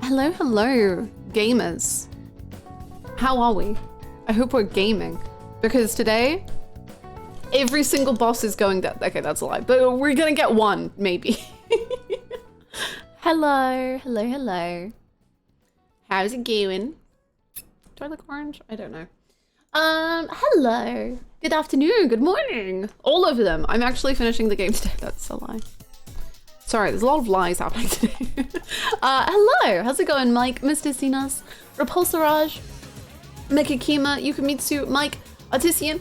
Hello, hello, gamers. How are we? I hope we're gaming, because today, every single boss is going down. Okay, that's a lie, but we're gonna get one, maybe. Hello, hello, hello. How's it going? Do I look orange? I don't know. Hello. Good afternoon, good morning. All of them. I'm actually finishing the game today. That's a lie. Sorry, there's a lot of lies happening today. Hello, how's it going, Mike, Mr. Sinas, Repulsaraj, Mekakima, Yukamitsu, Mike, Artisian,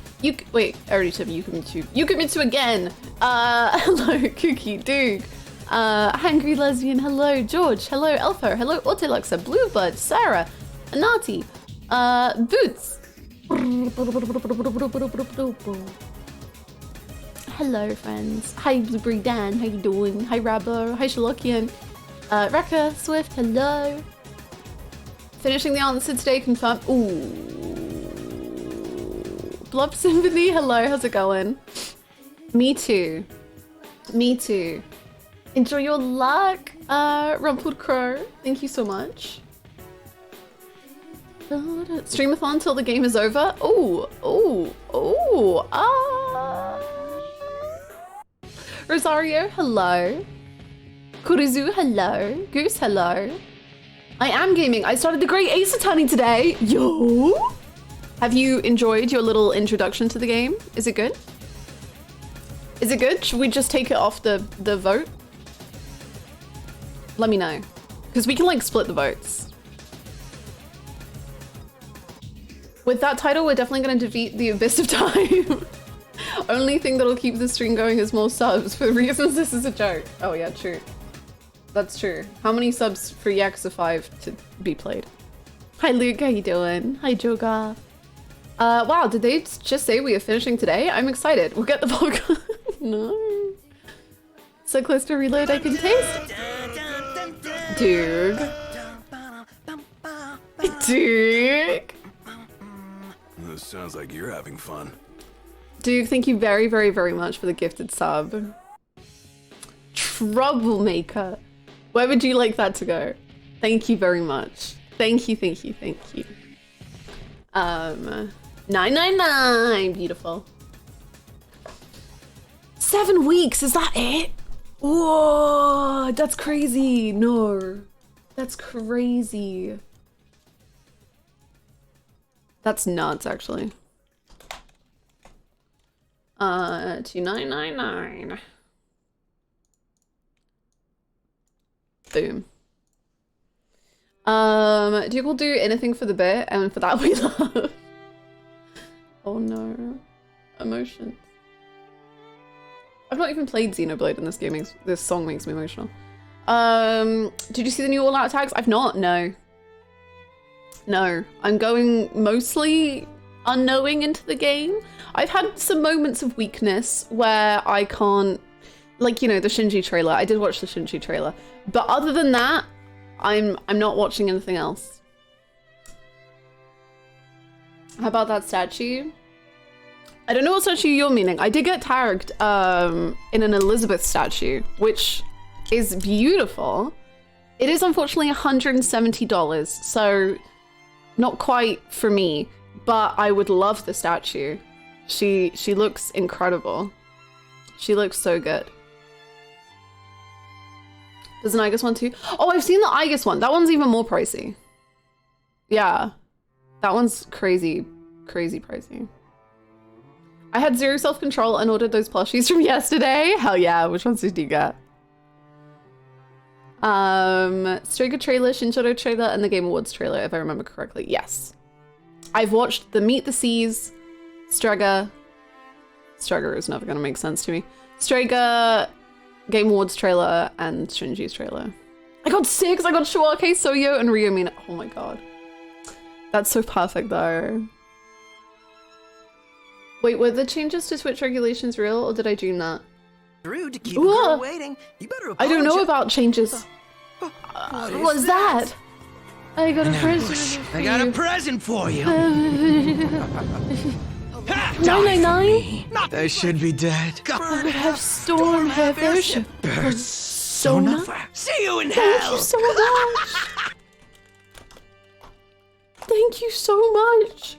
wait, I already said Yukamitsu. Yukamitsu again. Hello, Cookie, Duke, Hungry Lesbian, hello, George, hello, Elfo, hello, Ortiluxa, Bluebird, Sarah, Anati, Boots. Hello, friends. Hi, Blueberry Dan. How you doing? Hi, Rabo. Hi, Shalokian. Rekka, Swift. Hello. Finishing the answer today. Confirmed. Ooh. Blob Symphony. Hello. How's it going? Me too. Me too. Enjoy your luck, Rumpled Crow. Thank you so much. Streamathon till the game is over. Ooh. Ooh. Ooh. Rosario, hello. Kurizu, hello. Goose, hello. I am gaming. I started the Great Ace Attorney today. Yo! Have you enjoyed your little introduction to the game? Is it good? Is it good? Should we just take it off the vote? Let me know. Because we can like split the votes. With that title, we're definitely going to defeat the Abyss of Time. Only thing that'll keep the stream going is more subs for reasons this is a joke. Oh yeah, true. That's true. How many subs for Yakuza 5 to be played? Hi Luke, how you doing? Hi Joga. Wow, did they just say we are finishing today? I'm excited. We'll get the popcorn. No. So close to reload I can taste. Dude. Dude. This sounds like you're having fun. Dude, thank you very, very, very much for the gifted sub. Troublemaker. Where would you like that to go? Thank you very much. Thank you, thank you, thank you. 999, beautiful. 7 weeks, is that it? Whoa, that's crazy. No, that's crazy. That's nuts, actually. $2,999. Boom. Do people do anything for the bit? And for that we love. Oh no. Emotions. I've not even played Xenoblade and this song makes me emotional. Did you see the new all-out attacks? I've not, no. No, I'm going mostly unknowing into the game. I've had some moments of weakness where I can't, like, you know, the Shinji trailer. I did watch the Shinji trailer. But other than that, I'm not watching anything else. How about that statue? I don't know what statue you're meaning. I did get tagged in an Elizabeth statue, which is beautiful. It is unfortunately $170, so not quite for me, but I would love the statue. She looks incredible. She looks so good. There's an Aegis one too. Oh, I've seen the Aegis one. That one's even more pricey. Yeah, that one's crazy, crazy pricey. I had zero self-control and ordered those plushies from yesterday. Hell yeah, which ones did you get? Strega trailer, Shinjoro trailer, and the Game Awards trailer, if I remember correctly. Yes. I've watched the Meet the Seas, Strega is never gonna make sense to me. Strega, Game Awards trailer, and Shinji's trailer. I got 6! I got Shuake, Soyo, and Ryomina. Oh my god. That's so perfect though. Wait, were the changes to Twitch regulations real, or did I dream that? Rude to keep a girl waiting. You better apologize. I don't know about changes. What is that? I got a present. I got a present for you. 999? They should be dead. Bird have storm have airship. Persona? See you in Thank hell. you so much. Thank you so much.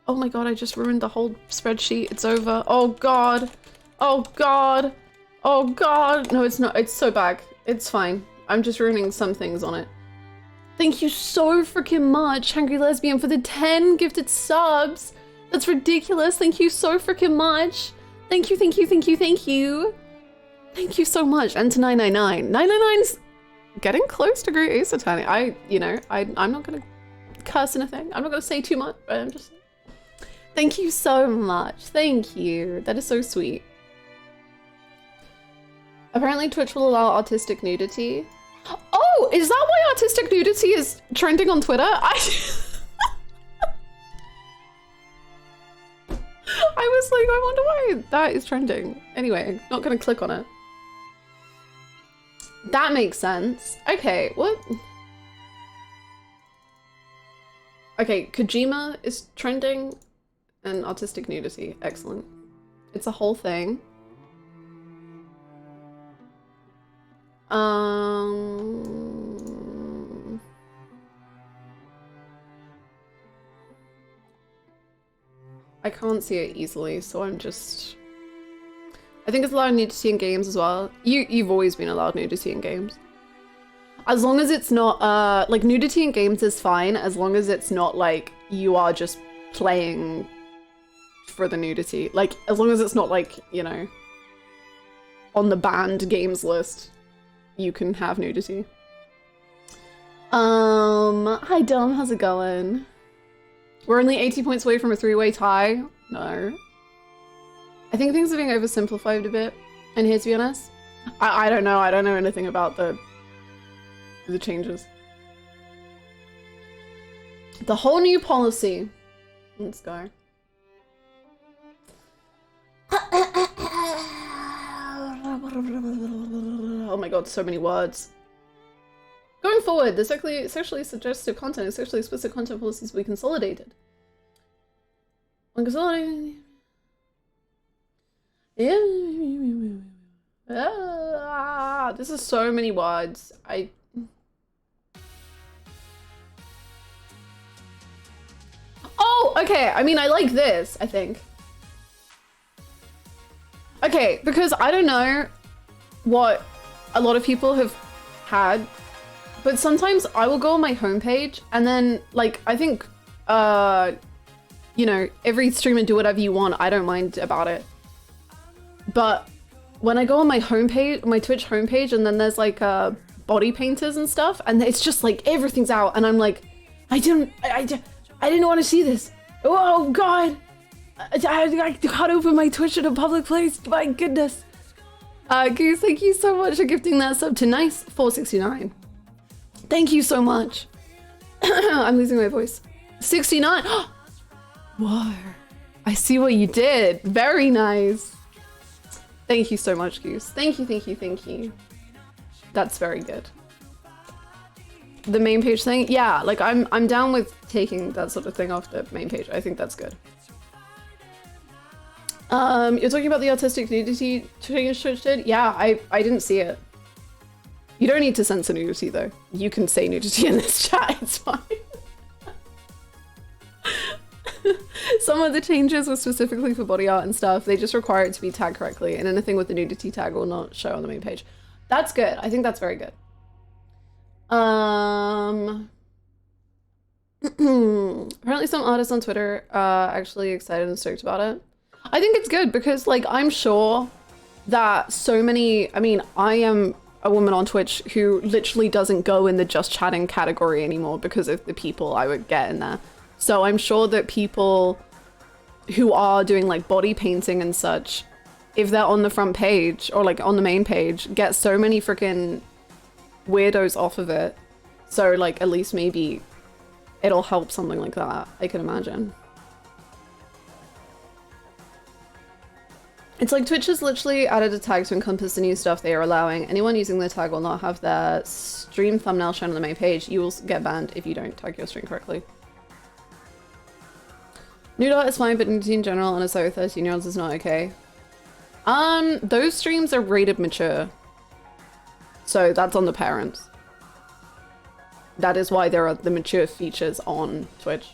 Oh my god, I just ruined the whole spreadsheet. It's over. Oh god. Oh god. Oh god. No, it's not. It's so bad. It's fine. I'm just ruining some things on it. Thank you so freaking much, Hungry Lesbian, for the 10 gifted subs. That's ridiculous. Thank you so freaking much. Thank you, thank you, thank you, thank you. Thank you so much. And to 999. 999's getting close to Great Ace Attorney. I'm not gonna curse anything. I'm not gonna say too much, but I'm just... Thank you so much. Thank you. That is so sweet. Apparently Twitch will allow artistic nudity. Oh, is that why artistic nudity is trending on Twitter? I was like, I wonder why that is trending. Anyway, not gonna click on it. That makes sense. Okay, what? Okay, Kojima is trending and artistic nudity. Excellent. It's a whole thing. I can't see it easily, so I'm just... I think it's allowed nudity in games as well. You've always been allowed nudity in games. As long as it's not, like, nudity in games is fine, as long as it's not, like, you are just playing for the nudity. Like, as long as it's not, like, you know, on the banned games list, you can have nudity. Hi Dom, how's it going? We're only 80 points away from a 3-way tie. No. I think things are being oversimplified a bit. And here, to be honest, I don't know. I don't know anything about the changes. The whole new policy. Let's go. Oh my god, so many words. Going forward, the sexually suggestive content and sexually explicit content policies will be consolidated. When consolidating... Yeah. This is so many words. Oh, okay. I mean, I like this, I think. Okay, because I don't know what a lot of people have had, but sometimes I will go on my homepage and then, like, I think, you know, every streamer do whatever you want. I don't mind about it. But when I go on my homepage, my Twitch homepage, and then there's like body painters and stuff, and it's just like everything's out, and I'm like, I didn't want to see this. Oh God, I can't open my Twitch in a public place. My goodness. Goose, thank you so much for gifting that sub to Nice 469. Thank you so much. I'm losing my voice. 69. Whoa. I see what you did. Very nice. Thank you so much, Goose. Thank you, thank you, thank you. That's very good. The main page thing? Yeah, like I'm down with taking that sort of thing off the main page. I think that's good. You're talking about the artistic nudity Twitch did? Yeah, I didn't see it. You don't need to censor nudity though. You can say nudity in this chat, it's fine. Some of the changes were specifically for body art and stuff. They just require it to be tagged correctly, and anything with the nudity tag will not show on the main page. That's good. I think that's very good. Apparently some artists on Twitter are actually excited and stoked about it. I think it's good because, like, I'm sure that so many, I mean, I am a woman on Twitch who literally doesn't go in the just chatting category anymore because of the people I would get in there. So I'm sure that people who are doing like body painting and such, if they're on the front page or like on the main page, get so many freaking weirdos off of it. So like at least maybe it'll help something like that, I can imagine. It's like Twitch has literally added a tag to encompass the new stuff they are allowing. Anyone using the tag will not have their stream thumbnail shown on the main page. You will get banned if you don't tag your stream correctly. Nude art is fine, but nudity in general on a site with 13-year-olds is not okay. Those streams are rated mature. So that's on the parents. That is why there are the mature features on Twitch.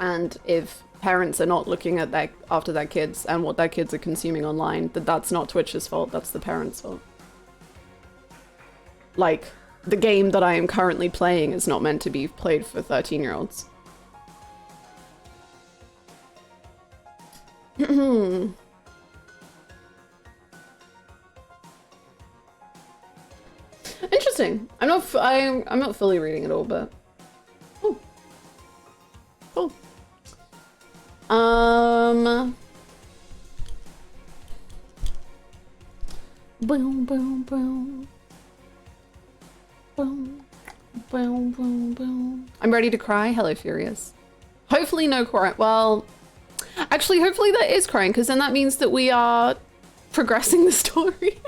And if parents are not looking at after their kids and what their kids are consuming online, that's not Twitch's fault, that's the parents' fault. Like, the game that I am currently playing is not meant to be played for 13-year-olds. Interesting. I'm not fully reading it all, but cool. Cool. Boom, boom, boom. Boom, boom, boom, boom. I'm ready to cry. Hello, Furious. Hopefully no crying. Well, actually, hopefully that is crying, because then that means that we are progressing the story.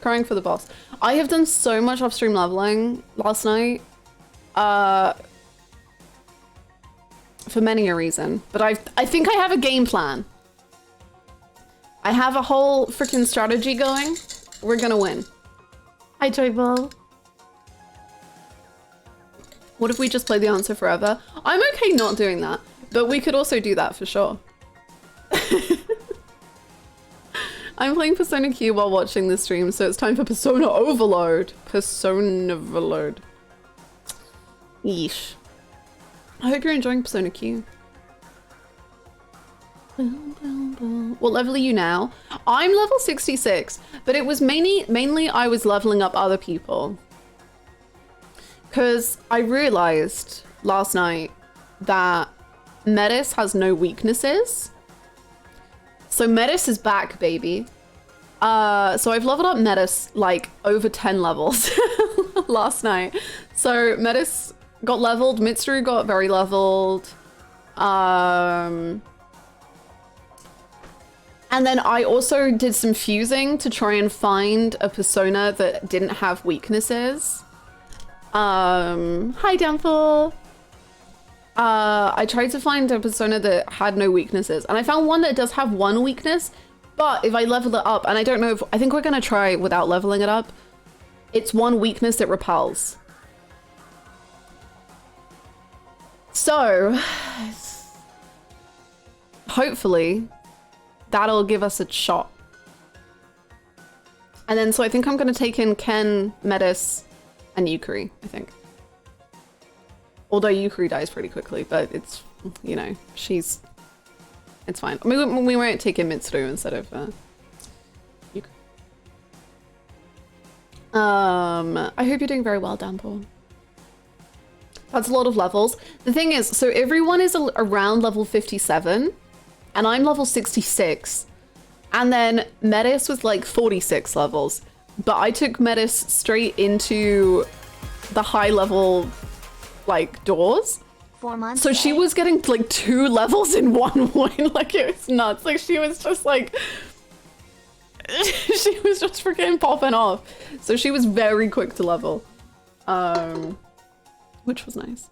Crying for the boss. I have done so much off-stream leveling last night. For many a reason. But I think I have a game plan. I have a whole freaking strategy going. We're gonna win. Hi, Joyful. What if we just play the answer forever? I'm okay not doing that, but we could also do that for sure. I'm playing Persona Q while watching the stream, so it's time for Persona Overload. Persona Overload. Yeesh. I hope you're enjoying Persona Q. What level are you now? I'm level 66, but it was mainly I was leveling up other people. Because I realized last night that Metis has no weaknesses. So Metis is back, baby. So I've leveled up Metis like over 10 levels last night. So Metis got leveled, Mitsuru got very leveled. And then I also did some fusing to try and find a persona that didn't have weaknesses. Hi, Downfall. I tried to find a persona that had no weaknesses, and I found one that does have one weakness, but if I level it up, and I don't know if, I think we're gonna try without leveling it up, it's one weakness that repels. So, hopefully, that'll give us a shot. And then, so I think I'm gonna take in Ken, Metis, and Yukari, I think. Although Yukari dies pretty quickly, but it's, you know, it's fine. I mean, we won't take in Mitsuru instead of Yukari. I hope you're doing very well, Downpour. That's a lot of levels. The thing is, so everyone is around level 57, and I'm level 66. And then Metis was like 46 levels. But I took Metis straight into the high level, like, doors. 4 months. So she was getting like 2 levels in one win. Like, it was nuts. Like, she was just like, she was just freaking popping off. So she was very quick to level, which was nice.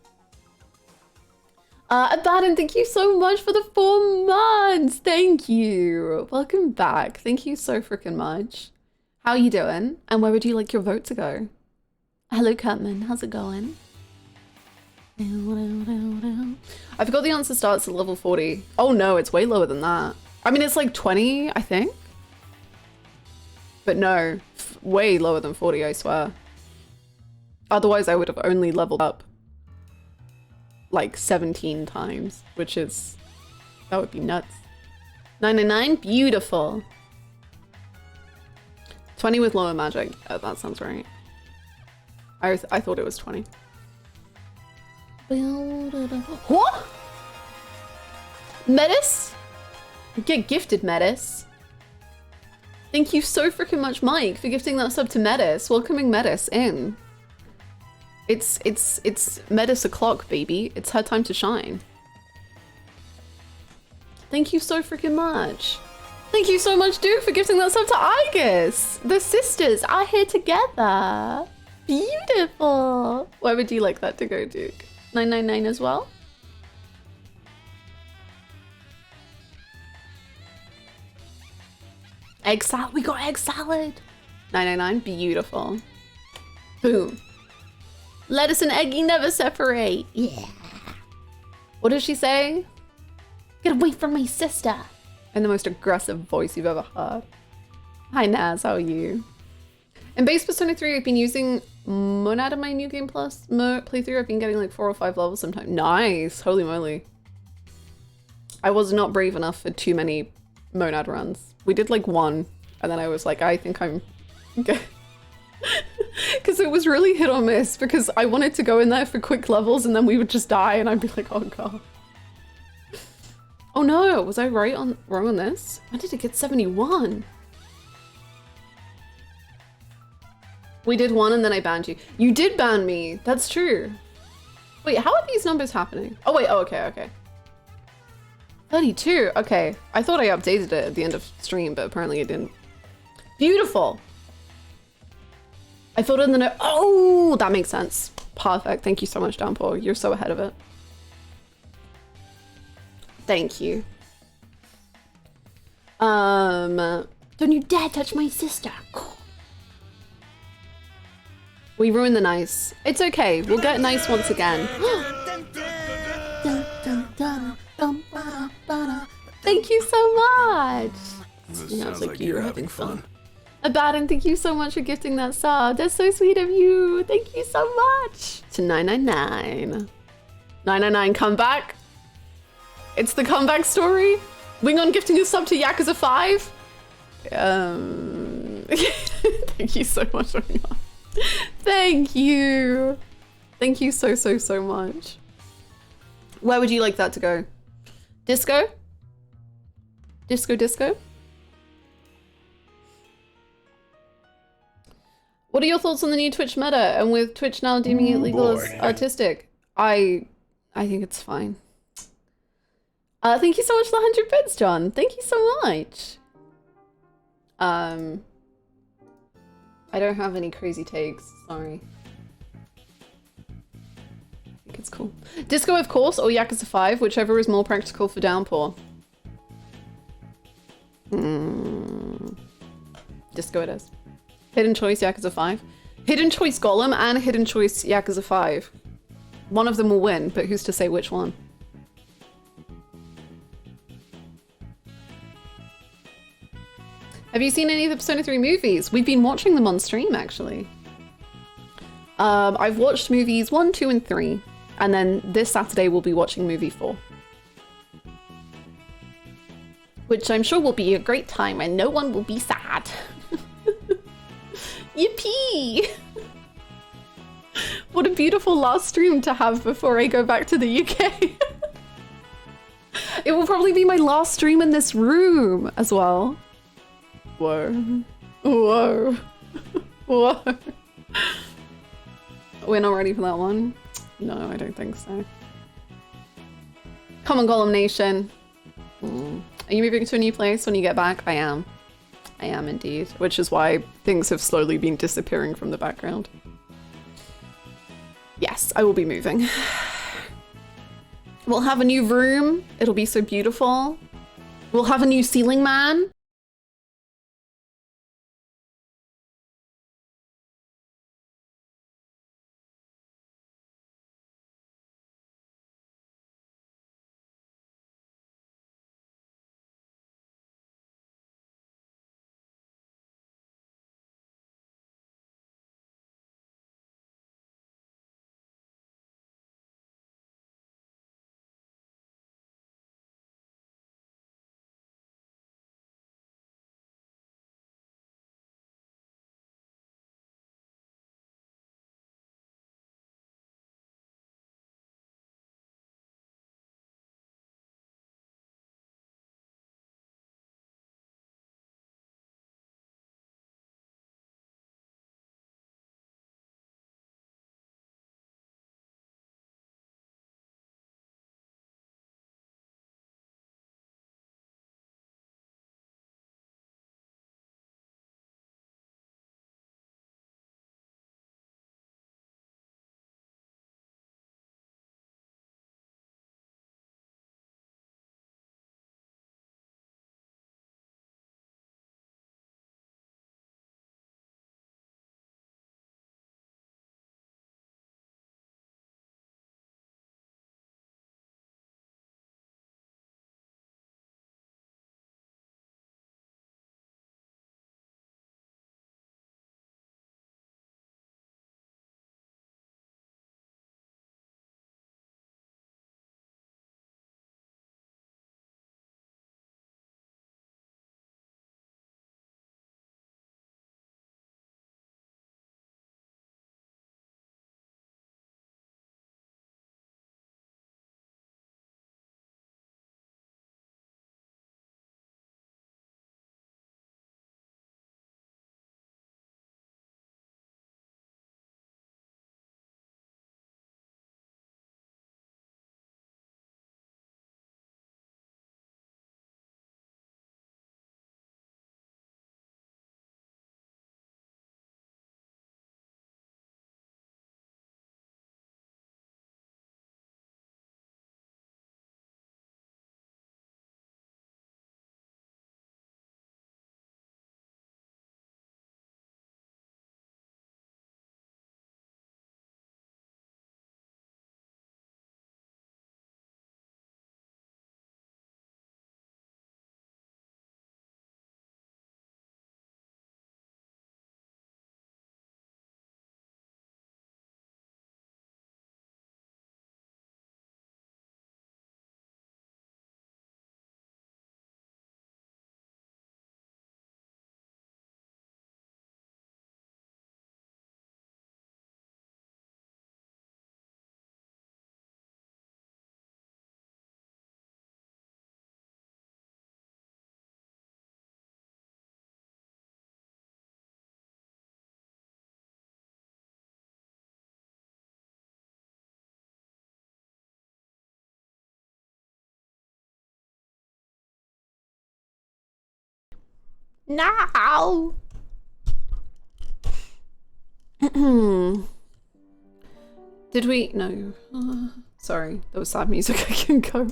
Abaddon, thank you so much for the 4 months. Thank you. Welcome back. Thank you so freaking much. How are you doing? And where would you like your vote to go? Hello, Kurtman. How's it going? I forgot the answer starts at level 40. Oh no, it's way lower than that. I mean, it's like 20, I think. But no, way lower than 40, I swear. Otherwise, I would have only leveled up like 17 times, which is, that would be nuts. 999, beautiful. 20 with lower magic. Oh, that sounds right. I thought it was 20. What? Metis? Get gifted, Metis. Thank you so freaking much, Mike, for gifting that sub to Metis. Welcoming Metis in. It's Metis o'clock, baby. It's her time to shine. Thank you so freaking much. Thank you so much, Duke, for gifting that sub to Igus. The sisters are here together. Beautiful. Where would you like that to go, Duke? 999 as well? Egg salad. We got egg salad. 999. Beautiful. Boom. Lettuce and eggy never separate. Yeah. What does she say? Get away from my sister. In the most aggressive voice you've ever heard. Hi Naz, how are you? In base Persona 3, I've been using Monad in my New Game Plus playthrough. I've been getting like 4 or 5 levels sometimes. Nice, holy moly. I was not brave enough for too many Monad runs. We did like 1, and then I was like, I think I'm good. Because it was really hit or miss, because I wanted to go in there for quick levels and then we would just die and I'd be like, oh god. Oh no, was I wrong on this? When did it get 71? We did 1 and then I banned you. You did ban me, that's true. Wait, how are these numbers happening? Oh wait, oh okay. 32, okay. I thought I updated it at the end of stream, but apparently it didn't. Beautiful. I thought in the note, oh, that makes sense. Perfect, thank you so much, Downpour. You're so ahead of it. Thank you. Don't you dare touch my sister. We ruined the nice. It's okay, we'll get nice once again. Thank you so much. This sounds like you're having fun. Abaddon, thank you so much for gifting that sub. That's so sweet of you. Thank you so much. To 999. 999 comeback. It's the comeback story. Wingon gifting a sub to Yakuza 5. Thank you so much, Wingon. Thank you. Thank you so much. Where would you like that to go? Disco? Disco? What are your thoughts on the new Twitch meta and with Twitch now deeming it legal as artistic? I think it's fine. Thank you so much for the 100 bits, John. Thank you so much. I don't have any crazy takes, sorry. I think it's cool. Disco, of course, or Yakuza 5, whichever is more practical for Downpour. Disco it is. Hidden choice Yakuza 5. Hidden choice Golem and hidden choice Yakuza 5. One of them will win, but who's to say which one? Have you seen any of the Persona 3 movies? We've been watching them on stream, actually. I've watched movies 1, 2, and 3. And then this Saturday we'll be watching movie 4. Which I'm sure will be a great time and no one will be sad. Yippee! What a beautiful last stream to have before I go back to the UK. It will probably be my last stream in this room as well. Whoa. Whoa. Whoa. We're not ready for that one? No, I don't think so. Come on, Golem Nation. Are you moving to a new place when you get back? I am. I am indeed. Which is why things have slowly been disappearing from the background. Yes, I will be moving. We'll have a new room. It'll be so beautiful. We'll have a new ceiling man. Now. Did we? No. Sorry, that was sad music. I can go.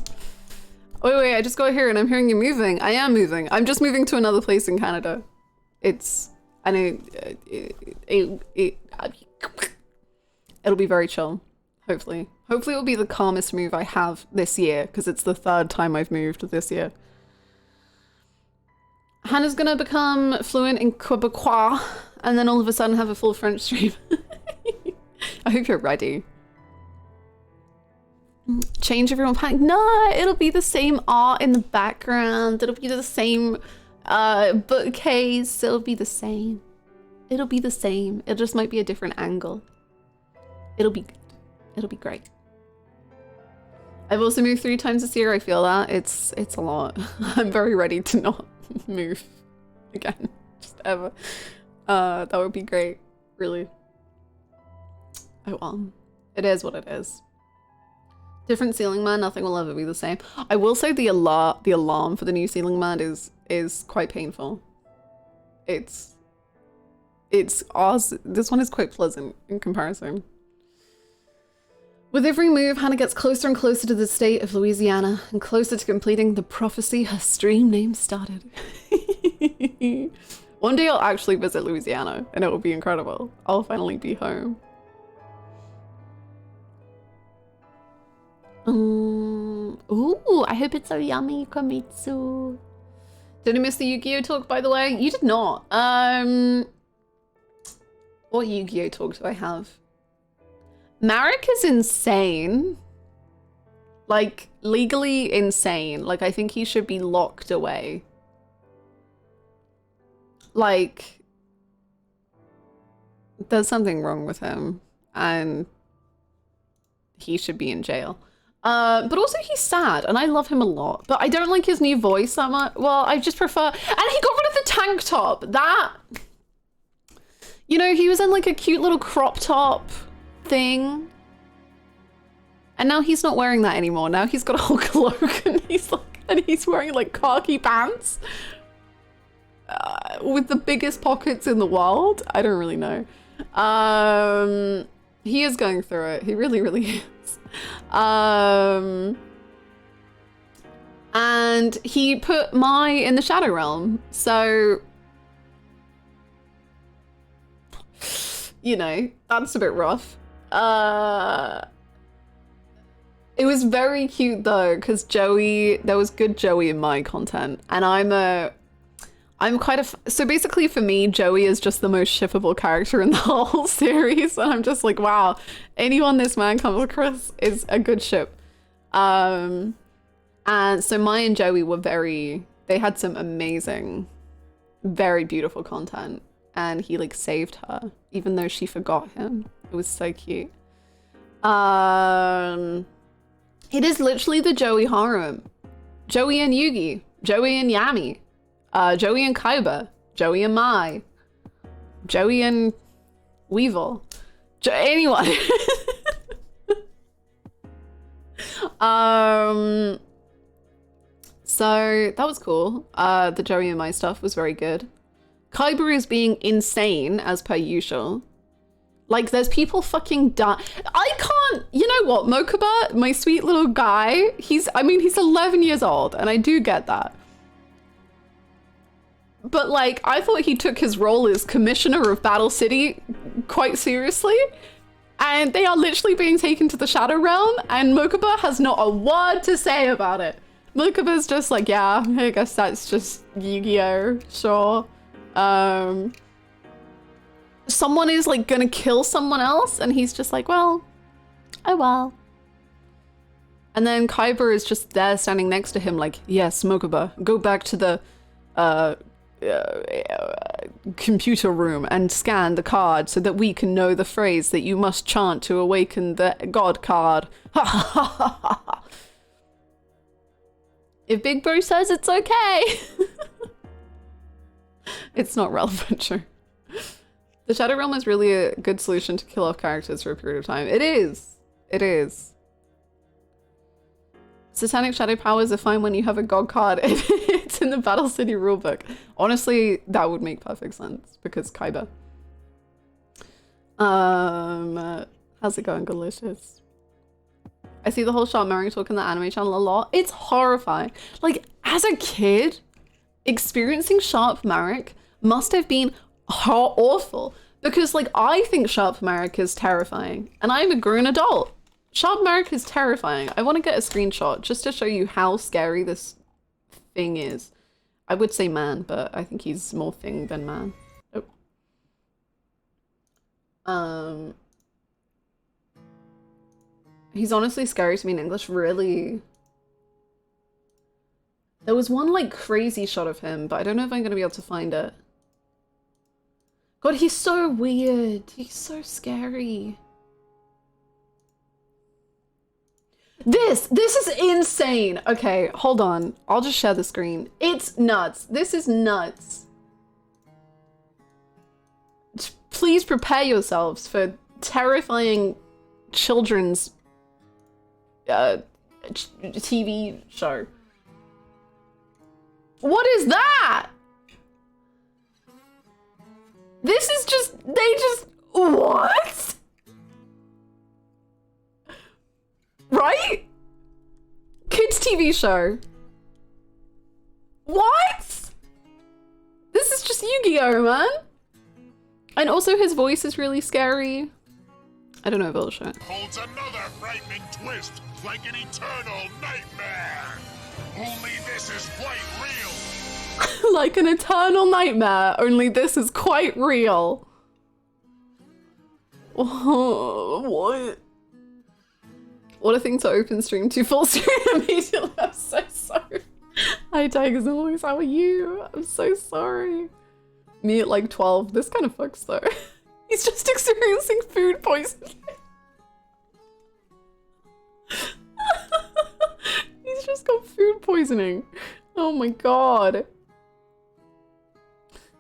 Wait, I just got here and I'm hearing you moving. I am moving. I'm just moving to another place in Canada. It's, and it'll be very chill, hopefully. Hopefully it'll be the calmest move I have this year, because it's the 3rd time I've moved this year. Hannah's gonna become fluent in Quebecois, and then all of a sudden have a full French stream. I hope you're ready. Change everyone panic. No, it'll be the same art in the background. It'll be the same bookcase. It'll be the same. It'll be the same. It just might be a different angle. It'll be good. It'll be great. I've also moved 3 times this year. I feel that. It's a lot. I'm very ready to not move again. Just ever. That would be great. Really. Oh well. It is what it is. Different ceiling man, nothing will ever be the same. I will say the alarm for the new ceiling man is quite painful. It's ours. This one is quite pleasant in comparison. With every move, Hannah gets closer and closer to the state of Louisiana and closer to completing the prophecy her stream name started. One day I'll actually visit Louisiana and it will be incredible. I'll finally be home. Ooh, I hope it's so yummy, Komitsu. Did I miss the Yu-Gi-Oh talk, by the way? You did not. What Yu-Gi-Oh talk do I have? Marek is insane. Like, legally insane. Like, I think he should be locked away. Like, there's something wrong with him. And he should be in jail. But also he's sad, and I love him a lot. But I don't like his new voice that much. Well, I just prefer... And he got rid of the tank top. That... You know, he was in like a cute little crop top thing. And now he's not wearing that anymore. Now he's got a whole cloak and he's wearing like khaki pants. With the biggest pockets in the world. I don't really know. He is going through it. He really, really is. And he put Mai in the Shadow Realm. So, you know, that's a bit rough. It was very cute though, because Joey, there was good Joey in my content. And I'm quite a... So basically for me, Joey is just the most shippable character in the whole series. And I'm just like, wow, anyone this man comes across is a good ship. And so Mai and Joey were they had some amazing, very beautiful content. And he like saved her, even though she forgot him. It was so cute. It is literally the Joey harem. Joey and Yugi, Joey and Yami. Joey and Kaiba, Joey and Mai, Joey and Weevil, anyone. So that was cool. The Joey and Mai stuff was very good. Kaiba is being insane as per usual. Like there's people fucking die. I can't, you know what, Mokuba, my sweet little guy, he's 11 years old and I do get that. But like, I thought he took his role as commissioner of Battle City quite seriously. And they are literally being taken to the Shadow Realm and Mokuba has not a word to say about it. Mokuba's just like, yeah, I guess that's just Yu-Gi-Oh, sure. Someone is like gonna kill someone else and he's just like, well, oh well. And then Kaiba is just there standing next to him like, yes, Mokuba, go back to the computer room and scan the card so that we can know the phrase that you must chant to awaken the god card. If Big Bro says it's okay. It's not relevant, sure. The Shadow Realm is really a good solution to kill off characters for a period of time. It is. It is. Satanic shadow powers are fine when you have a god card. It's in the Battle City rulebook. Honestly, that would make perfect sense because Kaiba. How's it going, Delicious? I see the whole Sharp Mario talk in the anime channel a lot. It's horrifying. Like, as a kid, experiencing Sharp Marek must have been awful because, like, I think Sharp Marek is terrifying and I'm a grown adult. Sharp Marek is terrifying. I want to get a screenshot just to show you how scary this thing is. I would say man, but I think he's more thing than man. Oh. He's honestly scary to me in English, really. There was one like crazy shot of him, but I don't know if I'm gonna be able to find it. God, he's so weird. He's so scary. This is insane. Okay, hold on. I'll just share the screen. It's nuts. This is nuts. Please prepare yourselves for terrifying children's TV show. What is that? This is just, what? Right? Kids TV show. What? This is just Yu-Gi-Oh, man. And also his voice is really scary. I don't know if I'll show it. Holds another frightening twist, like an eternal nightmare. Only this is quite real. Like an eternal nightmare, only this is quite real. What? What a thing to open stream to full stream immediately. I'm so sorry. Hi Tigers and Louise, how are you? I'm so sorry. Me at like 12. This kind of fucks though. He's just experiencing food poisoning. He's just got food poisoning. Oh my god.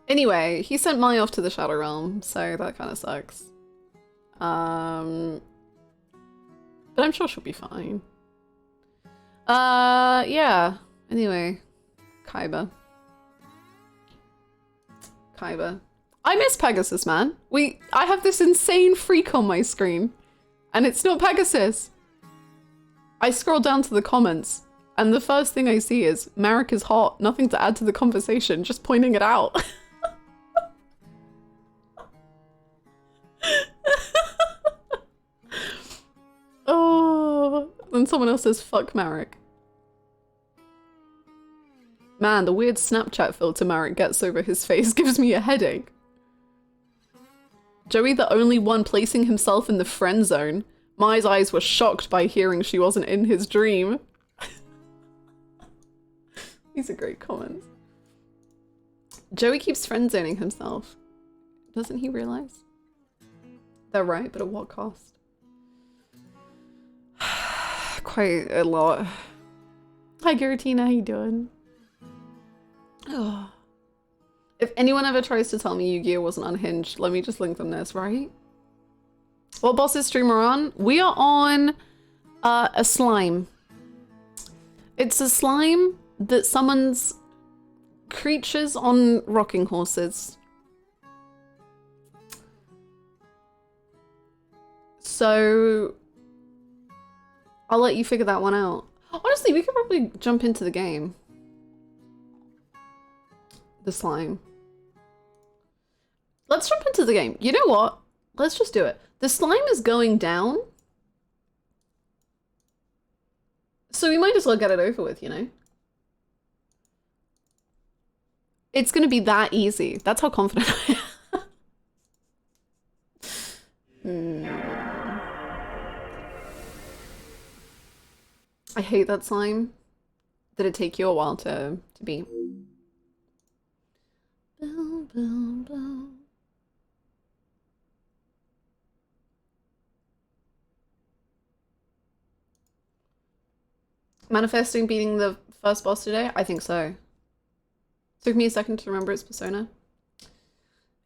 Anyway, he sent Mai off to the Shadow Realm, so that kind of sucks. But I'm sure she'll be fine. Yeah. Anyway, Kaiba. I miss Pegasus, man. I have this insane freak on my screen, and it's not Pegasus. I scroll down to the comments, and the first thing I see is Marek is hot, nothing to add to the conversation, just pointing it out. Oh, then someone else says fuck Marek. Man, the weird Snapchat filter Marek gets over his face gives me a headache. Joey the only one placing himself in the friend zone. Mai's eyes were shocked by hearing she wasn't in his dream. These are great comments. Joey keeps friend zoning himself. Doesn't he realize? They're right, but at what cost? Quite a lot. Hi Giratina, how you doing? Oh. If anyone ever tries to tell me Yu-Gi-Oh wasn't unhinged, let me just link them this, right? What bosses stream are on? We are on a slime. It's a slime that summons creatures on rocking horses. So I'll let you figure that one out. Honestly, we could probably jump into the game. The slime. Let's jump into the game. You know what? Let's just do it. The slime is going down. So we might as well get it over with, you know? It's gonna be that easy. That's how confident I am. I hate that slime. Did it take you a while to beat? Boom, boom, boom. Manifesting beating the first boss today? I think so. Took me a second to remember its persona.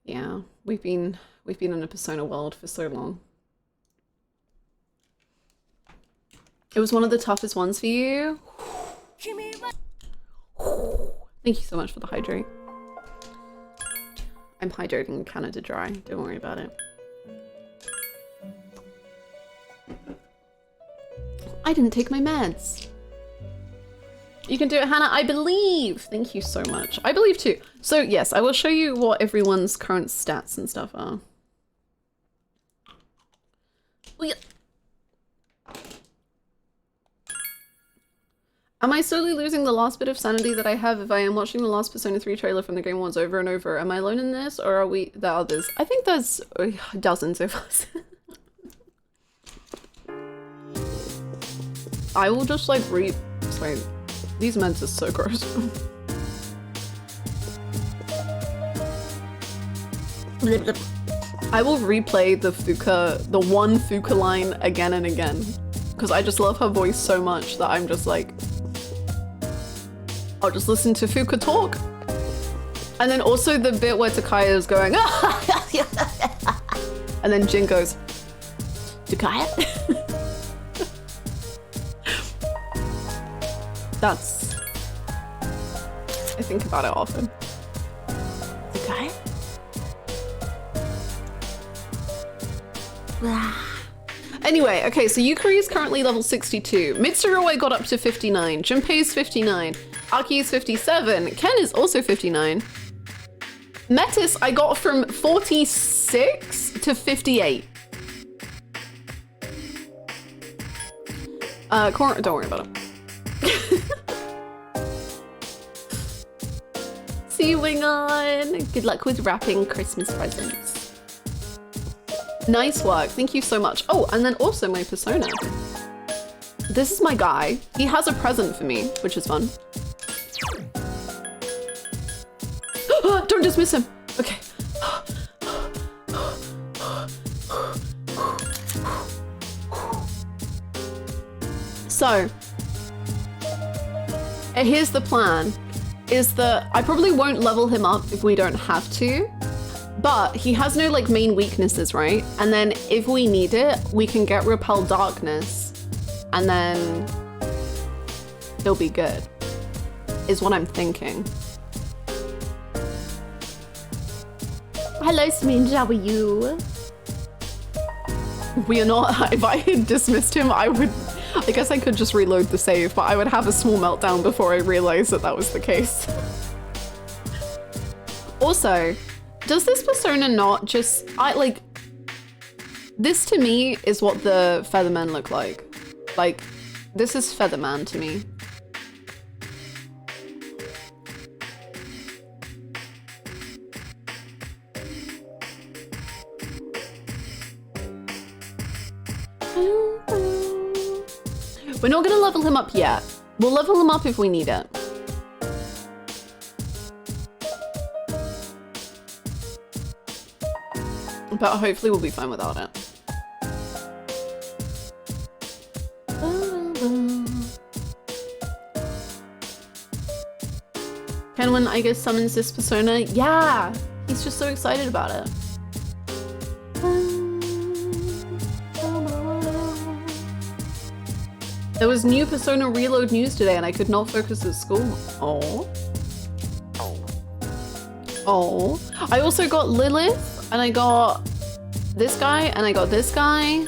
Yeah, we've been in a persona world for so long. It was one of the toughest ones for you. Thank you so much for the hydrate. I'm hydrating Canada Dry. Don't worry about it. I didn't take my meds. You can do it, Hannah. I believe. Thank you so much. I believe too. So yes, I will show you what everyone's current stats and stuff are. Oh, yeah. Am I slowly losing the last bit of sanity that I have if I am watching the last Persona 3 trailer from the Game Awards over and over? Am I alone in this, or are we the others? I think there's dozens of us. I will just like sorry, these meds are so gross. I will replay the one Fuka line again and again because I just love her voice so much that I'm just like, I'll just listen to Fuka talk. And then also the bit where Takaya is going, and then Jin goes, Takaya? That's, I think about it often. Takaya? Anyway, okay, so Yukari is currently level 62. Mitsuru I got up to 59. Junpei's 59. Aki is 57. Ken is also 59. Metis I got from 46 to 58. Don't worry about it. See you, Wing On. Good luck with wrapping Christmas presents. Nice work, thank you so much. Oh, and then also my persona. This is my guy. He has a present for me, which is fun. Don't dismiss him. Okay. So, here's the plan, is that I probably won't level him up if we don't have to, but he has no like main weaknesses, right? And then if we need it, we can get Repel Darkness and then he'll be good, is what I'm thinking. Hello, Sminge, how are you? We are not, if I had dismissed him, I guess I could just reload the save, but I would have a small meltdown before I realized that that was the case. Also, does this persona not just, this to me is what the Feathermen look like. Like, this is Featherman to me. We're not gonna level him up yet. We'll level him up if we need it. But hopefully we'll be fine without it. Ken, when I guess summons this persona, yeah, he's just so excited about it. There was new Persona Reload news today and I could not focus at school. Oh. Oh. I also got Lilith and I got this guy and I got this guy.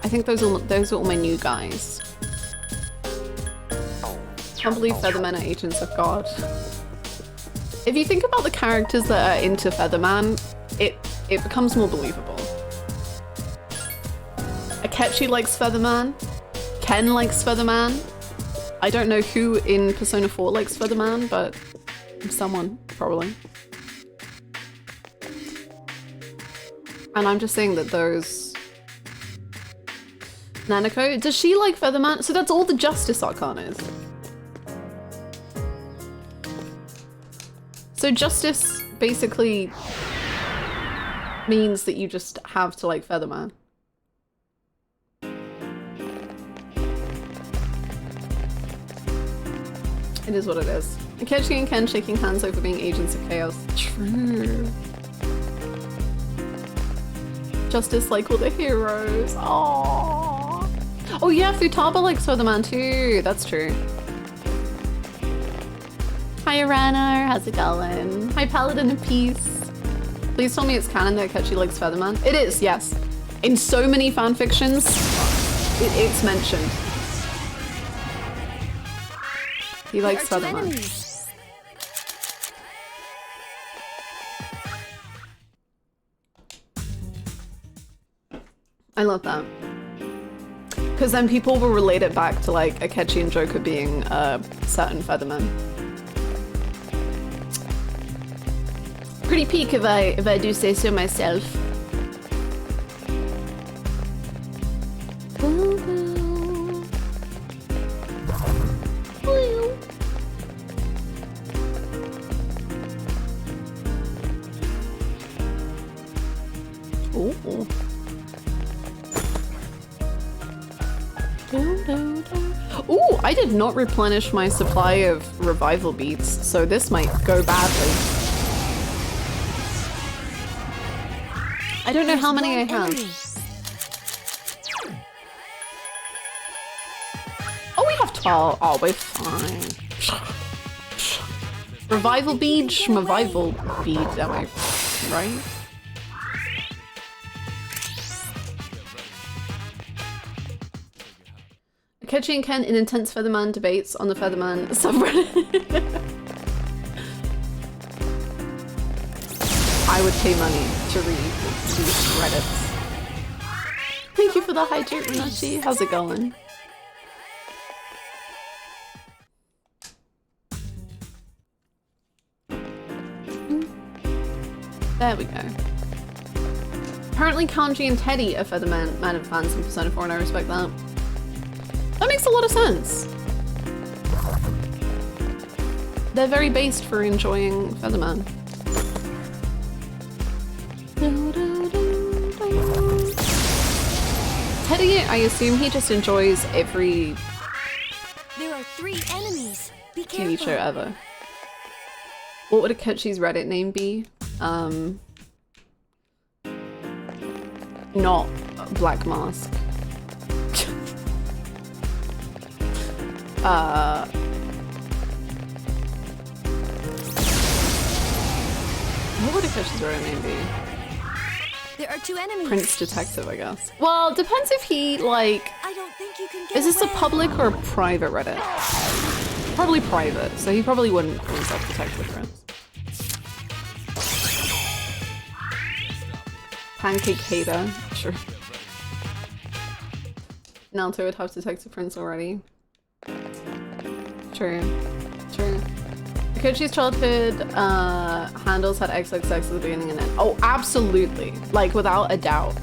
I think those are all my new guys. Can't believe Feathermen are agents of God. If you think about the characters that are into Featherman, it becomes more believable. Akechi likes Featherman. Ken likes Featherman. I don't know who in Persona 4 likes Featherman, but someone, probably. And I'm just saying that those... Nanako, does she like Featherman? So that's all the Justice Arcana is. So Justice basically means that you just have to like Featherman. It is what it is. Akechi and Ken shaking hands over being agents of chaos. True. Justice like all the heroes. Aww. Oh yeah, Futaba likes Featherman too. That's true. Hi Arana, how's it going? Hi Paladin of Peace. Please tell me it's canon that Akechi likes Featherman. It is, yes. In so many fanfictions, it's mentioned. He likes Featherman. I love that. Because then people will relate it back to like Akechi and Joker being certain Feathermen. Pretty peak if I do say so myself. Ooh, I did not replenish my supply of revival beads, so this might go badly. I don't know how many I have. Oh, we have 12. Oh, we're fine. Revival bead, schmavival bead, am I right? Akechi and Ken in intense Featherman debates on the Featherman subreddit. I would pay money to read these Reddits. Thank you for the hydrate, Renashi. How's it going? There we go. Apparently Kanji and Teddy are Featherman fans in Persona 4, and I respect that. That makes a lot of sense. They're very based for enjoying Featherman. Teddy, I assume he just enjoys every There are 3 enemies. Be careful. TV show ever. What would Akechi's Reddit name be? Not Black Mask. What would Akechi's Reddit name be? There are 2 enemies. Prince Detective, I guess. Well, depends if he, like... I don't think you can get Is this a away. public or a private Reddit? Probably private, so he probably wouldn't call himself Detective Prince. Pancake hater, sure. Naruto would have Detective Prince already. True. True. Akechi's childhood handles had XXX at the beginning and end. Oh, absolutely. Like, without a doubt.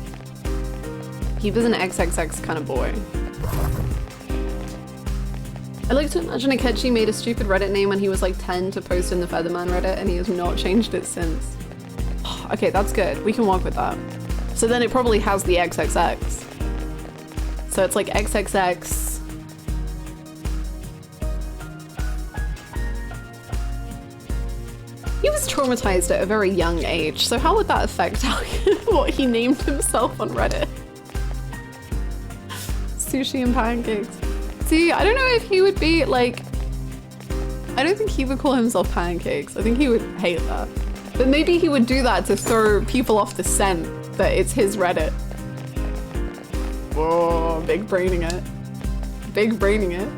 He was an XXX kind of boy. I like to imagine Akechi made a stupid Reddit name when he was like 10 to post in the Featherman Reddit, and he has not changed it since. Okay, that's good. We can work with that. So then it probably has the XXX. So it's like XXX. He was traumatized at a very young age, so how would that affect how what he named himself on Reddit? Sushi and pancakes. See, I don't know if he would be like... I don't think he would call himself pancakes. I think he would hate that. But maybe he would do that to throw people off the scent that it's his Reddit. Whoa, big braining it. Big braining it.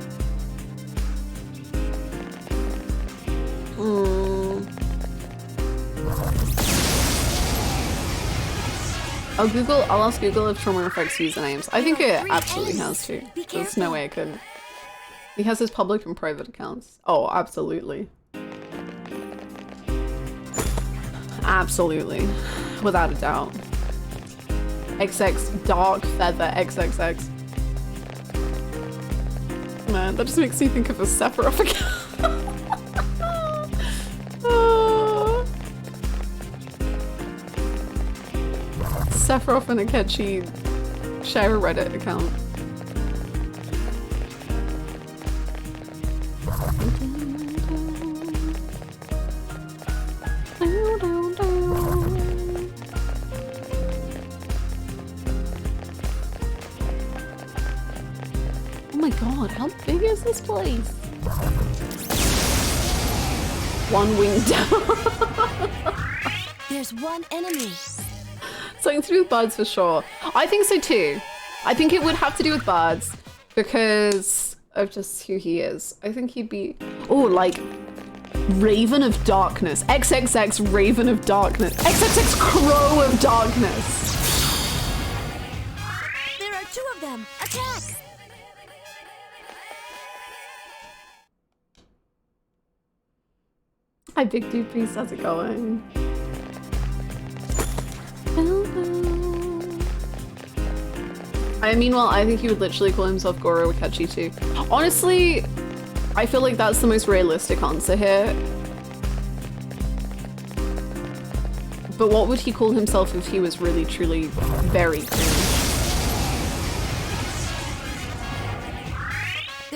I'll ask Google if trauma affects usernames. I think it absolutely has to. There's no way it couldn't. He has his public and private accounts. Oh, absolutely. Absolutely. Without a doubt. XX Dark Feather XXX. Man, that just makes me think of a Sephiroth account. Sephiroth and Akechi share a Reddit account. Oh my god, how big is this place? One wing down. There's 1 enemy. Something to do with birds for sure. I think so too. I think it would have to do with birds because of just who he is. I think he'd be, oh, like Raven of Darkness. XXX Raven of Darkness. XXX Crow of Darkness. There are 2 of them. Attack! Hi, Big Dude Priest. How's it going? Meanwhile, I think he would literally call himself Goro Akechi too. Honestly, I feel like that's the most realistic answer here. But what would he call himself if he was really, truly very cringe?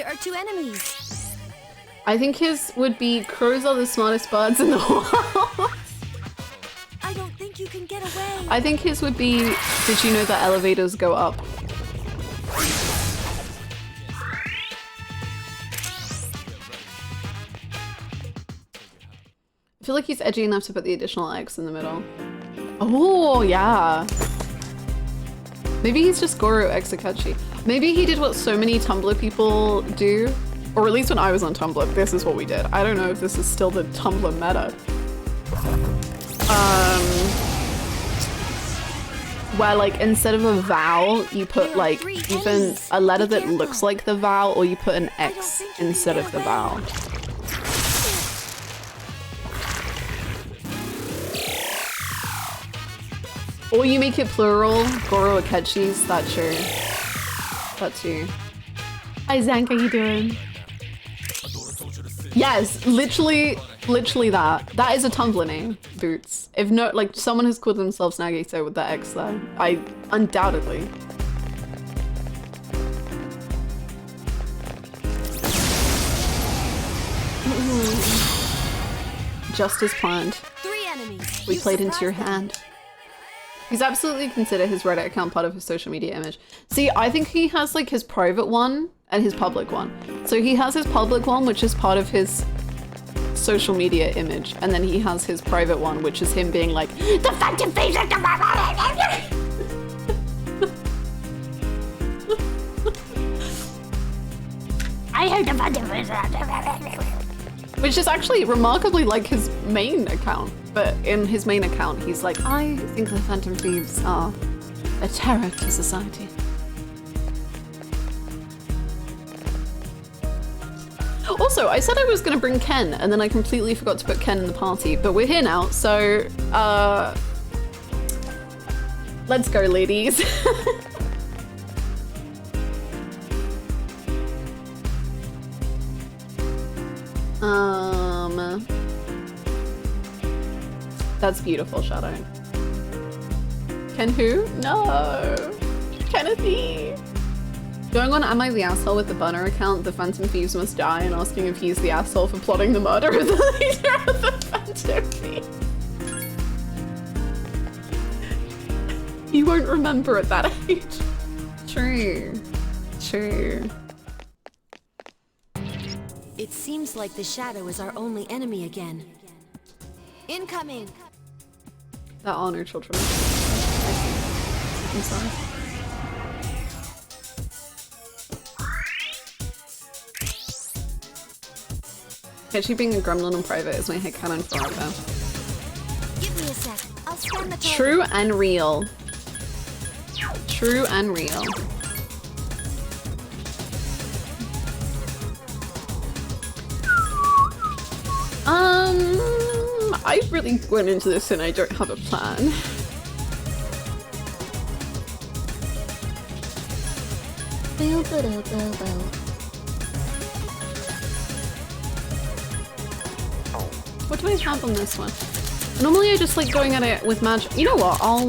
There are 2 enemies. I think his would be crows are the smartest birds in the world. I don't think you can get away. I think his would be, did you know that elevators go up? I feel like he's edgy enough to put the additional X in the middle. Oh, yeah. Maybe he's just Goro X Akachi. Maybe he did what so many Tumblr people do, or at least when I was on Tumblr, this is what we did. I don't know if this is still the Tumblr meta. Where like instead of a vowel, you put like even a letter that looks like the vowel, or you put an X instead of the vowel. Or you make it plural, Goro Akechis, that too. That too. Hi Zank, how you doing? Yes, literally that. That is a Tumblr name, Boots. If no, like someone has called themselves Nagito with that X there. I undoubtedly. Just as planned. 3 enemies. We You played into your surprised them. hand. He's absolutely considered his Reddit account part of his social media image. See, I think he has like his private one and his public one. So he has his public one, which is part of his social media image. And then he has his private one, which is him being like, the Phantom Face of the I hate the Phantom Face. Which is actually remarkably like his main account. But in his main account, he's like, I think the Phantom Thieves are a terror to society. Also, I said I was gonna bring Ken, and then I completely forgot to put Ken in the party, but we're here now, so, let's go, ladies. That's beautiful, Shadow. Ken who? No! Kennedy! Going on Am I the Asshole with the burner account, the Phantom Thieves must die, and asking if he's the asshole for plotting the murder of the leader of the Phantom Thieves. You won't remember at that age. True. True. It seems like the shadow is our only enemy again. Incoming. That are neutral trigger. I see. I'm sorry. Actually, being a gremlin in private is my headcanon forever. Give me a sec. I'll scan the target. True and real. True and real. I really went into this and I don't have a plan. What do I have on this one? Normally I just like going at it with magic. You know what? I'll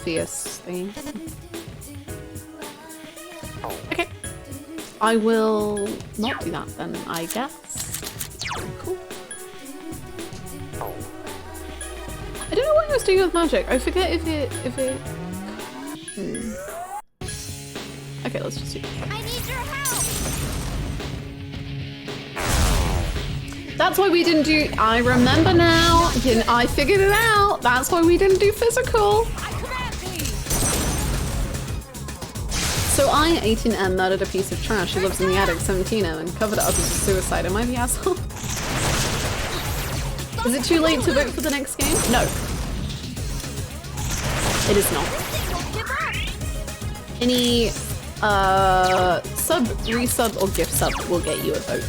FES thing. Okay. I will not do that then, I guess. Cool. I don't know what I was doing with magic. I forget if it Okay, let's just do it. I need your help. That's why we didn't do, I remember now. I figured it out. That's why we didn't do physical. So I, 18M, murdered a piece of trash who lives in the attic, 17M, and covered it up as a suicide. Am I the asshole? Is it too late to vote for the next game? No. It is not. Any sub, resub, or gift sub will get you a vote.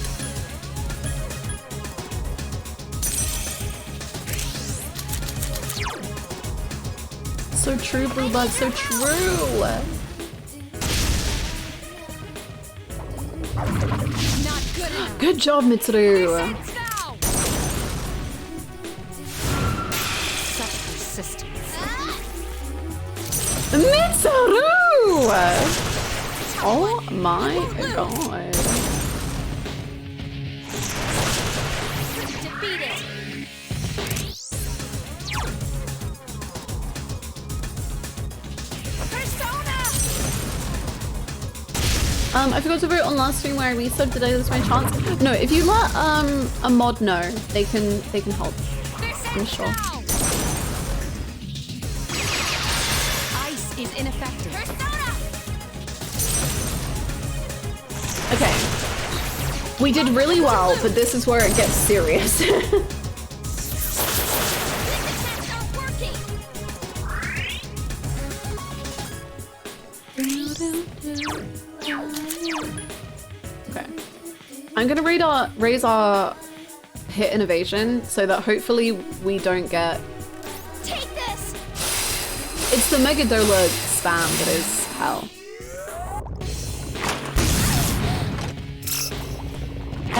So true, Blue Bug, so true! Good job, Mitsuru! Such persistence. Mitsuru! Oh my god. Defeated. I forgot to vote on last stream where I resubbed. Did I lose my chance? No, if you let a mod know, they can help. I'm sure. Ice is ineffective. Okay. We did really well, but this is where it gets serious. Okay. I'm gonna raise our hit innovation so that hopefully we don't get. Take this. It's the Megadola spam that is hell.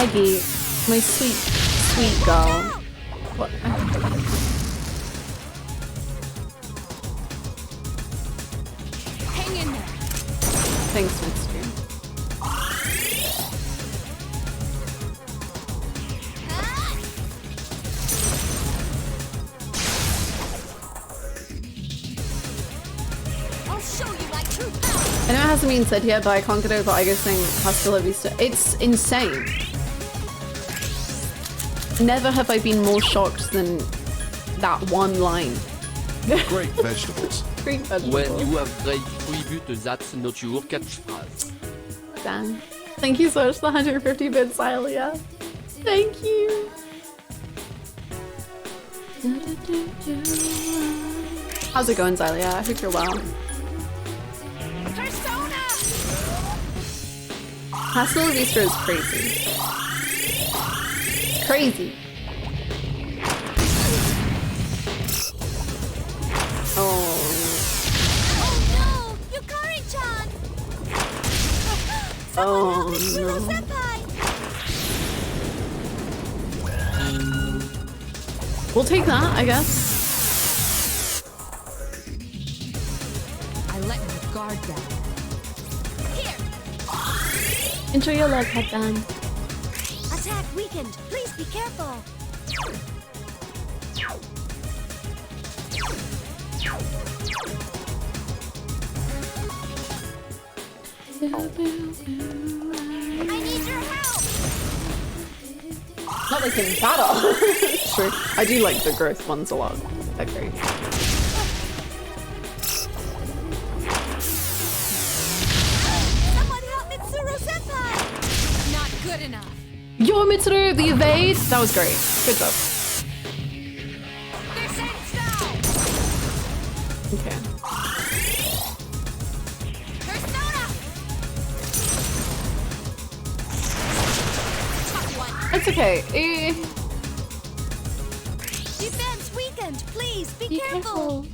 Eggy, my sweet girl. What? Hang in there. Thanks, Mystery. I'll show you my true power. I know it hasn't been said yet, but I can't get over Igo saying hasta la vista. It's insane. Never have I been more shocked than that one line. Great vegetables. Great vegetables. When you have great tribute, that's not your catchphrase. Dan. Thank you so much for the 150 bits, Xylia. Thank you. How's it going, Xylia? I hope you're well. Persona. Hasta la vista is crazy. Crazy. Oh. Oh no, Yukari-chan. Oh no. Senpai. We'll take that, I guess. I let my guard down. Here. Enjoy your leg, headband. Attack weakened. Please be careful. I need your help. Not like in battle. True. I do like the growth ones a lot. They're great. Someone help Mitsuru-senpai. Not good enough. Yo, Mitsuru, the evade! That was great. Good job. They're safe now. Okay. Persona. Tough one. It's okay. Defense weakened. Please be careful.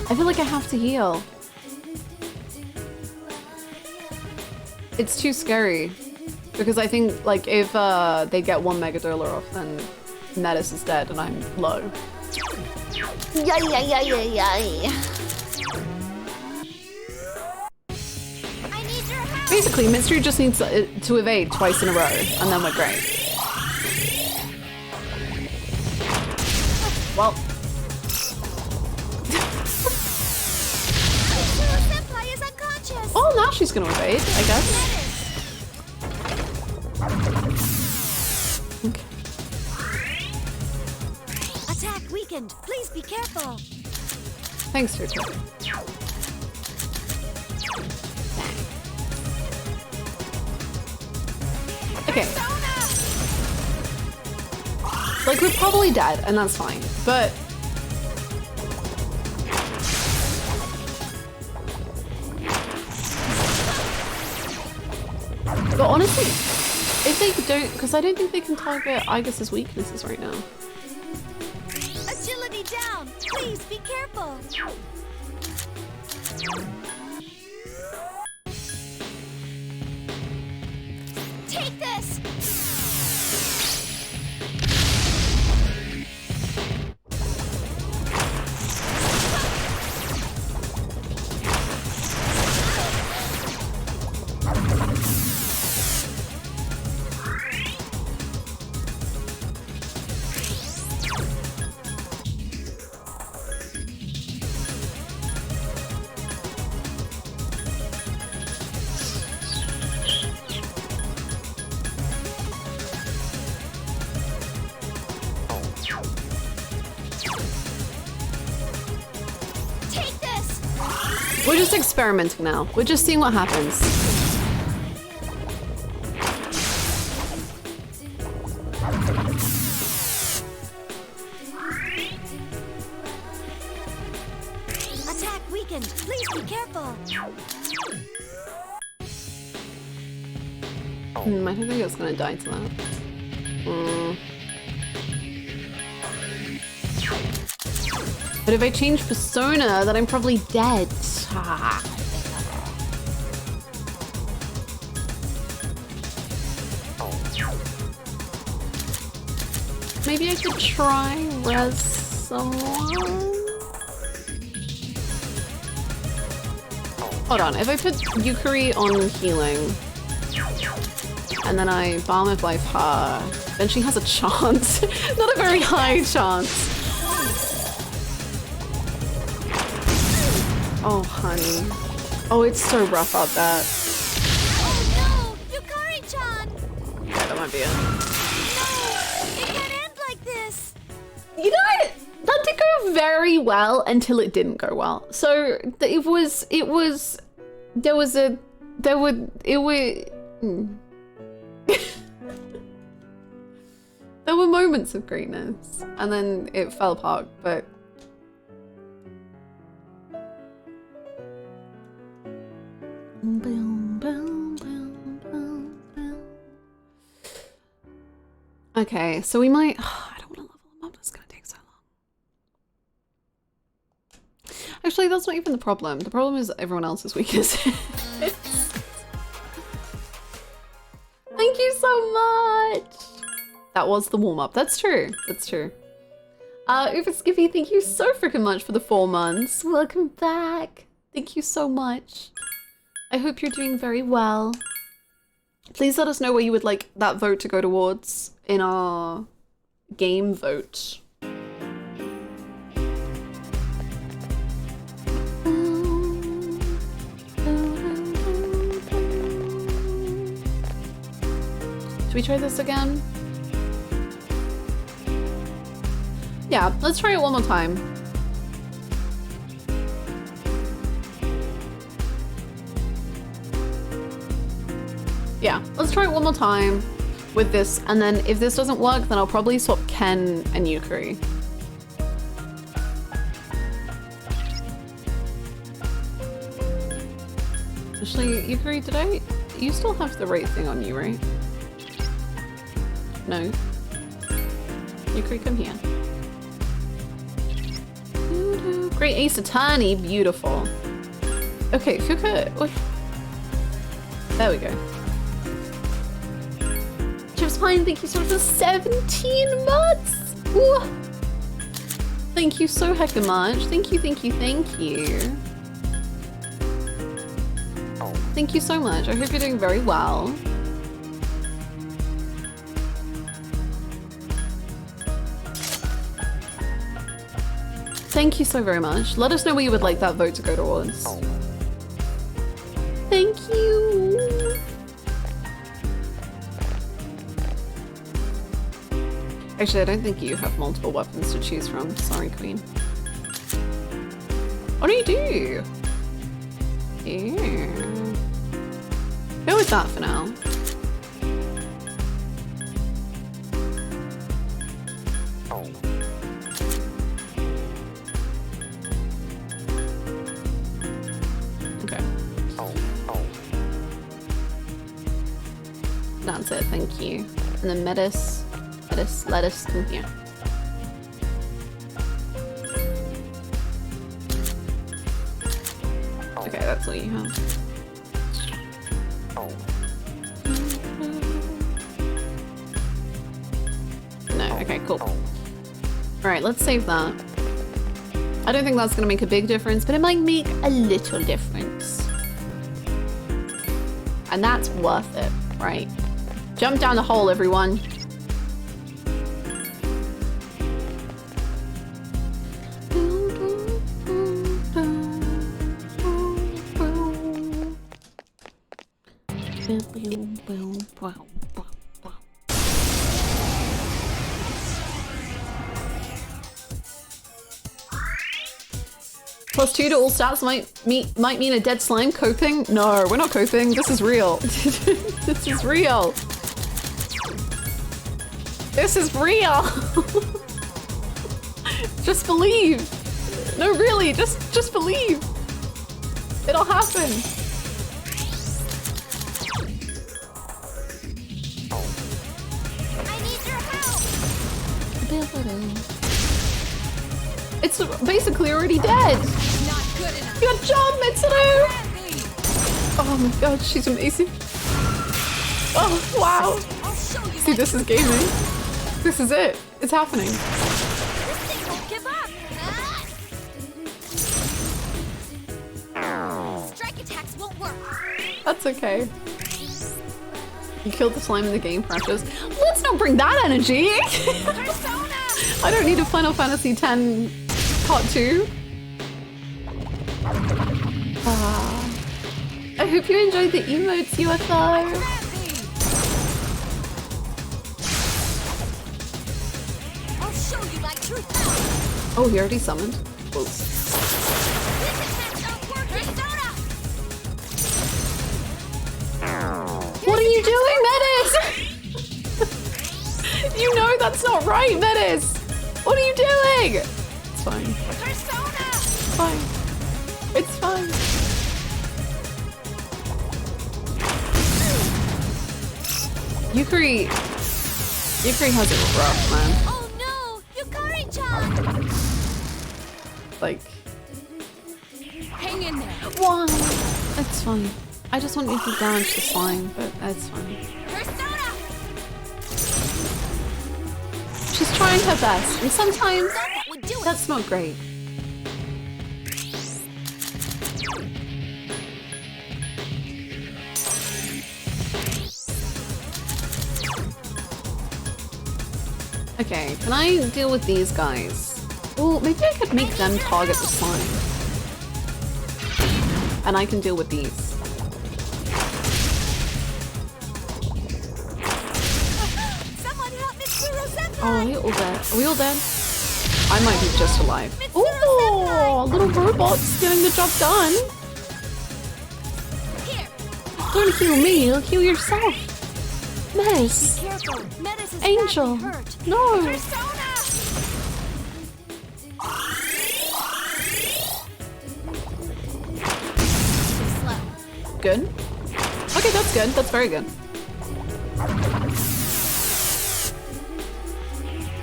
I feel like I have to heal. It's too scary. Because I think, like, if they get one Megadola off, then Metis is dead and I'm low. Yay. I need your help. Basically, Mystery just needs to evade twice in a row, and then we're great. Well. Mitsuru-senpai is unconscious. Oh, now she's gonna evade, I guess. Okay. Attack weakened. Please be careful. Thanks for your Okay. Like, we're probably dead, and that's fine. But honestly, if they don't, because I don't think they can target Igus's weaknesses right now. Agility down. Please be careful. We're just experimenting now. We're just seeing what happens. Attack weakened. Please be careful. I don't think it's gonna die to that. But if I change persona, then I'm probably dead. Ah. Maybe I could try res someone? Hold on, if I put Yukari on healing, and then I Balm of Life her, then she has a chance. Not a very high chance. Oh, honey. Oh, it's so rough out there. Oh no! Yukari-chan! Yeah, that might be it. No! It can't end like this! You know what? That did go very well until it didn't go well. So it was there were moments of greatness, and then it fell apart, but okay, so we might I don't want to level them up, it's gonna take so long. Actually, that's not even the problem. The problem is everyone else's weakness. Thank you so much! That was the warm-up. That's true. That's true. Uber Skippy, thank you so freaking much for the 4 months. Welcome back. Thank you so much. I hope you're doing very well. Please let us know where you would like that vote to go towards in our game vote. Should we try this again? Yeah, let's try it one more time. Yeah, let's try it one more time with this, and then if this doesn't work, then I'll probably swap Ken and Yukari. Actually, Yukari, did I? You still have the right thing on you, right? No. Yukari, come here. Great Ace Attorney, beautiful. Okay, Fuka. There we go. Chips Pine, thank you so much for 17 months. Ooh. Thank you so heckin' much. Thank you, thank you, thank you. Thank you so much. I hope you're doing very well. Thank you so very much. Let us know where you would like that vote to go towards. Thank you. Actually, I don't think you have multiple weapons to choose from. Sorry, Queen. Oh, no, you do. Yeah. Go with that for now. That's it, thank you. And then lettuce, come here. Okay, that's all you have. No, okay, cool. Alright, let's save that. I don't think that's gonna make a big difference, but it might make a little difference. And that's worth it, right? Jump down the hole, everyone. +2 to all stats might mean a dead slime. Coping? No, we're not coping. This is real. This is real. This is real. Just believe. No, really, just believe. It'll happen. I need your help. It's basically already dead. Not good enough. Good job, Mitsuru. Oh my god, she's amazing. Oh, wow. I'll show you. See, this is gaming. This is it. It's happening. This thing won't give up. Strike attacks won't work. That's okay. You killed the slime in the game, Precious. Let's not bring that energy. Persona. I don't need a Final Fantasy X Part 2. I hope you enjoyed the emotes, UFO. I'll show you my true power. Oh, he already summoned. Whoa. This attacks don't work. Persona. What are you doing, Metis? You know that's not right, Metis. What are you doing? It's fine. Persona. It's fine. It's fine. Yukari has it rough, man. Oh no, Yukari-chan. Like, Hang in there. one. It's fine. I just want you to damage the slime, but that's fine. Persona. She's trying her best, and sometimes That would do it. that's not great. Okay, can I deal with these guys? Well, maybe I could make them target the slime. And I can deal with these. Someone help Mitsuru Senpai. Oh, are we all dead? Are we all dead? I might be just alive. Oh, little robots getting the job done. Here. Don't heal me, you'll heal yourself. Miss. Careful. Menace is Angel. badly hurt. No. Persona. Too slow. Good. Okay, that's good. That's very good.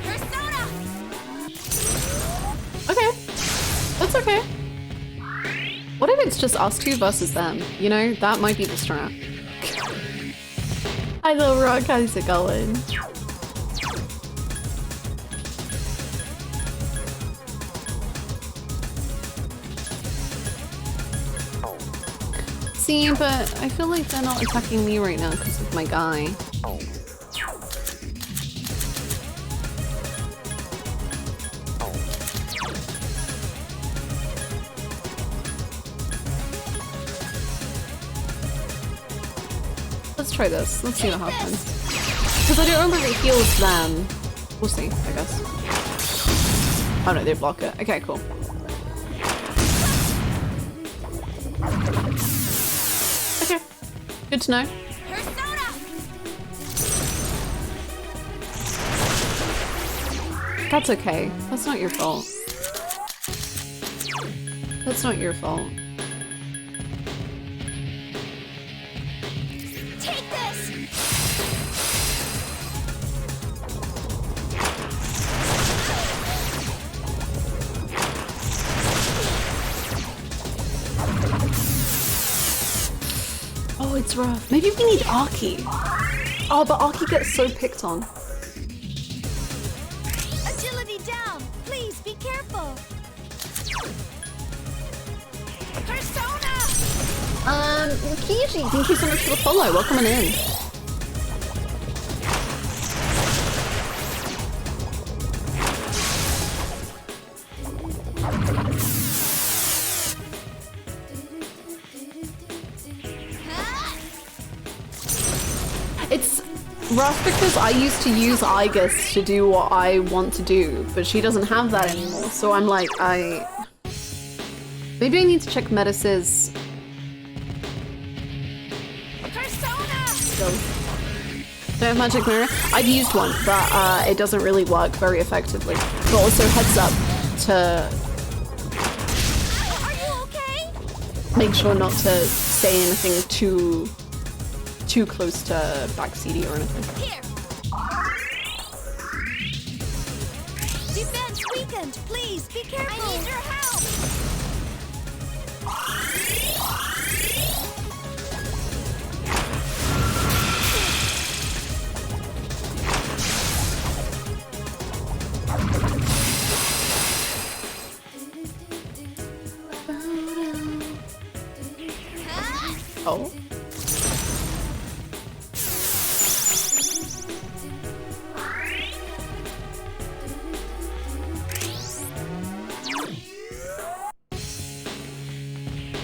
Persona. Okay. That's okay. What if it's just us two versus them? You know, that might be the strat. Hi, little rock. How's it going? See, but I feel like they're not attacking me right now because of my guy. Let's try this. Let's see what happens. Because I don't remember if it heals them. We'll see, I guess. Oh no, they block it. Okay, cool. Okay. Good to know. Persona. That's okay. That's not your fault. That's not your fault. Take this. Oh, it's rough. Maybe we need Aki. Oh, but Aki gets so picked on. Agility down. Please be careful. Persona. Kiji, thank you so much for the follow. Welcome on in. It's rough because I used to use Igus to do what I want to do, but she doesn't have that anymore. So I'm like, Maybe I need to check Metis's skills. Do I have magic mirror? I've used one, but it doesn't really work very effectively. But also heads up to make sure not to say anything too close to backseaty or anything. Here. Defense weakened. Please be careful. I need your help. Oh.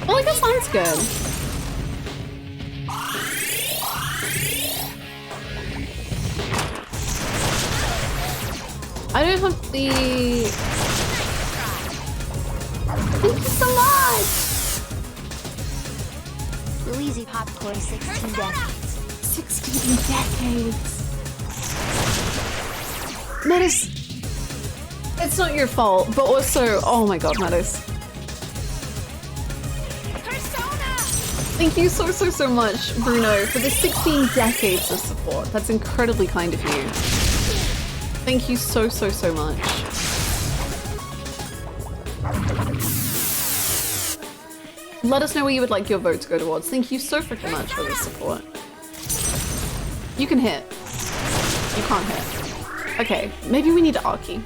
Well, I guess mine's good. I don't have the... Thank you so much! Louise popcorn 16 decades. 16 decades. Metis, it's not your fault, but also, oh my god, Metis. Thank you so much, Bruno, for the 16 decades of support. That's incredibly kind of you. Thank you so much. Let us know where you would like your vote to go towards. Thank you so freaking much for the support. You can hit. You can't hit. Okay, maybe we need Archie.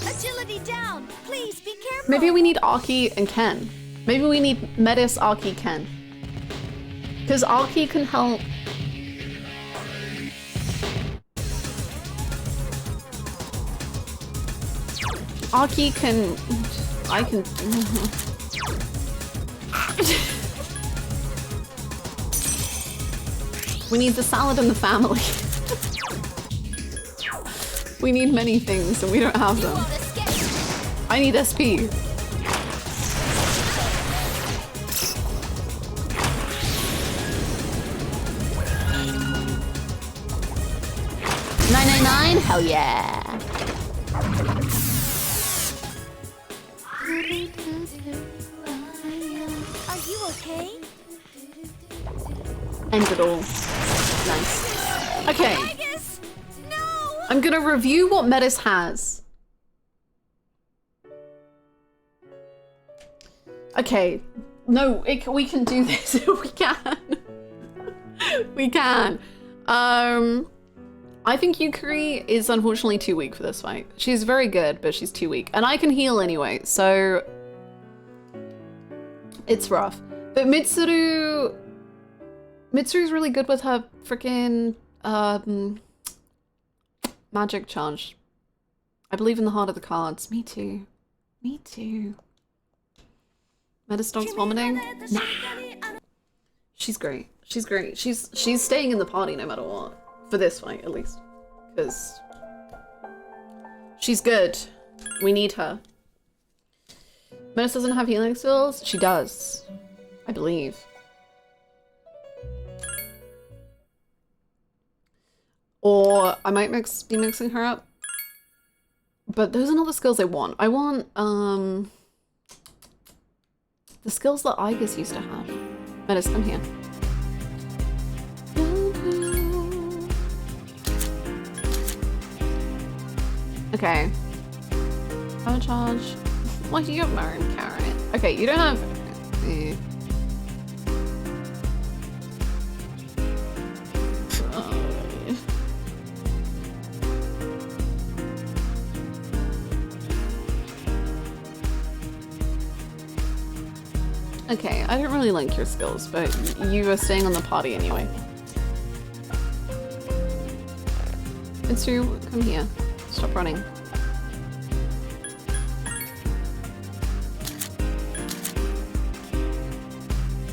Agility down. Please be careful. Maybe we need Archie and Ken. Maybe we need Metis, Archie, Ken. Because Archie can help. Archie can... I can... We need the salad and the family. We need many things and we don't have them. I need SP. $9.99? Hell yeah. Are you okay? End it all. Nice. Okay. No. I'm gonna review what Metis has. Okay. No, we can do this. We can. We can. I think Yukari is unfortunately too weak for this fight. She's very good, but she's too weak. And I can heal anyway, so... It's rough. But Mitsuru's really good with her freaking magic charge. I believe in the heart of the cards. Me too. Me too. Metis dog's vomiting? Nah. She's great. She's great. She's staying in the party no matter what. For this fight, at least. Because she's good. We need her. Metis doesn't have healing skills? She does. I believe. Or I might be mixing her up. But those are not the skills I want. I want, the skills that Igus used to have. Metis, come here. Okay. Power charge. Well, you got Marin Carrot. Okay, you don't have... Okay, I don't really like your skills, but you are staying on the party anyway. Mitsu, come here. Stop running.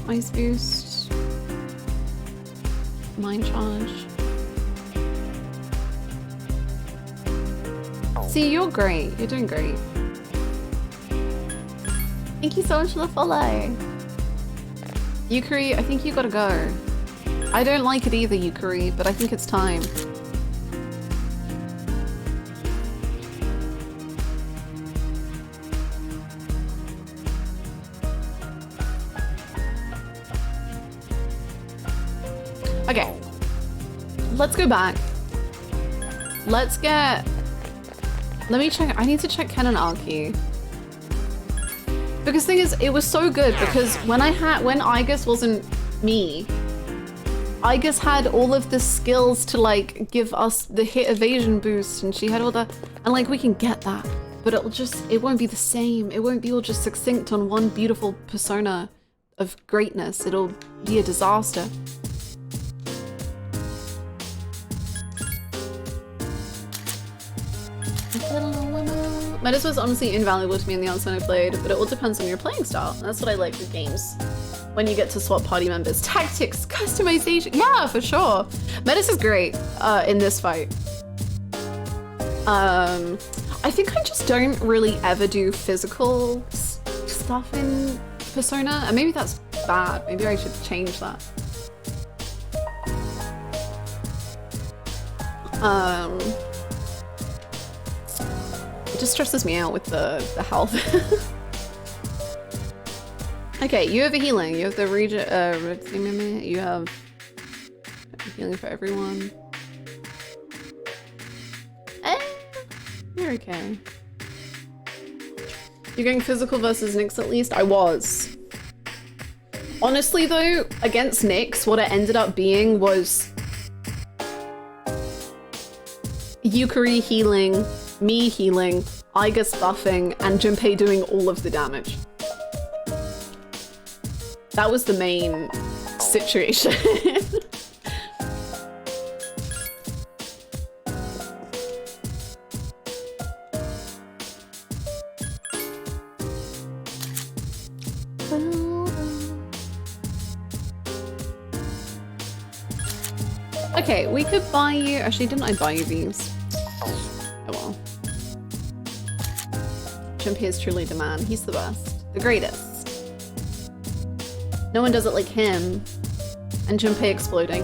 Ice boost. Mind charge. See, you're great. You're doing great. Thank you so much for the follow. Yukari, I think you gotta go. I don't like it either, Yukari, but I think it's time. Okay. Let's go back. Let's get... Let me check. I need to check Ken and Arky. Because the thing is, it was so good because when Igus wasn't me, Igus had all of the skills to like give us the hit evasion boost, and she had all the, and like we can get that, but it won't be the same. It won't be all just succinct on one beautiful persona of greatness. It'll be a disaster. Metis was honestly invaluable to me in the onsen I played, but it all depends on your playing style. That's what I like with games. When you get to swap party members. Tactics, customization, yeah, for sure. Metis is great in this fight. I think I just don't really ever do physical stuff in Persona, and maybe that's bad. Maybe I should change that. It just stresses me out with the health. Okay, you have a healing. You have the you have healing for everyone. You're okay. You're going physical versus Nyx at least? I was. Honestly though, against Nyx, what it ended up being was Yukari healing, me healing, Igus buffing, and Junpei doing all of the damage. That was the main situation. Okay, we could buy you... Actually, didn't I buy you these? Oh well. Junpei is truly the man. He's the best. The greatest. No one does it like him. And Junpei exploding.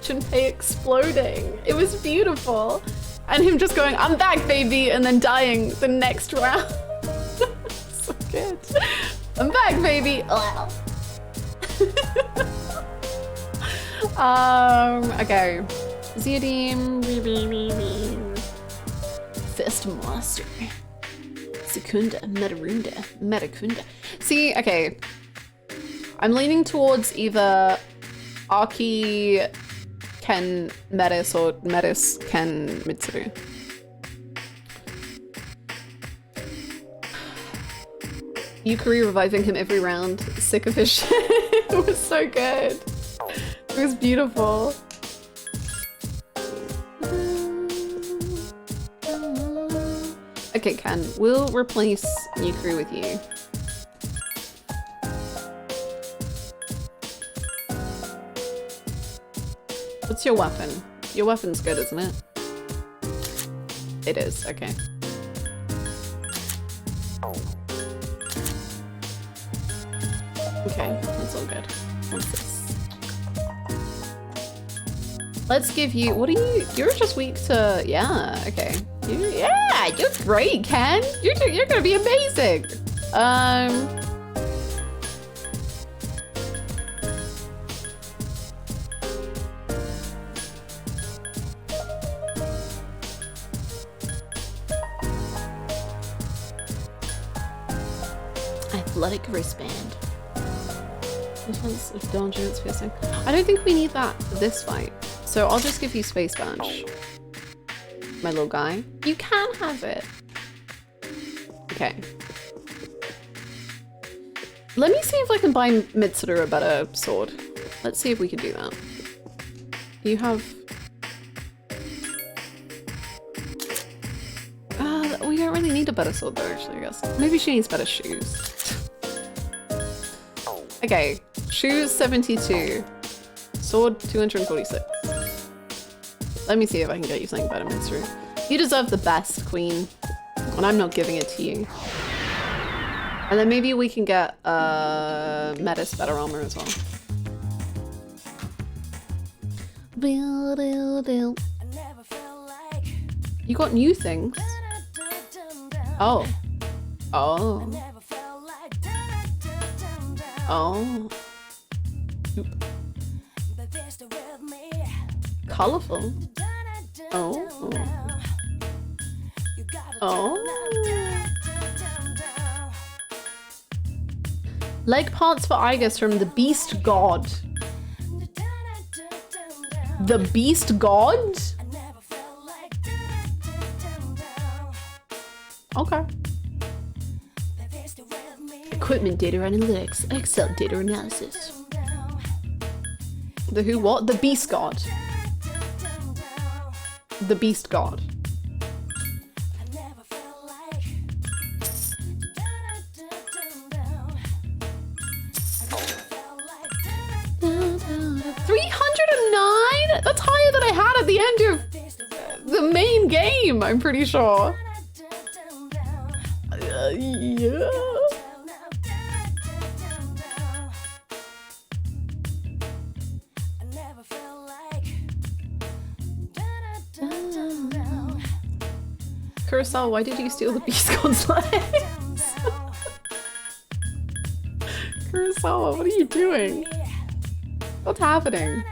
Junpei exploding. It was beautiful. And him just going, I'm back, baby, and then dying the next round. So good. I'm back, baby. Okay. Ziodim. Fist Master. Secunda. Metakunda. See, okay. I'm leaning towards either Arky Ken Metis or Metis Ken Mitsuru. Yukari reviving him every round. Sick of his shit. It was so good. It was beautiful. Okay, Ken, we'll replace Yukari with you. What's your weapon? Your weapon's good, isn't it? It is, okay. Okay, that's all good. What's this? Let's give you, what are you? You're just weak to, yeah, okay. Yeah, you're great, Ken. You're gonna be amazing. Athletic wristband. Defense of Dungeons piercing. I don't think we need that for this fight, so I'll just give you Space Bench. My little guy. You can have it. Okay. Let me see if I can buy Mitsuru a better sword. Let's see if we can do that. You have... we don't really need a better sword though, actually, I guess. Maybe she needs better shoes. Okay, shoes 72. Sword 246. Let me see if I can get you something better, Mitsuru. You deserve the best, Queen. And I'm not giving it to you. And then maybe we can get Metis better armor as well. You got new things? Oh. Oh. Oh. Oop. Colorful. Oh. Oh. Leg parts for Igus from the Beast God. The Beast God? Okay. Equipment data analytics, Excel data analysis. The who what? The Beast God. The Beast God. $309? That's higher than I had at the end of the main game, I'm pretty sure. Yeah. Kurosawa, why did you steal the Beast God's legs? Kurosawa, what are you doing? What's happening?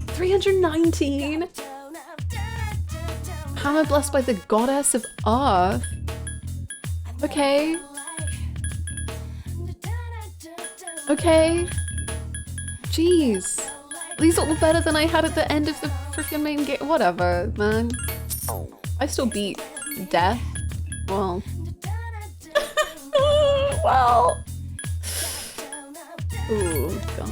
319? Hammer blessed by the goddess of Earth. Okay. Okay. Jeez. These look better than I had at the end of the freaking main game. Whatever, man. I still beat death. Well. Well. Ooh, God.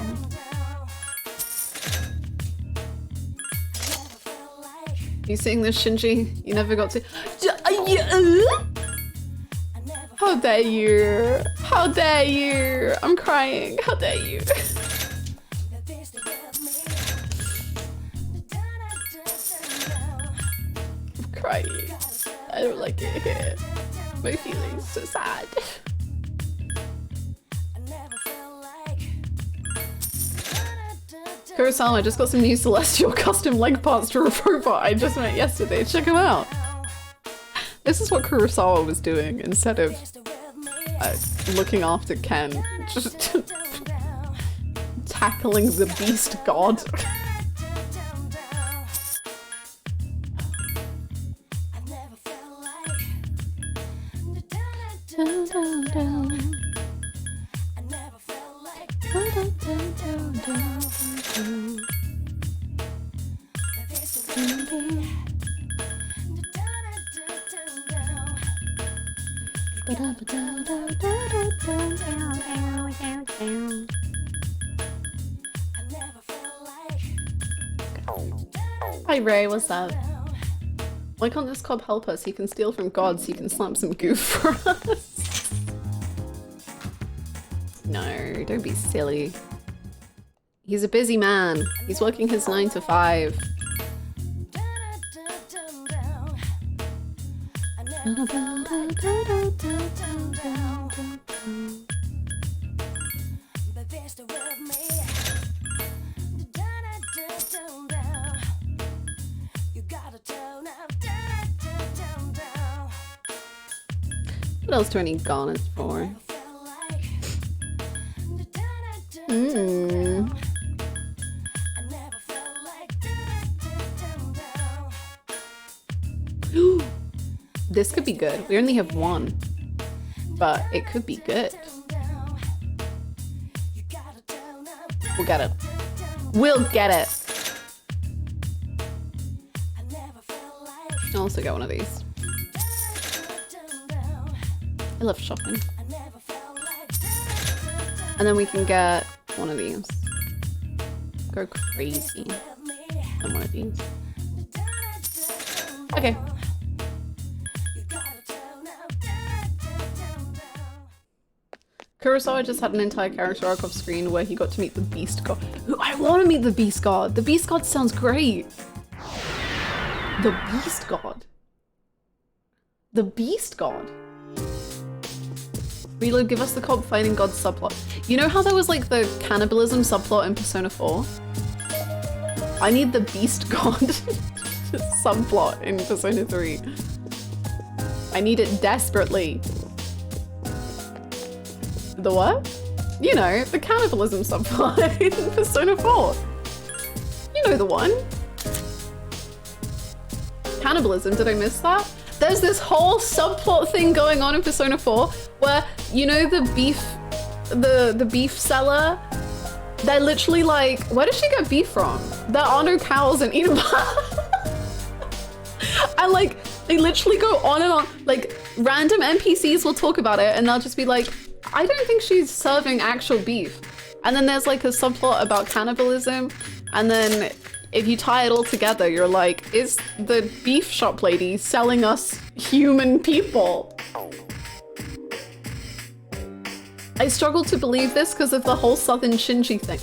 You seeing this, Shinji? You never got to. How dare you? How dare you? I'm crying. How dare you? I'm crying. I don't like it here. My feelings so sad. Kurosawa, I just got some new Celestial custom leg parts to a robot I just met yesterday. Check them out. This is what Kurosawa was doing instead of looking after Ken. Just tackling the Beast God. Hi Ray, what's up? Why can't this cop help us? He can steal from gods, he can slap some goof for us. No, don't be silly. He's a busy man. He's working his 9 to 5. What else do I need garnets for? This could be good. We only have one, but it could be good. We'll get it. We'll get it. I'll also get one of these. I love shopping. And then we can get one of these. Go crazy. And one of these. Okay. Kurosawa just had an entire character arc off screen where he got to meet the Beast God. Ooh, I want to meet the Beast God. The Beast God sounds great. The Beast God. The Beast God. Reload, give us the cop fighting god subplot. You know how there was like the cannibalism subplot in Persona 4? I need the beast god subplot in Persona 3. I need it desperately. The what? You know, the cannibalism subplot in Persona 4. You know the one. Cannibalism, did I miss that? There's this whole subplot thing going on in Persona 4 where, you know, the beef seller, they're literally like, where does she get beef from? There are no cows in Inaba. And like, they literally go on and on, like random NPCs will talk about it and they'll just be like, I don't think she's serving actual beef. And then there's like a subplot about cannibalism. And then if you tie it all together, you're like, is the beef shop lady selling us human people? I struggle to believe this because of the whole Southern Shinji thing.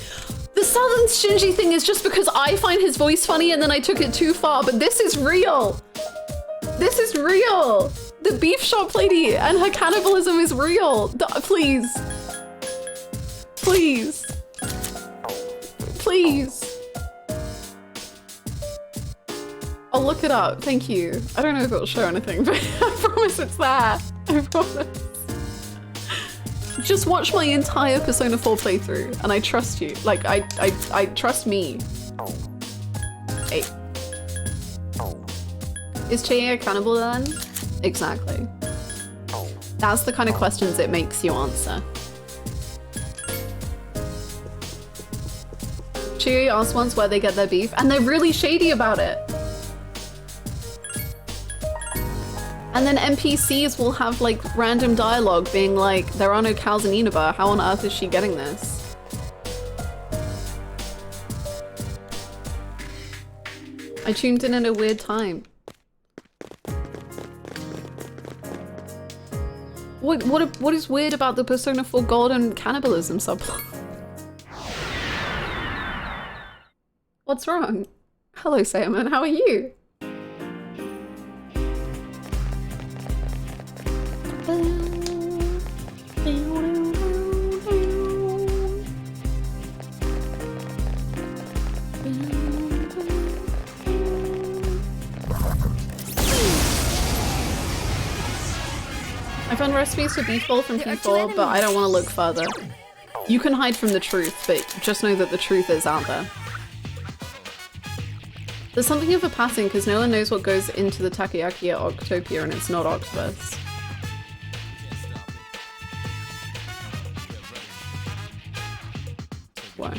The Southern Shinji thing is just because I find his voice funny and then I took it too far, but this is real. This is real. The beef shop lady and her cannibalism is real. Please. Please. Please. I'll look it up, thank you. I don't know if it'll show anything, but I promise it's there. I promise. Just watch my entire Persona 4 playthrough and I trust you. Like, I trust me. Hey. Is Chie a cannibal then? Exactly. That's the kind of questions it makes you answer. Chie asked once where they get their beef and they're really shady about it. And then NPCs will have like random dialogue being like, there are no cows in Inaba, how on earth is she getting this? I tuned in at a weird time. What is weird about the Persona 4 Gold and cannibalism subplot? What's wrong? Hello, Salmon, how are you? I found recipes for beef bowl from P4, but I don't want to look further. You can hide from the truth, but just know that the truth is out there. There's something of a pattern because no one knows what goes into the takoyaki at Octopia and it's not octopus. Why?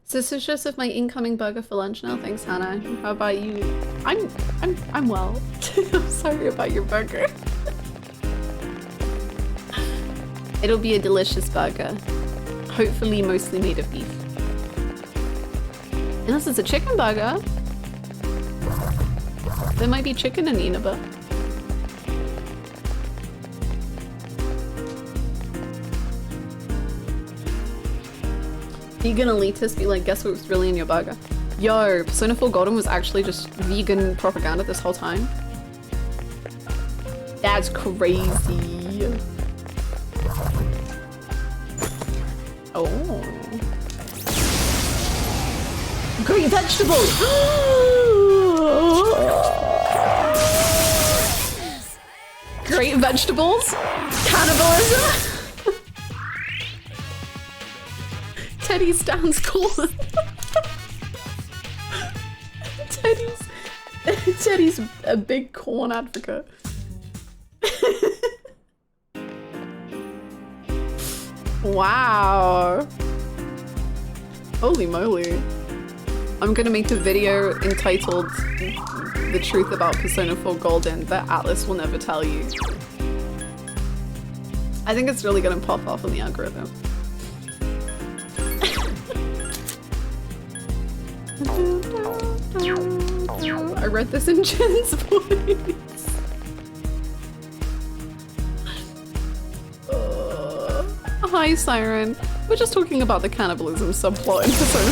Suspicious of my incoming burger for lunch now. Thanks, Hannah. How about you? I'm well. I'm sorry about your burger. It'll be a delicious burger. Hopefully mostly made of beef. Unless it's a chicken burger. There might be chicken in Inaba. Vegan elitists be like, guess what's really in your burger? Yo, Persona 4 Golden was actually just vegan propaganda this whole time. That's crazy. Oh. Great vegetables! Great vegetables? Cannibalism? Teddy stands corn. Teddy's a big corn advocate. Wow. Holy moly. I'm gonna make a video entitled The Truth About Persona 4 Golden that Atlas will never tell you. I think it's really gonna pop off on the algorithm. I read this in Jen's voice. Hi, Siren. We're just talking about the cannibalism subplot in Persona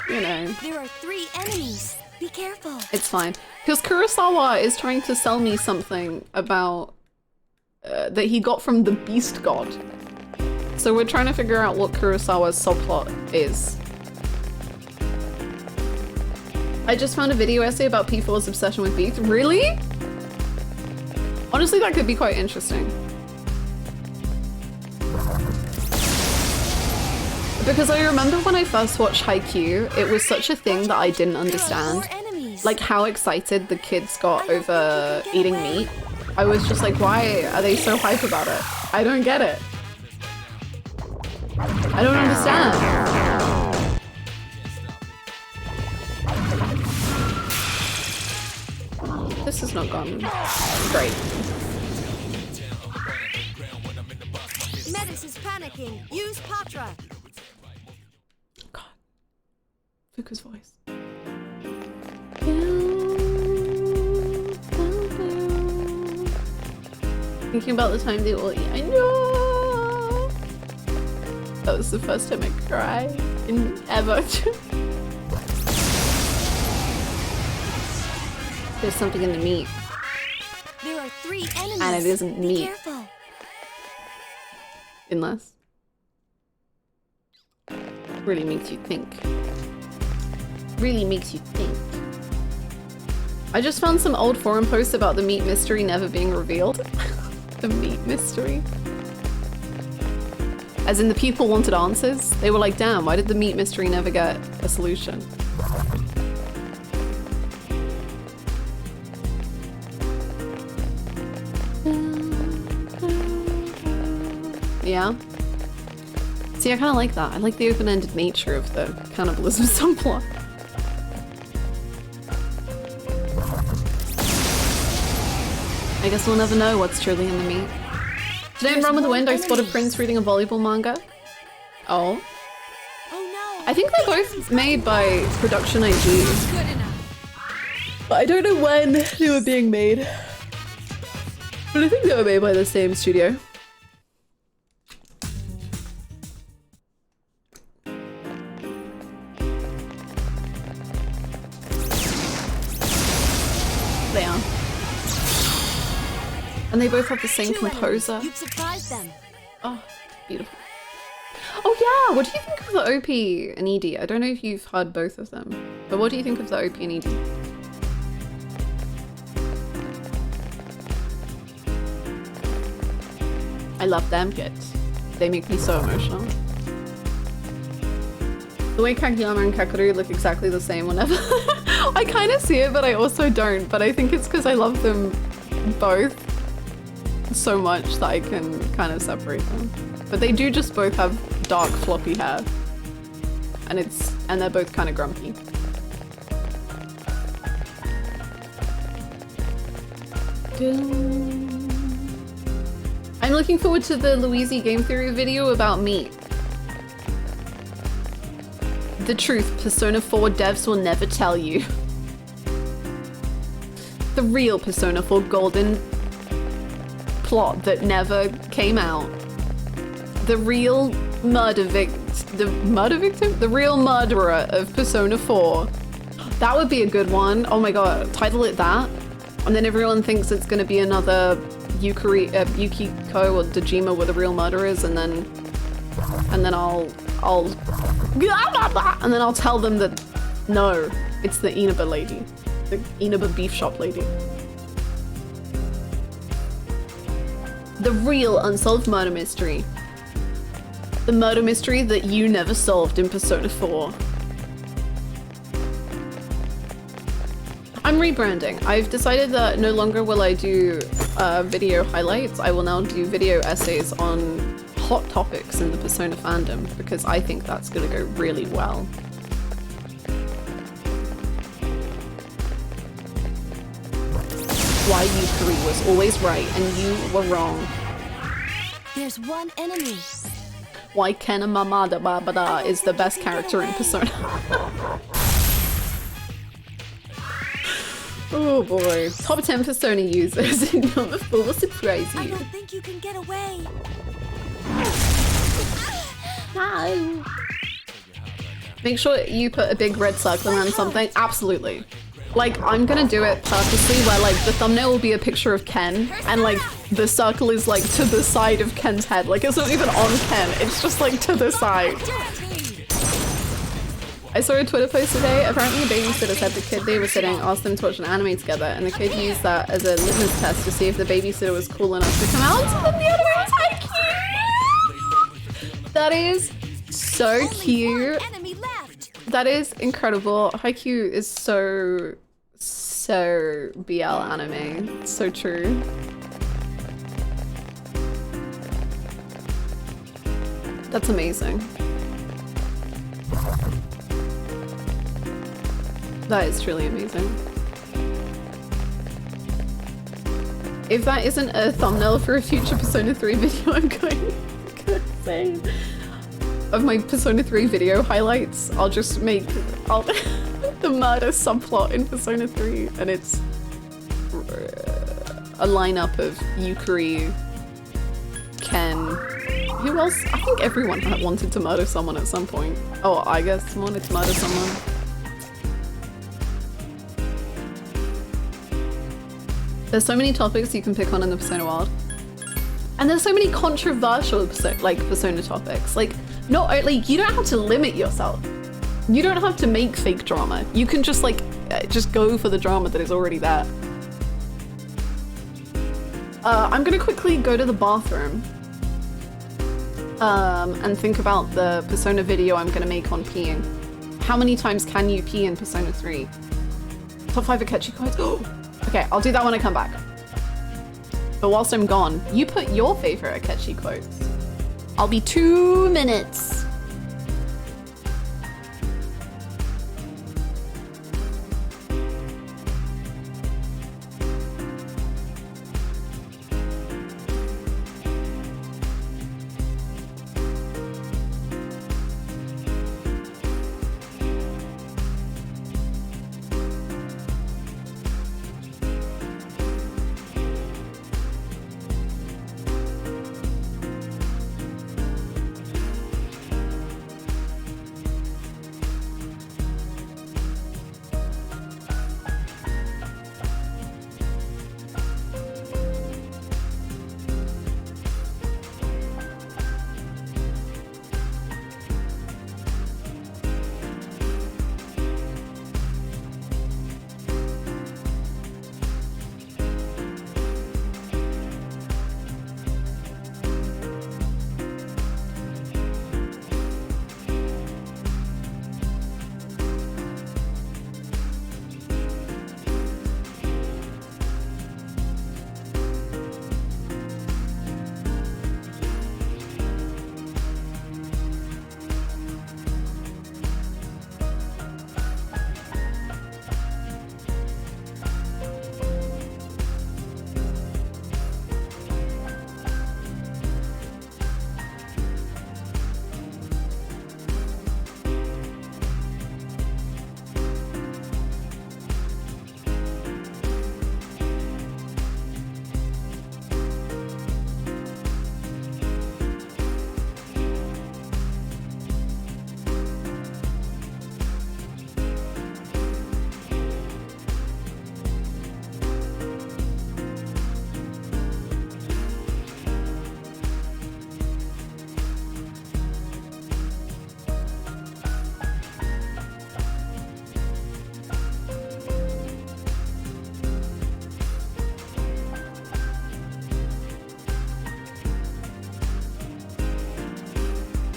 4. You know. There are 3 enemies. Be careful. It's fine. Because Kurosawa is trying to sell me something about that he got from the Beast God. So we're trying to figure out what Kurosawa's subplot is. I just found a video essay about P4's obsession with beef. Really? Honestly, that could be quite interesting. Because I remember when I first watched Haikyuu, it was such a thing that I didn't understand. Like how excited the kids got over eating meat. I was just like, why are they so hype about it? I don't get it. I don't understand. This has not gone great. Metis is panicking. Use Patra. God. Fuku's voice. Thinking about the time they all eat. I know. That was the first time I cried in ever. There's something in the meat. There are 3 enemies. And it isn't Be meat. careful. Unless. Really makes you think. Really makes you think. I just found some old forum posts about the meat mystery never being revealed. The meat mystery. As in the people wanted answers. They were like, damn, why did the meat mystery never get a solution? Yeah. See, I kind of like that. I like the open-ended nature of the cannibalism subplot. I guess we'll never know what's truly in the meat. Today in Run with the Wind, I spotted Prince reading a volleyball manga. Oh. Oh no. I think they're both made by Production IG. Good enough. But I don't know when they were being made. But I think they were made by the same studio. They are. And they both have the same 2 composer. enemies. You've surprised them. Oh, beautiful. Oh yeah, what do you think of the OP and ED? I don't know if you've heard both of them, but what do you think of the OP and ED? I love them kids. They make me so emotional. The way Kageyama and Kakeru look exactly the same whenever. I kind of see it, but I also don't. But I think it's because I love them both so much that I can kind of separate them. But they do just both have dark floppy hair. And they're both kind of grumpy. I'm looking forward to the Louisey game theory video about meat. The truth Persona 4 devs will never tell you. The real Persona 4 golden plot that never came out. The real murder victim? The real murderer of Persona 4. That would be a good one. Oh my god, title it that. And then everyone thinks it's gonna be another Yukiko or Dejima were the real murderers, and then I'll tell them that no, it's the Inaba lady. The Inaba beef shop lady. The real unsolved murder mystery. The murder mystery that you never solved in Persona 4. I'm rebranding. I've decided that no longer will I do video highlights. I will now do video essays on hot topics in the Persona fandom because I think that's gonna go really well. Why Yukari was always right and you were wrong. There's 1 enemy. Why Ken Mamada Babada is the best character in Persona. Oh boy. Top 10 Persona users. Number 4 will surprise I you. don't think you can get away. No. Make sure you put a big red circle around something. Absolutely. Like, I'm gonna do it purposely where like the thumbnail will be a picture of Ken and like the circle is like to the side of Ken's head. Like it's not even on Ken, it's just like to the side. I saw a Twitter post today. Apparently a babysitter said the kid they were sitting asked them to watch an anime together and the kid used that as a litmus test to see if the babysitter was cool enough to come out to them the other way. It's so cute! That is so cute. That is incredible. Haikyuu is so BL anime. It's so true. That's amazing. That is truly amazing. If that isn't a thumbnail for a future Persona 3 video, I'm going insane. Of my Persona 3 video highlights, I'll just make the murder subplot in Persona 3, and it's a lineup of Yukari, Ken. Who else? I think everyone had wanted to murder someone at some point. Oh, I guess wanted to murder someone. There's so many topics you can pick on in the Persona world. And there's so many controversial Persona topics. Like, not only, you don't have to limit yourself. You don't have to make fake drama. You can just just go for the drama that is already there. I'm gonna quickly go to the bathroom and think about the Persona video I'm gonna make on peeing. How many times can you pee in Persona 3? Top 5 Akechi quotes. Oh, okay, I'll do that when I come back. But whilst I'm gone, you put your favorite Akechi quotes. I'll be 2 minutes.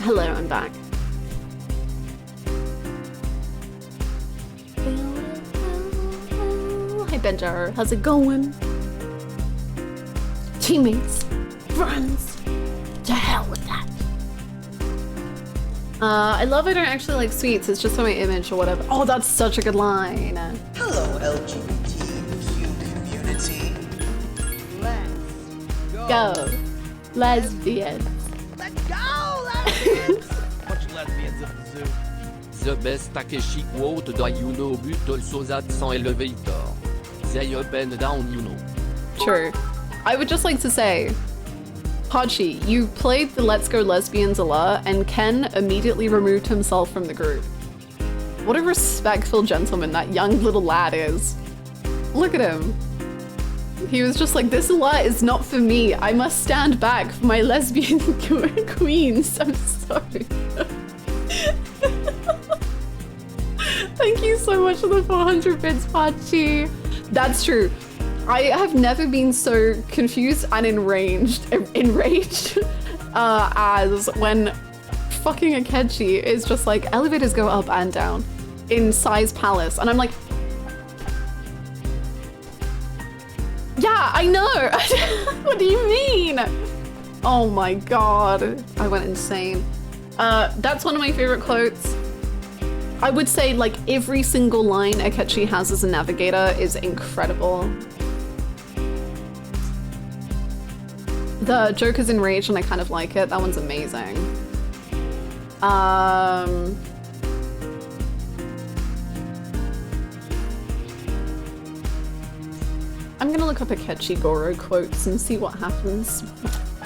Hello, I'm back. Hi Benjar, how's it going? Teammates, friends, to hell with that. I love I don't actually like sweets, it's just on my image or whatever. Oh, that's such a good line. Hello, LGBTQ community. Let's Go, lesbian. Let's go, lesbians! Bunch of lesbians at the zoo. The best Takeshi quote da Yuno but also that sans elevator. They up and down, you know. True. I would just like to say, Hachi, you played the Let's Go Lesbians a lot, and Ken immediately removed himself from the group. What a respectful gentleman that young little lad is. Look at him. He was just like, this lot is not for me. I must stand back for my lesbian queens. I'm sorry. Thank you so much for the 400 bits, Pachi. That's true. I have never been so confused and enraged as when fucking Akechi is just like, elevators go up and down in Sai's palace. And I'm like, yeah, I know. What do you mean? Oh my God. I went insane. That's one of my favorite quotes. I would say like every single line Akechi has as a navigator is incredible. The Joker's enraged and I kind of like it. That one's amazing. I'm gonna look up Akechi Goro quotes and see what happens.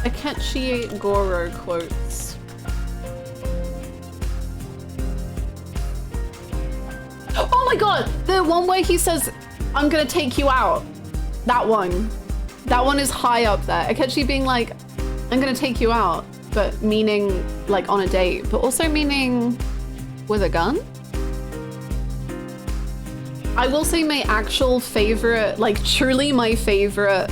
Akechi Goro quotes. Oh my God! The one where he says, I'm gonna take you out. That one. That one is high up there. Akechi being like, I'm gonna take you out, but meaning like on a date, but also meaning with a gun? I will say my actual favorite, like truly my favorite,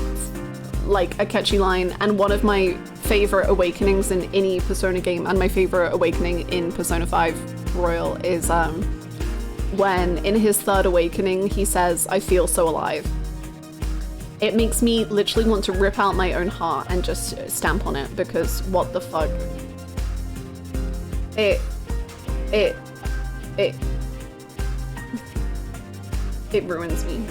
like Akechi line and one of my favorite awakenings in any Persona game and my favorite awakening in Persona 5 Royal is when in his third awakening he says, I feel so alive. It makes me literally want to rip out my own heart and just stamp on it because what the fuck? It ruins me.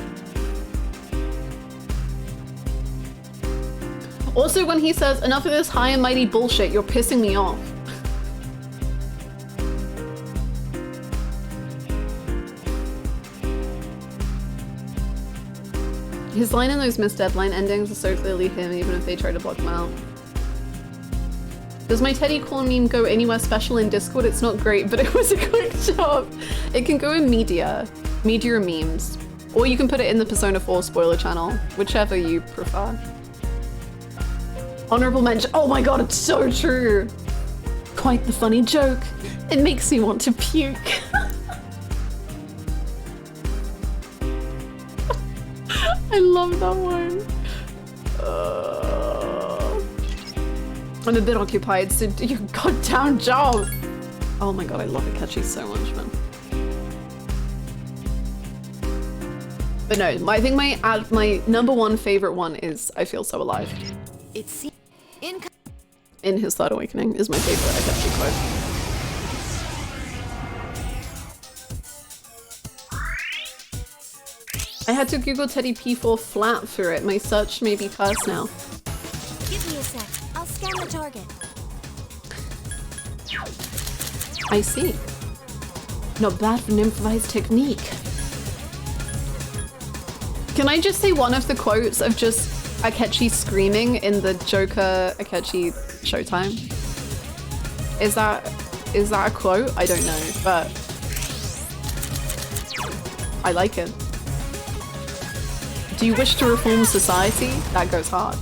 Also when he says, enough of this high and mighty bullshit, you're pissing me off. His line in those missed deadline endings is so clearly him, even if they try to block him out. Does my Teddy Corn meme go anywhere special in Discord? It's not great, but it was a quick job. It can go in media memes, or you can put it in the Persona 4 spoiler channel, whichever you prefer. Honorable mention. Oh my God, it's so true. Quite the funny joke. It makes me want to puke. I love that one. I'm a bit occupied, so do your goddamn job. Oh my God, I love Akechi so much, man. But no, I think my number one favorite one is I Feel So Alive. It's in his third awakening is my favorite Akechi quote. I had to Google Teddy P4 flat for it. My search may be cursed now. Give me a sec. I'll scan the target. I see. Not bad for an improvised technique. Can I just say one of the quotes of just Akechi screaming in the Joker Akechi Showtime? Is that a quote? I don't know, but I like it. Do you wish to reform society? That goes hard.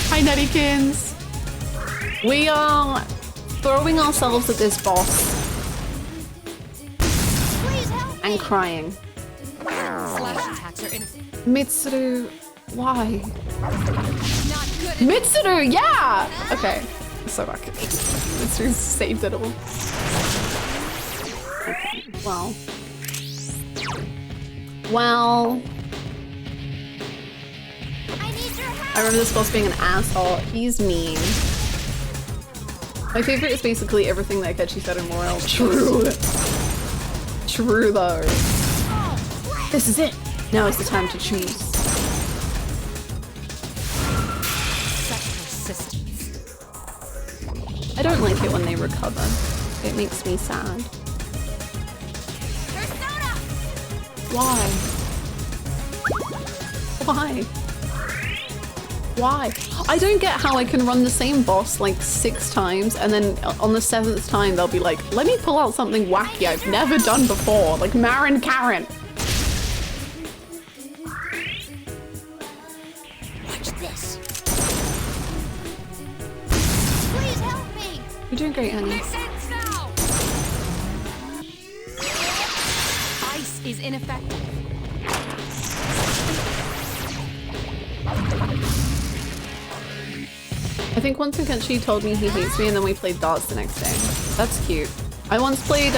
Hi, Nettykins. We are throwing ourselves at this boss and crying. Mitsuru, why? Mitsuru, yeah! Okay, so back. Mitsuru saved it all. Okay, well. Well. I remember this boss being an asshole. He's mean. My favorite is basically everything that Akechi said in Royal. True. True though. This is it. Now is the time to choose. I don't like it when they recover. It makes me sad. Why? Why? Why? I don't get how I can run the same boss like 6 times and then on the 7th time they'll be like, let me pull out something wacky I've never done before, like Marin Karen. Watch this. Please help me. You're doing great, honey. This ends now. Ice is ineffective. I think once Kenshi told me he hates me and then we played darts the next day. That's cute. I once played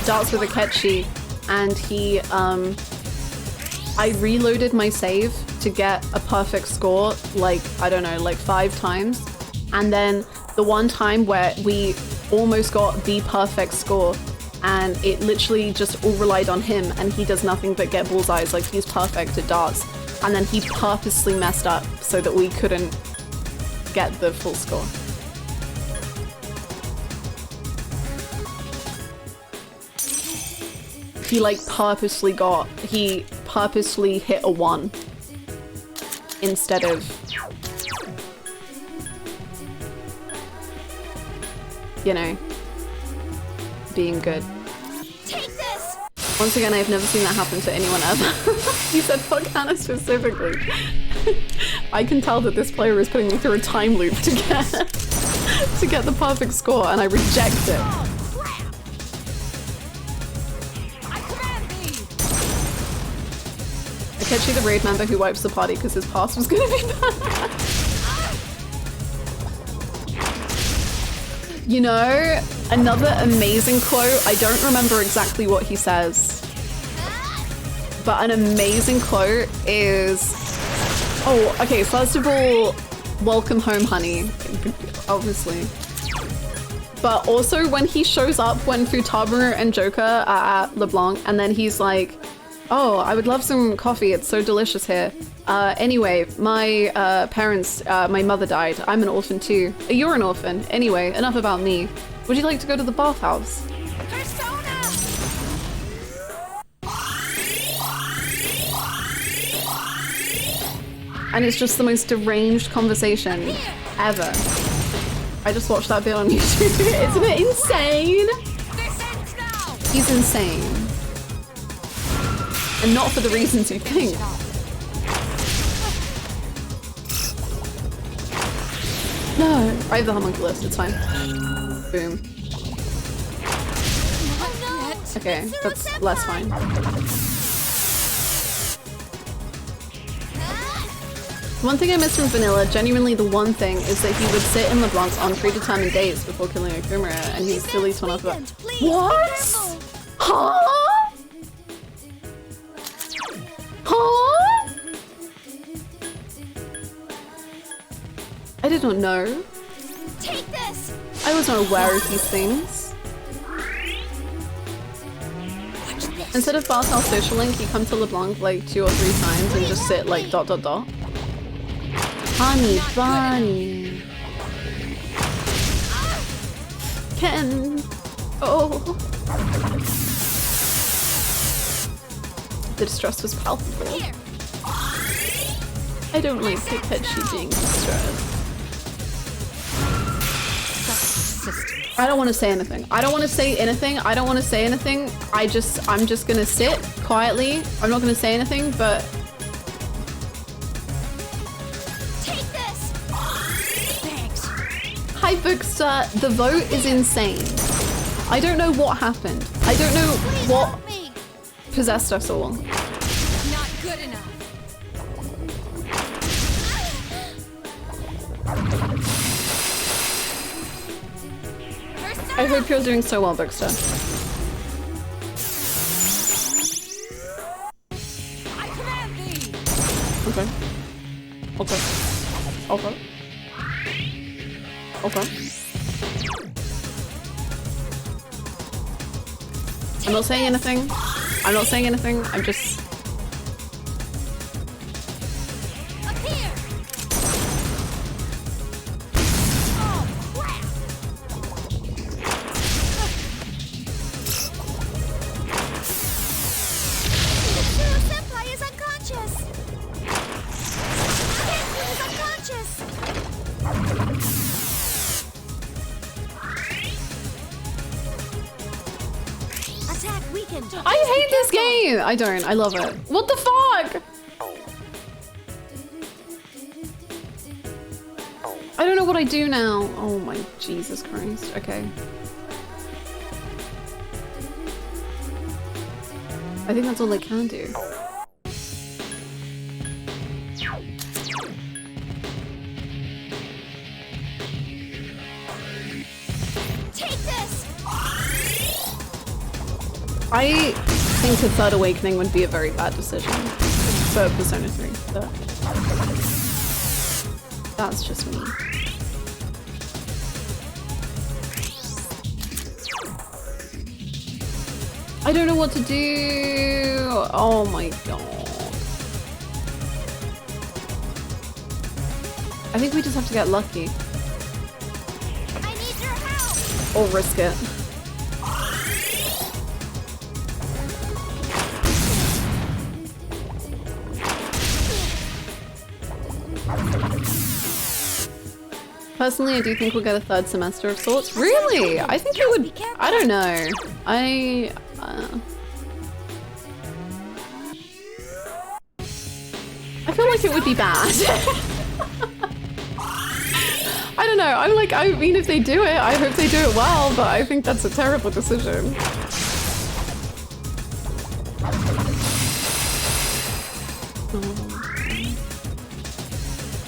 darts with Akechi and he I reloaded my save to get a perfect score like, I don't know, like 5 times. And then the one time where we almost got the perfect score and it literally just all relied on him and he does nothing but get bullseyes, like he's perfect at darts. And then he purposely messed up so that we couldn't get the full score. He like purposely hit a 1 instead of, you know, being good. Take this. Once again, I've never seen that happen to anyone ever. He said fuck Hannah specifically. I can tell that this player is putting me through a time loop to get the perfect score and I reject it. Akechi the raid member who wipes the party because his pass was gonna be bad. You know, another amazing quote, I don't remember exactly what he says, but an amazing quote is, oh, okay, first of all, welcome home, honey, obviously. But also when he shows up when Futaba and Joker are at LeBlanc and then he's like, oh, I would love some coffee, it's so delicious here. Anyway, my parents, my mother died. I'm an orphan too. You're an orphan. Anyway, enough about me. Would you like to go to the bathhouse? And it's just the most deranged conversation ever. I just watched that bit on YouTube. Isn't it insane? He's insane. And not for the reasons you think. No, I have the homunculus, it's fine. Boom. Okay, that's less fine. One thing I miss from Vanilla, genuinely the one thing, is that he would sit in LeBlanc on predetermined dates before killing Okumura, and he would silly turn off about— What? Huh? Huh? I did not know. Take this. I was not aware of these things. Instead of bathhouse social link, you come to LeBlanc like 2 or 3 times and just sit like ... Honey bunny. Ken. Oh. The distress was palpable. I don't like Akechi being distressed. I don't want to say anything. I don't want to say anything. I don't want to say anything. I'm just gonna sit quietly. I'm not gonna say anything, but Take this. Thanks. hi Bookster, the vote is insane. I don't know what happened. I don't know what possessed us all. Not good enough. I hope you're doing so well, Bookster. I command thee. Okay. Okay. Okay. Okay. I'm not saying anything. I'm not saying anything. I'm just... Up here. Oh crap. Senpai is unconscious. Kenshi is unconscious. I hate this game! I don't, I love it. What the fuck? I don't know what I do now. Oh my Jesus Christ. Okay. I think that's all I can do. Take this. I think a third awakening would be a very bad decision for Persona 3, but that's just me. I don't know what to do. Oh my god. I think we just have to get lucky. I need your help. Or risk it. Personally, I do think we'll get a third semester of sorts. Really? I think it would. I don't know. I feel like it would be bad. I don't know. I'm like, I mean, if they do it, I hope they do it well, but I think that's a terrible decision.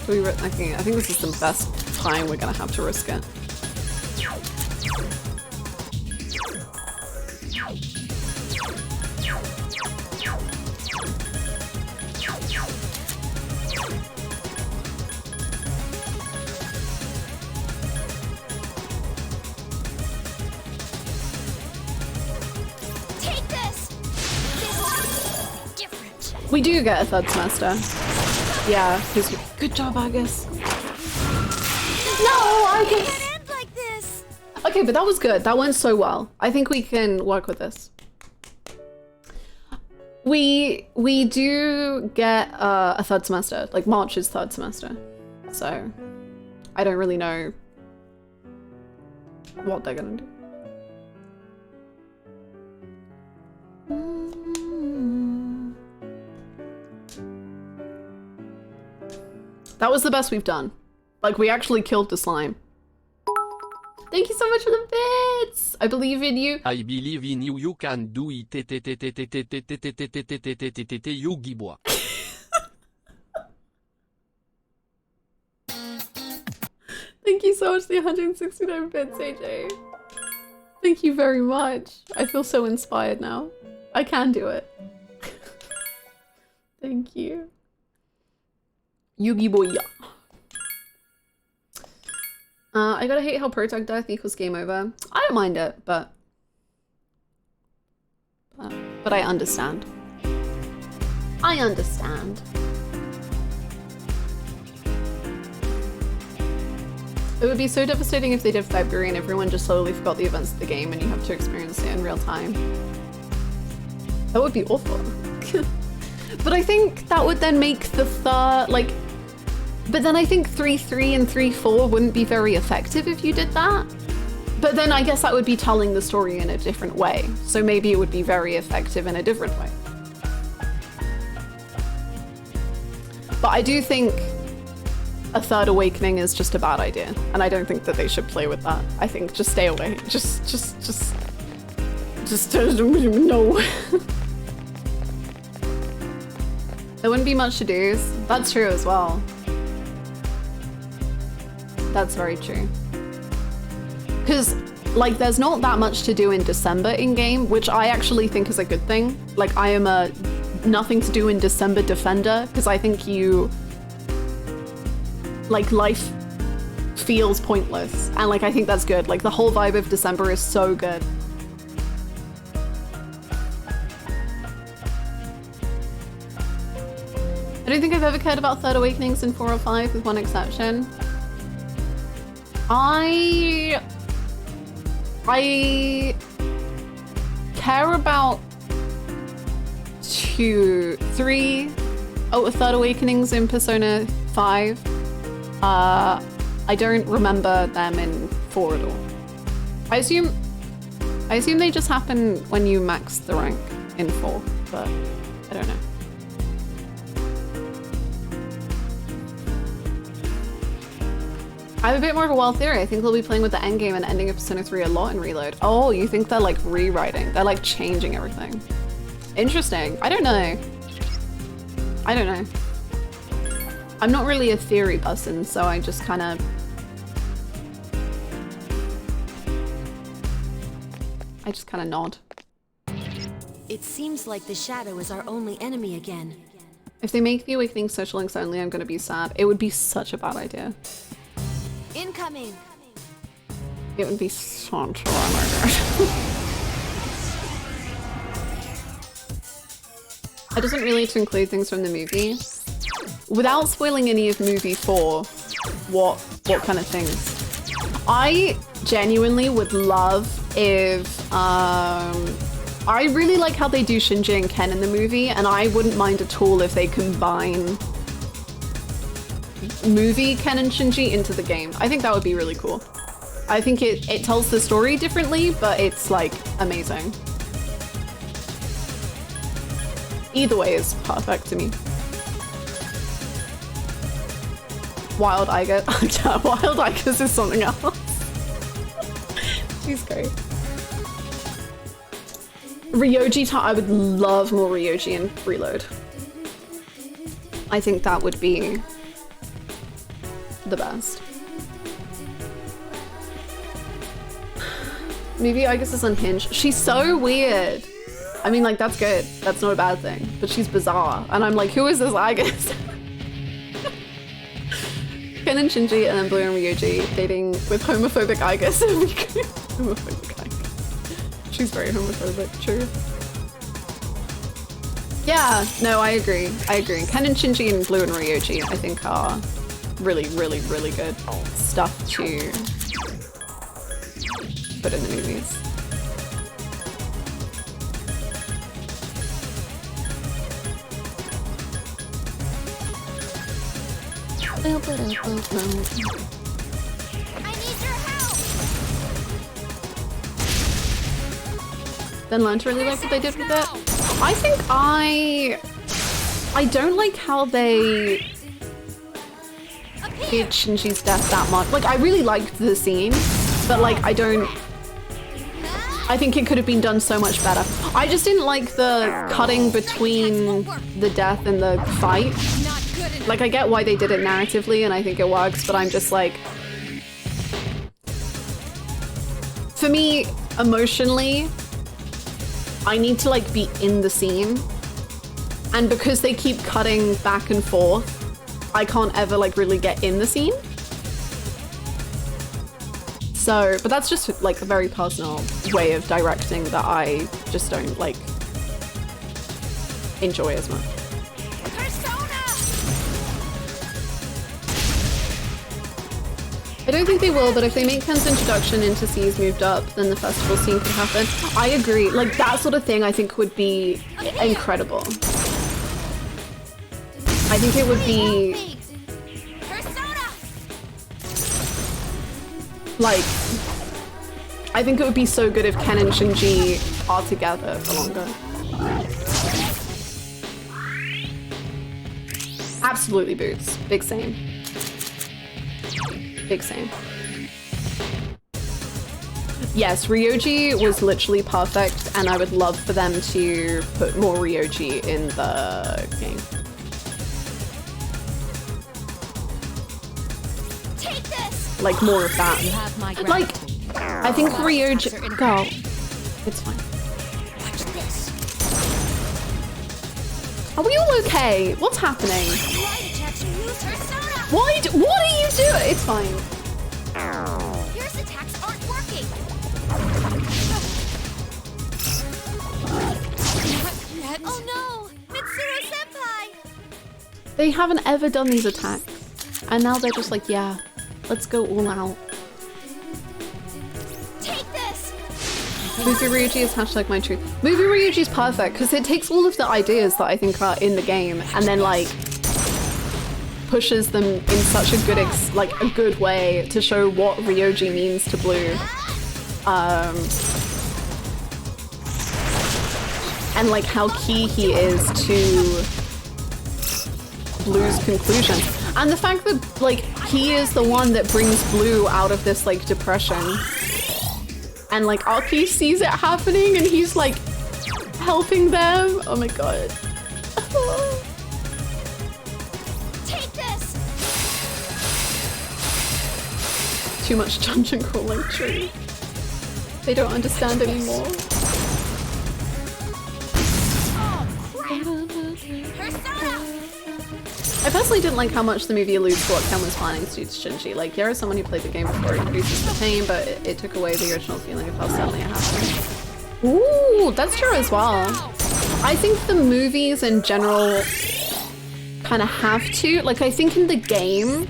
Okay, I think this is the best time we're gonna have to risk it. Take this. This different. We do get a third semester. Yeah, good job, Agus. No, Agus! Can't end like this. Okay, but that was good. That went so well. I think we can work with this. We do get a third semester, like March is third semester. So I don't really know what they're gonna do. That was the best we've done. Like, we actually killed the slime. Thank you so much for the bits! I believe in you. I believe in you, you can do it. Yogi boy. Thank you so much for the 169 bits, AJ. Thank you very much. I feel so inspired now. I can do it. Thank you. Yugi boy. I gotta hate how protag death equals game over. I don't mind it, but I understand. I understand. It would be so devastating if they did February and everyone just slowly forgot the events of the game and you have to experience it in real time. That would be awful. But I think that would then make the third, like, but then I think 3.3 and 3.4 wouldn't be very effective if you did that. But then I guess that would be telling the story in a different way. So maybe it would be very effective in a different way. But I do think a third awakening is just a bad idea. And I don't think that they should play with that. I think just stay away. Just no. There wouldn't be much to do. That's true as well. That's very true. Because, like, there's not that much to do in December in-game, which I actually think is a good thing. Like, I am a nothing to do in December defender, because I think like, life feels pointless. And, like, I think that's good. Like, the whole vibe of December is so good. I don't think I've ever cared about third awakenings in 4 or 5, with one exception. I care about 2, 3 third awakenings in Persona 5. I don't remember them in 4 at all. I assume they just happen when you max the rank. in 4, but I don't know. I have a bit more of a wild theory. I think they'll be playing with the endgame and ending of Persona 3 a lot in Reload. Oh, you think they're like rewriting? They're like changing everything. Interesting. I don't know. I don't know. I'm not really a theory person, so I just kind of... nod. It seems like the shadow is our only enemy again. If they make the Awakening social links only, I'm gonna be sad. It would be such a bad idea. Incoming! It would be such a bad idea. It doesn't really need to include things from the movie. Without spoiling any of movie 4, what kind of things? I genuinely would love if, I really like how they do Shinji and Ken in the movie, and I wouldn't mind at all if they combine movie Ken and Shinji into the game. I think that would be really cool. I think it tells the story differently, but it's like amazing. Either way is perfect to me. Wild Iger. Wild Igers is something else. She's great. Ryoji, I would love more Ryoji in Reload. I think that would be the best. Maybe I guess is unhinged. She's so weird. I mean, like, that's good. That's not a bad thing. But she's bizarre. And I'm like, who is this Agus? Ken and Shinji and then Blue and Ryoji dating with homophobic Agus. Homophobic Agus. She's very homophobic, true. Yeah, no, I agree. I agree. Ken and Shinji and Blue and Ryoji, I think, are really, really, really good stuff to put in the movies. I need your help. Then learn to really like what they did with it. I think I don't like how they did Shinji's death that much. Like, I really liked the scene, but like, I think it could have been done so much better. I just didn't like the cutting between the death and the fight. Like, I get why they did it narratively, and I think it works, but I'm just like... For me, emotionally, I need to, like, be in the scene. And because they keep cutting back and forth, I can't ever, like, really get in the scene. So, but that's just, like, a very personal way of directing that I just don't, like, enjoy as much. I don't think they will, but if they make Ken's introduction into C's moved up, then the festival scene could happen. I agree. Like, that sort of thing I think would be incredible. I think it would be... Like... I think it would be so good if Ken and Shinji are together for longer. Absolutely boots. Big same. Big same. Yes, Ryoji was literally perfect, and I would love for them to put more Ryoji in the game. Take this. Like, more of that. Like, I think Ryoji... Girl, it's fine. Watch this. Are we all okay? What's happening? What are you doing? It's fine. Yours attacks aren't working. Oh no, Mitsuru-senpai! They haven't ever done these attacks. And now they're just like, yeah, let's go all out. Take this. Movie Ryuji is hashtag my truth. Movie Ryuji is perfect because it takes all of the ideas that I think are in the game and then like pushes them in such a good a good way to show what Ryoji means to Blue. and like how key he is to Blue's conclusion. And the fact that like he is the one that brings Blue out of this like depression. And like Aki sees it happening and he's like helping them. Oh my god. Take this. Too much dungeon crawling, true. They don't understand anymore. I personally didn't like how much the movie alludes to what Ken was planning to do to Shinji. Like, here is someone who played the game before, it increases the pain, but it took away the original feeling of how suddenly it happened. Ooh, that's true as well. I think the movies in general kind of have to. Like, I think in the game,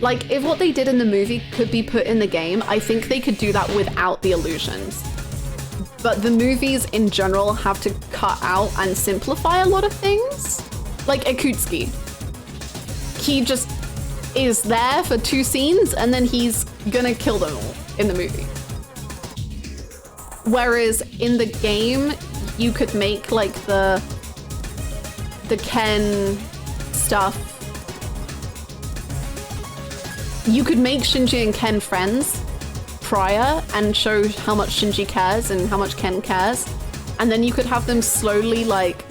like, if what they did in the movie could be put in the game, I think they could do that without the illusions. But the movies in general have to cut out and simplify a lot of things. Like Akutsuki. He just is there for 2 scenes and then he's gonna kill them all in the movie. Whereas in the game, you could make like the Ken stuff. You could make Shinji and Ken friends prior and show how much Shinji cares and how much Ken cares. And then you could have them slowly like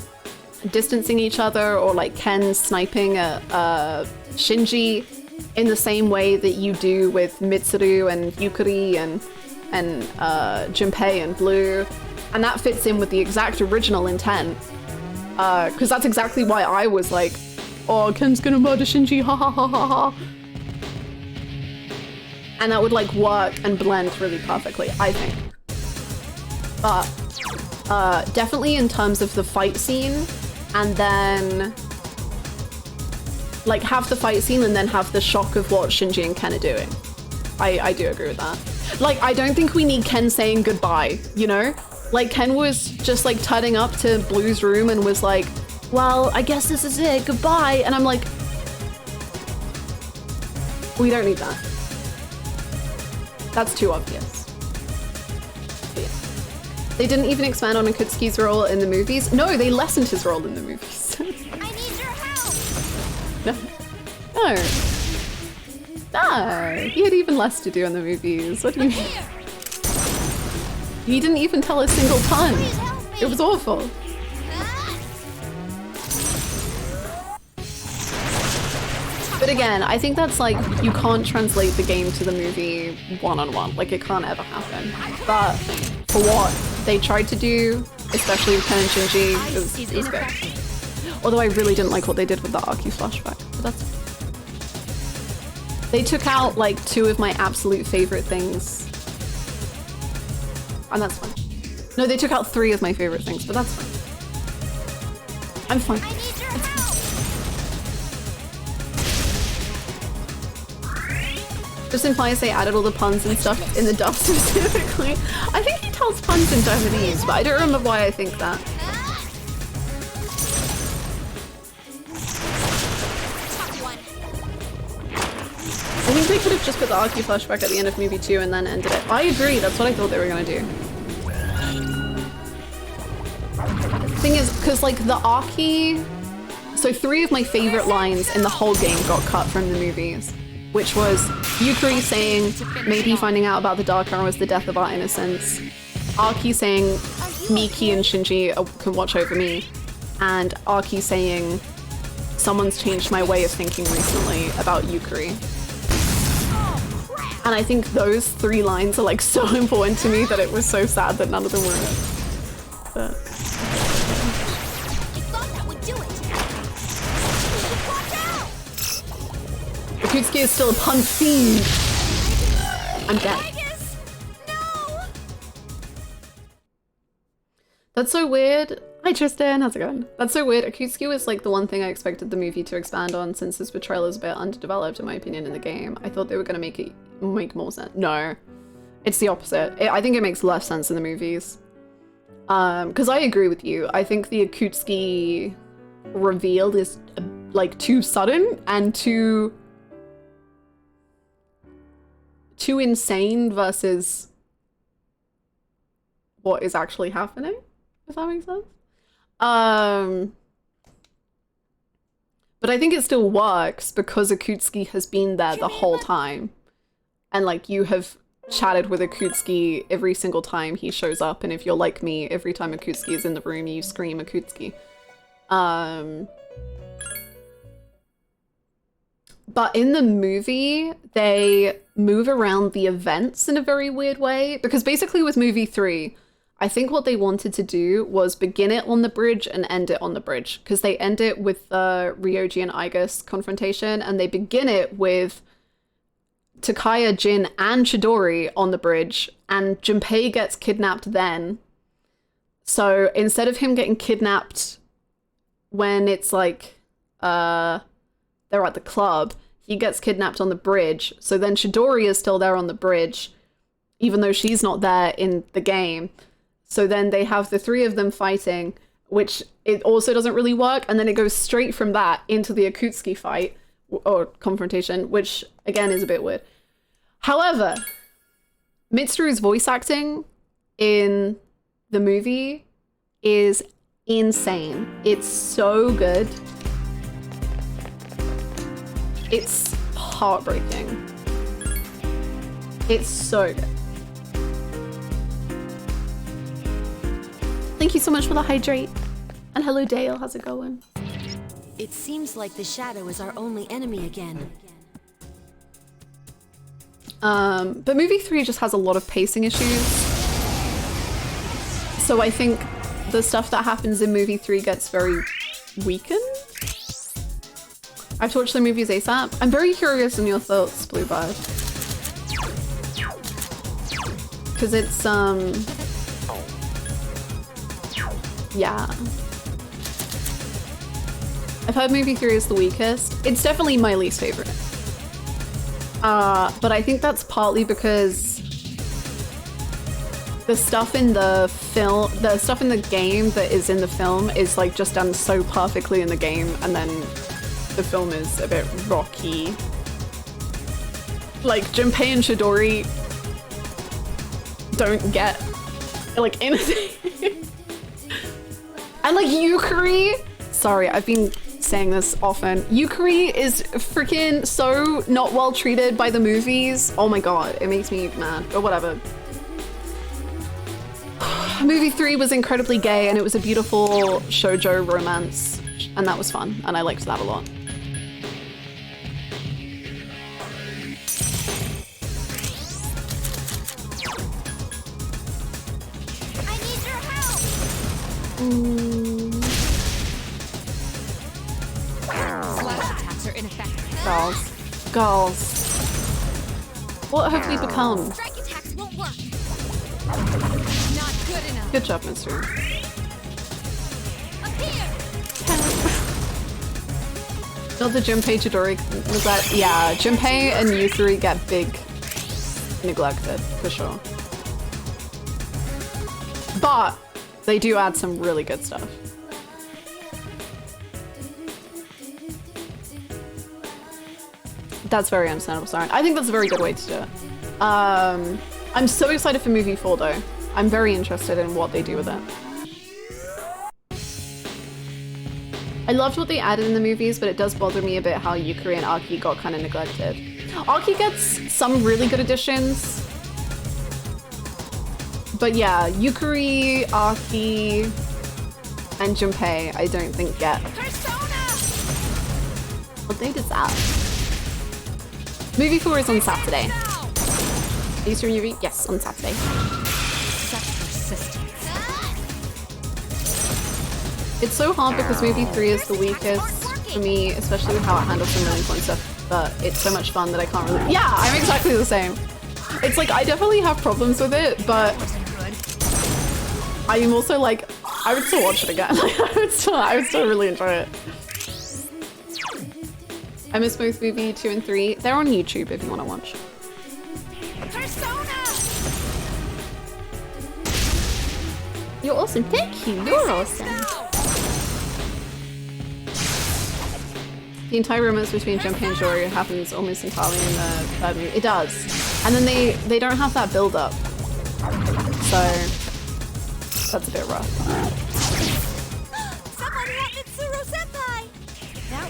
distancing each other, or like Ken sniping Shinji in the same way that you do with Mitsuru and Yukari and Junpei and Blue. And that fits in with the exact original intent. Because that's exactly why I was like, oh, Ken's gonna murder Shinji, ha ha ha ha ha. And that would like work and blend really perfectly, I think. But definitely in terms of the fight scene, and then like have the fight scene and then have the shock of what Shinji and Ken are doing. I do agree with that. Like, I don't think we need Ken saying goodbye, you know? Like, Ken was just like turning up to Blue's room and was like, well, I guess this is it, goodbye. And I'm like, we don't need that. That's too obvious. But yeah. They didn't even expand on Akutsuki's role in the movies. No, they lessened his role in the movies. I need your help. No. No. No. He had even less to do in the movies. What do you mean? He didn't even tell a single pun. It was awful. But again, I think that's like, you can't translate the game to the movie one-on-one. Like, it can't ever happen. But for what they tried to do, especially with Ken and Shinji, it was good. Although I really didn't like what they did with the Aki flashback. But that's... They took out like 2 of my absolute favorite things. And that's fine. No, they took out 3 of my favorite things, but that's fine. I'm fine. I need your help. Just implies they added all the puns and stuff in the dub specifically. I think he tells puns in Japanese, but I don't remember why I think that. I think they could have just put the Aki flashback at the end of movie 2 and then ended it. I agree, that's what I thought they were gonna do. Thing is, because like the Aki... So 3 of my favorite lines in the whole game got cut from the movies. Which was Yukari saying, maybe finding out about the Dark Hour was the death of our innocence. Aki saying, Miki and Shinji can watch over me. And Aki saying, someone's changed my way of thinking recently about Yukari. And I think those 3 lines are like so important to me that it was so sad that none of them were in it. But... Akutsuki is still a pun fiend. I'm dead. No. That's so weird. Hi Tristan, how's it going? That's so weird. Akutsuki was like the one thing I expected the movie to expand on, since his portrayal is a bit underdeveloped in my opinion in the game. I thought they were gonna make more sense. No, it's the opposite. I think it makes less sense in the movies. Because I agree with you. I think the Akutsuki reveal is like too sudden and too insane versus what is actually happening, if that makes sense. But I think it still works because Akutsuki has been there the whole time. And like you have chatted with Akutsuki every single time he shows up, and if you're like me, every time Akutsuki is in the room, you scream Akutsuki. But in the movie, they move around the events in a very weird way, because basically with movie 3, I think what they wanted to do was begin it on the bridge and end it on the bridge, because they end it with the Ryoji and Aigus confrontation, and they begin it with Takaya, Jin, and Chidori on the bridge, and Junpei gets kidnapped then. So instead of him getting kidnapped when it's like, they're at the club, he gets kidnapped on the bridge. So then Chidori is still there on the bridge, even though she's not there in the game. So then they have the three of them fighting, which it also doesn't really work. And then it goes straight from that into the Akutsuki fight or confrontation, which again is a bit weird. However, Mitsuru's voice acting in the movie is insane. It's so good. It's heartbreaking. It's so good. Thank you so much for the hydrate. And hello Dale, how's it going? It seems like the shadow is our only enemy again. But movie 3 just has a lot of pacing issues. So I think the stuff that happens in movie 3 gets very weakened. I've watched the movies ASAP. I'm very curious in your thoughts, Bluebird. Because it's, yeah. I've heard movie 3 is the weakest. It's definitely my least favorite. But I think that's partly because the stuff in the game that is in the film is like just done so perfectly in the game, and then the film is a bit rocky. Like Junpei and Chidori don't get like anything. And like Yukari, sorry, I've been saying this often. Yukari is freaking so not well treated by the movies. Oh my god, it makes me mad, but whatever. Movie 3 was incredibly gay and it was a beautiful shoujo romance, and that was fun, and I liked that a lot. I need your help. Slash attacks are ineffective. Girls. What have we become? Strike attacks won't work. Not good enough. Good job, Mr. Up here. Not the Junpei Chidori, was that? Yeah, Junpei and Yukari get big neglected, for sure. But they do add some really good stuff. That's very understandable, sorry. I think that's a very good way to do it. I'm so excited for movie 4 though. I'm very interested in what they do with it. I loved what they added in the movies, but it does bother me a bit how Yukari and Aki got kind of neglected. Aki gets some really good additions. But yeah, Yukari, Aki, and Junpei I don't think get what they deserve. Movie 4 is on Saturday. Are you streaming movie? Yes, on Saturday. Such persistence. It's so hard because movie 3 is the weakest for me, especially with how it handles some really important stuff, but it's so much fun that I can't really— Yeah, I'm exactly the same. It's like, I definitely have problems with it, but I'm also like, I would still watch it again. I would still really enjoy it. I miss both movie 2 and 3. They're on YouTube if you want to watch. Persona. You're awesome. Thank you. You're awesome. The entire romance between Junpei and Jory happens almost entirely in the third movie. It does. And then they don't have that build up. So that's a bit rough.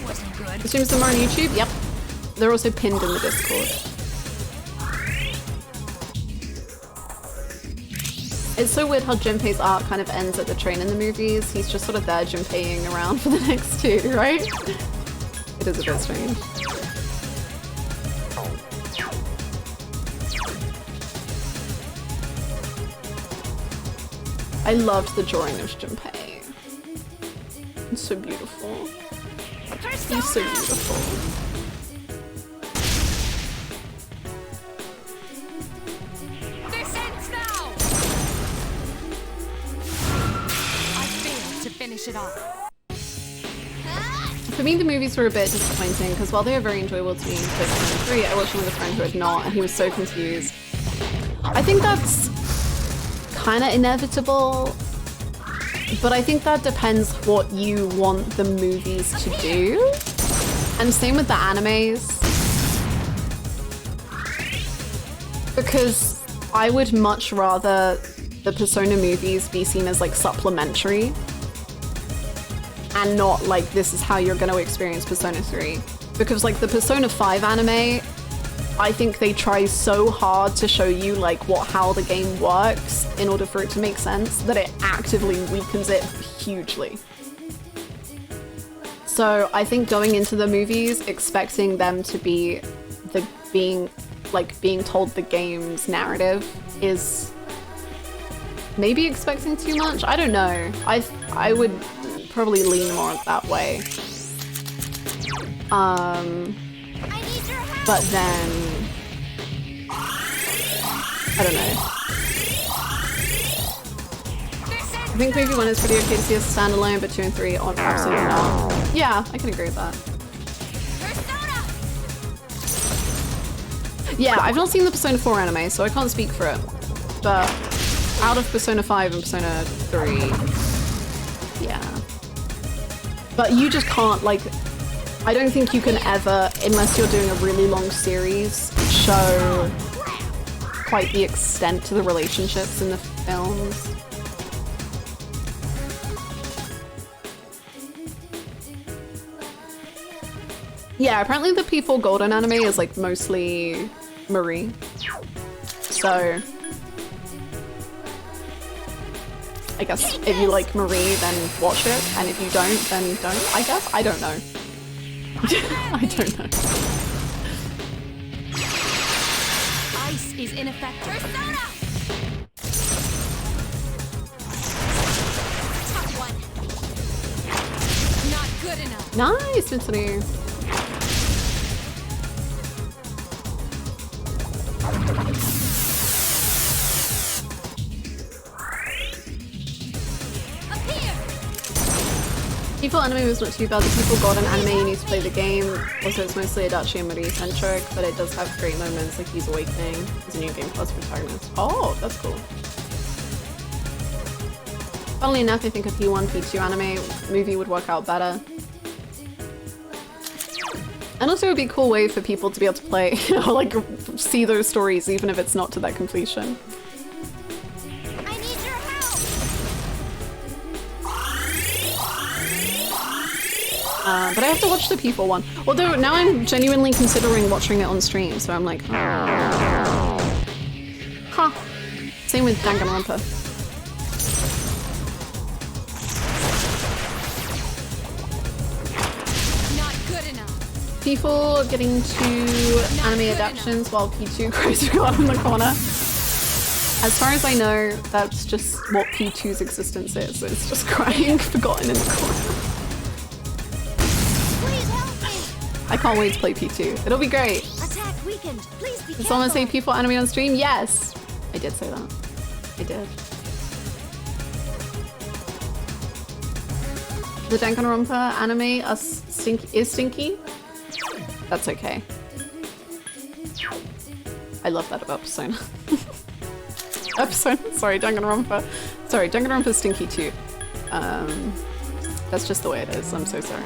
wasn't good. Streams tomorrow on YouTube? Yep. They're also pinned in the Discord. It's so weird how Junpei's arc kind of ends at the train in the movies. He's just sort of there Junpeiing around for the next two, right? It is a bit strange. I loved the drawing of Junpei. It's so beautiful. He's so beautiful. This ends now. I failed to finish it off. For me, the movies were a bit disappointing because while they were very enjoyable to me in 2003, I watched them with a friend who had not, and he was so confused. I think that's kind of inevitable, but I think that depends what you want the movies to do. And same with the animes. Because I would much rather the Persona movies be seen as like supplementary and not like this is how you're going to experience Persona 3. Because like the Persona 5 anime, I think they try so hard to show you like how the game works in order for it to make sense that it actively weakens it hugely. So I think going into the movies expecting them to be being told the game's narrative is maybe expecting too much. I don't know. I would probably lean more that way. But then I don't know. I think movie 1 is pretty okay to see as standalone, but 2 and 3 aren't absolutely not. Yeah, I can agree with that. Yeah, I've not seen the Persona 4 anime, so I can't speak for it. But out of Persona 5 and Persona 3, yeah. But you just can't, like, I don't think you can ever, unless you're doing a really long series, show quite the extent to the relationships in the films. Yeah, apparently the P4 Golden anime is like mostly Marie. So I guess if you like Marie, then watch it, and if you don't, then don't, I guess? I don't know. I don't know. Ice is ineffective. Persona! Tough one. Not good enough. Nice, Mitsuru. People anime was not too bad. The People Golden anime, you need to play the game. Also, it's mostly Adachi and Marie centric, but it does have great moments like He's Awakening. There's a new game plus protagonist. Oh, that's cool. Funnily enough, I think a P1, P2 anime movie would work out better. And also it would be a cool way for people to be able to play, or like see those stories even if it's not to their completion. I need your help. But I have to watch the People one. Although now I'm genuinely considering watching it on stream, so I'm like, huh. Same with Danganronpa. People getting to anime adaptations while P2 cries God in the corner. As far as I know, that's just what P2's existence is. It's just crying forgotten in the corner. Please help me. I can't wait to play P2. It'll be great. Attack weakened. Please be Did someone say People anime on stream? Yes! I did say that. I did. The Danganronpa anime is stinky. That's okay. I love that about Persona. Sorry, Danganronpa. Sorry, Danganronpa's stinky too. That's just the way it is. I'm so sorry.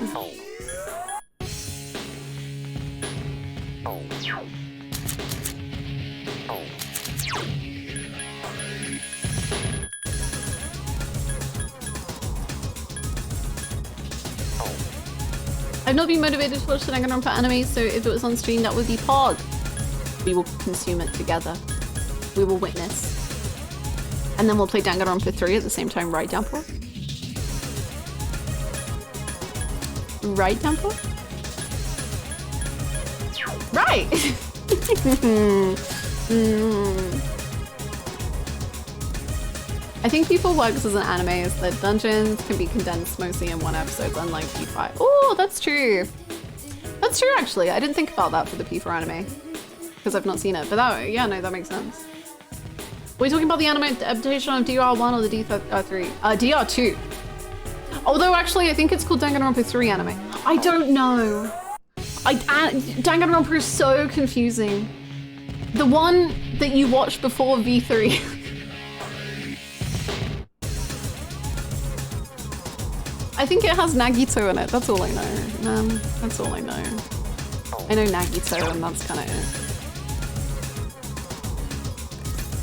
I've not been motivated to watch the Danganronpa anime, so if it was on stream, that would be Pog. We will consume it together. We will witness. And then we'll play Danganronpa 3 at the same time, right, Downpour? Right, Downpour? Right! I think P4 works as an anime is that dungeons can be condensed mostly in one episode, unlike P5. Oh, that's true. That's true, actually. I didn't think about that for the P4 anime because I've not seen it. But that, yeah, no, that makes sense. Are we talking about the anime adaptation of DR1 or the DR3? DR2. Although, actually, I think it's called Danganronpa 3 anime. I don't know. Danganronpa is so confusing. The one that you watched before V3. I think it has Nagito in it. That's all I know. That's all I know. I know Nagito, and that's kind of it.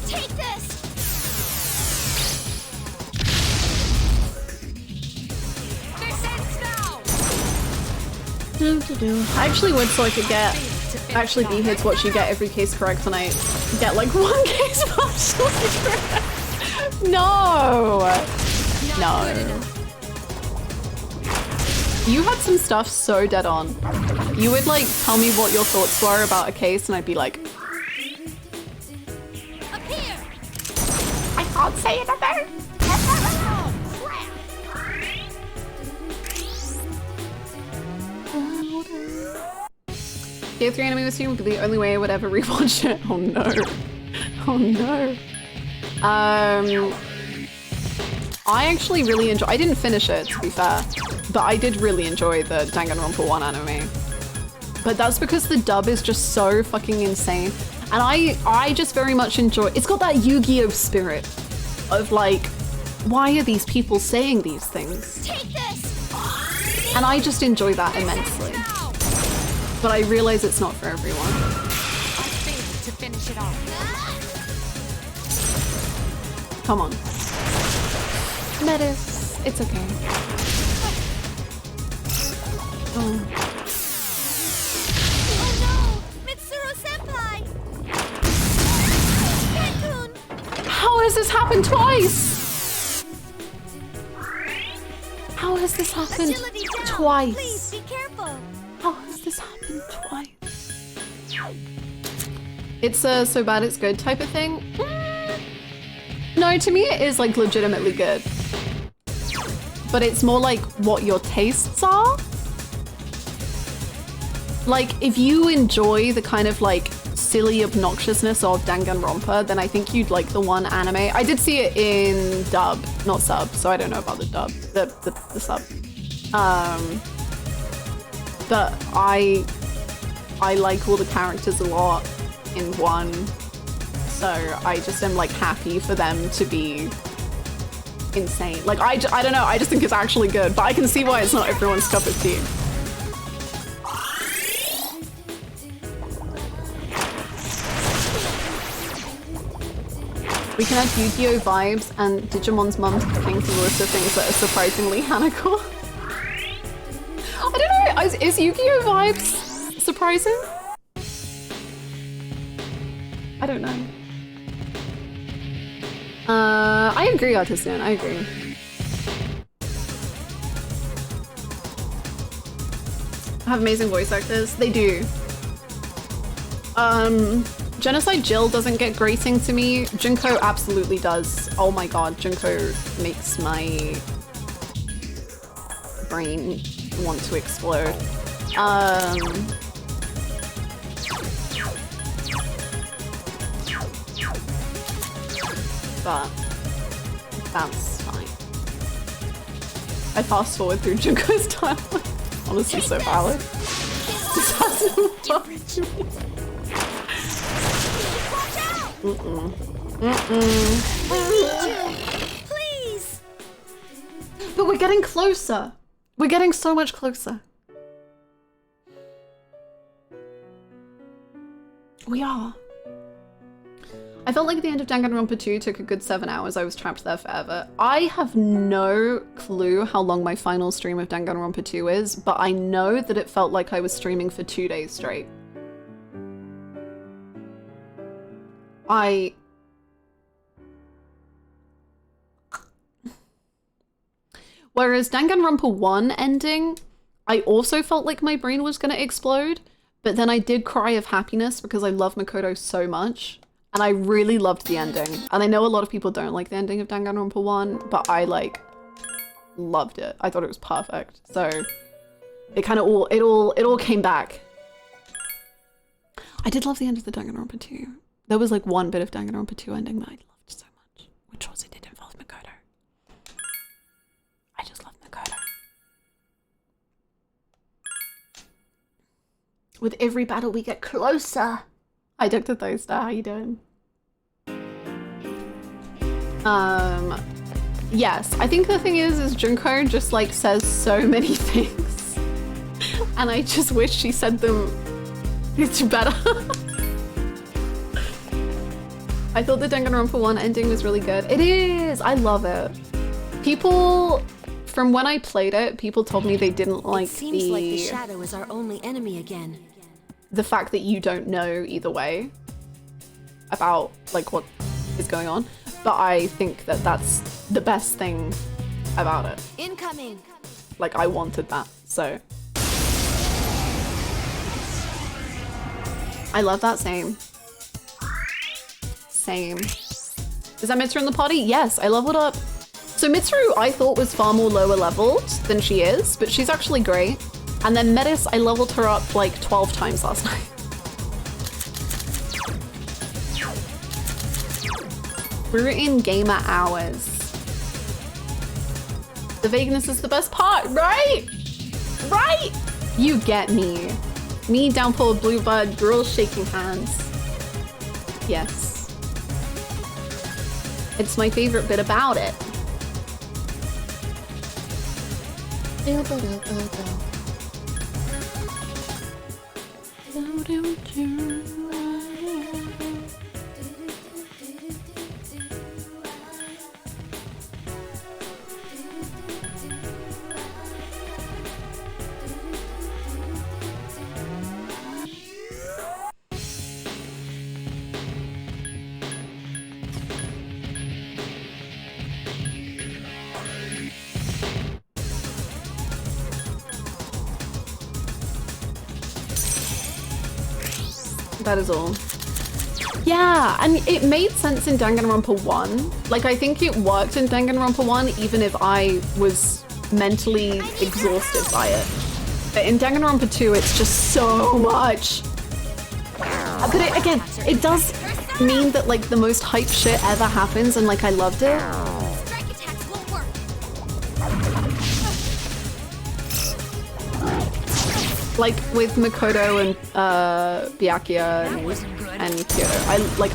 Take this. This ends now. I actually would, so I could get actually B-hits what you get every case correct, and I get like one case partially correct. No. No. You had some stuff so dead on. You would like tell me what your thoughts were about a case and I'd be like, Up here. I can't say it about. Tier 3 anime was streamed would be the only way I would ever rewatch it. Oh no. Oh no. I actually really enjoy. I didn't finish it, to be fair, but I did really enjoy the Danganronpa 1 anime. But that's because the dub is just so fucking insane, and I just very much enjoy. It's got that Yu-Gi-Oh spirit of like, why are these people saying these things? Take this. And I just enjoy that immensely. But I realize it's not for everyone. I failed to finish it off. Come on. Metis, it's okay. Oh. Oh no, Mitsuru-senpai! Cancun! How has this happened twice? How has this happened Agility down. twice? Please be careful. How has this happened twice? It's a so bad it's good type of thing. No, to me it is like legitimately good. But it's more like what your tastes are. Like, if you enjoy the kind of like silly obnoxiousness of Danganronpa, then I think you'd like the one anime. I did see it in dub, not sub, so I don't know about the dub, the sub. But I like all the characters a lot in one, so I just am like happy for them to be insane. Like, I don't know, I just think it's actually good, but I can see why it's not everyone's cup of tea. We can have Yu-Gi-Oh vibes and Digimon's mum's cooking for the list of things that are surprisingly Hanako. I don't know, is Yu-Gi-Oh vibes surprising? I don't know. I agree, Artisan, I agree. Have amazing voice actors. They do. Genocide Jill doesn't get grating to me. Junko absolutely does. Oh my god, Junko makes my brain want to explode. But that's fine. I fast forward through Junko's timeline. Honestly, so valid. This hasn't fucked me. Please. But we're getting closer. We're getting so much closer. We are. I felt like the end of Danganronpa 2 took a good 7 hours. I was trapped there forever. I have no clue how long my final stream of Danganronpa 2 is, but I know that it felt like I was streaming for 2 days straight. Whereas Danganronpa 1 ending, I also felt like my brain was gonna explode, but then I did cry of happiness because I love Makoto so much. And I really loved the ending. And I know a lot of people don't like the ending of Danganronpa 1, but I like loved it. I thought it was perfect. So it kind of all came back. I did love the end of the Danganronpa 2. There was like one bit of Danganronpa 2 ending that I loved so much, which was it did involve Makoto. I just love Makoto. With every battle we get closer. Hi Dr. Toaster, how you doing? Yes, I think the thing is Junko just like says so many things. And I just wish she said them better. I thought the Danganronpa 1 ending was really good. It is! I love it. People, from when I played it, people told me they didn't like it seems like the shadow is our only enemy again. The fact that you don't know either way about like what is going on. But I think that that's the best thing about it. Incoming! Like I wanted that, so. I love that, same. Same. Is that Mitsuru in the party? Yes, I leveled up. So Mitsuru I thought was far more lower leveled than she is, but she's actually great. And then Metis, I leveled her up like 12 times last night. We're in gamer hours. The vagueness is the best part, right? Right? You get me. Me, Downpour, Bluebird, girls shaking hands. Yes. It's my favorite bit about it. That is all. Yeah, and it made sense in Danganronpa 1. Like, I think it worked in Danganronpa 1 even if I was mentally exhausted by it. But in Danganronpa 2, it's just so much. But it, again, it does mean that like the most hype shit ever happens and like I loved it. Strike attacks won't work. Like with Makoto and Byakuya and Kyoto.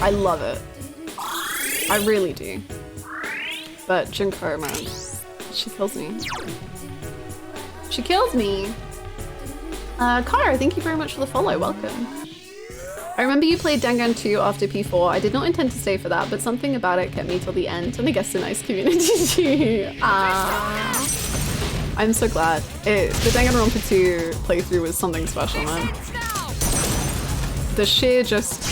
I love it. I really do. But Junko, man, she kills me. She kills me. Kara, thank you very much for the follow. Welcome. I remember you played Dangan 2 after P4. I did not intend to stay for that, but something about it kept me till the end, and I guess a nice community too. I'm so glad. The Danganronpa 2 playthrough was something special, man. The sheer just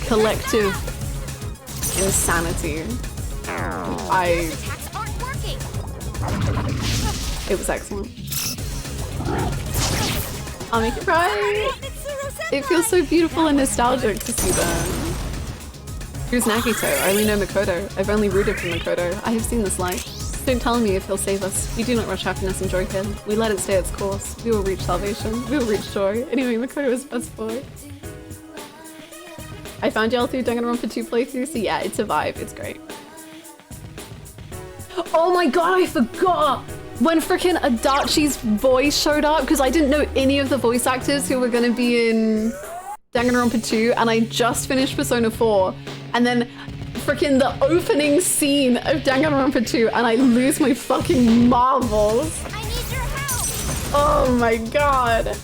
collective insanity. It was excellent. I'll make it right. It feels so beautiful and nostalgic to see them. Who's Nagito? I only know Makoto. I've only rooted for Makoto. I have seen this light. Don't tell me if he'll save us. We do not rush happiness and joy here. We let it stay its course. We will reach salvation. We will reach joy. Anyway, Makoto is best boy. I found y'all through Danganronpa 2 playthrough, so yeah, it's a vibe. It's great. Oh my god, I forgot! When frickin' Adachi's voice showed up, because I didn't know any of the voice actors who were gonna be in Danganronpa 2, and I just finished Persona 4, and then frickin' the opening scene of Danganronpa 2, and I lose my fucking marbles. I need your help. Oh my god.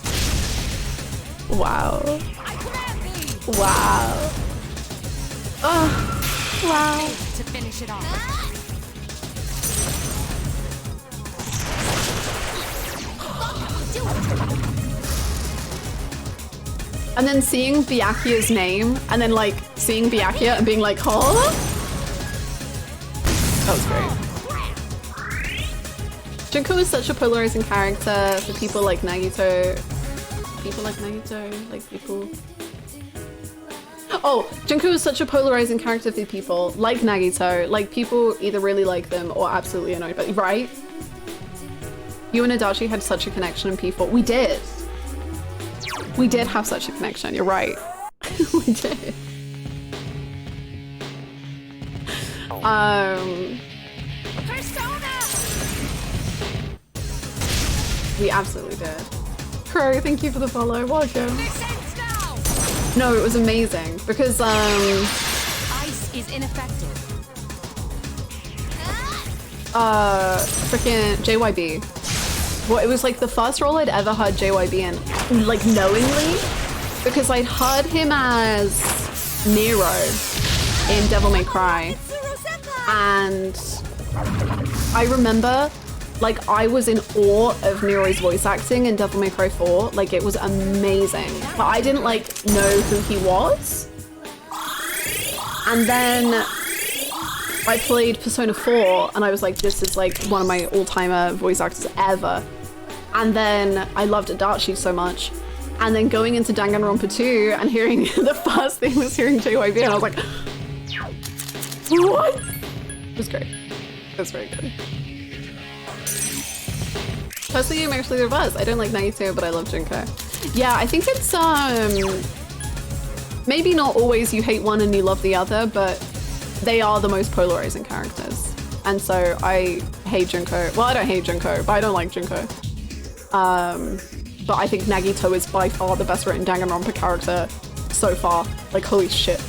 Wow. Wow. Oh, wow. To finish it off. And then seeing Byakuya's name, and then like seeing Byakuya and being like, huh? That was great. Junko is such a polarizing character for people like Nagito. People like Nagito, like people. Oh, Junko is such a polarizing character for people like Nagito. Like people either really like them or absolutely annoyed by them, right? You and Adachi had such a connection in P4. We did. We did have such a connection, you're right. We did. We absolutely did. Crow, thank you for the follow. Welcome. No, it was amazing because Ice is ineffective. freaking JYB. Well, it was like the first role I'd ever heard JYB in, like knowingly, because I'd heard him as Nero in Devil May Cry, and I remember like I was in awe of Nero's voice acting in Devil May Cry 4. Like it was amazing, but I didn't like know who he was. And then I played Persona 4 and I was like, this is like one of my all-timer voice actors ever. And then I loved Adachi so much. And then going into Danganronpa 2 and hearing the first thing was hearing JYB, and I was like, what? It was great. It was very good. Personally, I'm actually the reverse. I don't like Nagito, but I love Junko. Yeah, I think it's maybe not always you hate one and you love the other, but they are the most polarizing characters. And so I hate Junko. Well, I don't hate Junko, but I don't like Junko. But I think Nagito is by far the best written Danganronpa character so far. Like, holy shit.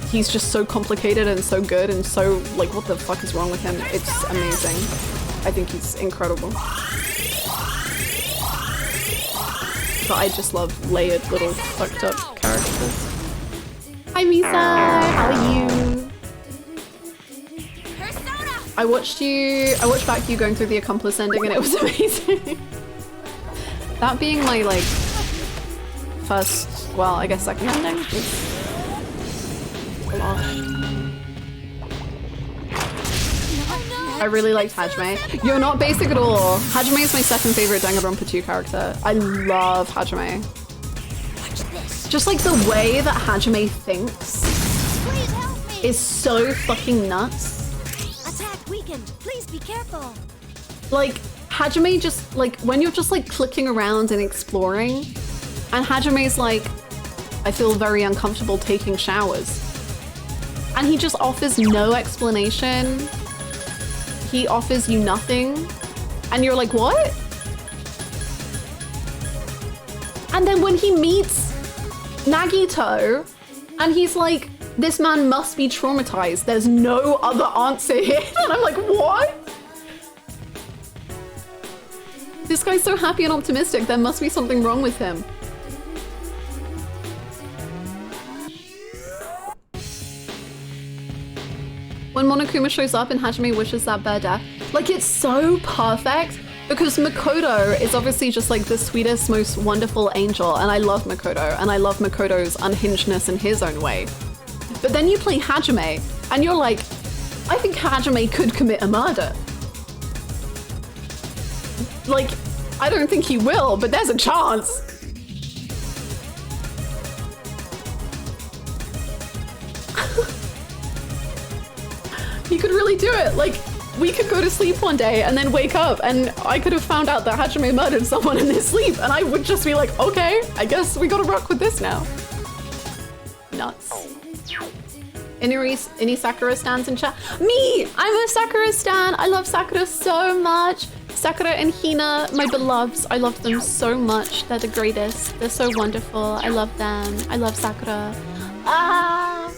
He's just so complicated and so good and so, like, what the fuck is wrong with him? It's amazing. I think he's incredible. But I just love layered little fucked up characters. Hi Misa, how are you? I watched back you going through the Accomplice ending and it was amazing. That being my like first, well I guess second ending. I really liked Hajime. You're not basic at all. Hajime is my second favorite Danganronpa 2 character. I love Hajime. Just like the way that Hajime thinks is so fucking nuts. Attack weakened. Please be careful. Like Hajime just like when you're just like clicking around and exploring, and Hajime's like, I feel very uncomfortable taking showers. And he just offers no explanation. He offers you nothing. And you're like, what? And then when he meets Nagito, and he's like, this man must be traumatized. There's no other answer here. And I'm like, what? This guy's so happy and optimistic. There must be something wrong with him. When Monokuma shows up and Hajime wishes that bear death, like it's so perfect because Makoto is obviously just like the sweetest, most wonderful angel, and I love Makoto, and I love Makoto's unhingedness in his own way. But then you play Hajime, and you're like, I think Hajime could commit a murder. Like, I don't think he will, but there's a chance. He could really do it. Like, we could go to sleep one day and then wake up and I could have found out that Hajime murdered someone in his sleep and I would just be like, okay, I guess we gotta rock with this now. Nuts. Any Sakura stans in chat? Me! I'm a Sakura stan! I love Sakura so much! Sakura and Hina, my beloveds, I love them so much. They're the greatest. They're so wonderful. I love them. I love Sakura. Ah!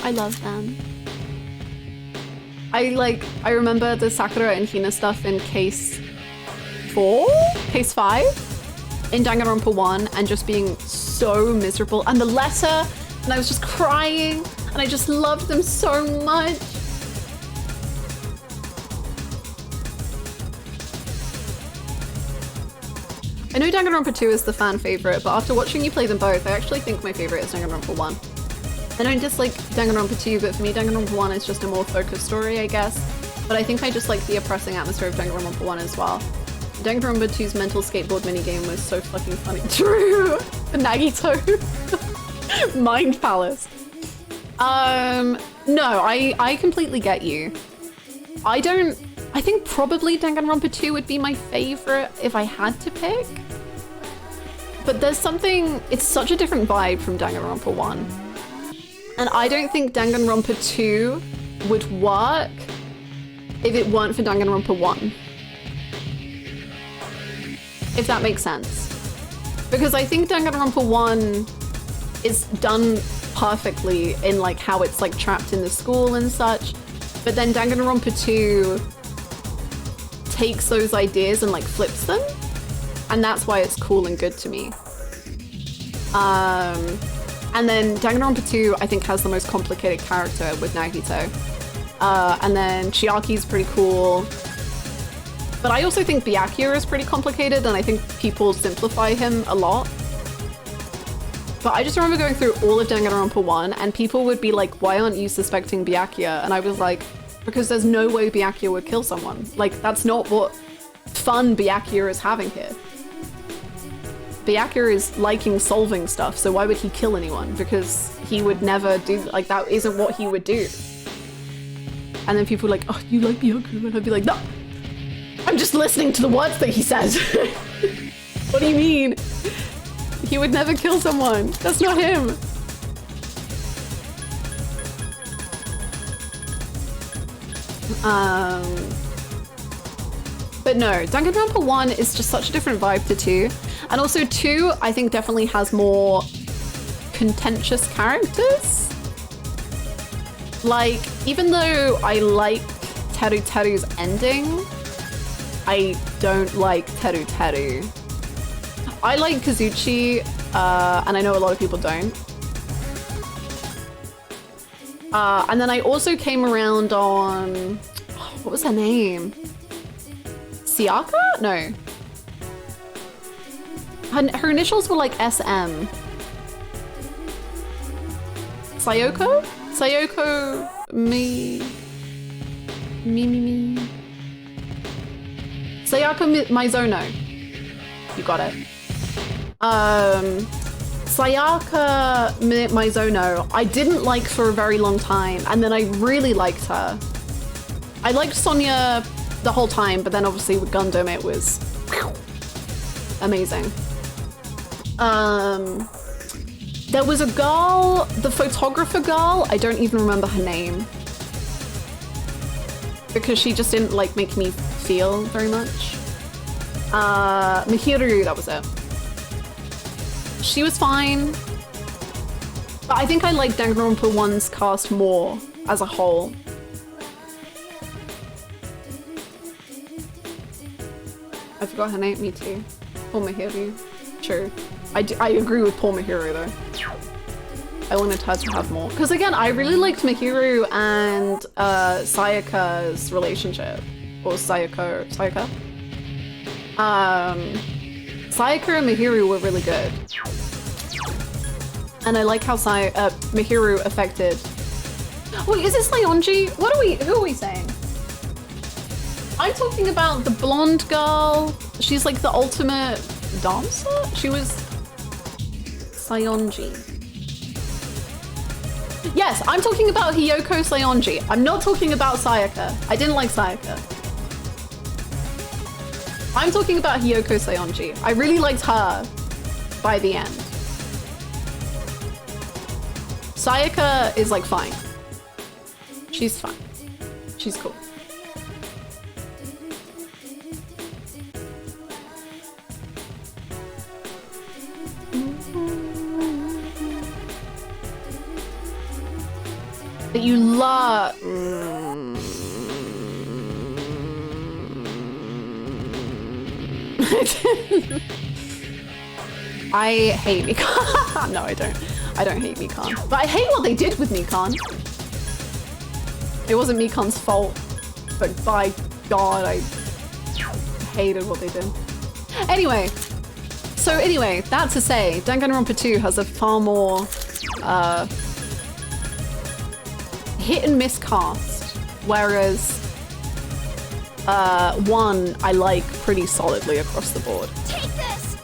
I love them. I remember the Sakura and Hina stuff in case 4? Case 5? In Danganronpa 1 and just being so miserable. And the letter and I was just crying, and I just loved them so much. I know Danganronpa 2 is the fan favorite, but after watching you play them both, I actually think my favorite is Danganronpa 1. I don't dislike Danganronpa 2, but for me Danganronpa 1 is just a more focused story, I guess. But I think I just like the oppressing atmosphere of Danganronpa 1 as well. Danganronpa 2's mental skateboard minigame was so fucking funny. True! The Nagito Mind Palace. No, I completely get you. I think probably Danganronpa 2 would be my favorite if I had to pick. But there's something, it's such a different vibe from Danganronpa 1. And I don't think Danganronpa 2 would work if it weren't for Danganronpa 1. If that makes sense. Because I think Danganronpa 1 is done perfectly in like how it's like trapped in the school and such. But then Danganronpa 2 takes those ideas and like flips them. And that's why it's cool and good to me. And then Danganronpa 2 I think has the most complicated character with Nagito. And then Chiaki's pretty cool. But I also think Byakuya is pretty complicated, and I think people simplify him a lot. But I just remember going through all of Danganronpa 1 and people would be like, why aren't you suspecting Byakuya? And I was like, because there's no way Byakuya would kill someone. Like, that's not what fun Byakuya is having here. Byakuya is liking solving stuff, so why would he kill anyone? Because he would never do, like, that isn't what he would do. And then people were like, oh, you like Byakuya? And I'd be like, no, I'm just listening to the words that he says. What do you mean? He would never kill someone. That's not him. But no, Danganronpa 1 is just such a different vibe to 2. And also 2, I think definitely has more contentious characters. Like, even though I like Teru Teru's ending, I don't like Teru Teru. I like Kazuchi, and I know a lot of people don't. And then I also came around on, what was her name? Sayaka? No. Her initials were like SM. Sayoko? Sayoko me. Sayaka Mizono. You got it. Sayaka Mizono, I didn't like for a very long time, and then I really liked her. I liked Sonya the whole time, but then obviously with Gundam it was amazing. There was a girl, the photographer girl, I don't even remember her name. Because she just didn't like make me feel very much. Mihiru, that was it. She was fine. But I think I like Danganronpa 1's cast more as a whole. I forgot her name, me too. Poor Mihiru. True. I agree with poor Mihiru though. I wanted her to have more. Because again, I really liked Mihiru and Sayaka's relationship. Or Sayaka? Sayaka and Mihiru were really good. And I like how Mihiru affected... Wait, is this Leonji? Who are we saying? I'm talking about the blonde girl. She's like the ultimate dancer? She was Sayonji. Yes, I'm talking about Hiyoko Sayonji. I'm not talking about Sayaka. I didn't like Sayaka. I'm talking about Hiyoko Sayonji. I really liked her by the end. Sayaka is like fine. She's fine. She's cool. But you love... I hate Mikan. No, I don't. I don't hate Mikan. But I hate what they did with Mikan. It wasn't Mikan's fault. But by God, I hated what they did. Anyway. So anyway, that to say, Danganronpa 2 has a far more hit and miss cast. Whereas 1 I like pretty solidly across the board. Take this.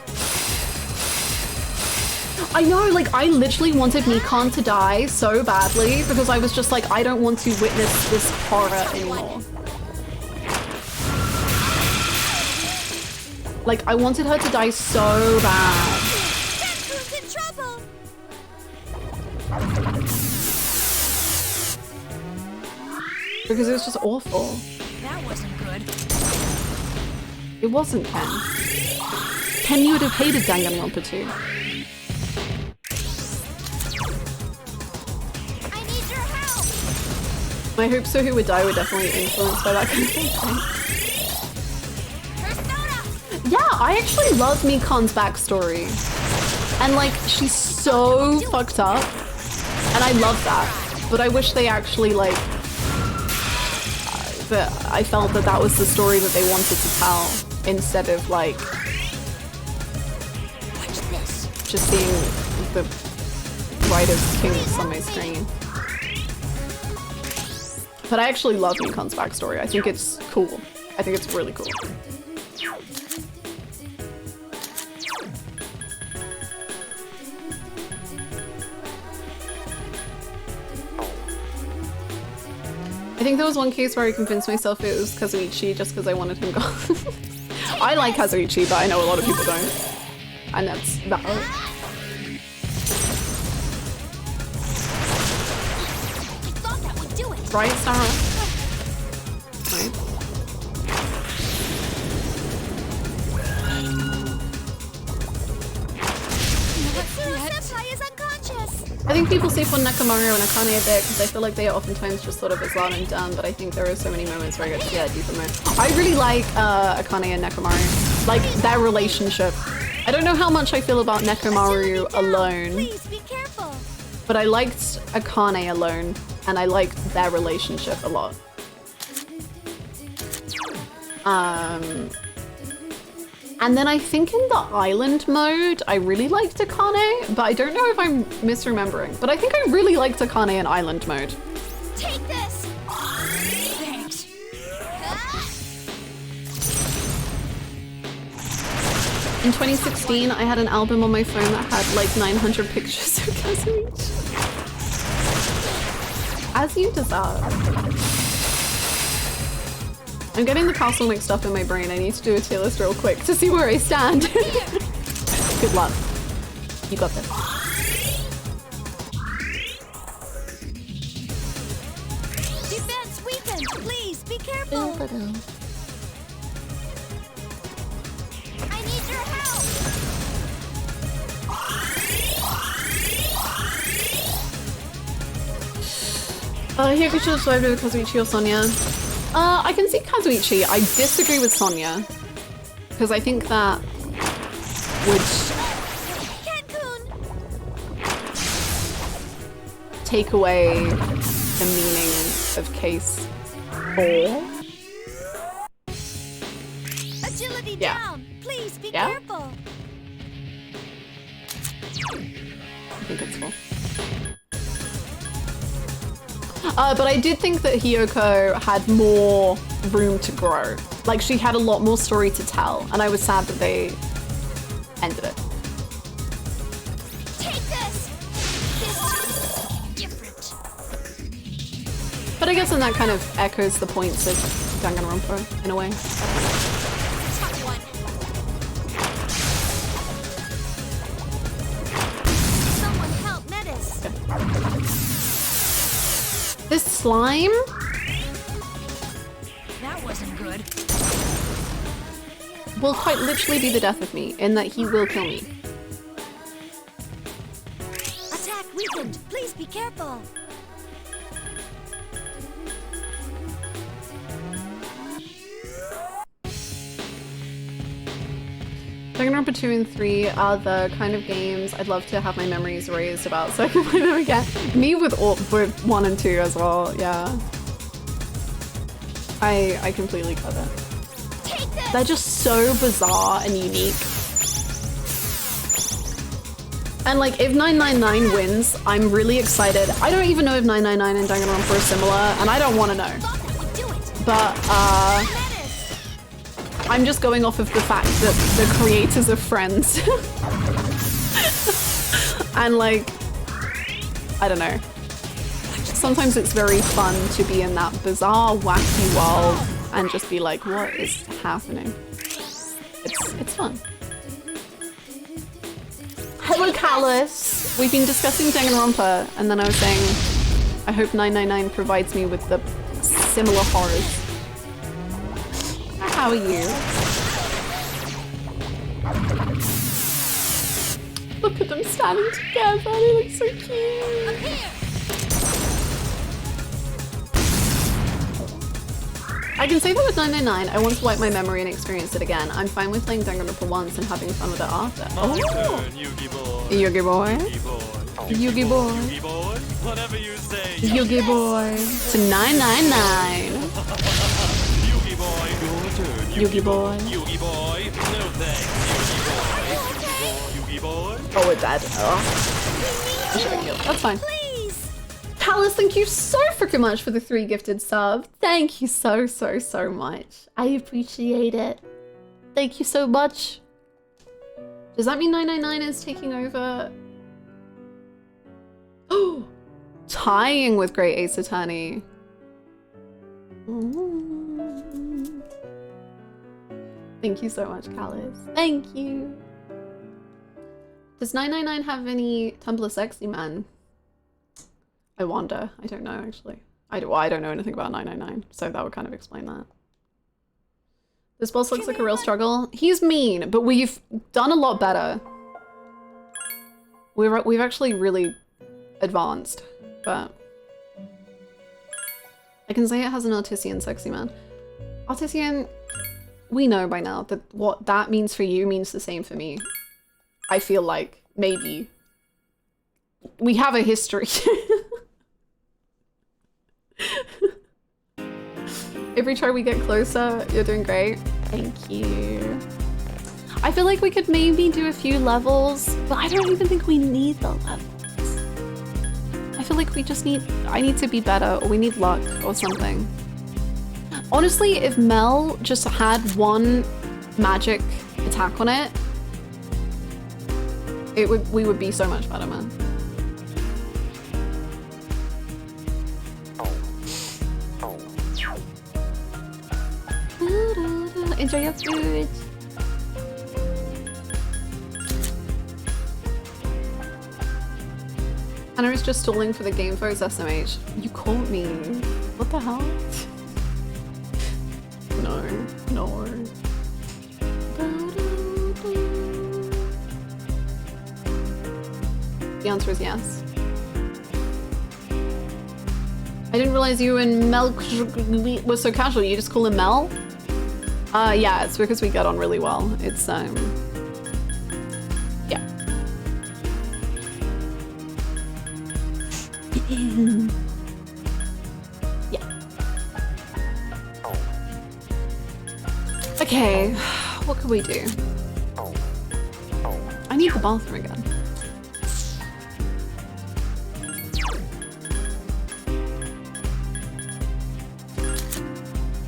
I know, like, I literally wanted Mikan to die so badly because I was just like, I don't want to witness this horror anymore. Like, I wanted her to die so bad. Who's in trouble? Because it was just awful. That wasn't good. It wasn't, Ken. Ken, you would have hated Danganronpa 2. I need your help. I hope So Who Would Die were definitely influenced by that kind of thing. Yeah, I actually love Mikan's backstory. And like, she's so fucked up. And I love that. But I wish they actually like... But I felt that that was the story that they wanted to tell. Instead of like... just seeing the brightest kinks on my screen. But I actually love Mikan's backstory. I think it's cool. I think it's really cool. I think there was one case where I convinced myself it was Kazuichi just because I wanted him gone. I like Kazuichi, but I know a lot of people don't. And that's valid. I thought that would do it. Right, Sarah? Right. Senpai is unconscious. I think people sleep on Nekomaru and Akane a bit because I feel like they are oftentimes just sort of as loud and dumb, but I think there are so many moments where I get to get a deeper moment. I really like Akane and Nekomaru. Like, their relationship. I don't know how much I feel about Nekomaru alone, Please be careful. but I liked Akane alone, and I liked their relationship a lot. And then I think in the island mode, I really liked Akane, but I don't know if I'm misremembering. But I think I really liked Akane in island mode. Take this. Thanks. In 2016, I had an album on my phone that had like 900 pictures of Kazuichi. As you deserve. I'm getting the castle mixed up in my brain. I need to do a tier list real quick to see where I stand. Good luck. You got this. Defense weakened. Please be careful. I need your help. Here could you describe it with Kazuichi or Sonya? I can see Kazuichi. I disagree with Sonya. Because I think that would take away the meaning of case 4. Agility Yeah. down. Please be Yeah? careful. I think it's 4. But I did think that Hiyoko had more room to grow. Like, she had a lot more story to tell, and I was sad that they ended it. Take this. This is different. But I guess then that kind of echoes the points of Danganronpa, in a way. Tough one. Someone help Metis. This slime? That wasn't good. Will quite literally be the death of me, in that he will kill me. Attack weakened. Please be careful. Danganronpa 2 and 3 are the kind of games I'd love to have my memories erased about so I can play them again. Me with 1 and 2 as well, yeah. I completely get it. They're just so bizarre and unique. And like, if 999 wins, I'm really excited. I don't even know if 999 and Danganronpa are similar, and I don't want to know. But, I'm just going off of the fact that the creators are friends. And like, I don't know. Sometimes it's very fun to be in that bizarre, wacky world and just be like, what is happening? It's fun. Hello, Callus! We've been discussing Danganronpa, and then I was saying, I hope 999 provides me with the similar horrors. How are you? Look at them standing together, they look so cute. I can say that with 999, I want to wipe my memory and experience it again. I'm fine with playing Danganronpa once and having fun with it after. Oh! Yugi boy. Yugi boy. Yugi boy. Yugi boy. Whatever you say. Yugi boy. To 999. Yugi boy. Yugi boy. Yugi boy. No thanks. Yugi boy. Oh, we're dead. Oh. That's fine. Callus, thank you so freaking much for the 3 gifted subs. Thank you so much. I appreciate it. Thank you so much. Does that mean 999 is taking over? Oh, tying with Great Ace Attorney. Thank you so much, Callus. Thank you. Does 999 have any Tumblr sexy man? I wonder. I don't know, actually. I don't know anything about 999, so that would kind of explain that. This boss looks like a real struggle. He's mean, but we've done a lot better. We've actually really advanced, but I can say it has an Artesian sexy man. Artesian, we know by now that what that means for you means the same for me. I feel like maybe we have a history. Every try we get closer, you're doing great. Thank you. I feel like we could maybe do a few levels, but I don't even think we need the levels. I feel like we just need, I need to be better, or we need luck or something. Honestly, if Mel just had one magic attack on it, we would be so much better, man. Enjoy your food. Hannah is just stalling for the game for his SMH. You caught me. What the hell? No. The answer is yes. I didn't realize you and Mel were so casual. You just call him Mel? Yeah, it's because we get on really well. It's, yeah. Yeah. Okay, what can we do? I need the bathroom again.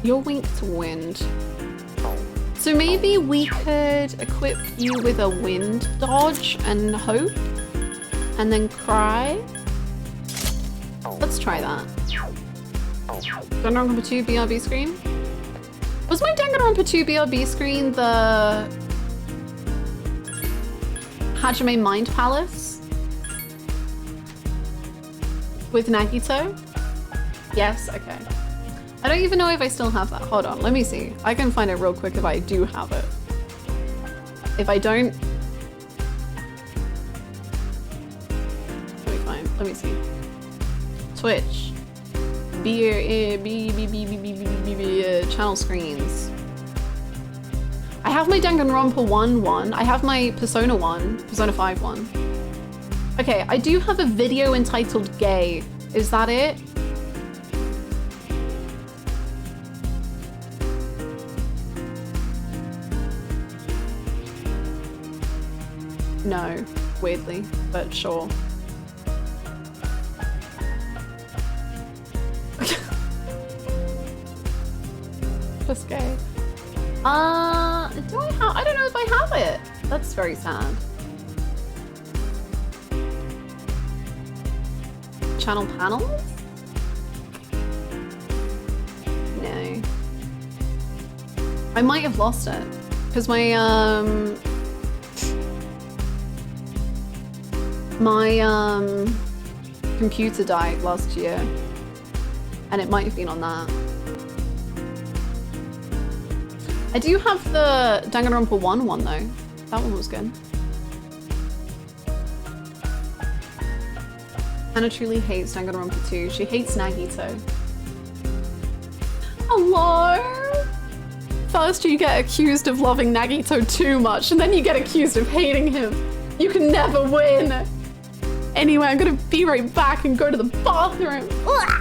You're weak to wind. So maybe we could equip you with a wind dodge and hope, and then cry. Let's try that. Danganronpa 2 BRB screen? Was my Danganronpa 2 BRB screen the Hajime Mind Palace? With Nagito? Yes, okay. I don't even know if I still have that. Hold on, let me see. I can find it real quick if I do have it. If I don't... Let me see. Twitch. Channel screens. I have my Danganronpa 1. I have my Persona 5 one. Okay, I do have a video entitled Gay. Is that it? No, weirdly, but sure. Just gay. I don't know if I have it. That's very sad. Channel panels? No. I might have lost it because my computer died last year and it might have been on that. I do have the Danganronpa 1 though. That one was good. Hannah truly hates Danganronpa 2. She hates Nagito. Hello? First you get accused of loving Nagito too much and then you get accused of hating him. You can never win. Anyway, I'm gonna be right back and go to the bathroom. Ugh.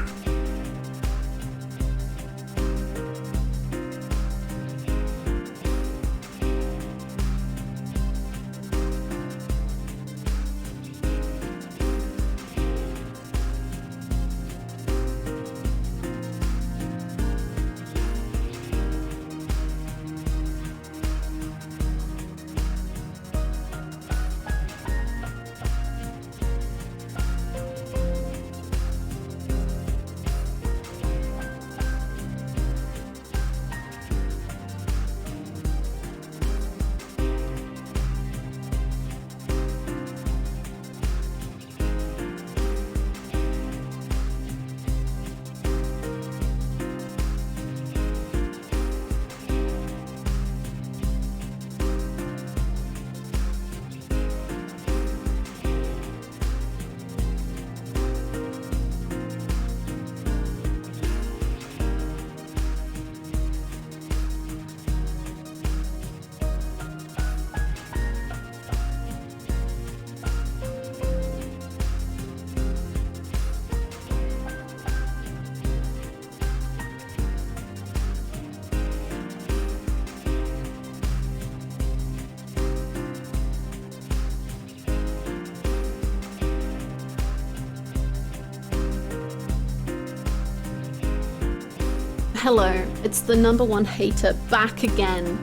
Hello, it's the #1 hater back again.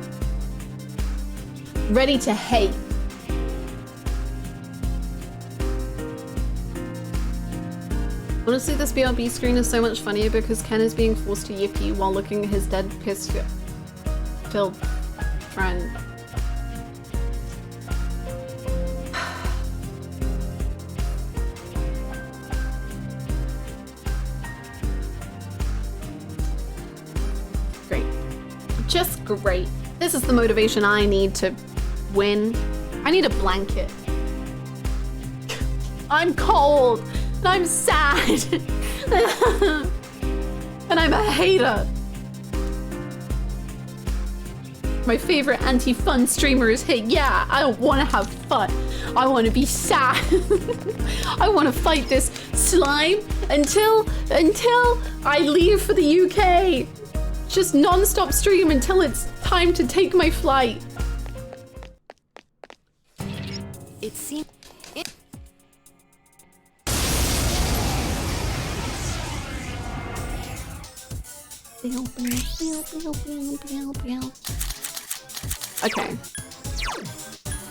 Ready to hate. Honestly, this BRB screen is so much funnier because Ken is being forced to yippee while looking at his dead piss-filled friend. Just great. This is the motivation I need to win. I need a blanket. I'm cold and I'm sad and I'm a hater. My favorite anti-fun streamer is hate. Yeah, I don't want to have fun. I want to be sad. I want to fight this slime until I leave for the UK. Just non-stop stream until it's time to take my flight. It seems... Okay.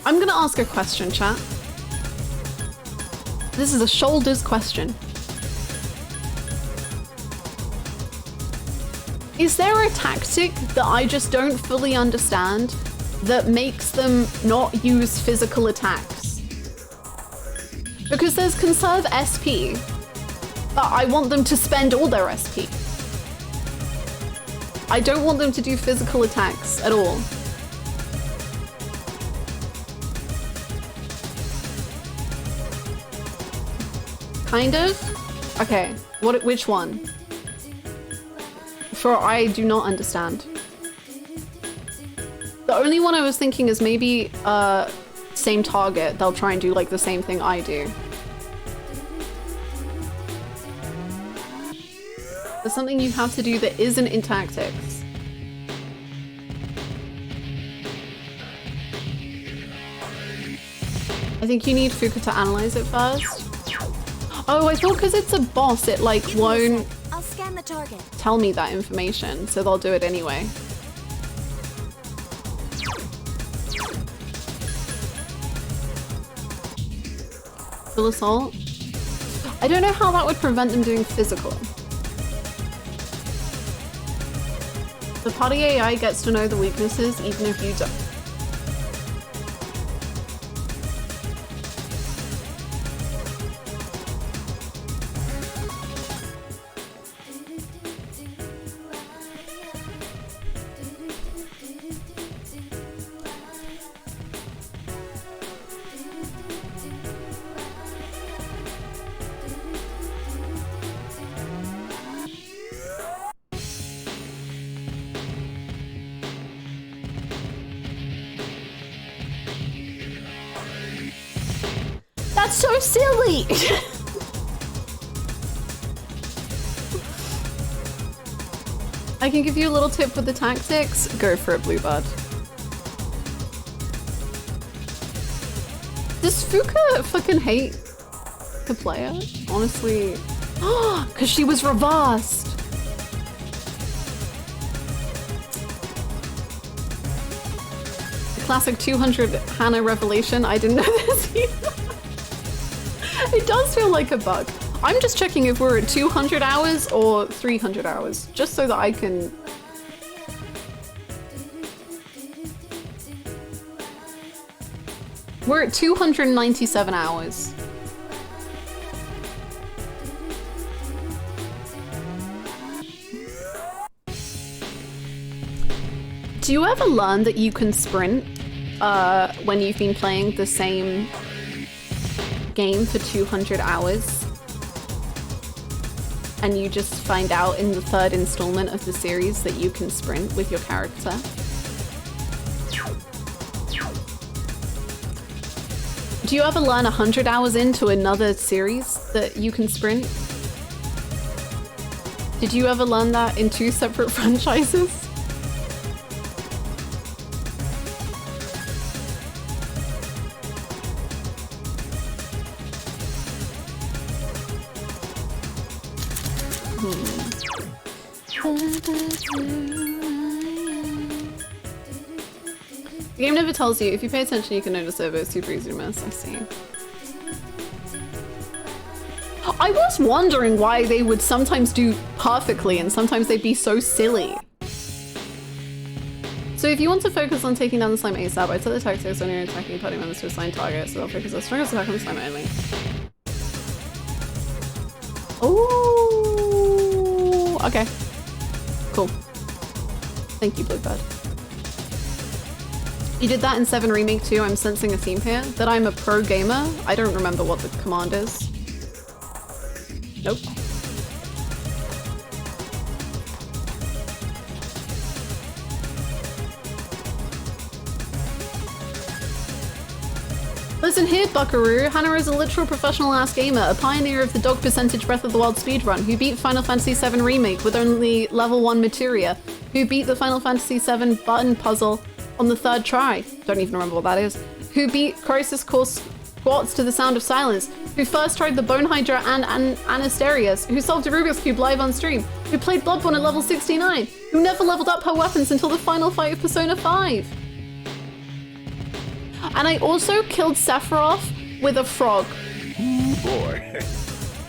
I'm gonna ask a question, chat. This is a shoulders question. Is there a tactic that I just don't fully understand that makes them not use physical attacks? Because there's conserve SP, but I want them to spend all their SP. I don't want them to do physical attacks at all. Kind of? Okay, which one? For I do not understand. The only one I was thinking is maybe same target. They'll try and do like the same thing I do. There's something you have to do that isn't in tactics. I think you need Fuka to analyze it first. Oh, I thought because it's a boss, it like won't I'll scan the target. tell me that information, so they'll do it anyway. Full assault? I don't know how that would prevent them doing physical. The party AI gets to know the weaknesses even if you don't. That's so silly! I can give you a little tip with the tactics. Go for it, Bluebird. Does Fuka fucking hate the player? Honestly. Because she was reversed! The classic 200 Hannah revelation. I didn't know this either. It does feel like a bug. I'm just checking if we're at 200 hours or 300 hours, just so that I can... We're at 297 hours. Do you ever learn that you can sprint when you've been playing the same game for 200 hours and you just find out in the third installment of the series that you can sprint with your character? Do you ever learn 100 hours into another series that you can sprint? Did you ever learn that in 2 separate franchises? The game never tells you. If you pay attention, you can notice it, but it's super easy to miss. I see. I was wondering why they would sometimes do perfectly and sometimes they'd be so silly. So if you want to focus on taking down the slime ASAP, I'd set the tactics when you're attacking party members to assign targets, so they'll focus their strongest attack on the slime only. Oh, okay. Cool. Thank you, Bluebird. You did that in 7 Remake too. I'm sensing a theme here. That I'm a pro gamer. I don't remember what the command is. Nope. Listen here, Buckaroo. Hannah is a literal professional-ass gamer, a pioneer of the dog percentage Breath of the Wild speedrun, who beat Final Fantasy VII Remake with only level 1 materia, who beat the Final Fantasy VII button puzzle on the 3rd try. Don't even remember what that is. Who beat Crisis Core squats to the sound of silence, who first tried the Bone Hydra and Anasterius, who solved a Rubik's Cube live on stream, who played Bloodborne at level 69, who never leveled up her weapons until the final fight of Persona 5. And I also killed Sephiroth with a frog. Boy.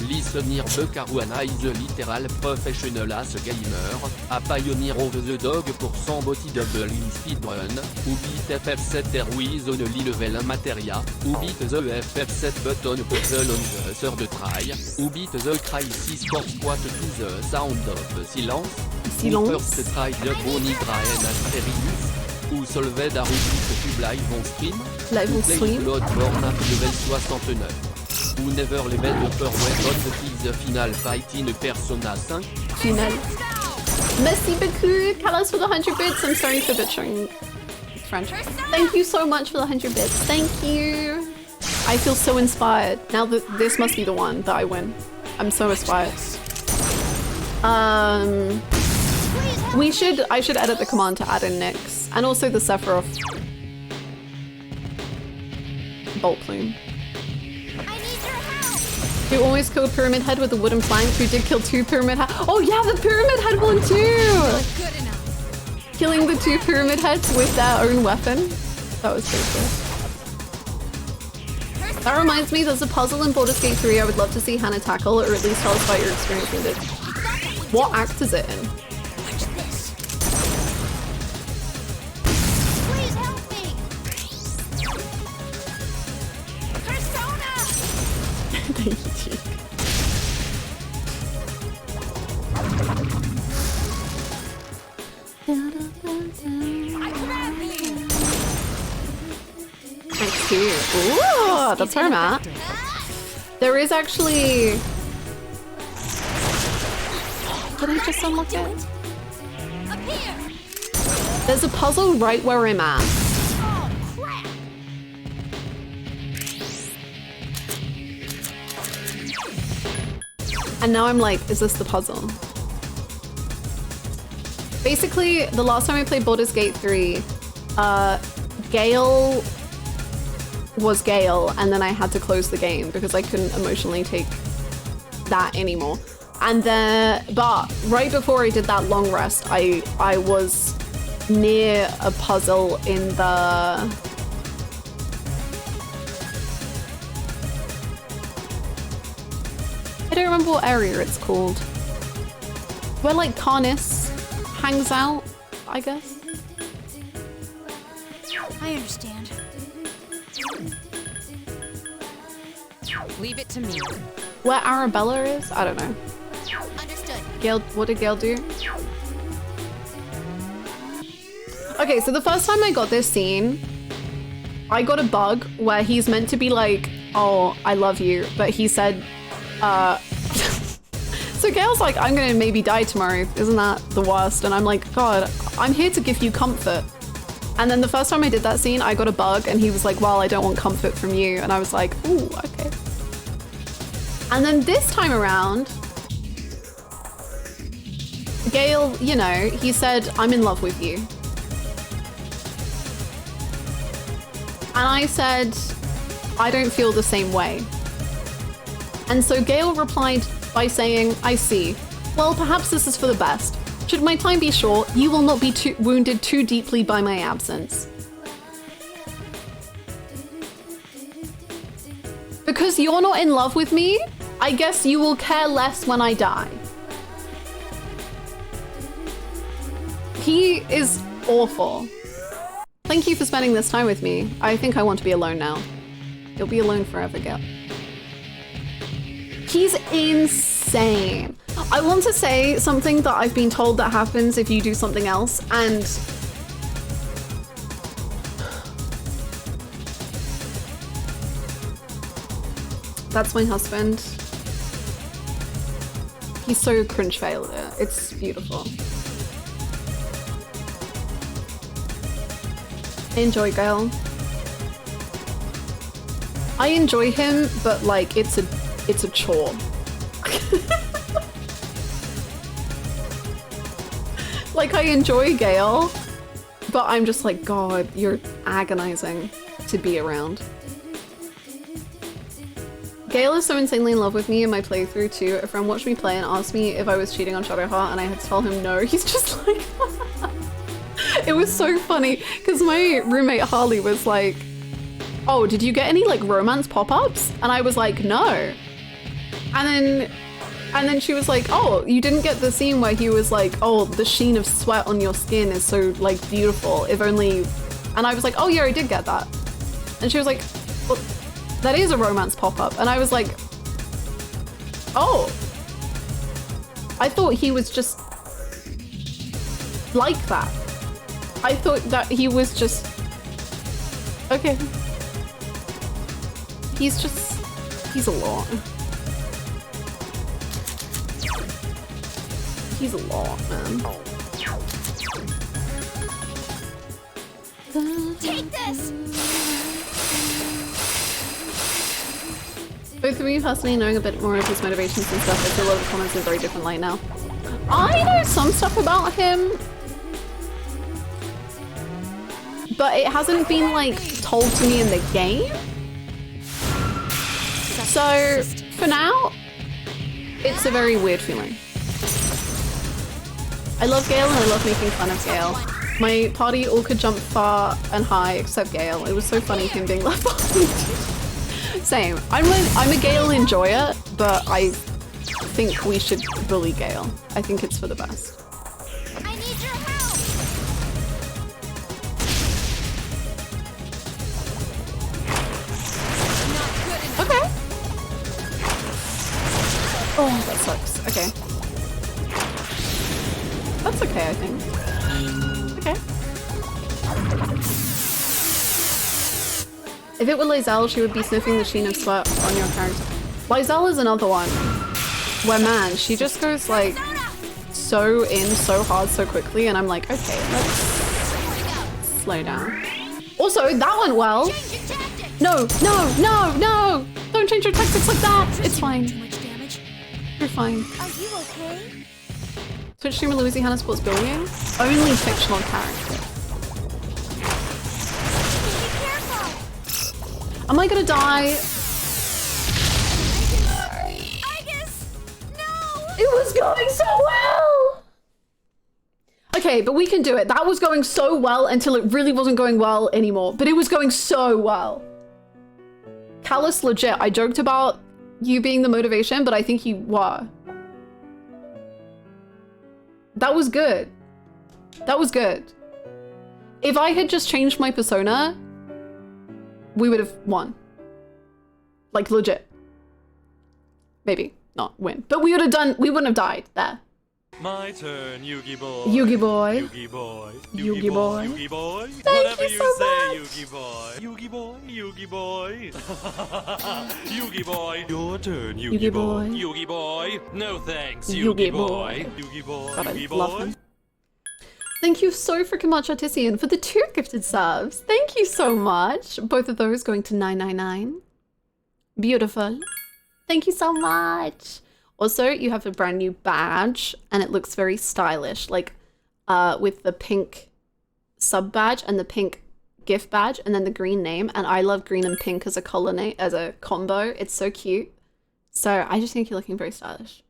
Listener Caruana is a literal professional as gamer, a pioneer of the dog pour son body double in speedrun, who beat FF7 Airways on the level materia, who beat the FF7 button puzzle on the 3rd try, who beat the Crisis Core squat to the sound of silence, who first tried the Bonnie Draen Asterius, who solved a Rubik's Cube live on stream, Live on stream. Bloodborne at level 69. Who never leveled up her weapon till the final fight in Persona 5. Final. Merci beaucoup, Kalas, for the 100 bits. I'm sorry for butchering French. Thank you so much for the 100 bits. Thank you. I feel so inspired. Now that this must be the one that I win. I'm so inspired. I should edit the command to add in Nyx and also the Sephiroth bolt plume. Who almost killed Pyramid Head with a wooden plank, who did kill 2 Pyramid Head. Oh yeah, the Pyramid Head one too! Killing the 2 Pyramid Heads with their own weapon. That was so cool. That reminds me, there's a puzzle in Baldur's Gate 3 I would love to see Hannah tackle, or at least tell us about your experience with it. What act is it in? Watch this. Please help me. Persona. Thank you. Thanks to you. Ooh, that's where I'm at. There is actually... Did I just unlock it? There's a puzzle right where I'm at. Oh, crap. And now I'm like, is this the puzzle? Basically, the last time I played Baldur's Gate 3, Gale was Gale, and then I had to close the game because I couldn't emotionally take that anymore. And then, but right before I did that long rest, I was near a puzzle in the... I don't remember what area it's called. Where like Karnis hangs out, I guess. I understand. Leave it to me. Where Arabella is? I don't know. Understood. Gale, what did Gale do? Okay, so the first time I got this scene, I got a bug where he's meant to be like, oh, I love you, but he said, so Gale's like, I'm gonna maybe die tomorrow. Isn't that the worst? And I'm like, God, I'm here to give you comfort. And then the first time I did that scene, I got a bug and he was like, well, I don't want comfort from you. And I was like, ooh, okay. And then this time around, Gale, you know, he said, I'm in love with you. And I said, I don't feel the same way. And so Gale replied by saying, I see. Well, perhaps this is for the best. Should my time be short, you will not be wounded too deeply by my absence. Because you're not in love with me, I guess you will care less when I die. He is awful. Thank you for spending this time with me. I think I want to be alone now. You'll be alone forever, Gale. He's insane. I want to say something that I've been told that happens if you do something else, and that's my husband. He's so cringe failure. It's beautiful. Enjoy, girl. I enjoy him, but like it's a chore. Like I enjoy Gale, but I'm just like, God, you're agonizing to be around. Gale is so insanely in love with me in my playthrough too. A friend watched me play and asked me if I was cheating on Shadowheart, and I had to tell him no. He's just like, it was so funny because my roommate Harley was like, oh, did you get any like romance pop-ups? And I was like, no. And then she was like, oh, you didn't get the scene where he was like, oh, the sheen of sweat on your skin is so like beautiful, if only. And I was like, oh yeah, I did get that. And she was like, well, that is a romance pop-up. And I was like, oh, I thought he was just like that. I thought that he was just, okay. He's a lot. He's a lot, man. Take this! Both of you personally knowing a bit more of his motivations and stuff, I feel a lot of the comments in a very different light now. I know some stuff about him, but it hasn't been like told to me in the game. So for now, it's a very weird feeling. I love Gale and I love making fun of Gale. My party all could jump far and high except Gale. It was so funny him being left behind. Same. I'm a Gale enjoyer, but I think we should bully Gale. I think it's for the best. I need your help! Not good enough. Okay. Oh, that sucks. Okay. That's okay, I think. Okay. If it were Lizelle, she would be sniffing the sheen of sweat on your character. Lizelle is another one where, man, she just goes like so in so hard so quickly, and I'm like, okay, let's slow down. Also, that went well. No, no, no, no! Don't change your tactics like that! It's fine. You're fine. Are you okay? Twitch streamer louiseyhannah supports bullying? Only fictional character. Am I gonna die? It was going so well! Okay, but we can do it. That was going so well until it really wasn't going well anymore. But it was going so well. Callus, legit, I joked about you being the motivation, but I think you were. That was good. That was good. If I had just changed my persona, we would have won. Like, legit. Maybe not win, but we would have done, we wouldn't have died there. My turn, Yugi boy. Yugi boy. Yugi boy. Yugi boy. Yugi boy. Thank Whatever you you so say, much. Yugi boy. Yugi boy. Yugi boy. Yugi boy. Your turn, Yugi, Yugi boy. boy. Yugi boy. No thanks, Yugi Yugi boy. boy. Yugi boy. God, I Yugi love boy. him. Thank you so freaking much, Artisian, for the 2 gifted subs. Thank you so much. Both of those going to 999. Beautiful. Thank you so much. Also, you have a brand new badge and it looks very stylish, like with the pink sub badge and the pink gift badge and then the green name. And I love green and pink as a color name, as a combo. It's so cute. So I just think you're looking very stylish.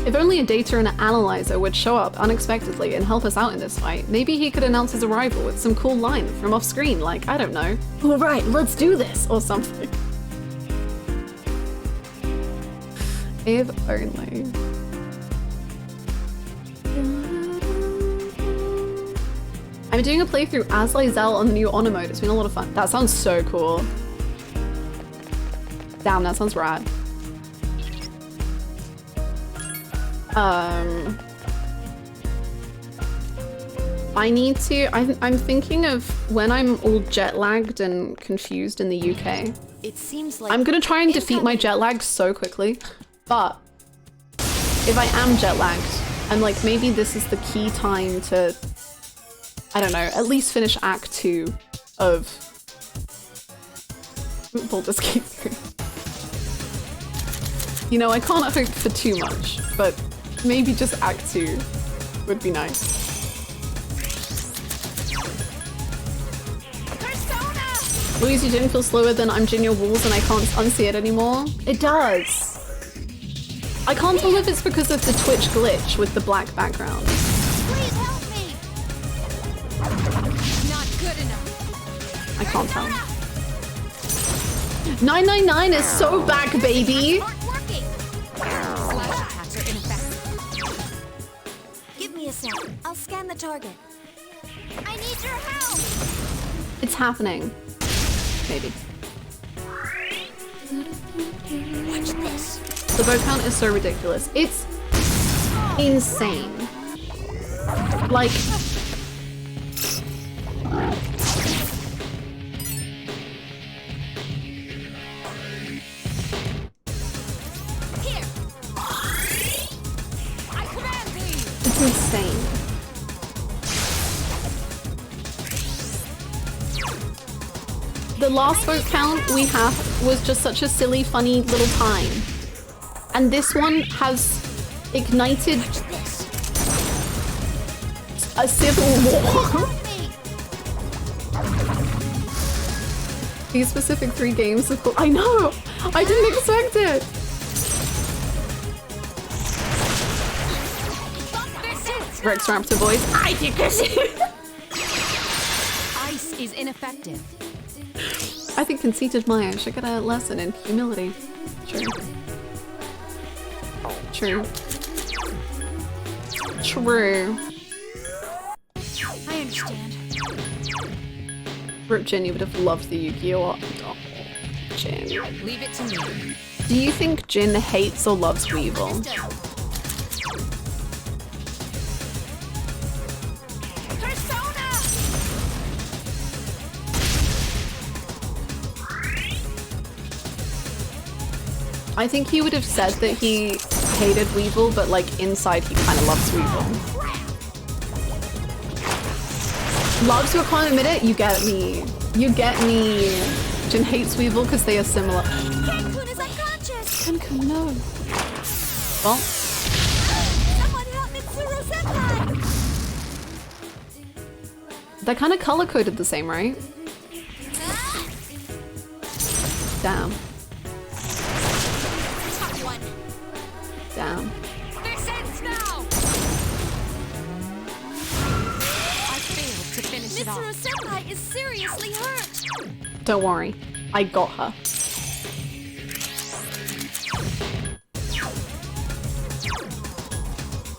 If only a data and an analyzer would show up unexpectedly and help us out in this fight, maybe he could announce his arrival with some cool line from off screen, like, I don't know, all right, let's do this, or something. If only. I'm doing a playthrough as Lizelle on the new honor mode. It's been a lot of fun. That sounds so cool. Damn, that sounds rad. I need to, I'm thinking of when I'm all jet lagged and confused in the UK. It seems like I'm gonna try and defeat my jet lag so quickly, but if I am jet lagged, I'm like, maybe this is the key time to, I don't know, at least finish Act 2 of Baldur's Gate 3. You know, I can't hope for too much, but maybe just Act 2 would be nice. Louise, you didn't feel slower than I'm Jin your walls and I can't unsee it anymore? It does. I can't tell if it's because of the Twitch glitch with the black background. Please help me! Not good enough. I can't tell. 999 is so back, baby! Aren't working! Slash attacks are ineffective. Give me a sec. I'll scan the target. I need your help! It's happening. Maybe. Watch this. The vote count is so ridiculous. It's insane. Like, Here! I command thee! it's insane. the last vote count we have was just such a silly, funny little time. And this one has ignited a civil war. These specific 3 games of I know! I didn't expect it! Rex Raptor voice. I did this! Ice is ineffective. I think conceited Maya should get a lesson in humility. True. True. True. I understand. Rip Jin, you would have loved the Yu-Gi-Oh! Oh, Jin. Leave it to me. Do you think Jin hates or loves Weevil? I think he would have said that he hated Weevil, but like inside he kind of loves Weevil. Loves to can't admit it? You get me. You get me. Jin hates Weevil because they are similar. Cancun is unconscious. Cancun, no. Well. Someone help Mitsuru Senpai. They're kind of color coded the same, right? Damn. Down. This ends now. I failed to finish it off. Mitsuru Senpai is seriously hurt. Don't worry, I got her.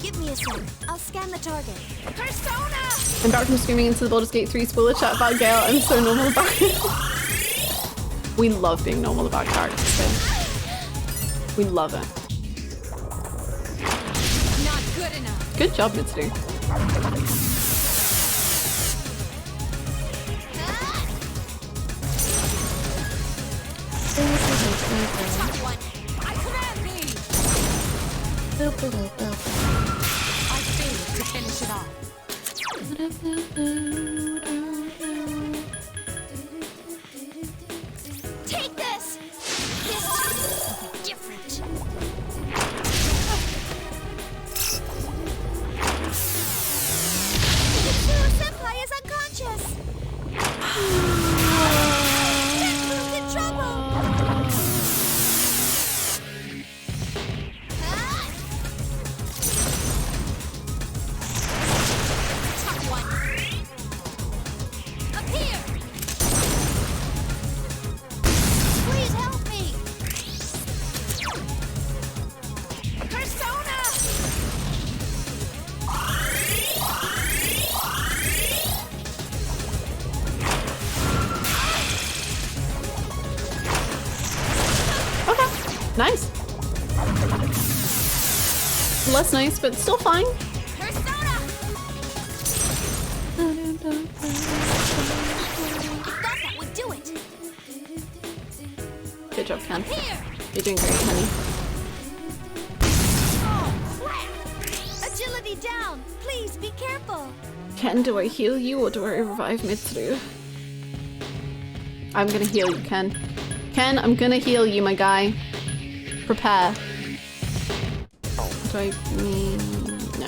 Give me a sec. I'll scan the target. Persona! I'm back from screaming into the Baldur's Gate 3 spoiler chat about Gale. I'm so normal about it. We love being normal about characters, so we love it. Good job, Mitsuru. I command thee. I failed to finish it off. Take this. This time will be different. Senpai is unconscious. Cancun's in trouble. Tough one. Up here. Please help me. Persona. Nice. Less nice, but still fine. Persona! I thought that would do it. Good job, Ken. Here. You're doing great, honey. Oh, crap. Agility down. Please be careful. Ken, do I heal you or do I revive Mitsuru? I'm gonna heal you, Ken. Ken, I'm gonna heal you, my guy. Prepare. Do I mean no?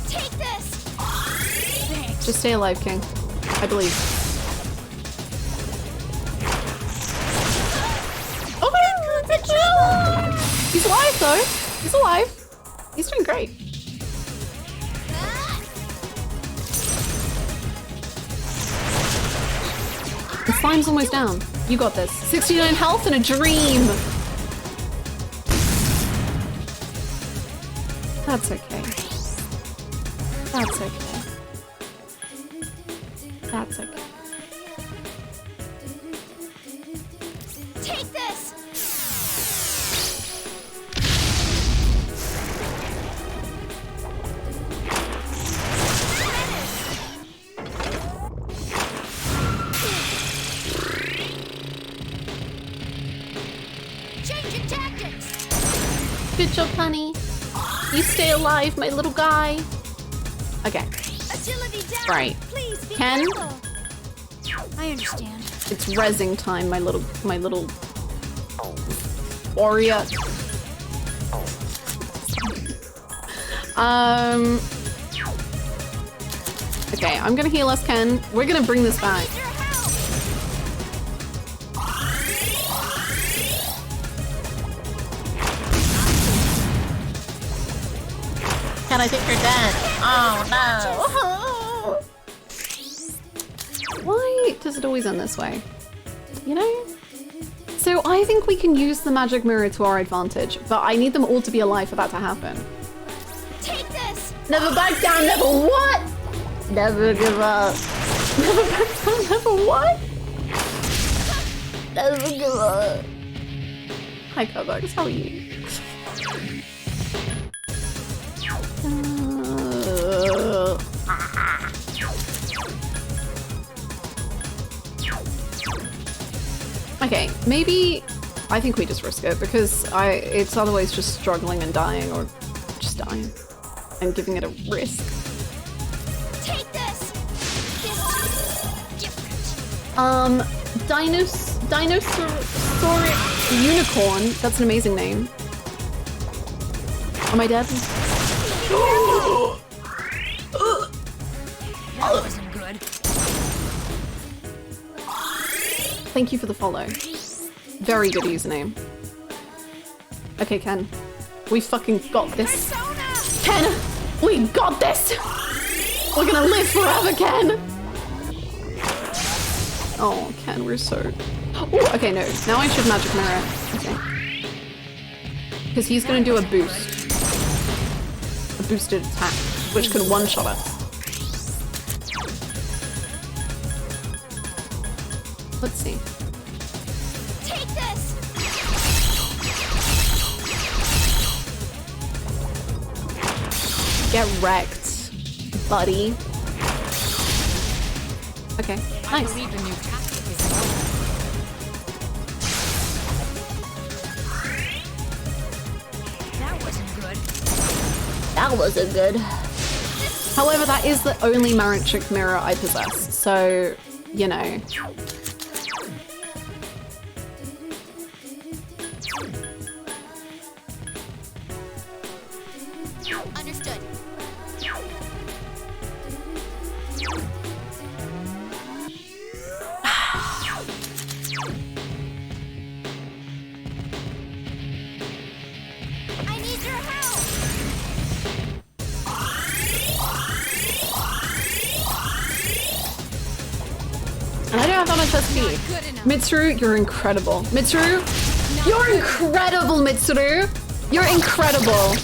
Take this. Thanks. Just stay alive, King. I believe. Oh, good job! He's alive though. He's alive. He's doing great. The slime's almost down. You got this. 69 health and a dream. That's okay. That's okay. That's okay. Take this. Changing tactics. Good job, honey. You stay alive, my little guy. Okay. Agility down. Right. Please be Ken? careful. I understand. It's rezzing time, my little warrior. Okay, I'm gonna heal us, Ken. We're gonna bring this back. Ken, I think you're dead. Oh no. Why does it always end this way? You know? So I think we can use the magic mirror to our advantage, but I need them all to be alive for that to happen. Take this! Never back down, never what? Never give up. Never back down, never what? Never give up. Hi, Kovacs, how are you? Okay, maybe I think we just risk it because it's otherwise just struggling and dying or just dying and giving it a risk. Take this! Dinosauric unicorn. That's an amazing name. Am I dead? That wasn't good. Thank you for the follow. Very good username. Okay, Ken. We fucking got this. Ken! We got this! We're gonna live forever, Ken! Oh, Ken, we're so... Oh, okay, no. Now I should magic mirror. Okay. Because he's gonna do a boost. A boosted attack, which can one-shot us. Let's see. Take this! Get wrecked, buddy. Okay, I nice. believe the new tactic is That wasn't good. That wasn't good. However, that is the only magic mirror I possess, so, you know. Understood. I need your help. And I don't have that much SP. Mitsuru, you're incredible. Mitsuru, you're incredible, Mitsuru. You're incredible.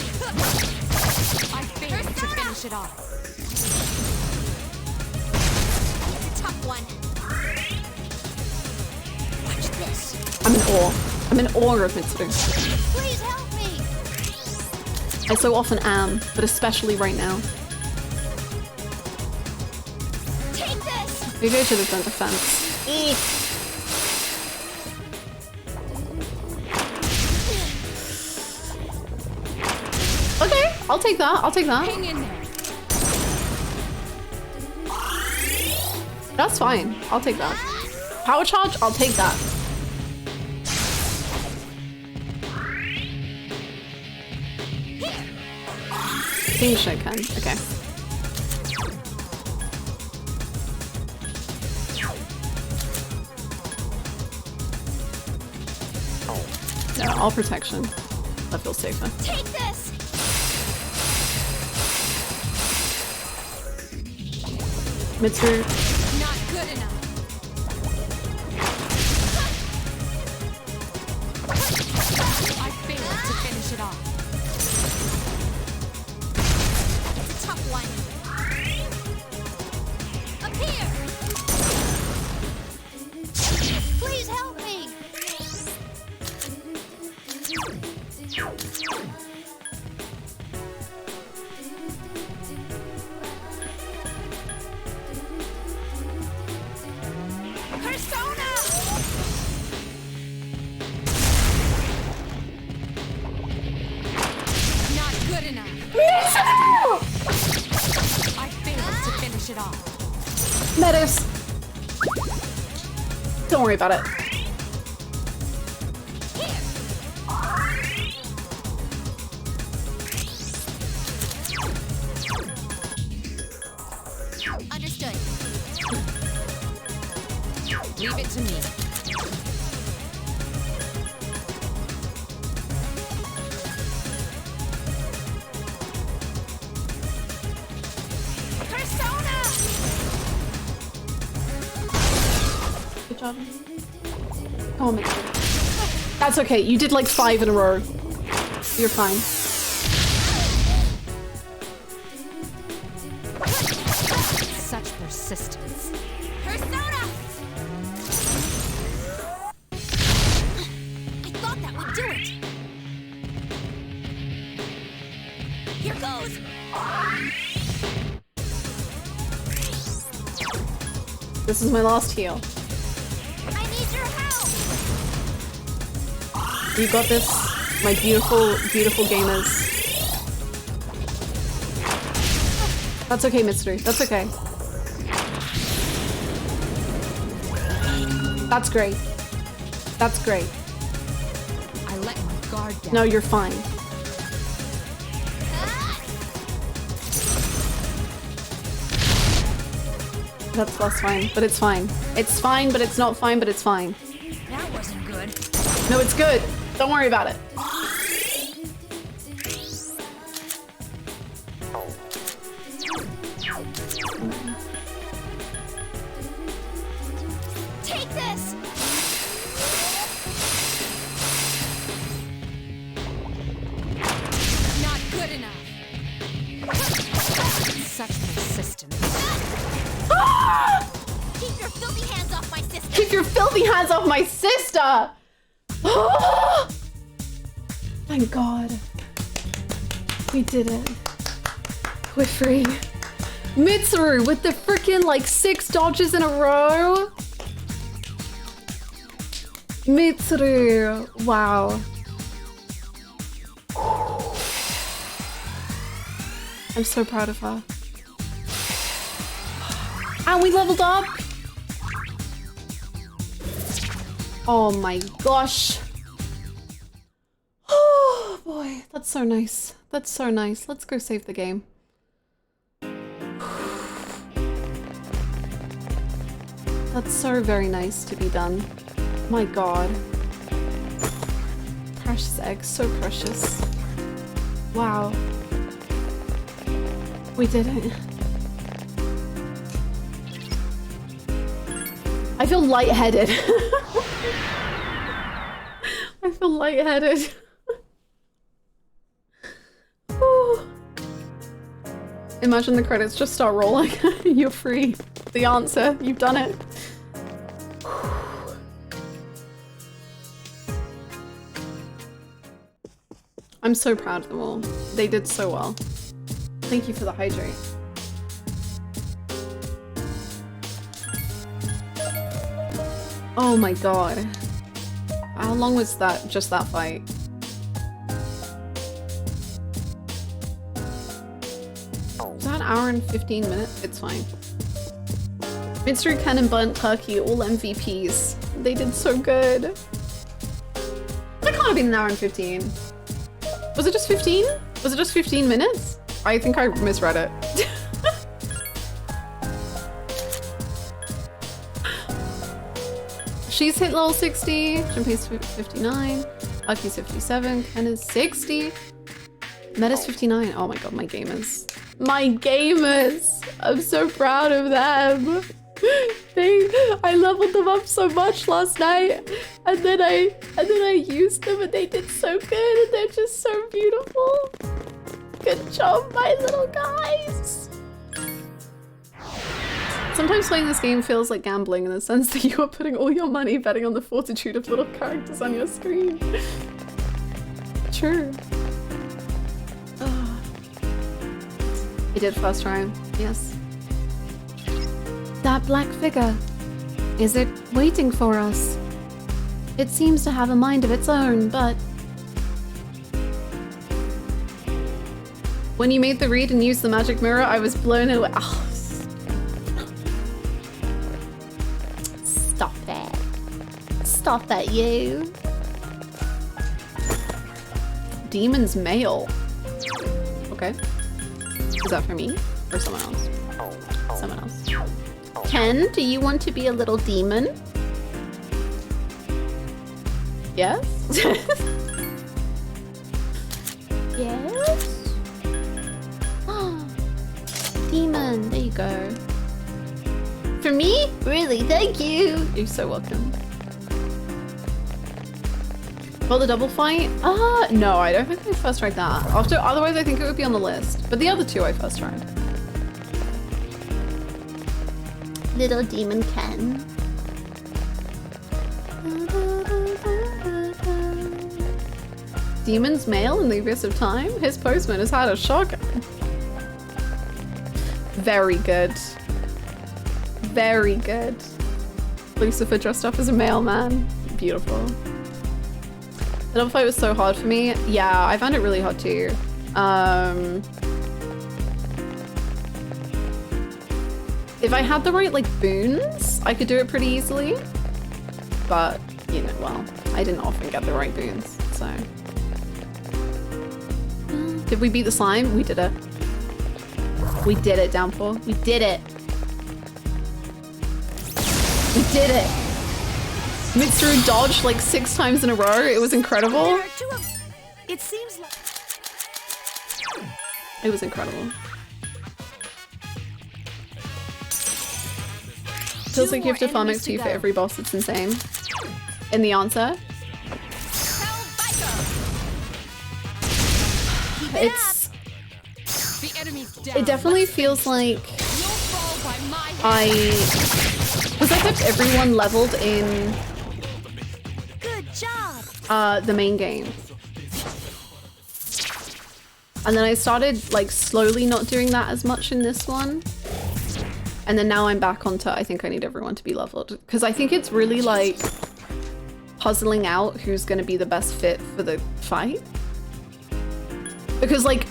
I failed to finish it off. It's a tough one. Watch this. I'm in awe. I'm in awe of Mitsuru. Please help me. I so often am, but especially right now. Take this. Maybe I should have done defense. Okay, I'll take that. I'll take that. Hang in there. That's fine. I'll take that. Power charge, I'll take that. King Shokan. Okay. No, all protection. I feel safer. Take this. Mitsuru. Not good enough. I failed to finish it off. It's a tough one. Up here. Please help me. Persona! Not good enough. I failed to finish it off. Meadows. Don't worry about it. Understood. Leave it to me. Persona! Good job. Come on, Mitchell. That's okay. You did like 5 in a row. You're fine. Such persistence. Persona! I thought that would do it. Here goes. This is my last heal. I need your help. You got this, my beautiful, beautiful gamers. That's okay, Mitsuru. That's okay. That's great. That's great. I let my guard down. No, you're fine. That's fine, but it's fine. It's fine, but it's not fine, but it's fine. That wasn't good. No, it's good. Don't worry about it. Take this. Not good enough. Such persistence. Keep your filthy hands off my sister. Keep your filthy hands off my sister! Thank God. We did it. We're free. Mitsuru with the freaking like 6 dodges in a row. Mitsuru. Wow. I'm so proud of her. And we leveled up. Oh my gosh. Oh boy, that's so nice. That's so nice. Let's go save the game. That's so very nice to be done. My God. Precious eggs, so precious. Wow. We did it. I feel lightheaded. I feel lightheaded. Imagine the credits just start rolling. You're free. The answer. You've done it. I'm so proud of them all. They did so well. Thank you for the hydrate. Oh my God. How long was that, just that fight? Was that an hour and 15 minutes? It's fine. Mitsuru, Ken, and Burnt Turkey, all MVPs. They did so good. That can't have been an hour and 15. Was it just 15? Was it just 15 minutes? I think I misread it. She's hit level 60, Junpei's 59, Aki's 57, Ken is 60, Meta's 59. Oh my God, my gamers. My gamers! I'm so proud of them. I leveled them up so much last night, and then I used them and they did so good and they're just so beautiful. Good job, my little guys. Sometimes playing this game feels like gambling in the sense that you are putting all your money betting on the fortitude of little characters on your screen. True. You did first try, yes. That black figure. Is it waiting for us? It seems to have a mind of its own, but... When you made the read and used the magic mirror, I was blown away. Oh, stop it. stop at you. Demon's Mail. Okay. Is that for me or someone else? Someone else. Ken, do you want to be a little demon? Yes? Yes? Demon, there you go. For me? Really, thank you. You're so welcome. For the double fight? No, I don't think I first tried that. Otherwise, I think it would be on the list. But the other two I first tried. Little Demon Ken. Demon's Mail in the Abyss of Time? His postman has had a shotgun. Very good. Very good. Lucifer dressed up as a mailman. Beautiful. The double fight was so hard for me. Yeah, I found it really hard too. If I had the right like boons, I could do it pretty easily. But, you know, well, I didn't often get the right boons, so. Did we beat the slime? We did it. We did it, Downpour. We did it. We did it. Mixed through dodge like 6 times in a row. It was incredible. It seems like it was incredible. Feels like you have to farm XP for every boss. It's insane. And the answer? It definitely feels like because I kept everyone leveled in the main game. And then I started like slowly not doing that as much in this one. And then now I'm back onto I think I need everyone to be leveled. Because I think it's really like puzzling out who's going to be the best fit for the fight. Because like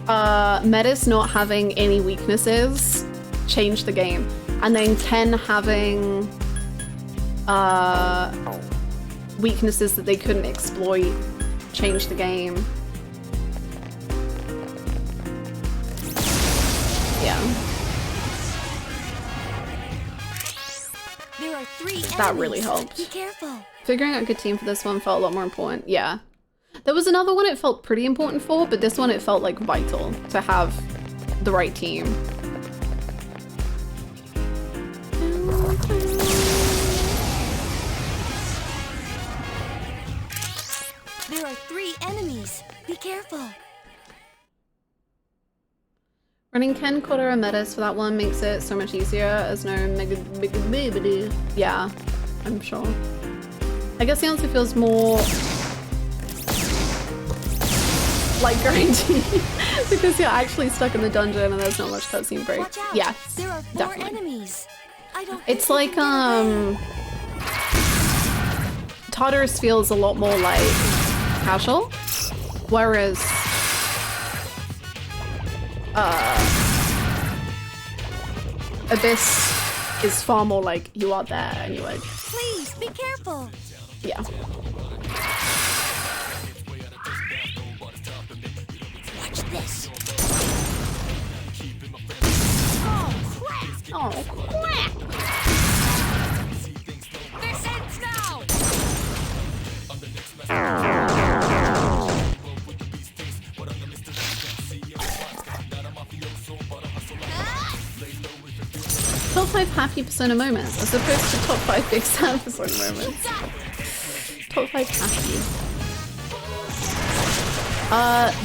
Metis not having any weaknesses changed the game. And then Ken having weaknesses that they couldn't exploit changed the game. Yeah. there are 3 That really helped. Be careful. Figuring out a good team for this one felt a lot more important. Yeah. There was another one it felt pretty important for, but this one it felt like vital to have the right team. There are 3 enemies. Be careful. Running Ken, Quarter, and Metis for that one makes it so much easier as no mega baby. Yeah, I'm sure. I guess the answer feels more like grindy because you're actually stuck in the dungeon and there's not much cutscene break. Yeah, There are 4 definitely. enemies. I don't It's like Tartarus feels a lot more like casual, whereas Abyss is far more like you are there and you're like, Please be careful. yeah. Watch this. Oh, quack! This ends now! Top 5 happy Persona moments as opposed to top 5 big sad Persona moments. Top 5 happy.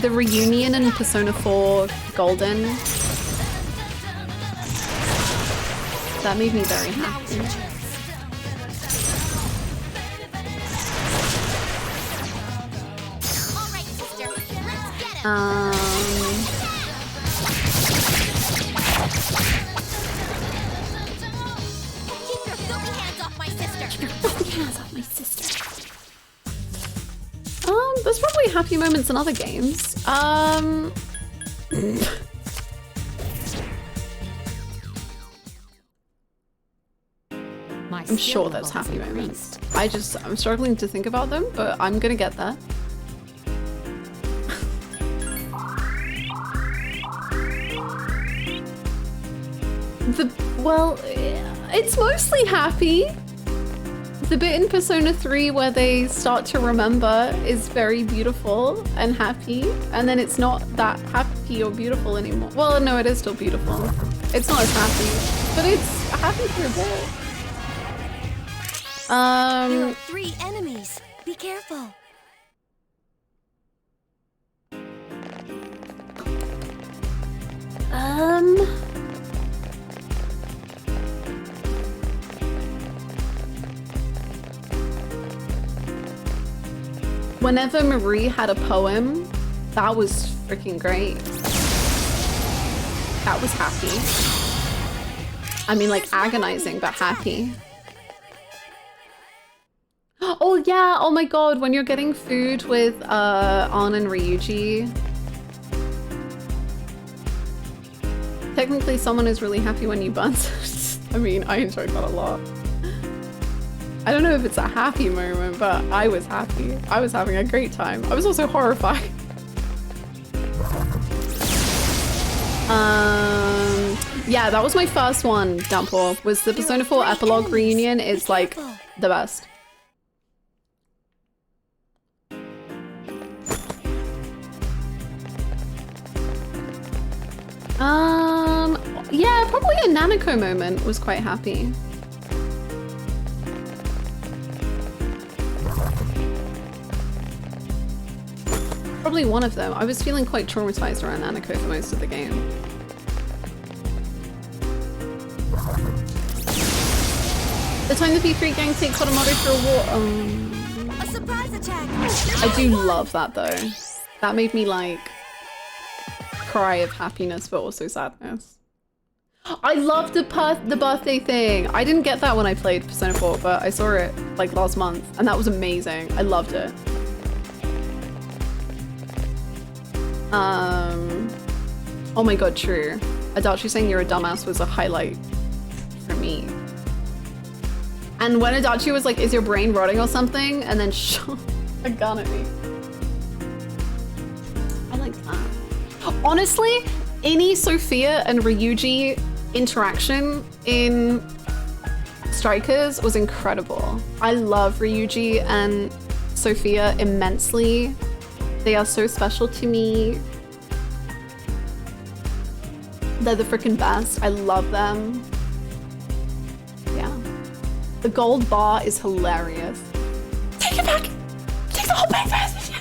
The reunion in Persona 4 Golden. That made me very happy. Alright, sister, let's get him! Keep your filthy hands off my sister! Hands off my sister. There's probably happy moments in other games. I'm sure there's happy moments. I'm struggling to think about them, but I'm gonna get there. Well, it's mostly happy. The bit in Persona 3 where they start to remember is very beautiful and happy, and then it's not that happy or beautiful anymore. Well, no, it is still beautiful. It's not as happy, but it's happy for a bit. There are 3 enemies. Be careful. Whenever Marie had a poem, that was freaking great. That was happy. I mean, like agonizing, but happy. Oh yeah, oh my god, when you're getting food with Ann and Ryuji. Technically, someone is really happy when you bunt. I mean, I enjoyed that a lot. I don't know if it's a happy moment, but I was happy. I was having a great time. I was also horrified. Yeah, that was my first one, Downpour. Was the Persona 4 epilogue reunion is like the best. Yeah, probably a Nanako moment was quite happy. Probably one of them. I was feeling quite traumatized around Nanako for most of the game. The time the P3 gang take Kodomoto for a war. A surprise attack. I do love that though. That made me like cry of happiness but also sadness. I love the birthday thing. I didn't get that when I played Persona 4, but I saw it like last month and that was amazing. I loved it. Oh my god, true. Adachi saying you're a dumbass was a highlight for me. And when Adachi was like, is your brain rotting or something? And then shot a gun at me. I like that. Honestly, any Sophia and Ryuji interaction in Strikers was incredible. I love Ryuji and Sophia immensely. They are so special to me. They're the freaking best. I love them. Yeah. The gold bar is hilarious. Take it back! Take the whole thing first!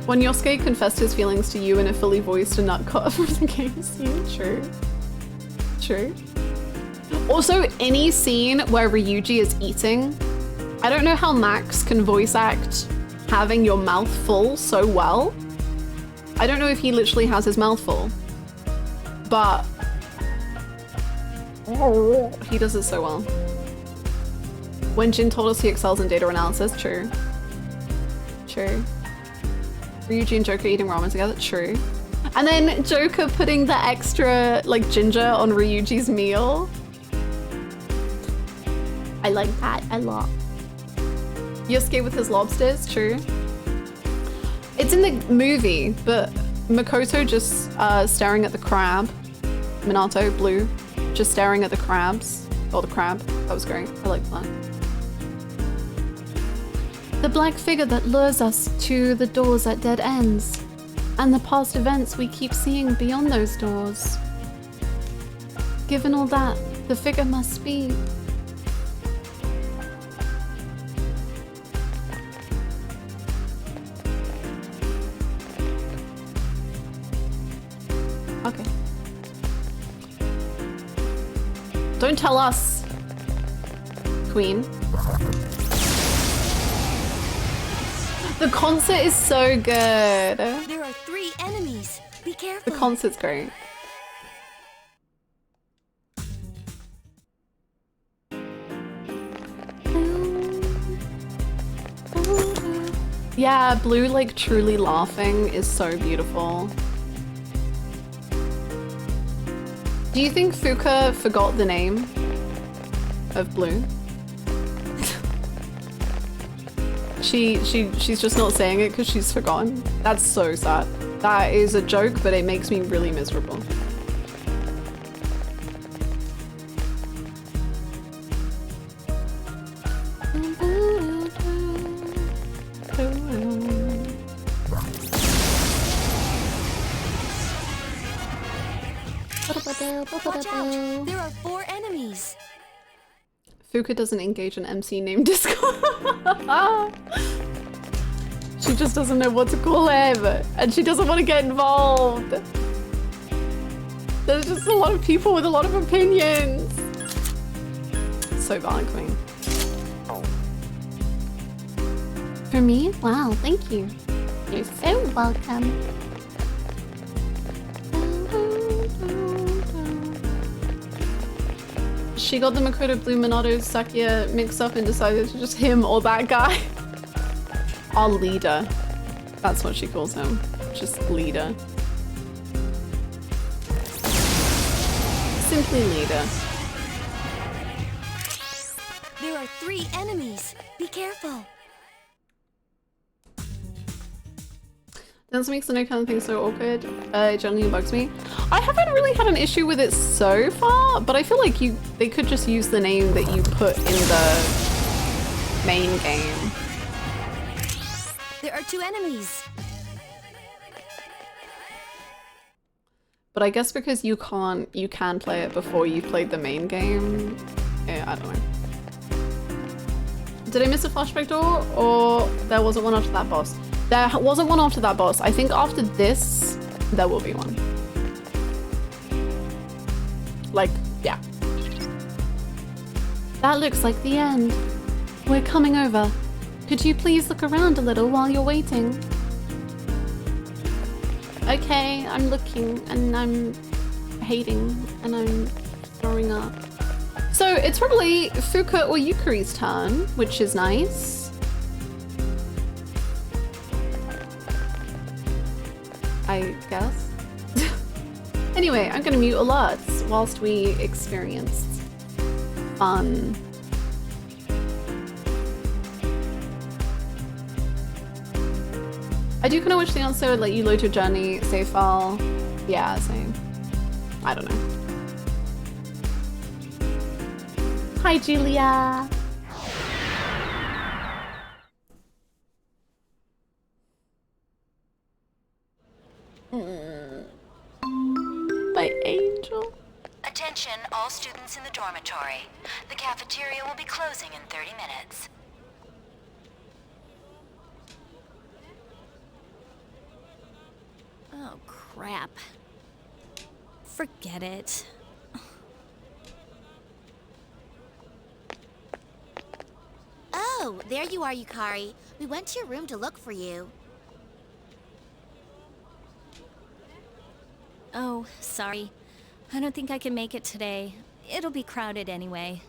When Yosuke confessed his feelings to you in a fully voiced and not cut from the game scene. True. True. Also, any scene where Ryuji is eating, I don't know how Max can voice act having your mouth full so well. I don't know if he literally has his mouth full, but he does it so well. When Jin told us he excels in data analysis, true. True. Ryuji and Joker eating ramen together, true. And then Joker putting the extra like ginger on Ryuji's meal. I like that a lot. Yosuke with his lobsters, true. It's in the movie, but Makoto just staring at the crab. Minato, blue, just staring at the crabs. Or the crab. That was great. I like that. The black figure that lures us to the doors at dead ends. And the past events we keep seeing beyond those doors. Given all that, the figure must be... Okay. Don't tell us, Queen. The concert is so good. There are 3 enemies. Be careful. The concert's great. Yeah, Blue like truly laughing is so beautiful. Do you think Fuka forgot the name? of blue. She's just not saying it because she's forgotten. That's so sad. That is a joke, but it makes me really miserable. Watch out! There are 4 enemies. Fuka doesn't engage in MC name Discord. She just doesn't know what to call him, and she doesn't want to get involved. There's just a lot of people with a lot of opinions. So valid, Queen. For me? Wow, thank you. You're so welcome. She got the Makoto Blue Minato Sakia mixed up and decided to just him or that guy. Our leader. That's what she calls him. Just leader. Simply leader. There are 3 enemies. Be careful. Dance makes the no kind of thing so awkward. It generally bugs me. I haven't really had an issue with it so far, but I feel like they could just use the name that you put in the main game. There are 2 enemies. But I guess because you can play it before you've played the main game. Yeah, I don't know. Did I miss a flashback door, or there wasn't one after that boss? There wasn't one after that boss. I think after this, there will be one. Like, yeah. That looks like the end. We're coming over. Could you please look around a little while you're waiting? Okay, I'm looking and I'm hating and I'm throwing up. So it's probably Fuka or Yukari's turn, which is nice. I guess. Anyway, I'm gonna mute alerts whilst we experience fun. I do kind of wish the answer would let you load your journey save file. Yeah, same. I don't know. Hi, Julia. My angel. Attention, all students in the dormitory. The cafeteria will be closing in 30 minutes. Oh, crap. Forget it. Oh, there you are, Yukari. We went to your room to look for you. Oh, sorry. I don't think I can make it today. It'll be crowded anyway.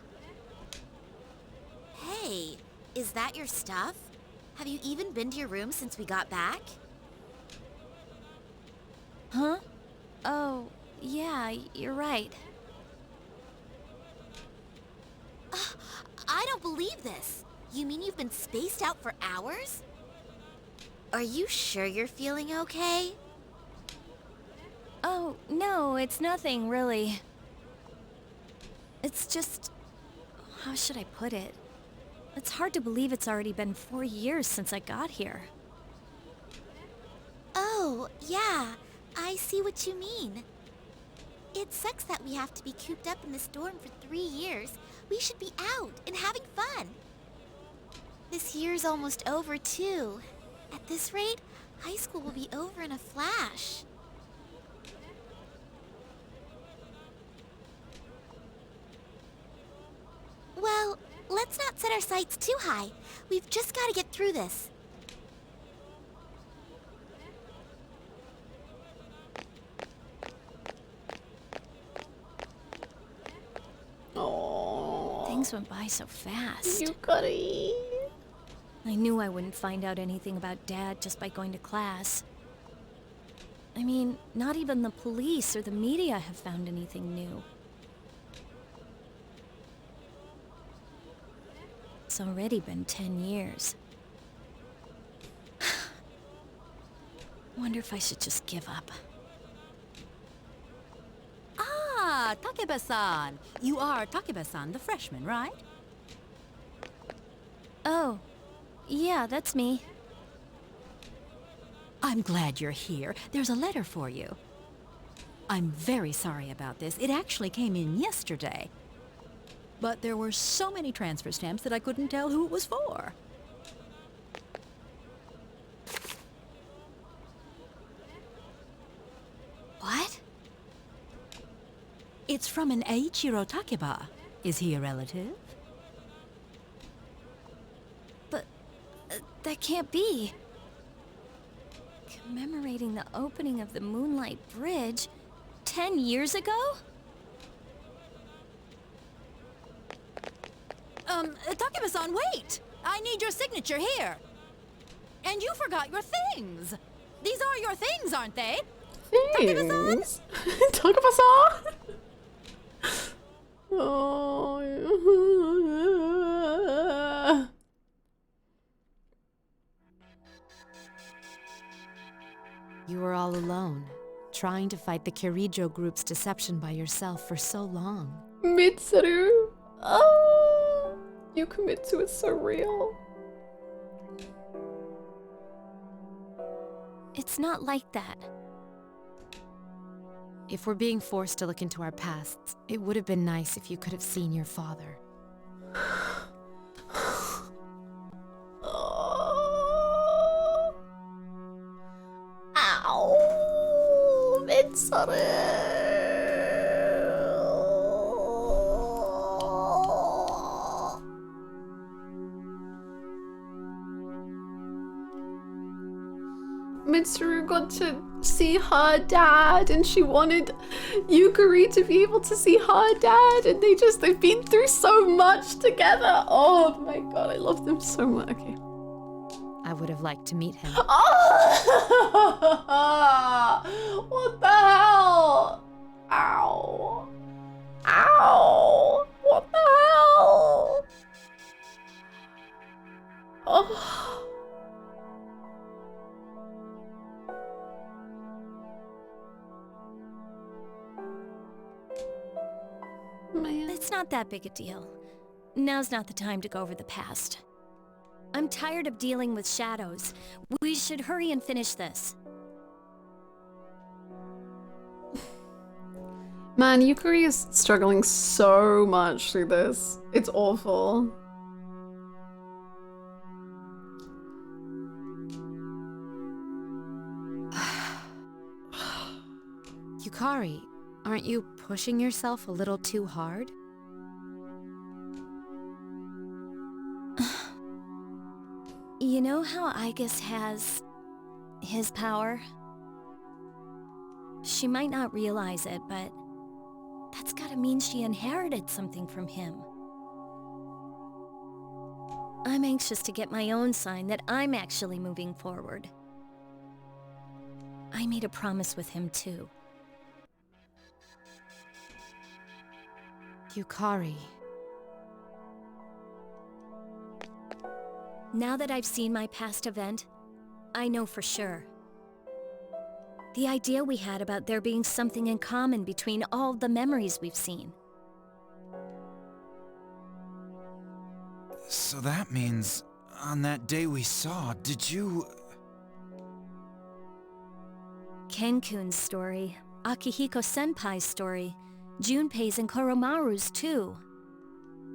Hey, is that your stuff? Have you even been to your room since we got back? Huh? Oh, yeah, you're right. I don't believe this. You mean you've been spaced out for hours? Are you sure you're feeling okay? Oh, no, it's nothing, really. It's just... how should I put it? It's hard to believe it's already been 4 years since I got here. Oh, yeah. I see what you mean. It sucks that we have to be cooped up in this dorm for 3 years. We should be out and having fun. This year's almost over, too. At this rate, high school will be over in a flash. Well, let's not set our sights too high. We've just got to get through this. Oh, things went by so fast. Yukari. I knew I wouldn't find out anything about Dad just by going to class. I mean, not even the police or the media have found anything new. It's already been 10 years. Wonder if I should just give up. Ah, Takeba-san. You are Takeba-san, the freshman, right? Oh, yeah, that's me. I'm glad you're here. There's a letter for you. I'm very sorry about this. It actually came in yesterday. But there were so many transfer stamps that I couldn't tell who it was for. What? It's from an Eiichiro Takeba. Is he a relative? But that can't be. Commemorating the opening of the Moonlight Bridge 10 years ago? Takeba-san, wait! I need your signature here. And you forgot your things. These are your things, aren't they? Things? Takeba-san? Oh. You were all alone, trying to fight the Kirijo group's deception by yourself for so long. Mitsuru. Oh, Yukimitsu is so real. It's not like that. If we're being forced to look into our pasts, it would have been nice if you could have seen your father. Ow, Mitsuru. Mitsuru got to see her dad and she wanted Yukari to be able to see her dad, and they've been through so much together. Oh my god, I love them so much. Okay. I would have liked to meet him. Oh! What the hell? Ow. Ow. What the hell? Oh. Man. It's not that big a deal. Now's not the time to go over the past. I'm tired of dealing with shadows. We should hurry and finish this. Man, Yukari is struggling so much through this. It's awful. Yukari, aren't you pushing yourself a little too hard? You know how Aigis has his power? She might not realize it, but that's gotta mean she inherited something from him. I'm anxious to get my own sign that I'm actually moving forward. I made a promise with him too. Yukari. Now that I've seen my past event, I know for sure. The idea we had about there being something in common between all the memories we've seen. So that means, on that day we saw, did you... Kenkun's story, Akihiko-senpai's story, Junpei's and Koromaru's too.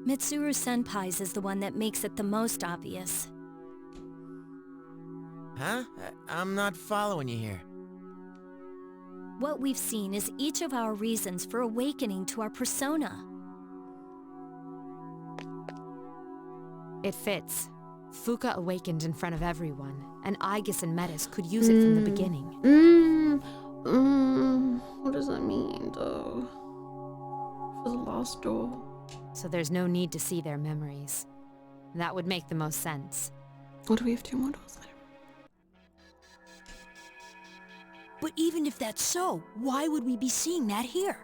Mitsuru-senpai's is the one that makes it the most obvious. Huh? I'm not following you here. What we've seen is each of our reasons for awakening to our persona. It fits. Fuka awakened in front of everyone, and Aigis and Metis could use it from the beginning. What does that mean, though? For the last door. So there's no need to see their memories. That would make the most sense. What do we have 2 more doors? But even if that's so, why would we be seeing that here?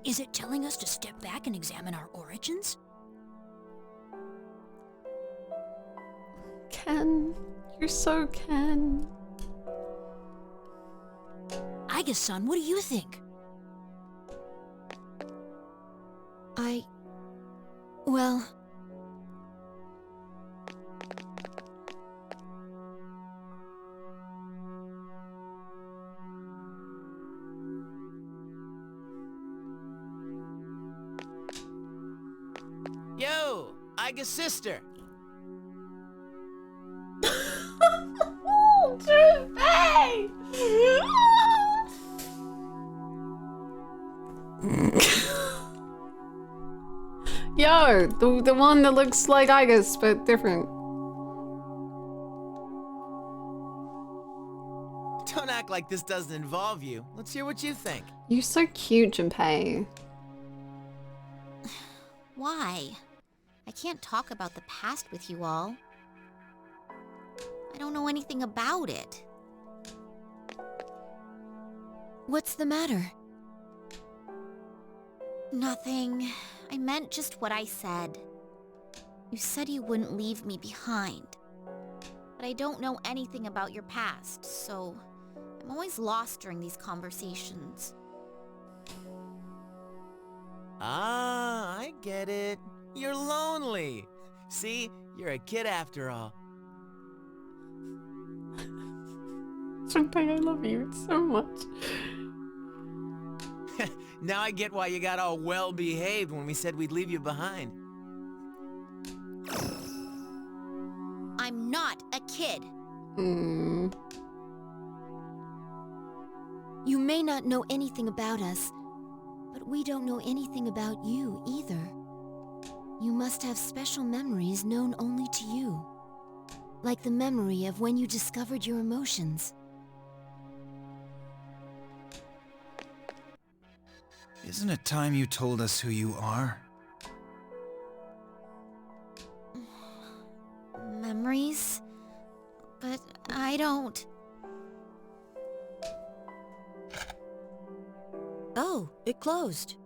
Is it telling us to step back and examine our origins? Ken. You're so Ken. Aiga-san, what do you think? Well... Yo, Aiga's sister. Hey! Yo, the one that looks like Igus, but different. Don't act like this doesn't involve you. Let's hear what you think. You're so cute, Junpei. Why? I can't talk about the past with you all. I don't know anything about it. What's the matter? Nothing. I meant just what I said. You said you wouldn't leave me behind. But I don't know anything about your past, so I'm always lost during these conversations. Ah, I get it. You're lonely. See, you're a kid after all. Junpei, I love you so much. Now I get why you got all well-behaved when we said we'd leave you behind. I'm not a kid. You may not know anything about us, but we don't know anything about you either. You must have special memories known only to you. Like the memory of when you discovered your emotions. Isn't it time you told us who you are? Memories? But I don't... Oh, it closed.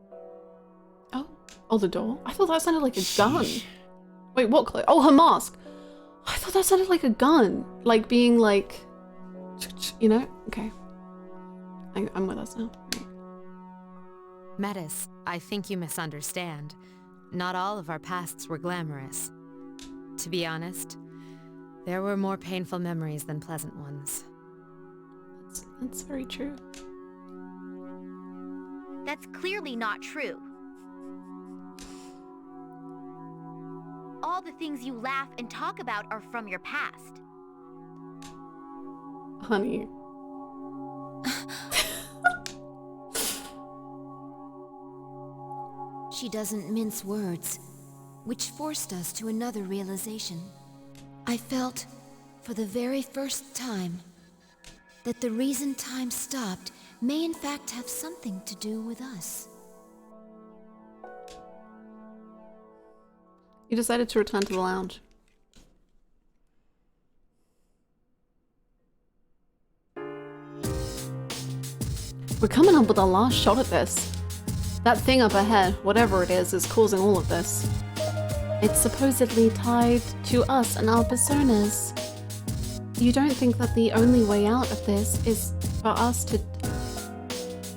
Oh, the door? I thought that sounded like a gun. Wait, what closed? Oh, her mask. I thought that sounded like a gun. Like being like... You know? Okay. I'm with us now. Metis, I think you misunderstand. Not all of our pasts were glamorous. To be honest, there were more painful memories than pleasant ones. That's very true. That's clearly not true. All the things you laugh and talk about are from your past. Honey. She doesn't mince words, which forced us to another realization. I felt, for the very first time, that the reason time stopped may in fact have something to do with us. You decided to return to the lounge. We're coming up with our last shot at this. That thing up ahead, whatever it is causing all of this. It's supposedly tied to us and our personas. You don't think that the only way out of this is for us to...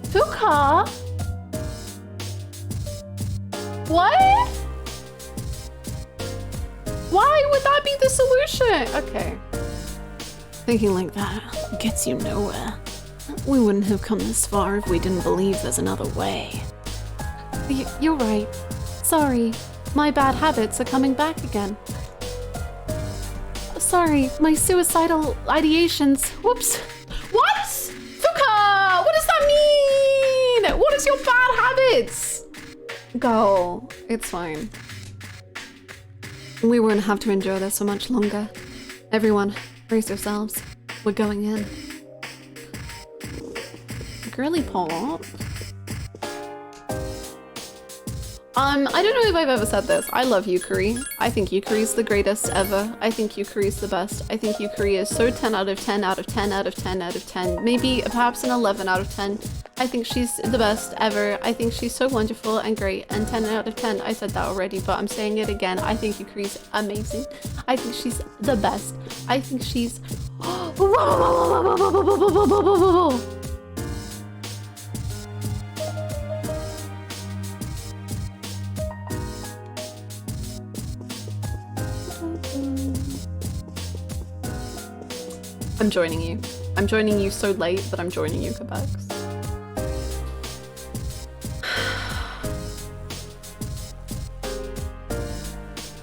Fuka? What? Why would that be the solution? Okay. Thinking like that gets you nowhere. We wouldn't have come this far if we didn't believe there's another way. You're right. Sorry. My bad habits are coming back again. Sorry, my suicidal ideations. Whoops. What? Fuka! What does that mean? What is your bad habits? Go. It's fine. We won't have to endure this for much longer. Everyone, brace yourselves. We're going in. Girly pop. I don't know if I've ever said this. I love Yukari. I think Yukari's the greatest ever. I think Yukari's the best. I think Yukari is so 10 out of 10 out of 10 out of 10 out of 10. Maybe perhaps an 11 out of 10. I think she's the best ever. I think she's so wonderful and great, and 10 out of 10. I said that already, but I'm saying it again. I think Yukari's amazing. I think she's the best. I think she's... I'm joining you. I'm joining you so late, but I'm joining you, Quebecs.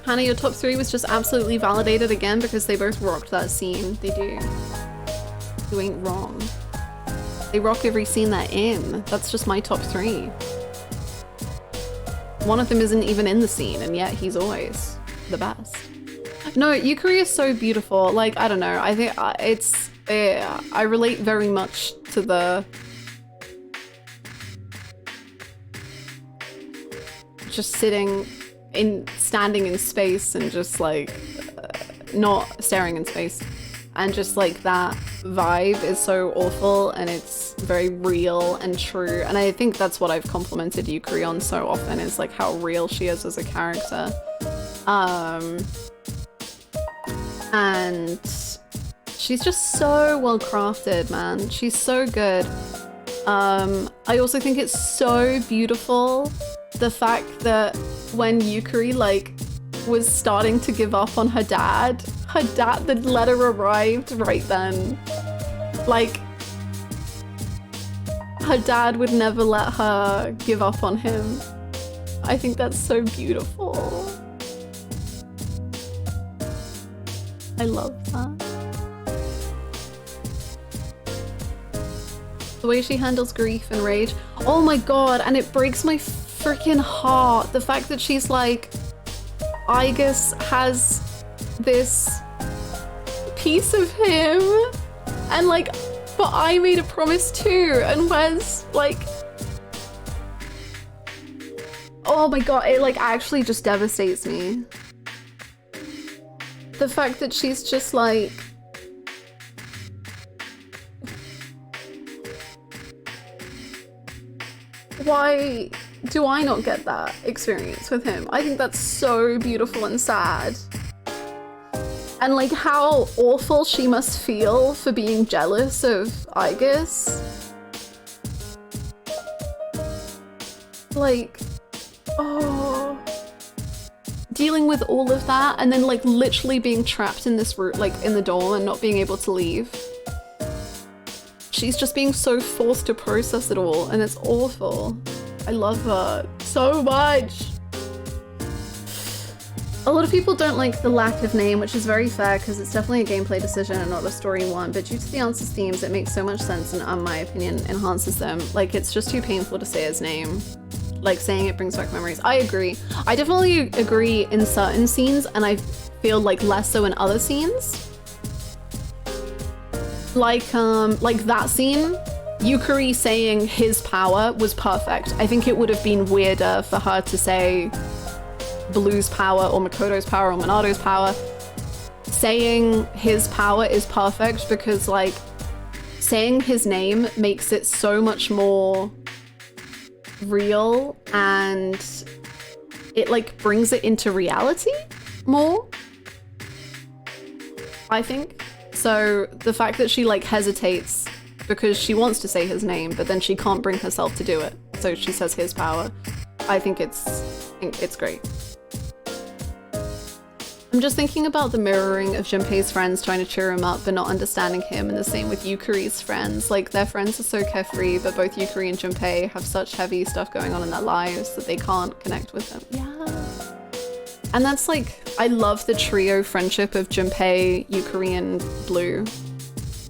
Hannah, your top 3 was just absolutely validated again because they both rocked that scene. They do. You ain't wrong. They rock every scene they're in. That's just my top 3. One of them isn't even in the scene, and yet he's always the best. No, Yukari is so beautiful. Like, I don't know. I think it's... I relate very much to the... just standing in space and just like not staring in space, and just like that vibe is so awful, and it's very real and true, and I think that's what I've complimented Yukari on so often, is like how real she is as a character. And she's just so well crafted, man. She's so good. I also think it's so beautiful the fact that when Yukari like was starting to give up on her dad, the letter arrived right then. Like, her dad would never let her give up on him. I think that's so beautiful. I love that. The way she handles grief and rage. Oh my god, and it breaks my freaking heart. The fact that she's like, Aigis has this piece of him, and like, but I made a promise too, and Wes like, oh my god, it like actually just devastates me. The fact that she's just like, why do I not get that experience with him? I think that's so beautiful and sad. And like how awful she must feel for being jealous of Aigis. Like, oh. Dealing with all of that and then like literally being trapped in this room, like in the dorm, and not being able to leave. She's just being so forced to process it all, and it's awful. I love her so much. A lot of people don't like the lack of name, which is very fair because it's definitely a gameplay decision and not a story one, but due to the answer's themes, it makes so much sense and, in my opinion, enhances them. Like, it's just too painful to say his name. Like, saying it brings back memories. I agree. I definitely agree in certain scenes, and I feel like less so in other scenes. Like that scene, Yukari saying his power was perfect. I think it would have been weirder for her to say Blue's power or Makoto's power or Monato's power. Saying his power is perfect because like saying his name makes it so much more real, and it like brings it into reality more, I think. So the fact that she like hesitates because she wants to say his name, but then she can't bring herself to do it, so she says his power. I think it's great. I'm just thinking about the mirroring of Junpei's friends trying to cheer him up but not understanding him, and the same with Yukari's friends. Like, their friends are so carefree, but both Yukari and Junpei have such heavy stuff going on in their lives that they can't connect with them. Yeah. And that's like, I love the trio friendship of Junpei, Yukari, and Blue.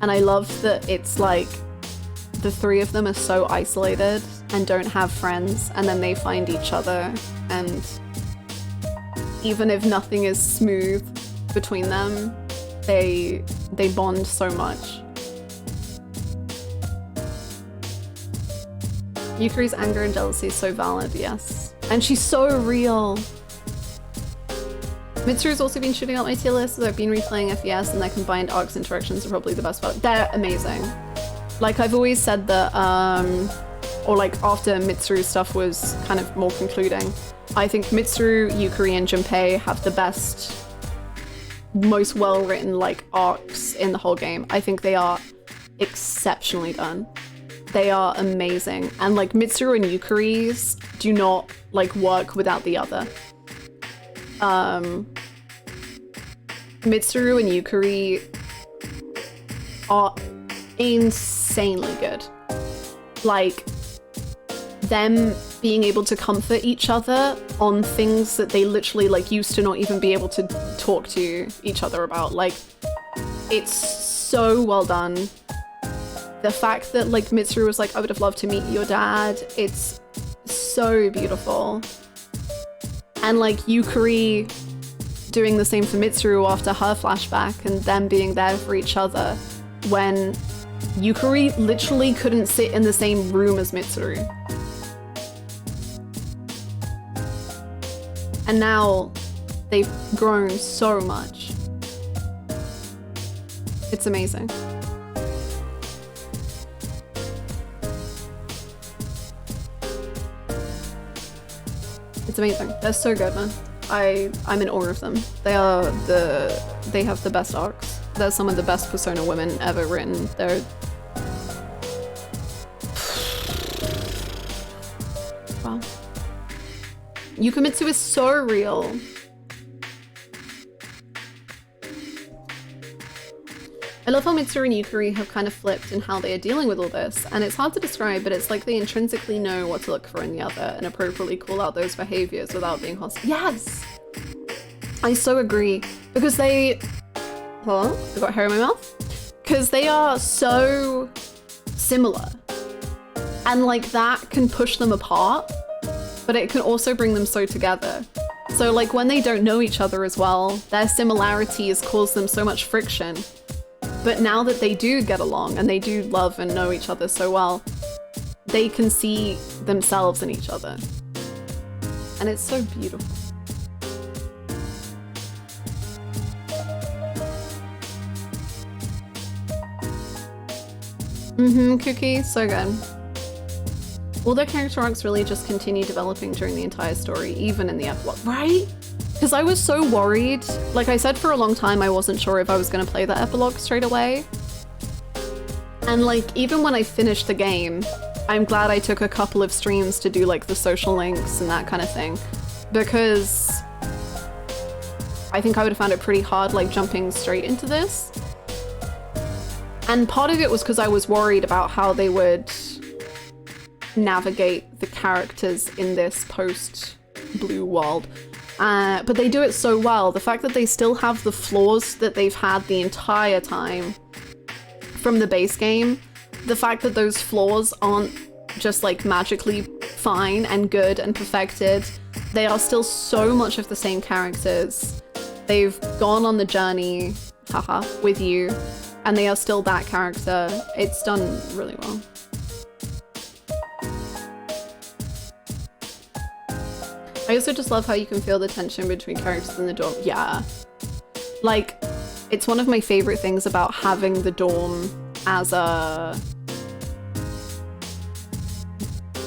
And I love that it's like, the three of them are so isolated and don't have friends, and then they find each other, and even if nothing is smooth between them, they bond so much. Yukari's anger and jealousy is so valid, yes. And she's so real. Mitsuru's also been shooting out my tier list, so I've been replaying FES, and their combined arcs interactions are probably the best part. They're amazing. Like, I've always said that or like after Mitsuru stuff was kind of more concluding, I think Mitsuru, Yukari, and Junpei have the best, most well-written like arcs in the whole game. I think they are exceptionally done. They are amazing, and like Mitsuru and Yukari's do not like work without the other. Mitsuru and Yukari are insanely good. Like, them being able to comfort each other on things that they literally like used to not even be able to talk to each other about. Like, it's so well done. The fact that like Mitsuru was like, I would have loved to meet your dad, it's so beautiful. And like Yukari doing the same for Mitsuru after her flashback, and them being there for each other when Yukari literally couldn't sit in the same room as Mitsuru. And now they've grown so much. It's amazing. It's amazing. They're so good, man. I'm in awe of them. They have the best arcs. They're some of the best Persona women ever written. They're... Wow. Yukimitsu is so real. I love how Mitsuru and Yukari have kind of flipped in how they are dealing with all this, and it's hard to describe, but it's like they intrinsically know what to look for in the other and appropriately call out those behaviors without being hostile. Yes! I so agree, because they... Huh? I got hair in my mouth? Because they are so similar, and like that can push them apart, but it can also bring them so together. So like when they don't know each other as well, their similarities cause them so much friction. But now that they do get along and they do love and know each other so well, they can see themselves in each other. And it's so beautiful. Cookie, so good. All their character arcs really just continue developing during the entire story, even in the epilogue, right? Because I was so worried. Like I said, for a long time, I wasn't sure if I was going to play the epilogue straight away. And like, even when I finished the game, I'm glad I took a couple of streams to do like the social links and that kind of thing. Because I think I would have found it pretty hard like jumping straight into this. And part of it was because I was worried about how they would navigate the characters in this post-blue world. But they do it so well. The fact that they still have the flaws that they've had the entire time from the base game, the fact that those flaws aren't just like magically fine and good and perfected, they are still so much of the same characters. They've gone on the journey, haha, with you, and they are still that character. It's done really well. I also just love how you can feel the tension between characters in the dorm. Yeah. Like, it's one of my favorite things about having the dorm as a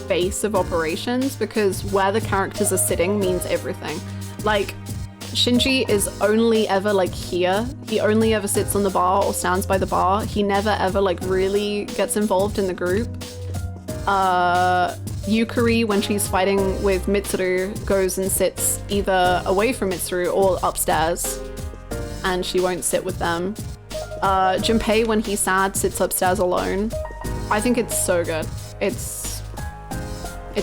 base of operations, because where the characters are sitting means everything. Like, Shinji is only ever like here. He only ever sits on the bar or stands by the bar. He never ever like really gets involved in the group. Yukari, when she's fighting with Mitsuru, goes and sits either away from Mitsuru or upstairs, and she won't sit with them. Junpei, when he's sad, sits upstairs alone. I think it's so good. It's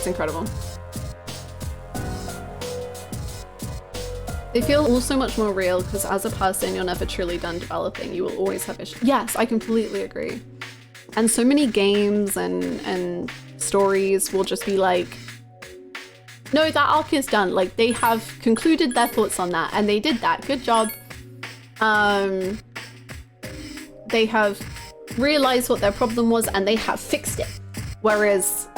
incredible. They feel also much more real because as a person, you're never truly done developing. You will always have issues. Yes, I completely agree. And so many games and stories will just be like, no, that arc is done. Like, they have concluded their thoughts on that and they did that. Good job. They have realized what their problem was and they have fixed it. Whereas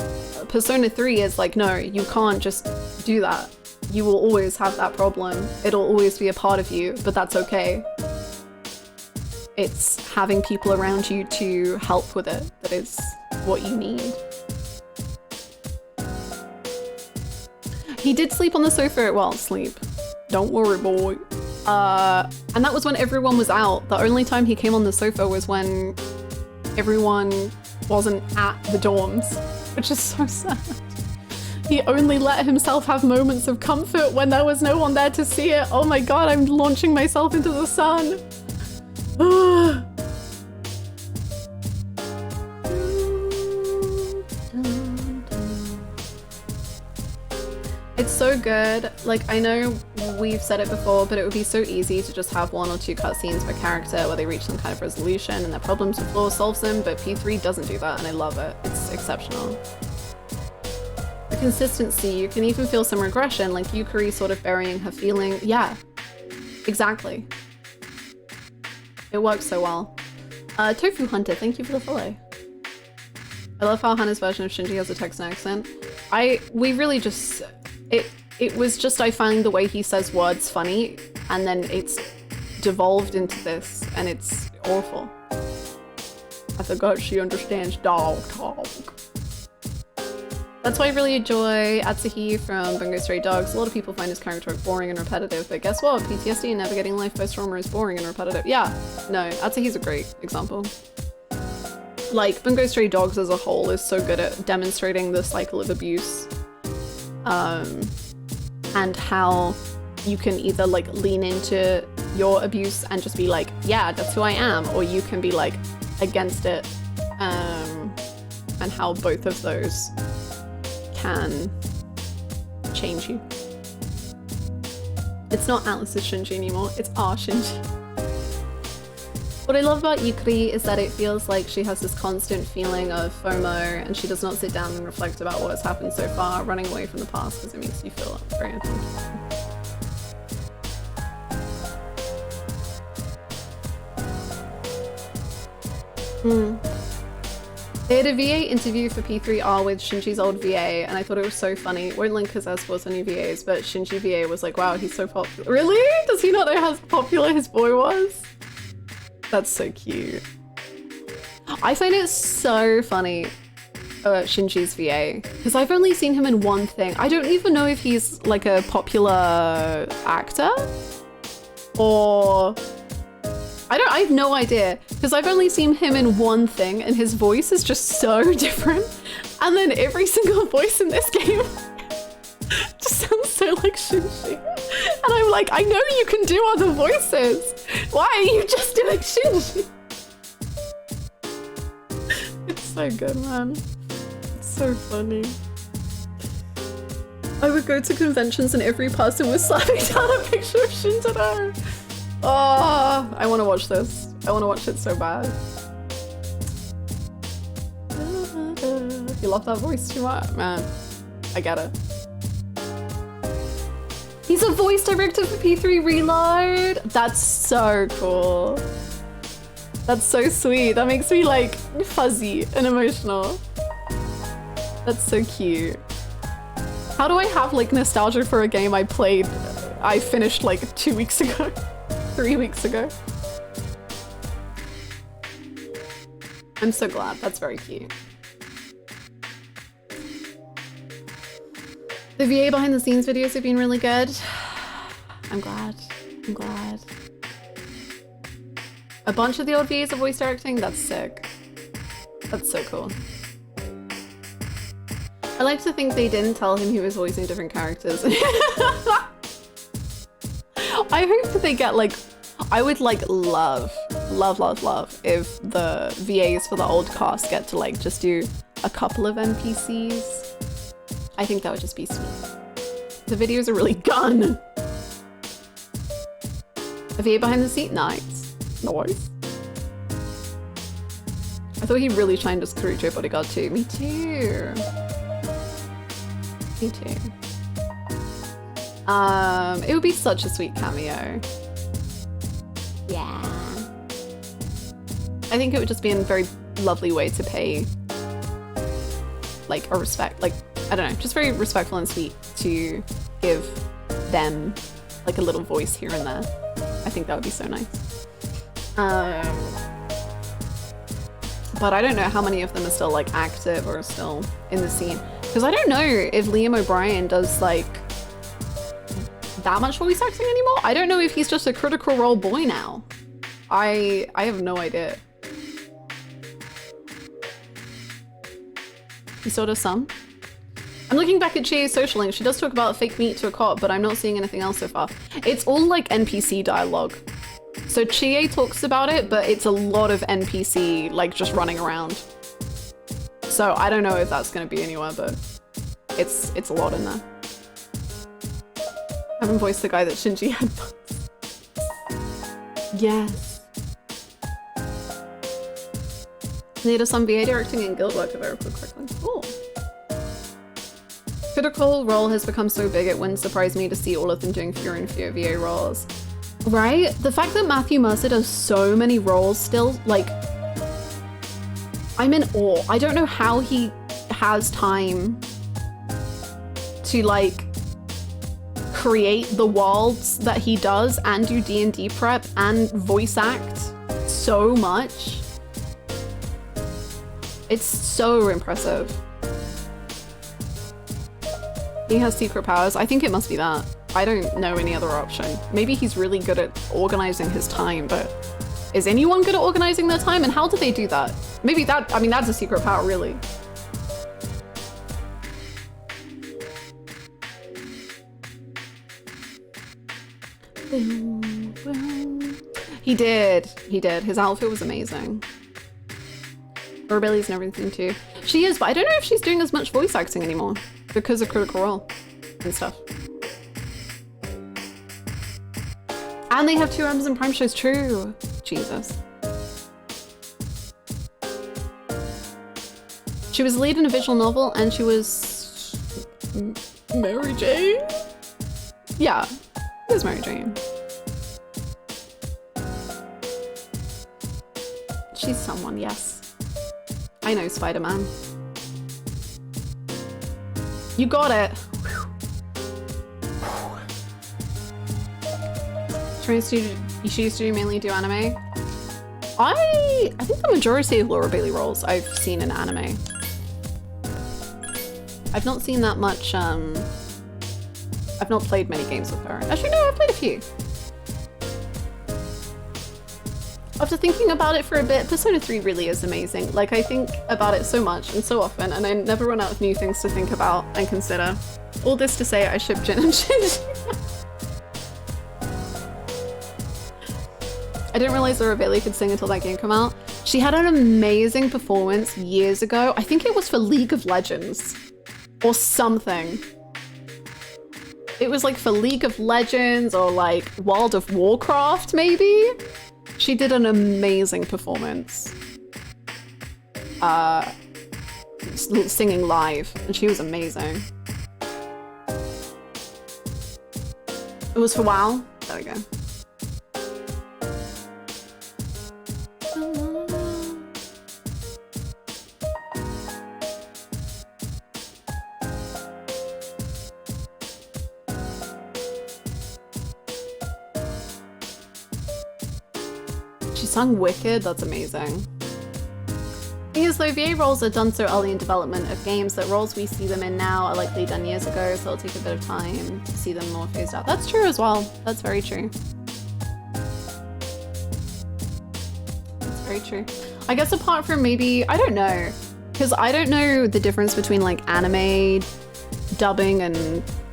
Persona 3 is like, no, you can't just do that. You will always have that problem. It'll always be a part of you, but that's okay. It's having people around you to help with it that is what you need. He did sleep on the sofa. Well, sleep. Don't worry, boy. And that was when everyone was out. The only time he came on the sofa was when everyone wasn't at the dorms, which is so sad. He only let himself have moments of comfort when there was no one there to see it. Oh my god, I'm launching myself into the sun. It's so good. Like, I know we've said it before, but it would be so easy to just have 1 or 2 cutscenes per character where they reach some kind of resolution and their problems with flaws solves them, but P3 doesn't do that, and I love it. It's exceptional. The consistency, you can even feel some regression, like Yukari sort of burying her feeling. Yeah, exactly. It works so well. Tofu Hunter, thank you for the follow. I love how Hannah's version of Shinji has a Texan accent. We really just... It was just I find the way he says words funny, and then it's devolved into this, and it's awful. I forgot she understands dog talk. That's why I really enjoy Atsuhi from Bungo Stray Dogs. A lot of people find his character boring and repetitive, but guess what? PTSD and navigating life post-trauma is boring and repetitive. Yeah, no, Atsuhi's a great example. Like, Bungo Stray Dogs as a whole is so good at demonstrating the cycle of abuse. And how you can either like lean into your abuse and just be like, yeah, that's who I am, or you can be like against it, and how both of those can change you. It's not Alice's Shinji anymore, it's our Shinji. What I love about Yukari is that it feels like she has this constant feeling of FOMO, and she does not sit down and reflect about what has happened so far, running away from the past because it makes you feel very uncomfortable. They had a VA interview for P3R with Shinji's old VA, and I thought it was so funny. Won't link because as was any VAs, but Shinji VA was like, wow, he's so popular. Really? Does he not know how popular his boy was? That's so cute. I find it so funny, Shinji's VA, because I've only seen him in one thing. I don't even know if he's like a popular actor, or I have no idea, because I've only seen him in one thing and his voice is just so different. And then every single voice in this game just sounds so like Shinji. And I'm like, I know you can do other voices. Why are you just doing Shinji? It's so good, man. It's so funny. I would go to conventions and every person was slapping down a picture of Shintaro. Oh, I want to watch this. I want to watch it so bad. You love that voice too much? Man, I get it. He's a voice director for P3 Reload. That's so cool. That's so sweet. That makes me like fuzzy and emotional. That's so cute. How do I have like nostalgia for a game I finished like 2 weeks ago? 3 weeks ago. I'm so glad. That's very cute. The VA behind the scenes videos have been really good. I'm glad. I'm glad. A bunch of the old VAs are voice directing? That's sick. That's so cool. I like to think they didn't tell him he was voicing different characters. I hope that they get like, I would like love if the VAs for the old cast get to like just do a couple of NPCs. I think that would just be sweet. The videos are really gun. A VA behind the seat? Nice. Nice. I thought he really shined as Karucho Bodyguard too. Me too. Me too. It would be such a sweet cameo. Yeah. I think it would just be a very lovely way to pay like a respect, like, I don't know, just very respectful and sweet to give them like a little voice here and there. I think that would be so nice. But I don't know how many of them are still like active or still in the scene. Because I don't know if Liam O'Brien does like that much voice acting anymore. I don't know if he's just a Critical Role boy now. I have no idea. He still does some. I'm looking back at Chie's social link. She does talk about fake meat to a cop, but I'm not seeing anything else so far. It's all like NPC dialogue. So Chie talks about it, but it's a lot of NPC like just running around. So I don't know if that's gonna be anywhere, but it's a lot in there. I haven't voiced the guy that Shinji had buns. Yes. Need some VA directing and guild work if I recall correctly. Cool. Critical Role has become so big it wouldn't surprise me to see all of them doing fewer and fewer VA roles. Right? The fact that Matthew Mercer does so many roles still, like, I'm in awe. I don't know how he has time to like create the worlds that he does and do D&D prep and voice act so much. It's so impressive. He has secret powers. I think it must be that. I don't know any other option. Maybe he's really good at organizing his time, but is anyone good at organizing their time? And how do they do that? Maybe that, I mean, that's a secret power, really. He did. His outfit was amazing. Rebelli's and everything too. She is, but I don't know if she's doing as much voice acting anymore because of Critical Role and stuff. And they have 2 Amazon Prime shows, true. Jesus. She was lead in a visual novel and she was Mary Jane? Yeah, it was Mary Jane. She's someone, yes. I know Spider-Man. You got it. She used to mainly do anime. I think the majority of Laura Bailey roles I've seen in anime. I've not seen that much, I've not played many games with her. Actually, no, I've played a few. After thinking about it for a bit, Persona 3 really is amazing. Like, I think about it so much and so often, and I never run out of new things to think about and consider. All this to say, I ship Jin and Shinji. I didn't realize Laura Bailey could sing until that game came out. She had an amazing performance years ago. I think it was for League of Legends or something. It was like for League of Legends or like World of Warcraft, maybe? She did an amazing performance. Singing live, and she was amazing. It was for WoW. There we go. Sung Wicked, that's amazing. Thing is though, VA roles are done so early in development of games that roles we see them in now are likely done years ago, so it'll take a bit of time to see them more phased out. That's true as well. That's very true. That's very true. I guess apart from maybe, I don't know, because I don't know the difference between like anime dubbing and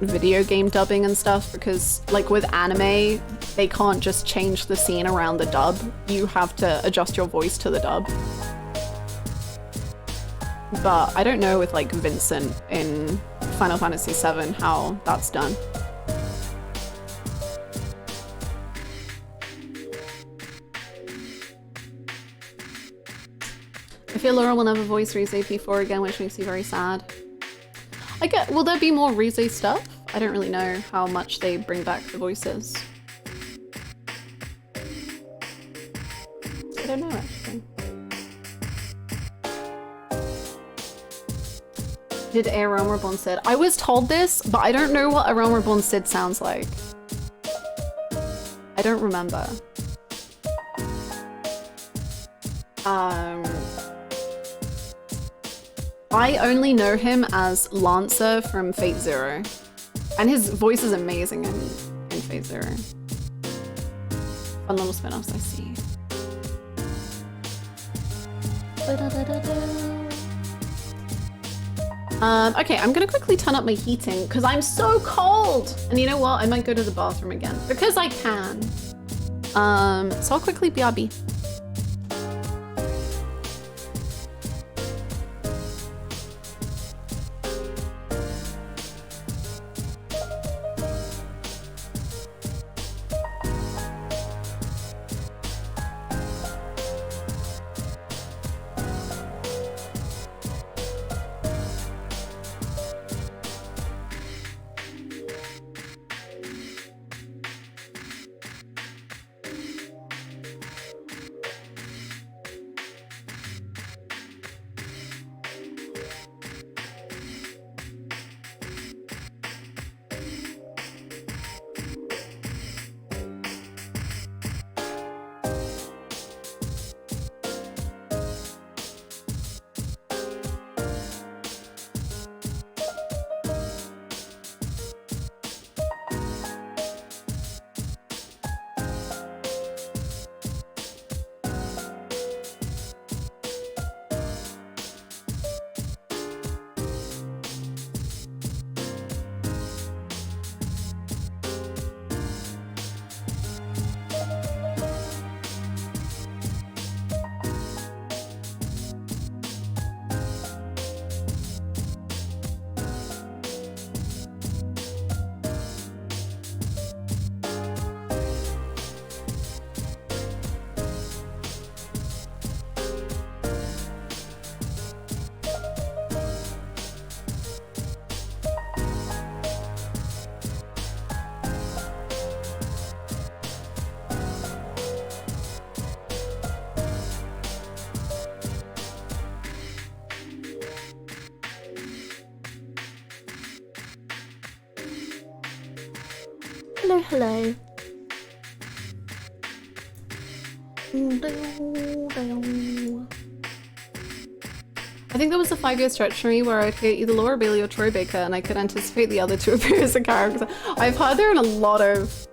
video game dubbing and stuff, because like with anime, they can't just change the scene around the dub. You have to adjust your voice to the dub. But I don't know with like Vincent in Final Fantasy VII how that's done. I feel Laura will never voice Rize P4 again, which makes me very sad. Will there be more Rize stuff? I don't really know how much they bring back the voices. I don't know actually. Did A Realm Reborn Sid? I was told this, but I don't know what A Realm Reborn Sid sounds like. I don't remember. I only know him as Lancer from Fate Zero. And his voice is amazing phase 0. Fun little spin-offs, I see. Okay, I'm gonna quickly turn up my heating because I'm so cold. And you know what? I might go to the bathroom again because I can. So I'll quickly BRB. Hello, hello. I think there was a 5-year stretch for me where I'd get either Laura Bailey or Troy Baker and I could anticipate the other two appear as a character. I've heard they're in a lot of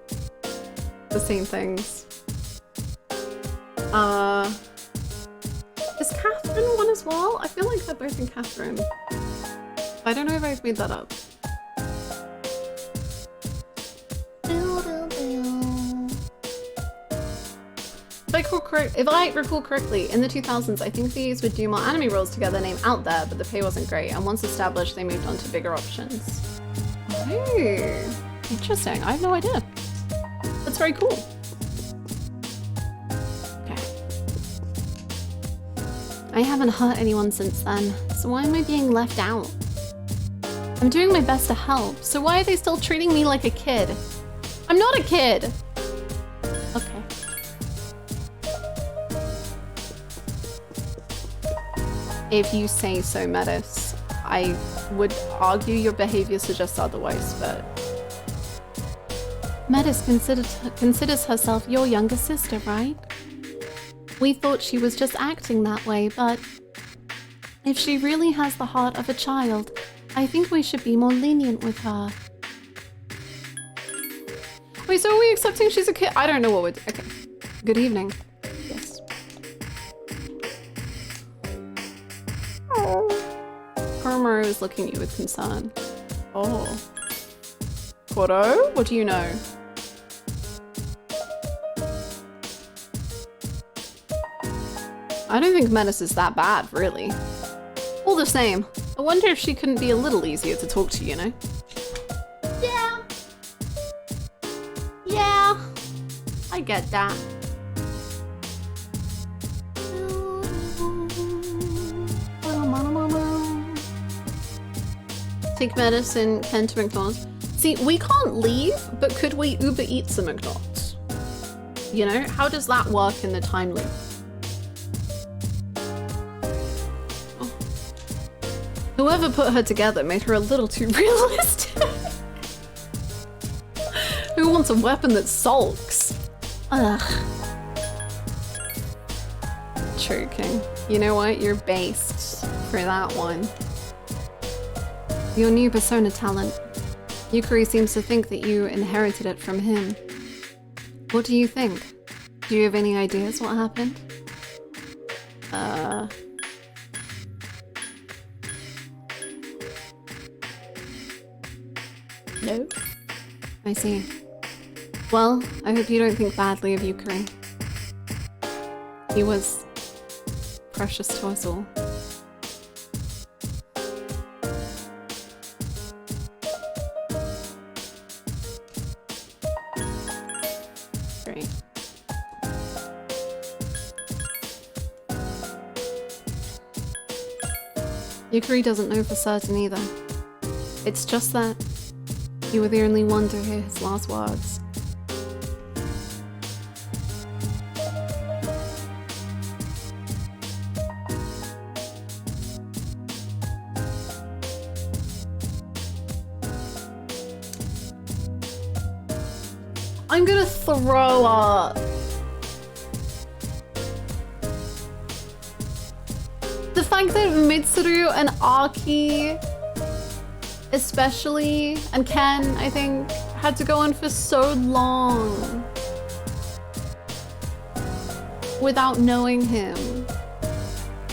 the same things. Is Catherine one as well? I feel like they're both in Catherine. I don't know if I've made that up. If I recall correctly, in the 2000s, I think these would do more anime roles together named Out There, but the pay wasn't great, and once established, they moved on to bigger options. Oh, interesting. I have no idea. That's very cool. Okay. I haven't hurt anyone since then, so why am I being left out? I'm doing my best to help, so why are they still treating me like a kid? I'm not a kid! Okay. If you say so, Metis. I would argue your behavior suggests otherwise, but... Metis considers herself your younger sister, right? We thought she was just acting that way, but... if she really has the heart of a child, I think we should be more lenient with her. Wait, so are we accepting she's a kid? I don't know what we're... Okay. Good evening. Yes. Koromaru is looking at you with concern. Oh. Koro? What do you know? I don't think Menace is that bad, really. All the same, I wonder if she couldn't be a little easier to talk to, you know? Yeah. Yeah. I get that. Take medicine, Ken to McDonald's. See, we can't leave, but could we Uber Eats at McDonald's? You know, how does that work in the time loop? Oh. Whoever put her together made her a little too realistic. Who wants a weapon that sulks? Ugh. True, King. You know what? You're based for that one. Your new persona talent. Yukari seems to think that you inherited it from him. What do you think? Do you have any ideas what happened? No. I see. Well, I hope you don't think badly of Yukari. He was precious to us all. Great. Yukari doesn't know for certain either. It's just that you were the only one to hear his last words. I'm gonna throw up. The fact that Mitsuru and Aki, especially, and Ken, I think, had to go on for so long without knowing him.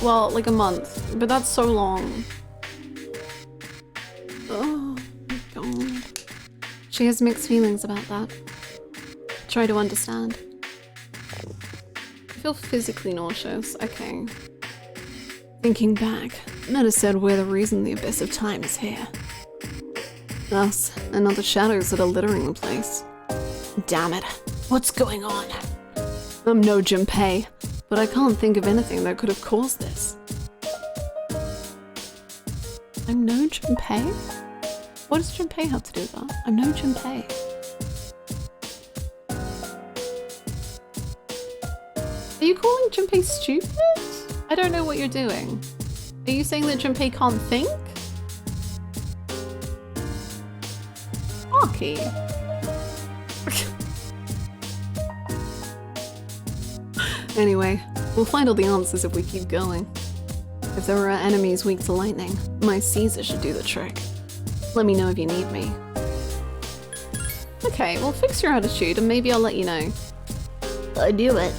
Well, like a month, but that's so long. Oh my god. She has mixed feelings about that. Try to understand. I feel physically nauseous. Okay. Thinking back, Meta said we're the reason the abyss of time is here. Us, and other shadows that are littering the place. Damn it. What's going on? I'm no Junpei, but I can't think of anything that could have caused this. I'm no Junpei? What does Junpei have to do with that? I'm no Junpei. Are you calling Junpei stupid? I don't know what you're doing. Are you saying that Junpei can't think? Aki. Anyway, we'll find all the answers if we keep going. If there are enemies weak to lightning, my Caesar should do the trick. Let me know if you need me. Okay, well fix your attitude and maybe I'll let you know. I knew it.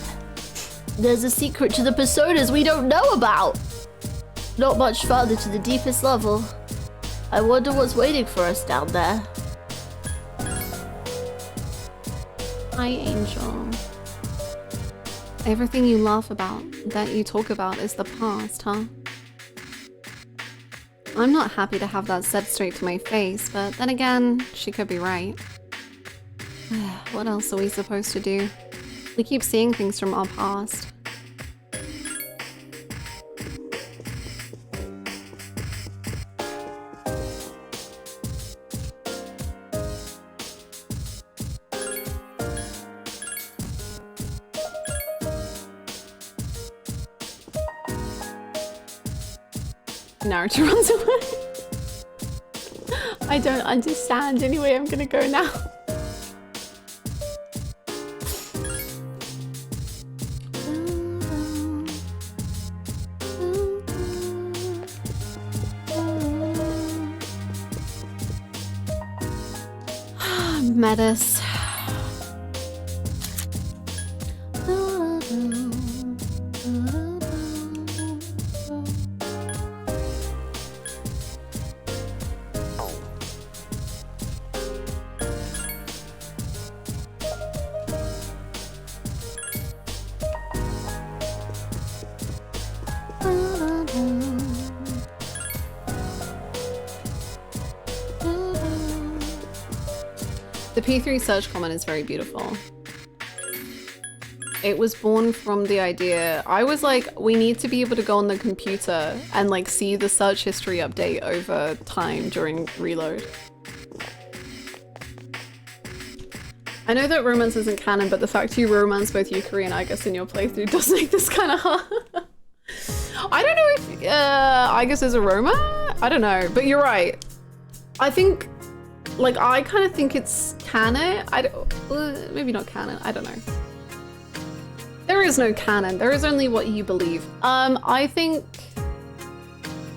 There's a secret to the personas we don't know about. Not much farther to the deepest level. I wonder what's waiting for us down there. Hi, Angel. Everything you laugh about, that you talk about, is the past, huh? I'm not happy to have that said straight to my face, but then again, she could be right. What else are we supposed to do? We keep seeing things from our past. Naruto runs away. I don't understand. Anyway, I'm gonna go now. Metis. The P3 search comment is very beautiful. It was born from the idea, I was like, we need to be able to go on the computer and like see the search history update over time during reload. I know that romance isn't canon, but the fact you romance both Yukari and Agus in your playthrough does make this kind of hard. I don't know if Agus is a romance? I don't know, but you're right. I think, like, I kind of think it's canon. Maybe not canon, I don't know. There is no canon, there is only what you believe. I think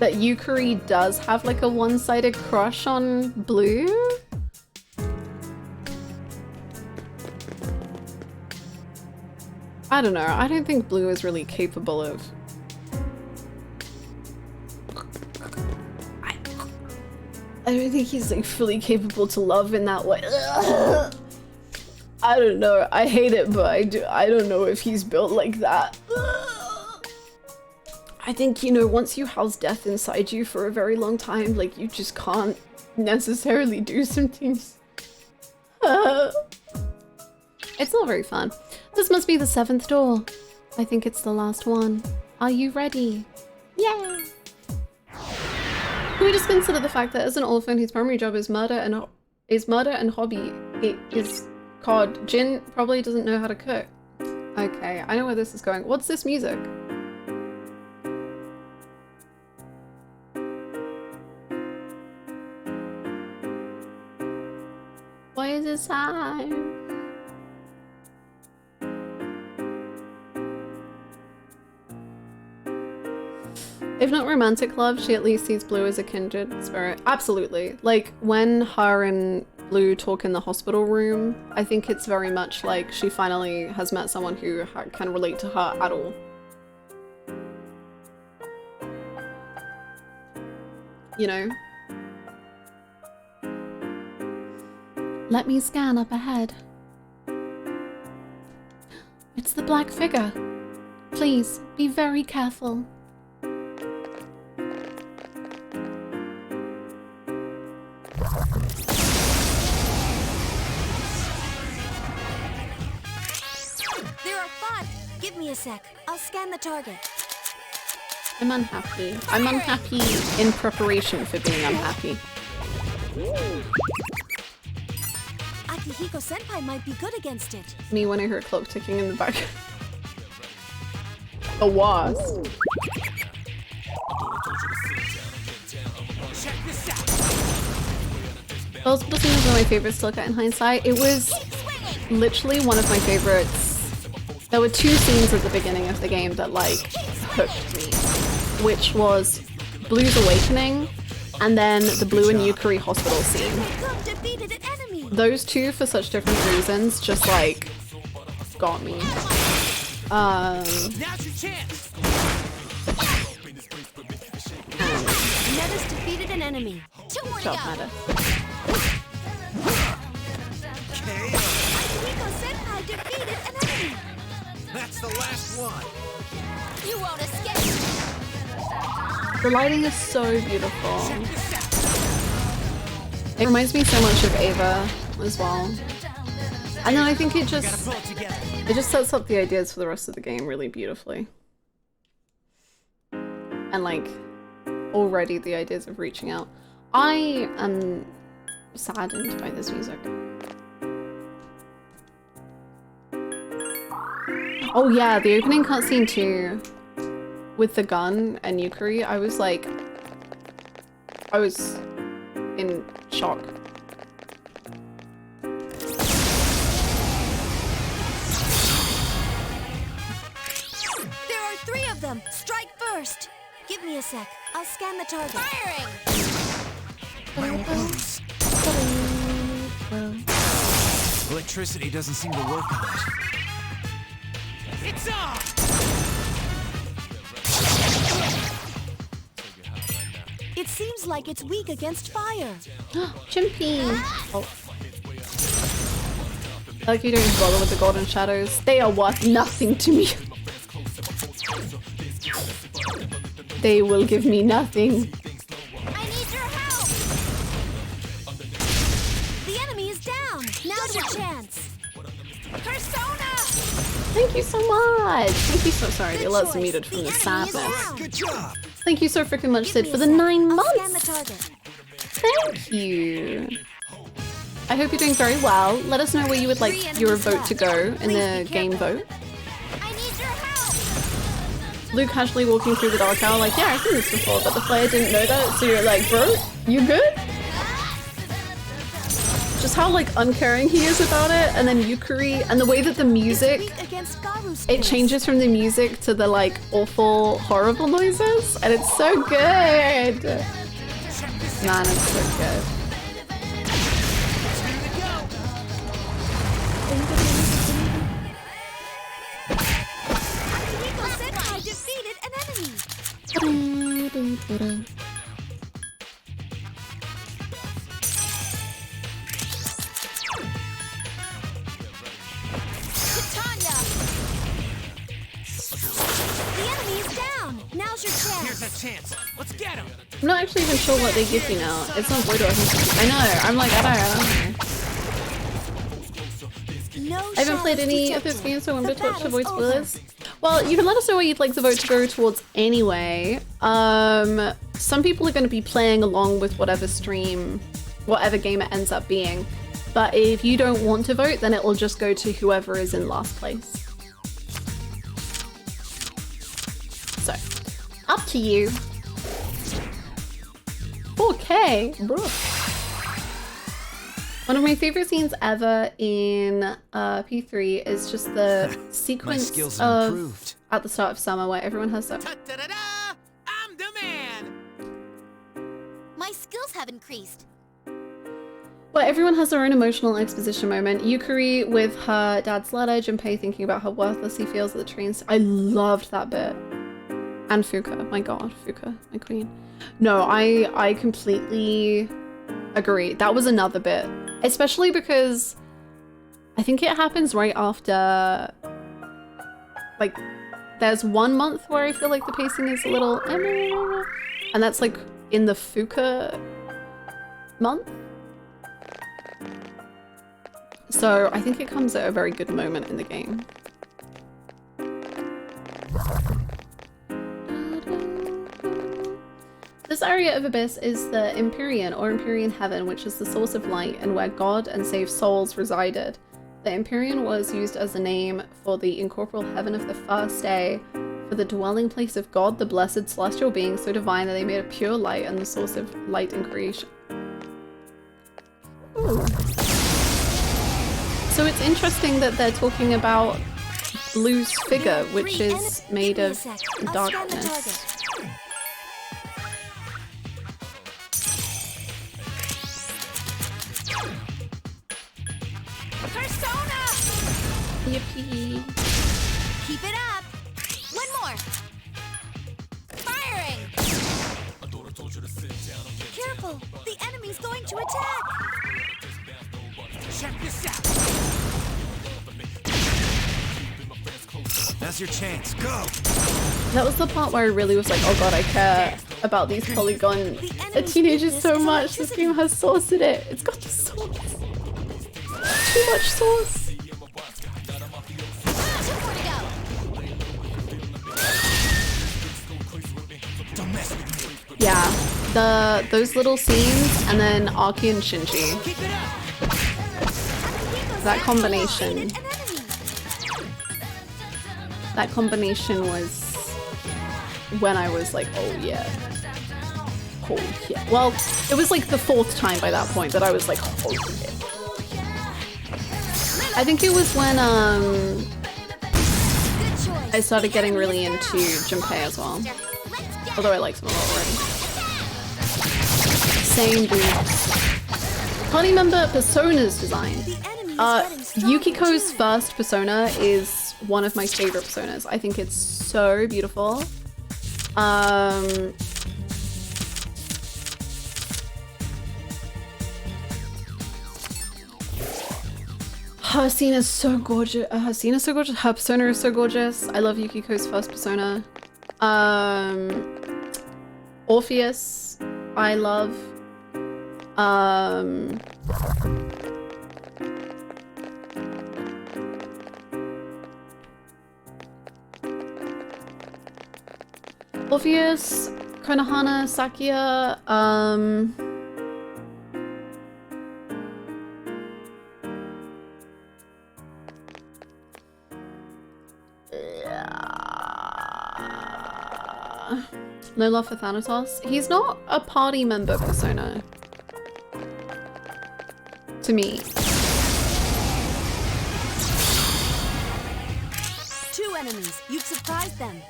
that Yukari does have like a one-sided crush on Blue, I don't know. I don't think Blue is really capable of... I don't think he's like fully capable to love in that way. I don't know. I hate it, but I don't know if he's built like that. I think, you know, once you house death inside you for a very long time, like, you just can't necessarily do some things. It's not very fun. This must be the 7th door. I think it's the last one. Are you ready? Yeah! Can we just consider the fact that as an orphan, his primary job is murder and hobby? It is COD. Jin probably doesn't know how to cook. Okay, I know where this is going. What's this music? Why is this time? If not romantic love, she at least sees Blue as a kindred spirit. Absolutely. Like, when her and Blue talk in the hospital room, I think it's very much like she finally has met someone who can relate to her at all. You know? Let me scan up ahead. It's the black figure. Please, be very careful. There are 5. Give me a sec. I'll scan the target. I'm unhappy. I'm unhappy in preparation for being unhappy. Akihiko-senpai might be good against it. Me when I heard clock ticking in the back. The wasp. Those was one of my favorites to look at in hindsight. It was literally one of my favorites. There were 2 scenes at the beginning of the game that like hooked me, which was Blue's awakening and then the Blue and Yukari hospital scene. Those 2, for such different reasons, just like got me. Now's your chance. Metis defeated an enemy. 2 more to go. Akihiko-senpai defeated an enemy. That's the last one. You won't escape. The lighting is so beautiful. It reminds me so much of Ava as well. And then I think it just sets up the ideas for the rest of the game really beautifully. And like, already the ideas of reaching out. I am saddened by this music. Oh yeah, the opening cutscene too, with the gun and Yukari, I was in shock. There are 3 of them. Strike first. Give me a sec. I'll scan the target. Firing! Electricity doesn't seem to work on it. It's off! It seems like it's weak against fire. Chimpy! Oh. I like you don't bother with the golden shadows. They are worth nothing to me. They will give me nothing. I need your help! The enemy is down! Now's your chance! Persona! Thank you so much! Thank you so sorry, the alerts are muted from the sadness. Good job. Thank you so freaking much, Sid, for the 9 months! Thank you! I hope you're doing very well. Let us know where you would like your vote to go in the game vote. Luke casually walking through the dark hour like, yeah, I've seen this before, but the player didn't know that, so you're like, bro, you good? Just how like uncaring he is about it, and then Yukari, and the way that the music, it changes from the music to the like awful, horrible noises, and it's so good! Man, it's so good. Now's your chance. Here's a chance. Let's get him. I'm not actually even sure what they give you now. It's not void or I know. I'm like, I don't know. I haven't played any of those games, so I won't be able to avoid spoilers. Well, you can let us know where you'd like the vote to go towards anyway. Some people are going to be playing along with whatever stream, whatever game it ends up being. But if you don't want to vote, then it will just go to whoever is in last place. So, up to you. 4K, bro. One of my favorite scenes ever in P3 is just the sequence of improved. At the start of summer where everyone has that. I'm the man. My skills have increased. Where everyone has their own emotional exposition moment. Yukari with her dad's letter, Junpei thinking about how worthless he feels at the trains. I loved that bit. And Fuka, my god, Fuka, my queen. No, I completely agree. That was another bit. Especially because I think it happens right after, like, there's 1 month where I feel like the pacing is a little, and that's like in the Fuka month. So I think it comes at a very good moment in the game. This area of Abyss is the Empyrean or Empyrean Heaven, which is the source of light and where God and saved souls resided. The Empyrean was used as a name for the incorporeal heaven of the first day, for the dwelling place of God, the blessed celestial being so divine that they made a pure light and the source of light in creation. Ooh. So it's interesting that they're talking about Blue's figure, which is made of darkness. Yippee. Keep it up. One more. Firing. Careful. The enemy's going to attack. Check this out. Now's your chance. Go. That was the part where I really was like, oh god, I care about these polygon teenagers so much. This game has sauce in it. It's got the sauce. Too much sauce. Yeah, those little scenes, and then Aki and Shinji. That combination. That combination was when I was like, oh yeah. Oh yeah. Well, it was like the 4th time by that point that I was like, oh yeah. I think it was when I started getting really into Junpei as well. Although I like some of them already. Same dude. Party member personas design. Yukiko's first persona is one of my favorite personas. I think it's so beautiful. Her scene is so gorgeous. Her scene is so gorgeous. Her persona is so gorgeous. I love Yukiko's first persona. Orpheus, I love. Orpheus, Konohana, Sakia, no love for Thanatos. He's not a party member persona. To me. 2 enemies. You've surprised them.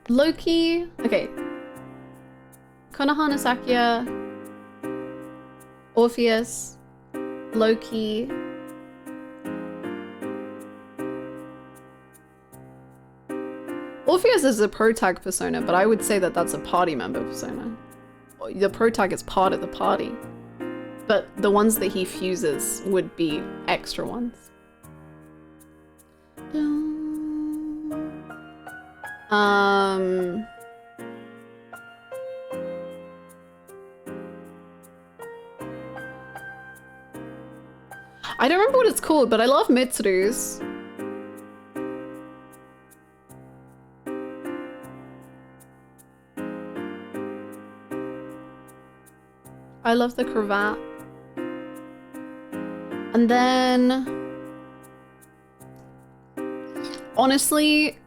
Loki. Okay. Konohana Sakia. Orpheus. Loki. Orpheus is a protag persona, but I would say that that's a party member persona. The protag is part of the party, but the ones that he fuses would be extra ones. I don't remember what it's called, but I love Mitsuru's. I love the cravat. And then, honestly,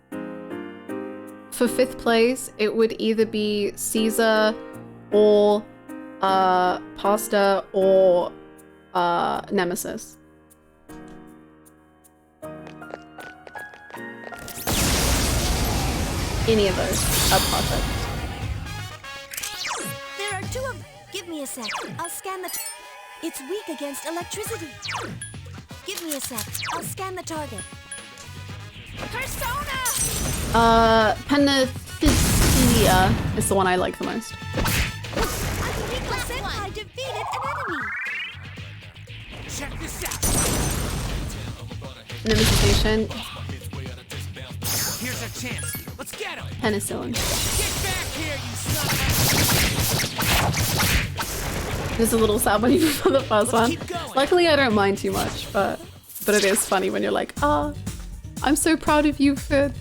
for 5th place, it would either be Caesar or Pasta or Nemesis. Any of those are perfect. There are 2 of them. Give me a sec. I'll scan the... It's weak against electricity. Give me a sec. I'll scan the target. Persona! Penthesia is the one I like the most. I defeated an enemy. Check this out. Nemesis Nation. Here's our chance. Let's get him. Penicillin. Get back here, you son It's a little sad when you prefer the first one. Luckily, I don't mind too much, but it is funny when you're like, ah, I'm so proud of you for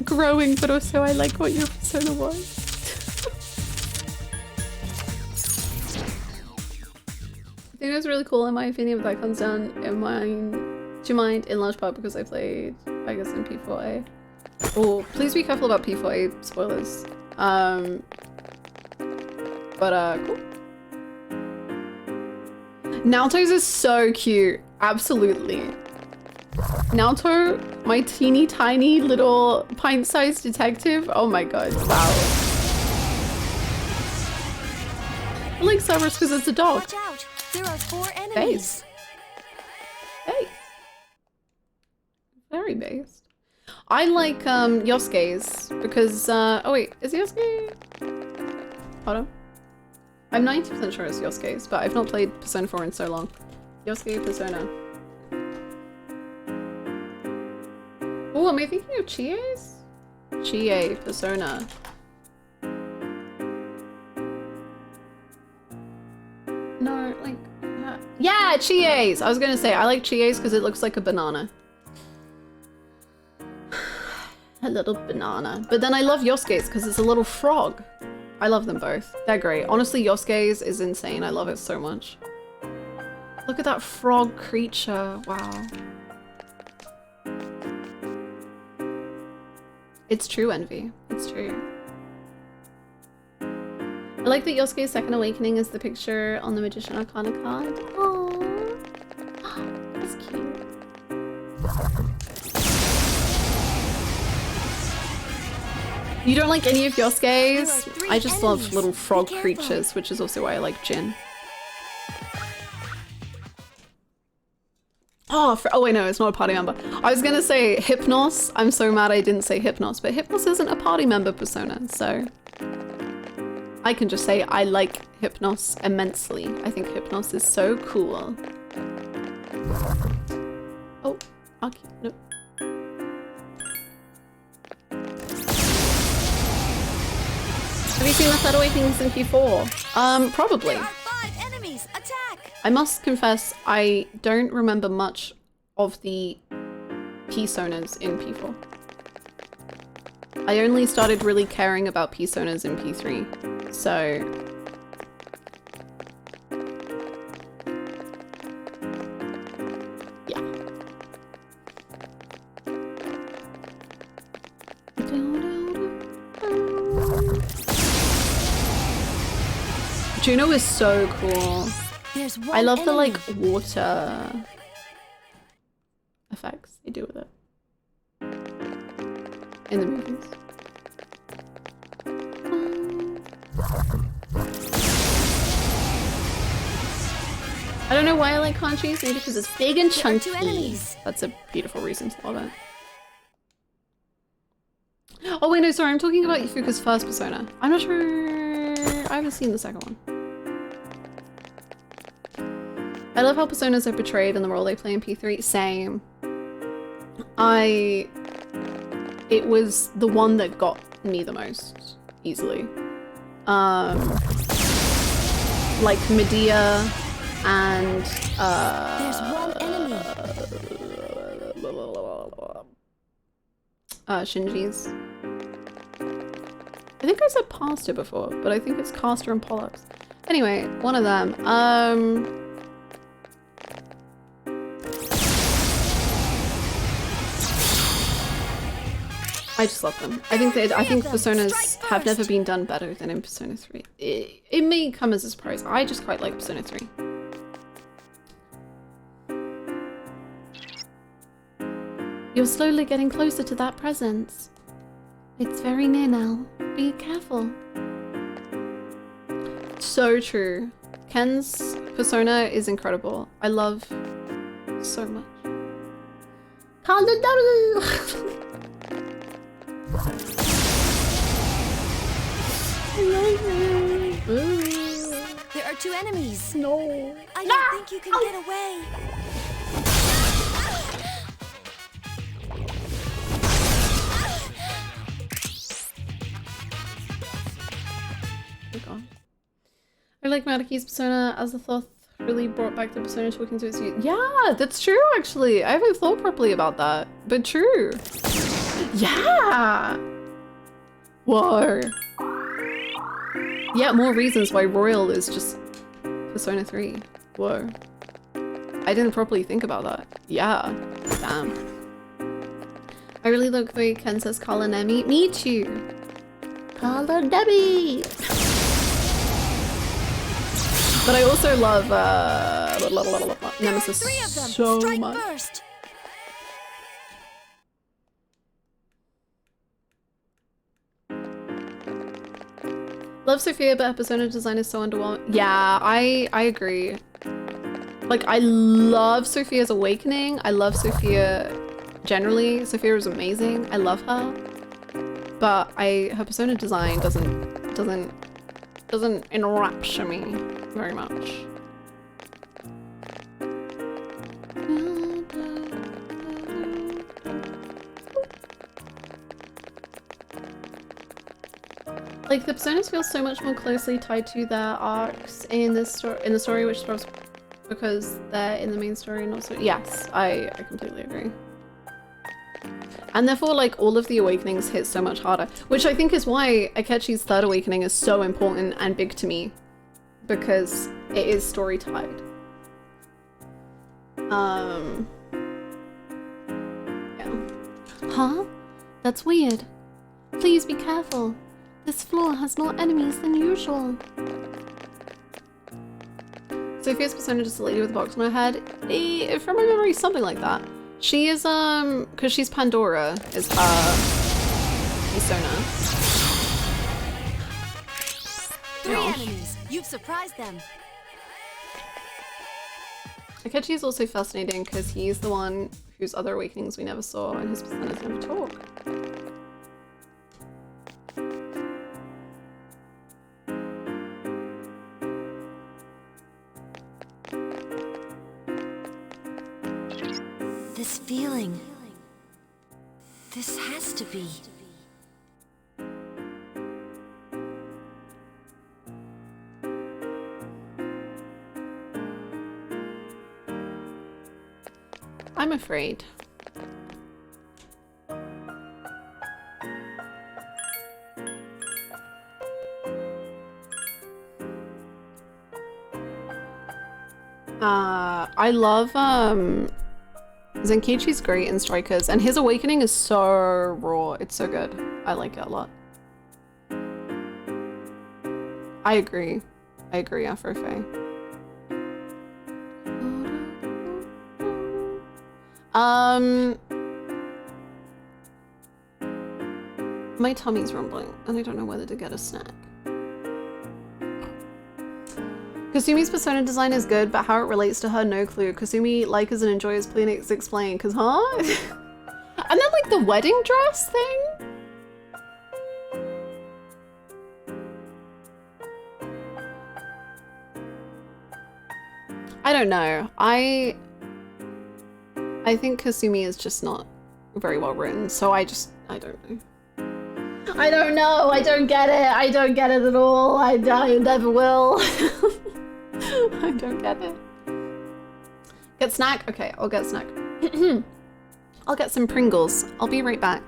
growing, but also I like what your persona was. I think it's really cool in my opinion, but that comes down in to mind in large part because I played Vegas in P4A. Oh, please be careful about P4A spoilers. Cool. Naoto's is so cute. Absolutely. Naoto, my teeny tiny little pint-sized detective. Oh my god, wow. I like Cerberus because it's a dog. Watch out. There are 4 enemies. Hey. Very based. I like Yosuke's because oh wait, is Yosuke? Hold on. I'm 90% sure it's Yosuke's, but I've not played Persona 4 in so long. Yosuke Persona. Oh, am I thinking of Chie's? Chie Persona. No, like yeah, Chie's! I was gonna say, I like Chie's because it looks like a banana. A little banana. But then I love Yosuke's because it's a little frog. I love them both. They're great. Honestly, Yosuke's is insane. I love it so much. Look at that frog creature. Wow. It's true, Envy. It's true. I like that Yosuke's second awakening is the picture on the Magician Arcana card. Aww. That's cute. You don't like any of Yosuke's? I just love little frog creatures, which is also why I like Jin. Oh, oh wait, no, it's not a party member. I was gonna say Hypnos. I'm so mad I didn't say Hypnos, but Hypnos isn't a party member persona, so I can just say I like Hypnos immensely. I think Hypnos is so cool. Oh, okay, nope. Have you seen the Third Awakenings in P4? Probably. There are 5 enemies. Attack! I must confess, I don't remember much of the P-sonas in P4. I only started really caring about P-sonas in P3, so... yeah. Juno is so cool. I love the like water effects they do with it in the movies. I don't know why I like Conchis, maybe because it's big and chunky. That's a beautiful reason to love it. Oh wait, no, sorry, I'm talking about Ifuka's first persona. I'm not sure, I haven't seen the second one. I love how personas are portrayed in the role they play in P3. Same. It was the one that got me the most easily. Like Medea and There's one enemy. Shinji's. I think I said Pasta before, but I think it's Castor and Pollux. Anyway, one of them. I just love them. I think personas have never been done better than in Persona 3. It may come as a surprise. I just quite like Persona 3. You're slowly getting closer to that presence. It's very near now. Be careful. So true. Ken's persona is incredible. I love so much. There are two enemies. No. I don't think you can get away. Oh god. I like Madaki's persona as the Thoth really brought back the persona talking to its youth. Yeah, that's true actually. I haven't thought properly about that, but true. Yeah. Whoa. Yeah, more reasons why Royal is just Persona 3. Whoa. I didn't properly think about that. Yeah. Damn. I really like the way Ken says Kala Nemi. Me too. Kala Nemi. But I also love Nemesis so much. First. Love Sophia, but her persona design is so underwhelming. Yeah, I agree. Like, I love Sophia's Awakening. I love Sophia generally. Sophia is amazing. I love her. But her persona design doesn't enrapture me very much. Like, the personas feel so much more closely tied to their arcs in the story, which is perhaps because they're in the main story and also— yes, I completely agree. And therefore, like, all of the awakenings hit so much harder, which I think is why Akechi's third awakening is so important and big to me, because it is story tied. Yeah. Huh? That's weird. Please be careful. This floor has more enemies than usual. Sophia's persona just a lady with a box on her head. From my memory, something like that. She is, because she's Pandora, is her persona. Three enemies. You've surprised them. Akechi is also fascinating because he's the one whose other awakenings we never saw and his personas never talk. This feeling. This has to be. I'm afraid. I love Zenkichi's great in Strikers, and his awakening is so raw. It's so good. I like it a lot. I agree. I agree, Afrofae. My tummy's rumbling, and I don't know whether to get a snack. Kasumi's persona design is good, but how it relates to her, no clue. Kasumi likes and enjoys, please explain, cause huh? And then like the wedding dress thing? I don't know. I think Kasumi is just not very well written, so I don't know. I don't know. I don't get it. I don't get it at all. I never will. I don't get it. Get snack? Okay, I'll get snack. I'll get some Pringles. I'll be right back.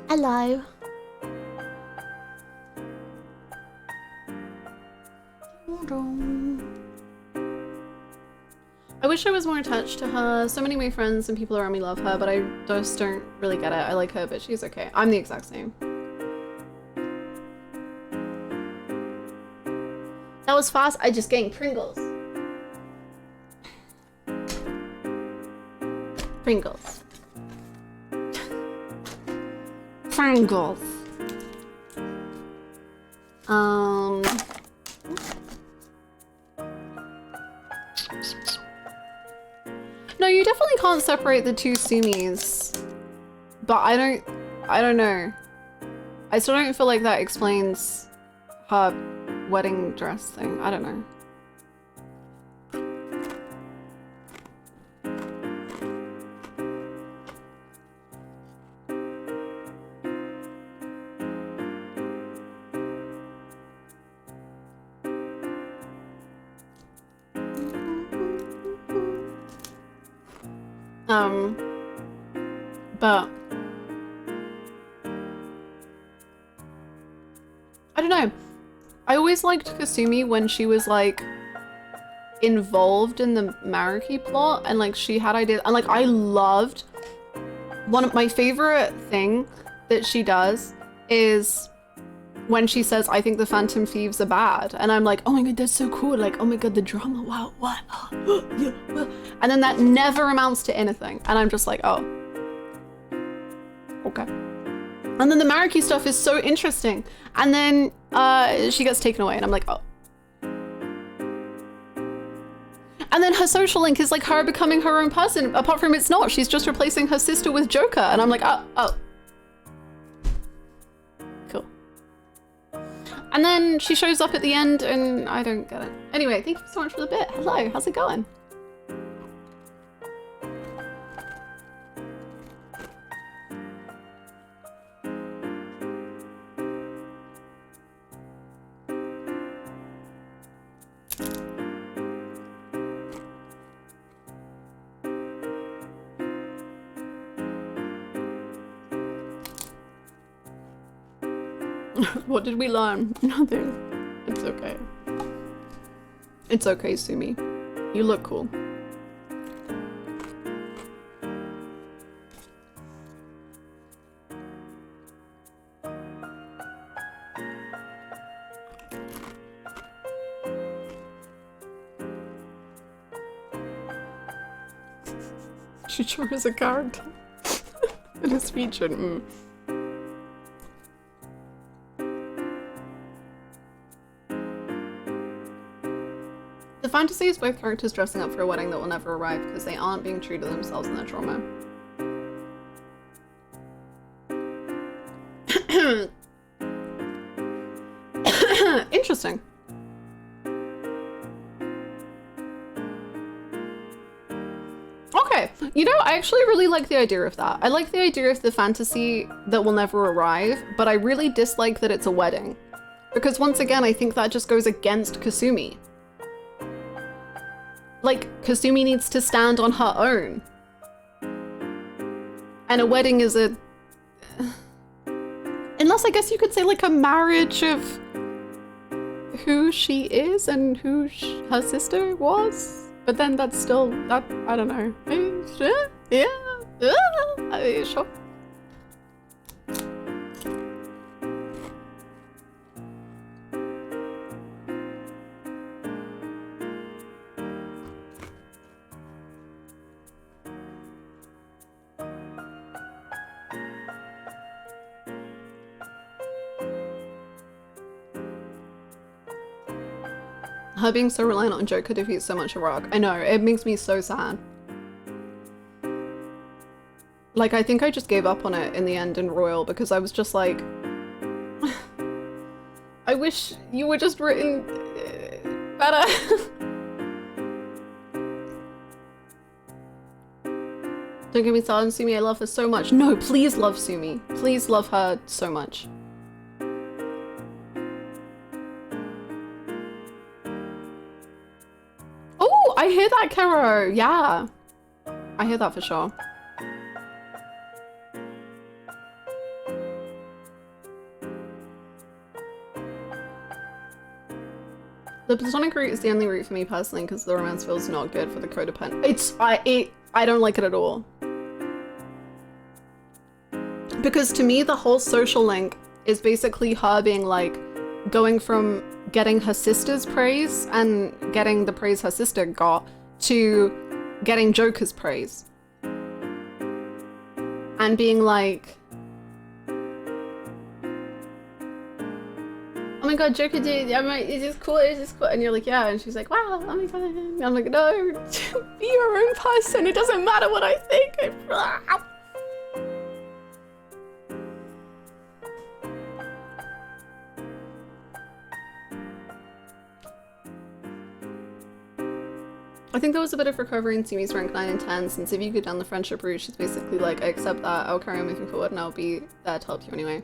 Hello. I wish I was more attached to her. So many of my friends and people around me love her, but I just don't really get it. I like her, but she's okay. I'm the exact same. That was fast. I just gained Pringles. Pringles. Pringles. No, you definitely can't separate the two Sumis. But I don't know. I still don't feel like that explains her wedding dress thing. I don't know. But I don't know. I always liked Kasumi when she was like involved in the Maruki plot and like she had ideas and like I loved one of my favorite thing that she does is when she says, I think the Phantom Thieves are bad. And I'm like, oh my god, that's so cool. Like, oh my god, the drama, wow, what? And then that never amounts to anything. And I'm just like, oh. Okay. And then the Maruki stuff is so interesting. And then she gets taken away and I'm like, oh. And then her social link is like her becoming her own person. Apart from it's not, she's just replacing her sister with Joker. And I'm like, oh. Cool. And then she shows up at the end and I don't get it. Anyway, thank you so much for the bit. Hello, how's it going? What did we learn? Nothing. It's okay. It's okay, Sumi. You look cool. She sure is a character. It is featured. The fantasy is both characters dressing up for a wedding that will never arrive because they aren't being true to themselves and their trauma. Interesting. Okay, you know, I actually really like the idea of that. I like the idea of the fantasy that will never arrive, but I really dislike that it's a wedding. Because once again, I think that just goes against Kasumi. like, Kasumi needs to stand on her own. And a wedding is a... Unless I guess you could say like a marriage of who she is and who her sister was. But then that's still, that, I don't know. Yeah, sure. Her being so reliant on Joe could defeat so much of Rock. I know, it makes me so sad. Like, I think I just gave up on it in the end in Royal because I was just like... I wish you were just written better. Don't get me started on Sumi, I love her so much. No, please love Sumi. Please love her so much. Oh, I hear that, Kero. Yeah. I hear that for sure. The platonic route is the only route for me personally because the romance feels not good for the codependent. I don't like it at all. Because to me, the whole social link is basically her being like, going from getting her sister's praise and getting the praise her sister got to getting Joker's praise. And being like, oh my god, Joker did, it's just cool, it's just cool. And you're like, yeah, and she's like, wow, oh my god. And I'm like, no, be your own person, it doesn't matter what I think. I think there was a bit of recovery in Sumi's rank 9 and 10, since if you go down the friendship route, she's basically like, I accept that, I'll carry on moving forward, and I'll be there to help you anyway.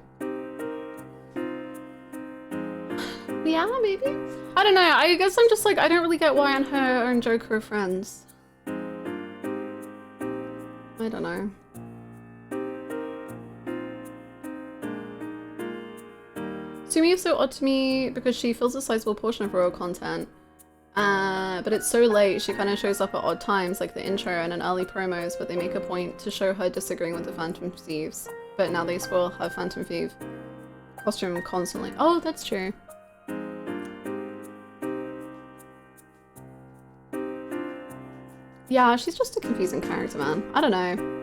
Yeah, maybe? I don't know, I guess I'm just like, I don't really get why her and Joker are friends. I don't know. Sumi is so odd to me because she fills a sizable portion of royal content. But it's so late, she kind of shows up at odd times, like the intro and an early promos, but they make a point to show her disagreeing with the Phantom Thieves. But now they spoil her Phantom Thief costume constantly. Oh, that's true. Yeah, she's just a confusing character, man. I don't know.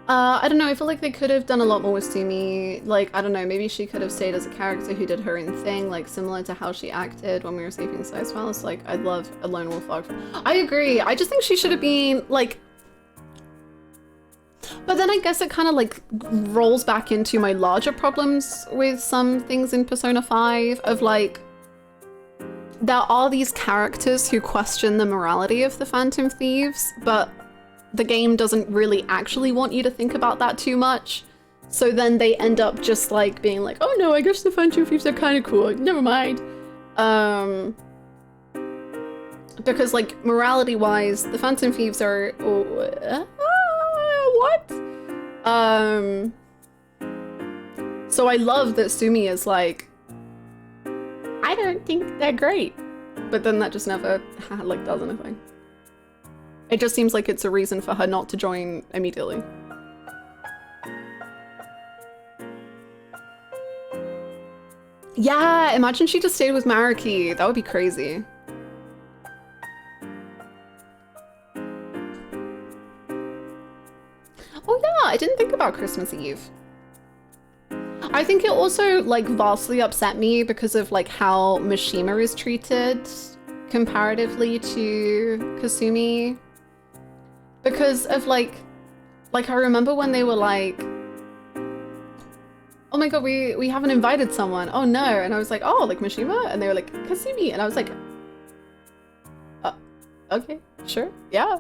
I don't know, I feel like they could have done a lot more with Sumi. Like, I don't know, maybe she could have stayed as a character who did her own thing, like similar to how she acted when we were sleeping Size Palace. Like, I'd love a lone wolf arc. I agree, I just think she should have been, like... But then I guess it kind of, like, rolls back into my larger problems with some things in Persona 5, of, like... There are these characters who question the morality of the Phantom Thieves, but the game doesn't really actually want you to think about that too much. So then they end up just like being like, oh no, I guess the Phantom Thieves are kind of cool, never mind. Because like morality wise, the Phantom Thieves are, what? So I love that Sumi is like, I don't think they're great. But then that just never like does anything. It just seems like it's a reason for her not to join immediately. Yeah, imagine she just stayed with Mariki. That would be crazy. Oh yeah, I didn't think about Christmas Eve. I think it also like vastly upset me because of like how Mishima is treated comparatively to Kasumi. Because of like I remember when they were like, oh my god, we haven't invited someone. Oh no. And I was like, oh, like Mishima? And they were like, Kasumi. And I was like, okay, sure, yeah.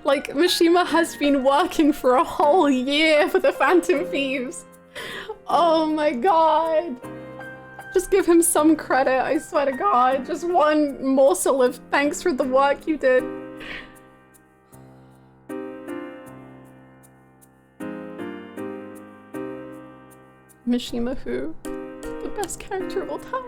Like Mishima has been working for a whole year for the Phantom Thieves. Oh my god. Just give him some credit, I swear to god. Just one morsel of thanks for the work you did. Mishima who? The best character of all time.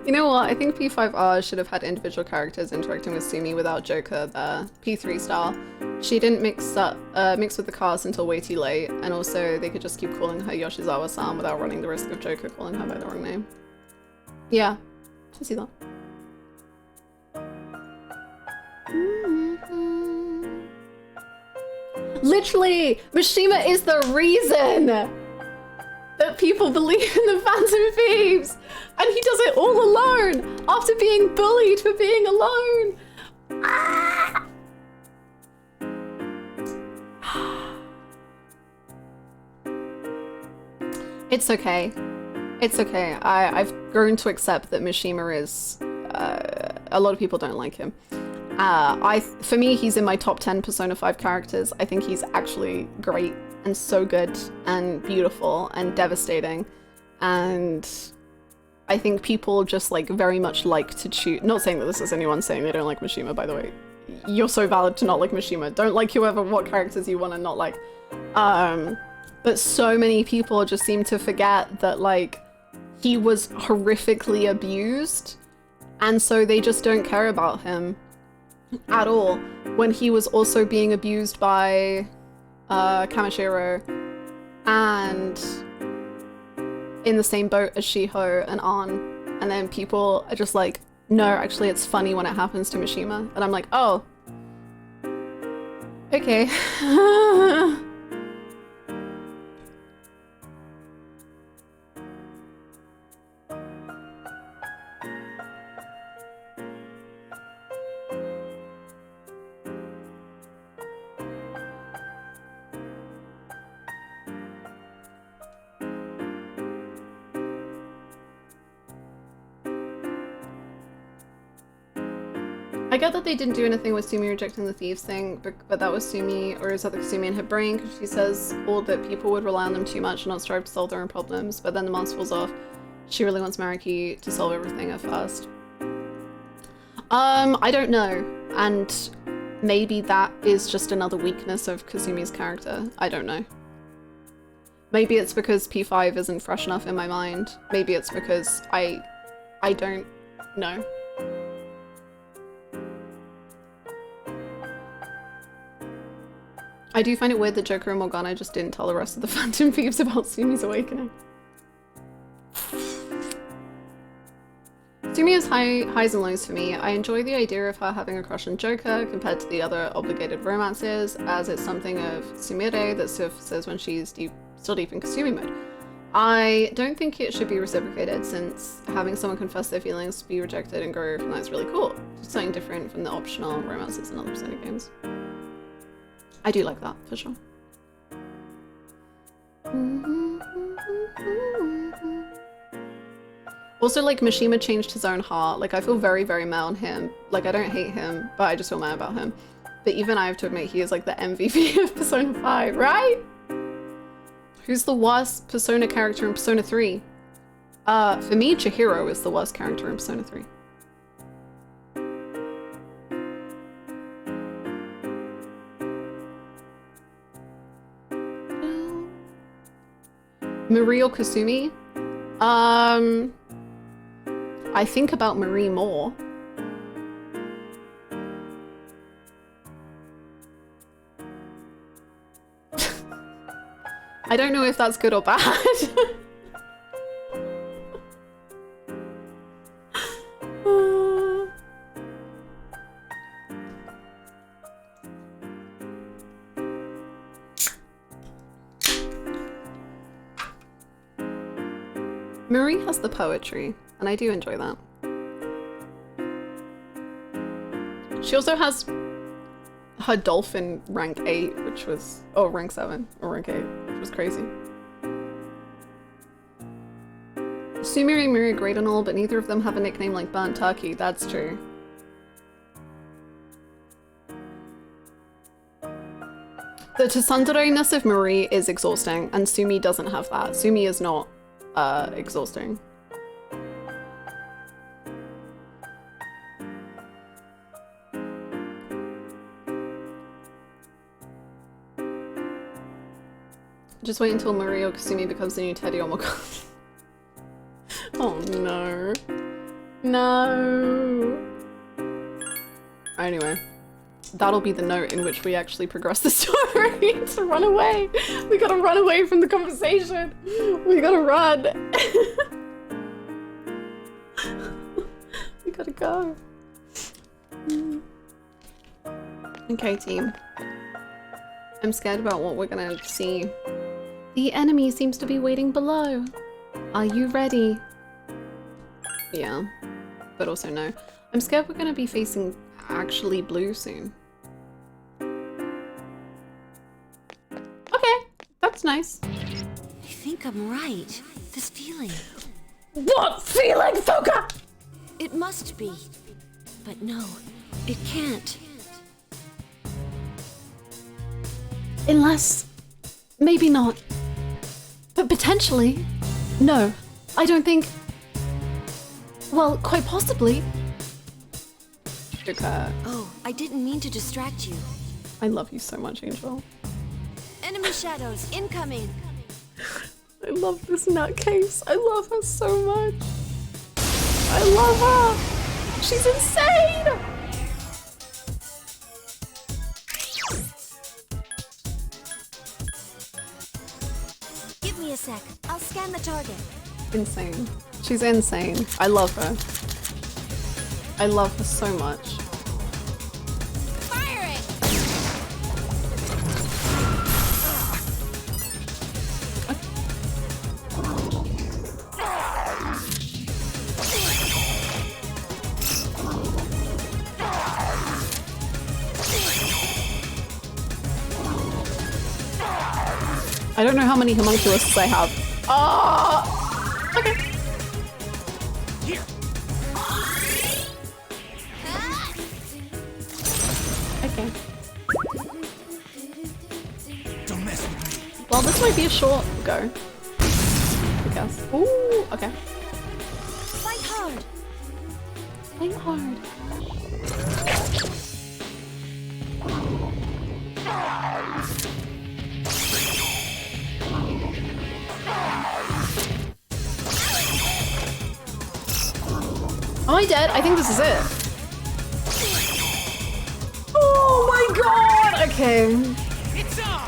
You know what? I think P5R should have had individual characters interacting with Sumi without Joker there. P3 style. She didn't mix with the cast until way too late, and also they could just keep calling her Yoshizawa-san without running the risk of Joker calling her by the wrong name. Yeah, I see that. Literally, Mishima is the reason that people believe in the Phantom Thieves, and he does it all alone after being bullied for being alone. Ah! It's okay. It's okay. I've grown to accept that Mishima is... a lot of people don't like him. For me, he's in my top 10 Persona 5 characters. I think he's actually great and so good and beautiful and devastating. And I think people just like very much like to choose... Not saying that this is anyone saying they don't like Mishima, by the way. You're so valid to not like Mishima. Don't like what characters you want to not like. But so many people just seem to forget that like he was horrifically abused, and so they just don't care about him at all, when he was also being abused by Kamishiro and in the same boat as Shiho and An, and then people are just like, no, actually it's funny when it happens to Mishima, and I'm like, oh, okay. I get that they didn't do anything with Sumi rejecting the thieves thing, but that was Sumi, or is that the Sumi in her brain? Because she says all that people would rely on them too much and not strive to solve their own problems, but then the mask falls off. She really wants Mariki to solve everything at first. I don't know, and maybe that is just another weakness of Kazumi's character. I don't know. Maybe it's because P5 isn't fresh enough in my mind. Maybe it's because I don't know. I do find it weird that Joker and Morgana just didn't tell the rest of the Phantom Thieves about Sumi's awakening. Sumi has highs and lows for me. I enjoy the idea of her having a crush on Joker compared to the other obligated romances, as it's something of Sumire that surfaces when she's still deep in Kasumi mode. I don't think it should be reciprocated, since having someone confess their feelings, be rejected, and grow from that is really cool. Just something different from the optional romances in other Persona games. I do like that, for sure. Also, like, Mishima changed his own heart. Like, I feel very, very mad on him. Like, I don't hate him, but I just feel mad about him. But even I have to admit, he is, like, the MVP of Persona 5, right? Who's the worst Persona character in Persona 3? For me, Chihiro is the worst character in Persona 3. Marie or Kasumi? I think about Marie more. I don't know if that's good or bad. Marie has the poetry, and I do enjoy that. She also has her dolphin rank 8, which was... oh, rank 7, or rank 8, which was crazy. Sumire and Miri are great and all, but neither of them have a nickname like Burnt Turkey. That's true. The tsundere-ness of Marie is exhausting, and Sumi doesn't have that. Sumi is not exhausting. Just wait until Marie or Kasumi becomes the new Teddy. Oh my god. Oh no. No. Anyway. That'll be the note in which we actually progress the story. To run away. We gotta run away from the conversation. We gotta run. We gotta go. Okay, team. I'm scared about what we're gonna see. The enemy seems to be waiting below. Are you ready? Yeah, but also no. I'm scared we're gonna be facing actually blue soon. Okay, that's nice. I think I'm right. This feeling. What feeling, Fuka? It must be. But no, it can't. Unless, maybe not. But potentially. No, I don't think. Well, quite possibly. Fuka. Oh, I didn't mean to distract you. I love you so much, Angel. Enemy shadows incoming. I love this nutcase. I love her so much. I love her. She's insane. Give me a sec. I'll scan the target. Insane. She's insane. I love her. I love her so much. I don't know how many homunculuses I have. Oh! Okay. Here. Okay. Don't mess with me. Well, this might be a short go. I guess. Ooh, okay. Fight hard. Fight hard. Am I dead? I think this is it. Oh my god! Okay. It's on.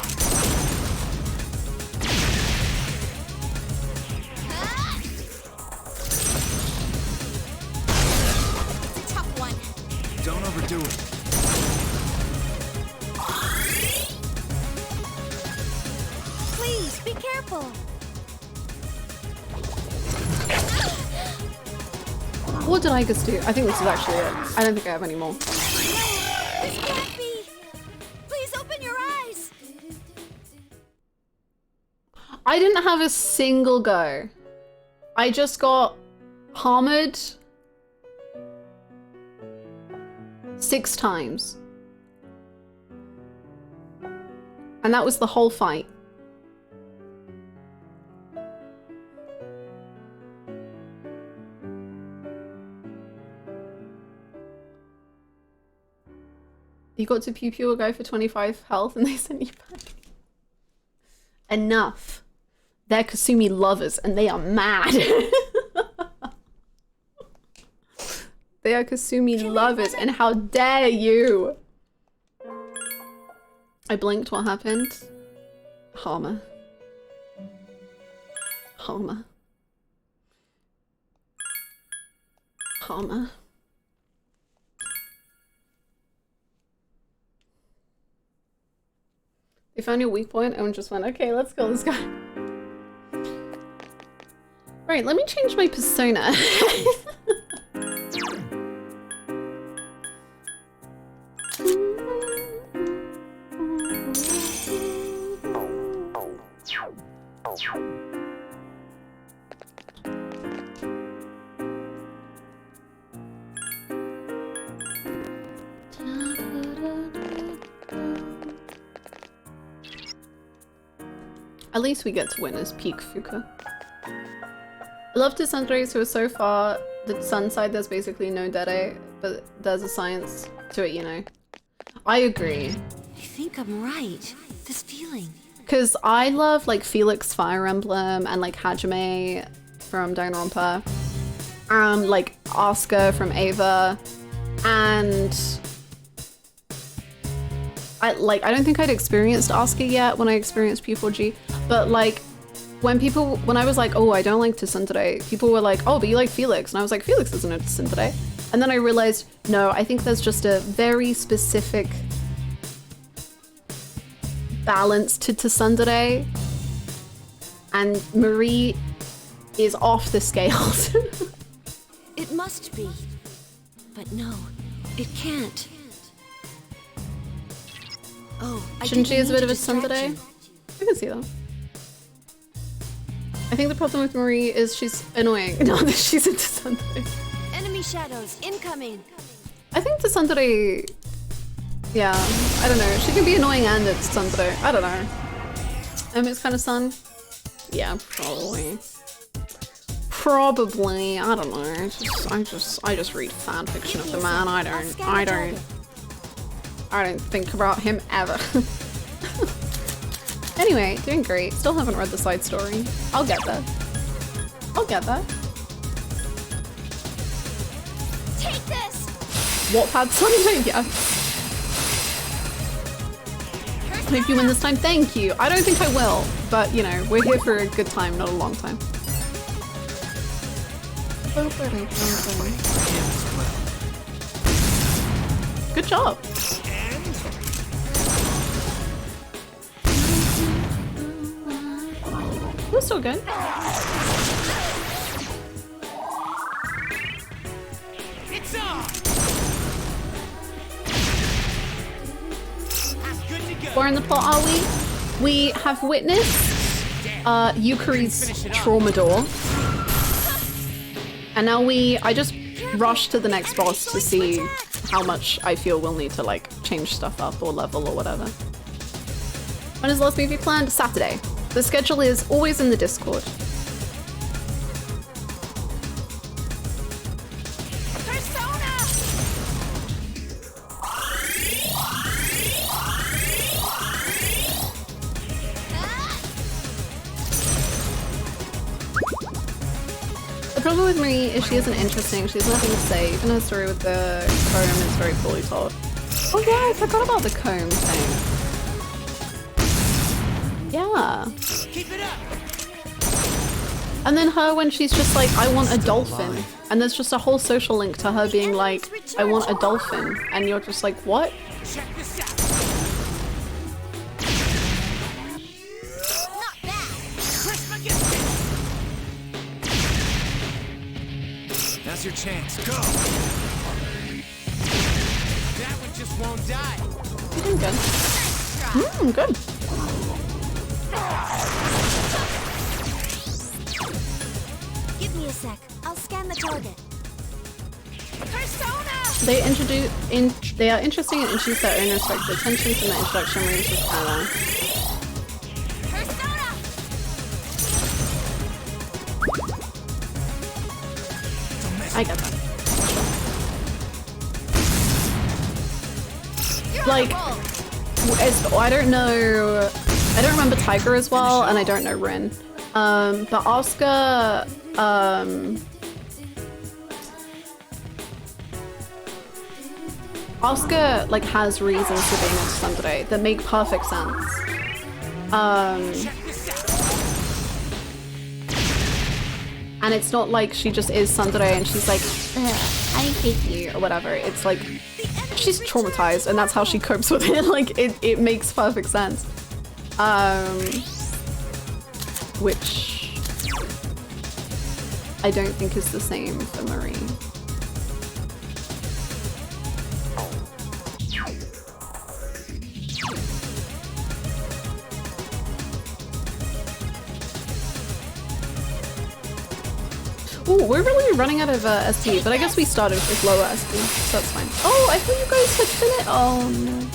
It's a tough one. Don't overdo it. Please be careful. What did I just do? I think this is actually it. I don't think I have any more. This can't be. Please open your eyes. I didn't have a single go. I just got hammered 6 times. And that was the whole fight. You got to pew pew a guy for 25 health and they sent you back. Enough. They're Kasumi lovers and they are mad. They are Kasumi lovers and how dare you? I blinked, what happened? Harmer. Harmer. Harmer. They found your weak point and just went, okay, let's kill this guy. Right, let me change my persona. At least we get to witness peak Fuka. I love to Sundays who are so far the sun side there's basically no Dede, but there's a science to it, you know. I agree. I think I'm right. This feeling. Because I love like Felix Fire Emblem and like Hajime from Danganronpa, like Asuka from Ava, and I don't think I'd experienced Asuka yet when I experienced P4G, but like when I was like, oh, I don't like Tsundere, people were like, oh, but you like Felix, and I was like, Felix isn't a Tsundere, and then I realized, no, I think there's just a very specific balance to Tsundere, and Marie is off the scales. It must be. But no, it can't. Oh, Shinji is a bit of a Tsundere. I can see that. I think the problem with Marie is she's annoying, not that she's into Tsundere. Enemy shadows incoming. I think the Tsundere, yeah, I don't know. She can be annoying and it's Tsundere. I don't know. It's kind of sun. Yeah, probably. Probably. I don't know. I just read fan fiction of the man. I don't think about him ever. Anyway, doing great. Still haven't read the side story. I'll get there. I'll get there. Take this. Wattpad Sunday, yeah. Hope you win this time. Thank you. I don't think I will, but you know, we're here for a good time, not a long time. Good job. We're still good. It's on. Where in the plot are we? We have witnessed Yukari's trauma door. And now I just rushed to the next boss to see how much I feel we'll need to like change stuff up or level or whatever. When is the last movie planned? Saturday. The schedule is always in the Discord. The problem with Marie is she isn't interesting. She has nothing to say. Even her story with the comb is very poorly told. Oh yeah, I forgot about the comb thing. Yeah. Keep it up. And then her when she's just like, I want a dolphin. And there's just a whole social link to her being like, I want a dolphin. And you're just like, what? Check this out. Not bad. Now's your chance. Go. That one just won't die. You're doing good. Good. Give me a sec. I'll scan the target. Persona. They are interesting and introduce their own respective tension from the introduction moves with Tyler. Persona. I get that. Like, I don't know. I don't remember Tiger as well, and I don't know Rin. But Asuka, Asuka like has reasons for being into Tsundere that make perfect sense. And it's not like she just is Tsundere and she's like, I hate you or whatever. It's like she's traumatized and that's how she copes with it. Like it makes perfect sense. Which I don't think is the same for Marie. Ooh, we're really running out of SP, but I guess we started with lower SP, so that's fine. Oh, I thought you guys had finished. Oh no.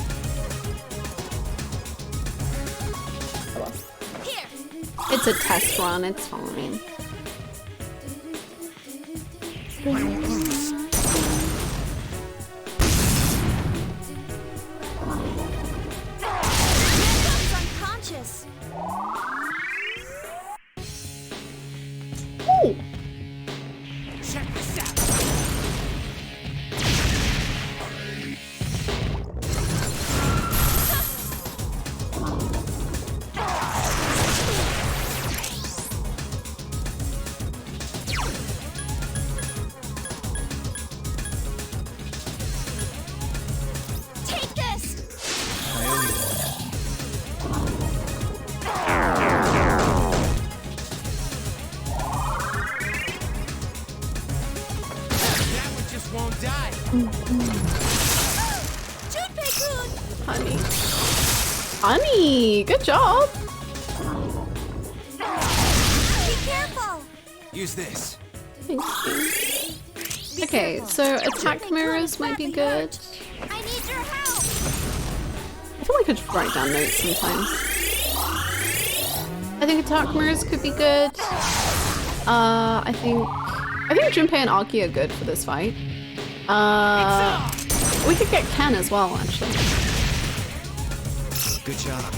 Oh well. Here. It's a test run, it's fine. Unconscious. Ooh. Check this out. Take this. That one just won't die. Junpei-kun. Honey. Honey, good job. Be careful. Use this. Thank you. Okay, so attack mirrors might be good. I need your help. I feel like I just write down notes sometimes. I think attack mirrors could be good. I think Junpei and Aki are good for this fight. We could get Ken as well, actually. Good job.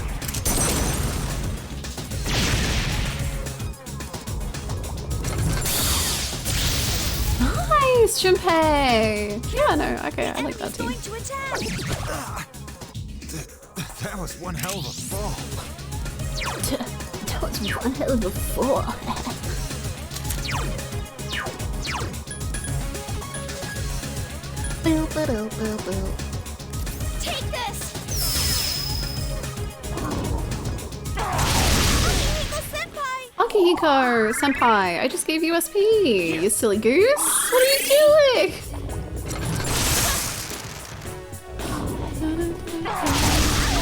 Nice, Junpei! Yeah, no, okay, I like that too. Going to attack. That was one hell of a fall. That was one hell of a fall. Take this. Akihiko senpai, I just gave you SP, you silly goose. What are you doing?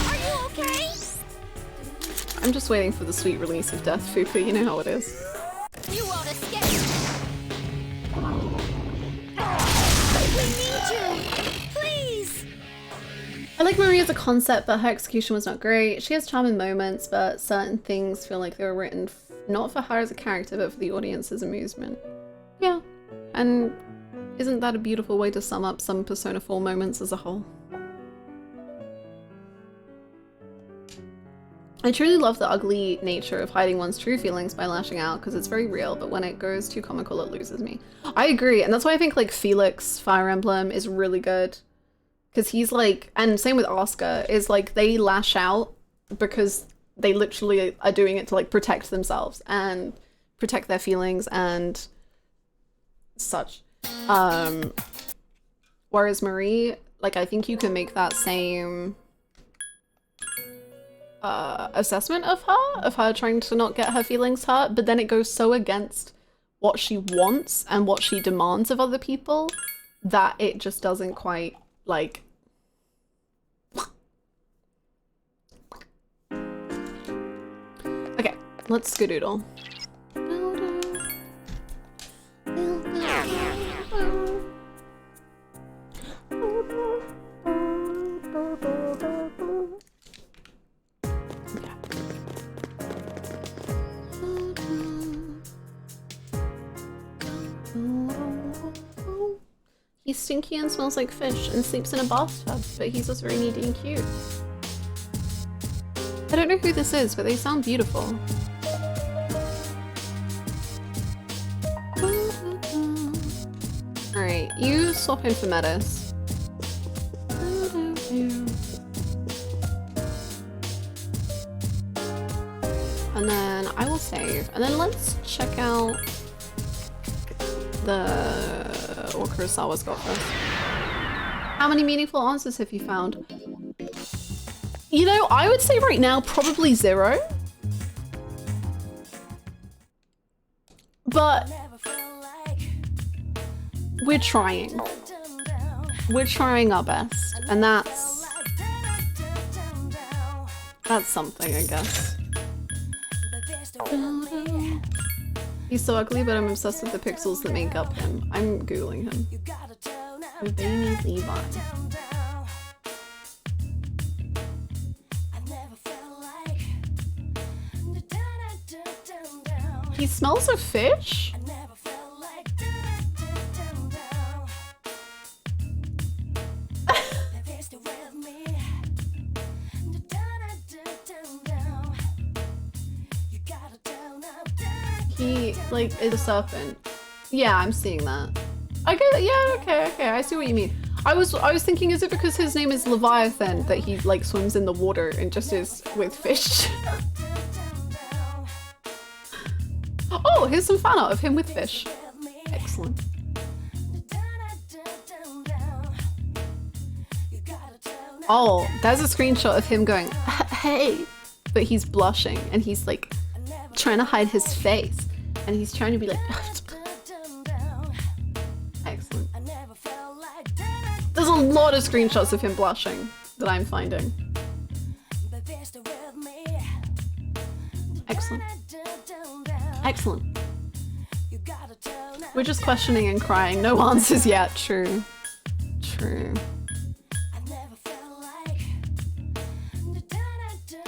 Are you okay? I'm just waiting for the sweet release of Death Fuku, you know how it is. You won't escape. We need you. Please. I like Marie as a concept, but her execution was not great. She has charming moments, but certain things feel like they were written not for her as a character, but for the audience's amusement. Yeah, and isn't that a beautiful way to sum up some Persona 4 moments as a whole? I truly love the ugly nature of hiding one's true feelings by lashing out, because it's very real, but when it goes too comical, it loses me. I agree, and that's why I think like Felix Fire Emblem is really good. Because he's like, and same with Oscar, is like they lash out because they literally are doing it to like protect themselves and protect their feelings and such. Whereas Marie, like I think you can make that same assessment of her trying to not get her feelings hurt, but then it goes so against what she wants and what she demands of other people that it just doesn't quite like. Okay, let's skedoodle. He's stinky and smells like fish and sleeps in a bathtub, but he's also very needy and cute. I don't know who this is, but they sound beautiful. Alright, you swap in for Metis. And then I will save. And then let's check out what Kurosawa's got first. How many meaningful answers have you found? You know, I would say right now probably 0. But we're trying. We're trying our best, and that's something, I guess. He's so ugly, but I'm obsessed with the pixels that make up him. I'm googling him. Baby Levi. He smells of fish? He, like, is a serpent. Yeah, I'm seeing that. I get, yeah, okay, I see what you mean. I was thinking, is it because his name is Leviathan that he, like, swims in the water and just is with fish? Oh, here's some fan art of him with fish. Excellent. Oh, there's a screenshot of him going, hey, but he's blushing and he's like trying to hide his face and he's trying to be like, excellent. There's a lot of screenshots of him blushing that I'm finding. Excellent. Excellent. We're just questioning and crying. No answers yet. True. True.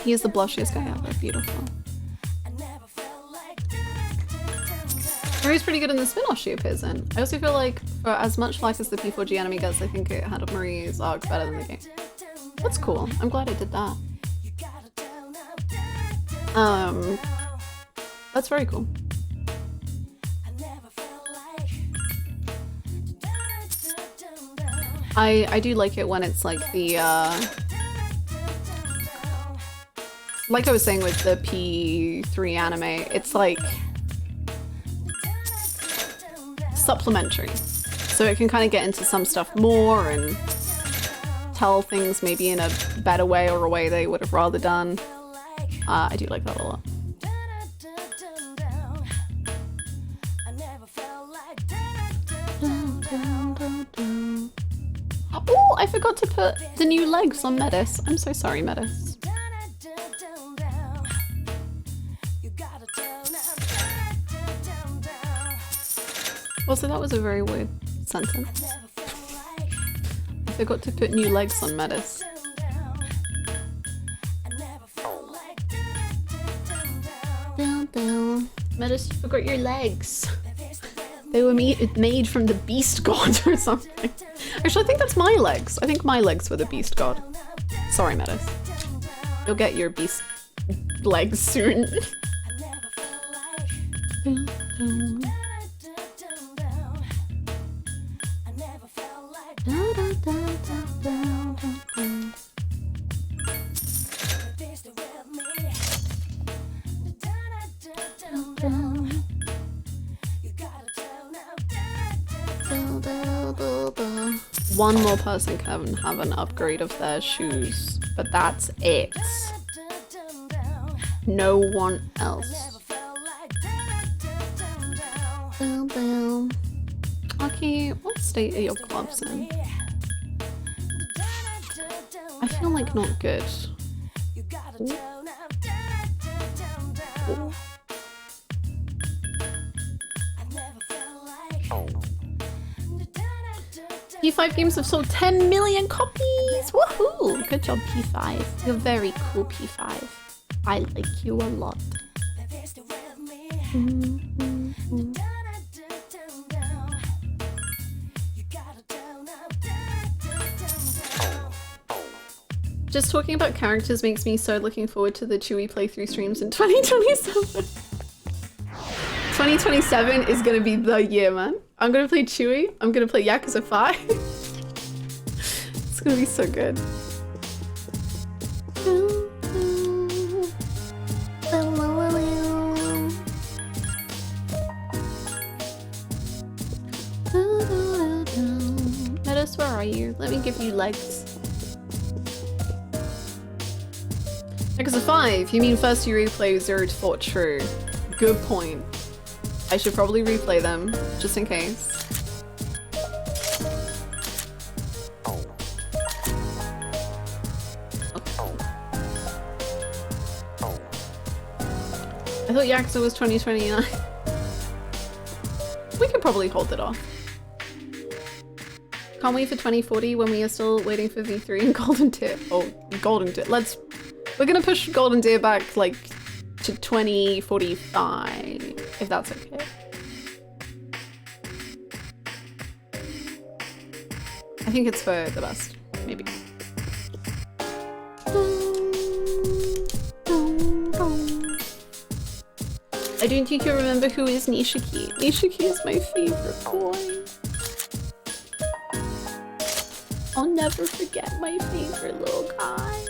He is the blushiest guy ever. Beautiful. Marie's pretty good in the spin-off she appears in. I also feel like for as much flack as the P4G anime gets, I think it had Marie's arc better than the game. That's cool. I'm glad it did that. That's very cool. I do like it when it's like the like I was saying with the P3 anime, it's like supplementary. So it can kind of get into some stuff more and tell things maybe in a better way or a way they would have rather done. I do like that a lot. Oh, I forgot to put the new legs on Metis. I'm so sorry, Metis. Also, that was a very weird sentence. I forgot to put new legs on Metis. Metis, you forgot your legs. They were made from the beast god or something. Actually, I think that's my legs. I think my legs were the beast god. Sorry, Metis. You'll get your beast legs soon. One more person can have an upgrade of their shoes, but that's it. No one else. Okay, what state are your gloves in? I feel like not good. Ooh. Ooh. P5 games have sold 10 million copies! Woohoo! Good job, P5. You're very cool, P5. I like you a lot. Just talking about characters makes me so looking forward to the Chewy playthrough streams in 2027. 2027 is gonna be the year, man. I'm gonna play Chewy. I'm gonna play Yakuza 5. It's gonna be so good. Metis, where are you? Let me give you legs. Yakuza 5, you mean first you replay 0 to 4, true. Good point. I should probably replay them, just in case. I thought Yakuza was 2029. We could probably hold it off. Can't wait for 2040 when we are still waiting for V3 and Golden Deer. Oh, Golden Deer. We're gonna push Golden Deer back like to 2045. if that's okay. I think it's for the best, maybe. I don't think you remember who is Nishiki. Nishiki is my favorite boy. I'll never forget my favorite little guy.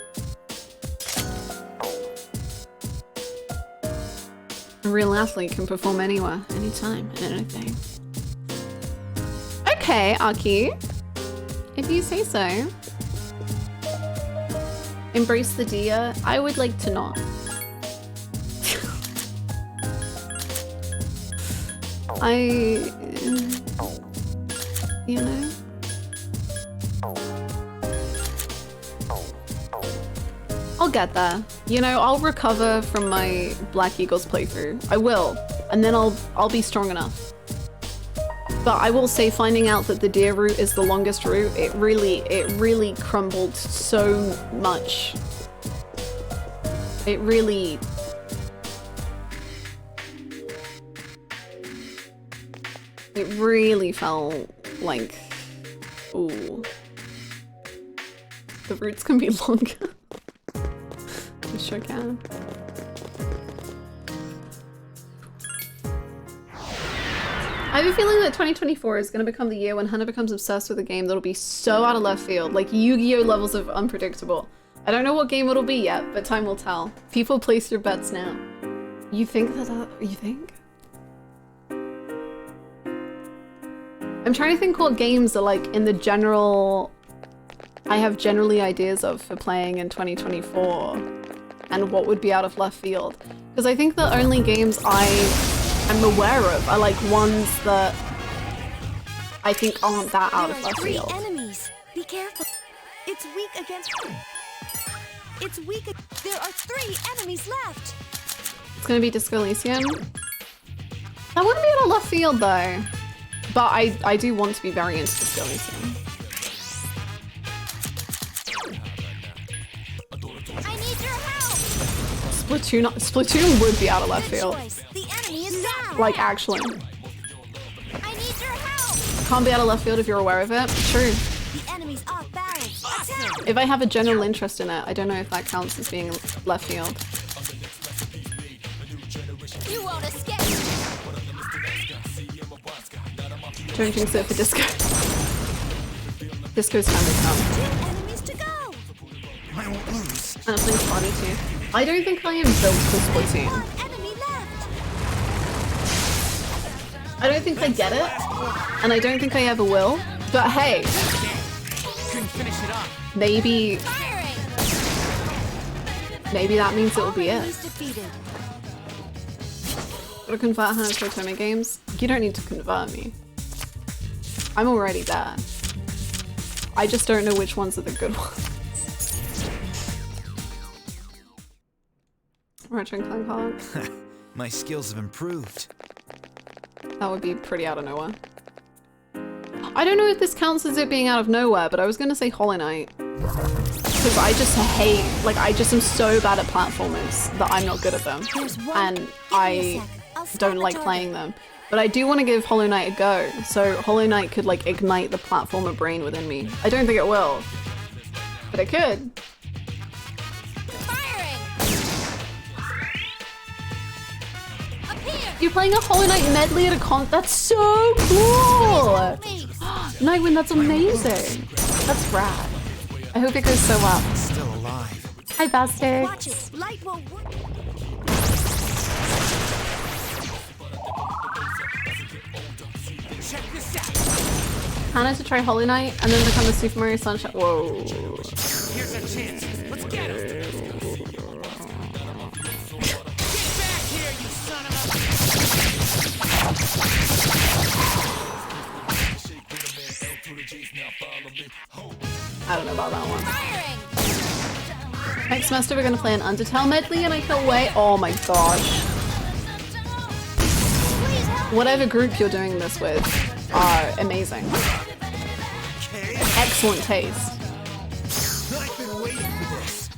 A real athlete can perform anywhere, anytime, and anything. Okay, Aki. If you say so. Embrace the deer. I would like to not. You know? I'll get there. You know, I'll recover from my Black Eagles playthrough. I will. And then I'll be strong enough. But I will say, finding out that the deer route is the longest route, it really crumbled so much. It really... It really felt like... Ooh. The routes can be longer. I sure can. I have a feeling that 2024 is going to become the year when Hannah becomes obsessed with a game that'll be so out of left field, like Yu-Gi-Oh levels of unpredictable. I don't know what game it'll be yet, but time will tell. People place their bets now. You think that you think? I'm trying to think what games are like in the general... I have generally ideas of for playing in 2024 and what would be out of left field. Because I think the only games I'm aware of are like ones that I think aren't that out of left field. Enemies. Be careful. It's weak against. It's weak. There are 3 enemies left. It's gonna be Disco Elysium. That wouldn't be out of left field though. But I do want to be very into Disco Elysium. I need your help. Splatoon would be out of left field. The enemy is down. Like actually. I need your help. Can't be out of left field if you're aware of it. True. The enemy's off balance. Attack. If I have a general interest in it, I don't know if that counts as being left field. You won't escape. Don't jinx it for Disco. Disco's time to come. 2 enemies to go. I won't lose. And I'm playing Spotty too. I don't think I am built for Splatoon. 1 enemy left. I don't think I get it, and I don't think I ever will. But hey, Couldn't finish it off. maybe that means it will be it. Enemies defeated. Gotta convert Hannah to Otome games? You don't need to convert me. I'm already there. I just don't know which ones are the good ones. Ratchet and Clank. My skills have improved. That would be pretty out of nowhere. I don't know if this counts as it being out of nowhere, but I was gonna say Hollow Knight. Because I just hate, like I just am so bad at platformers that I'm not good at them. And I don't like playing them. But I do want to give Hollow Knight a go, so Hollow Knight could like ignite the platformer brain within me. I don't think it will, but it could. You're playing a Hollow Knight medley at a con- That's so cool! Nightwind, that's amazing! That's rad. I hope it goes so well. Still alive. Hi, Bastix. Watch it. Light will work. Check this out. Hannah to try Hollow Knight and then become a Super Mario Sunshine. Whoa. Here's our chance. Let's get him. Get back here, you son of a... I don't know about that one. Next semester we're gonna play an Undertale medley and I can't wait. Oh my gosh. Whatever group you're doing this with are amazing. Excellent taste. I've been waiting for this.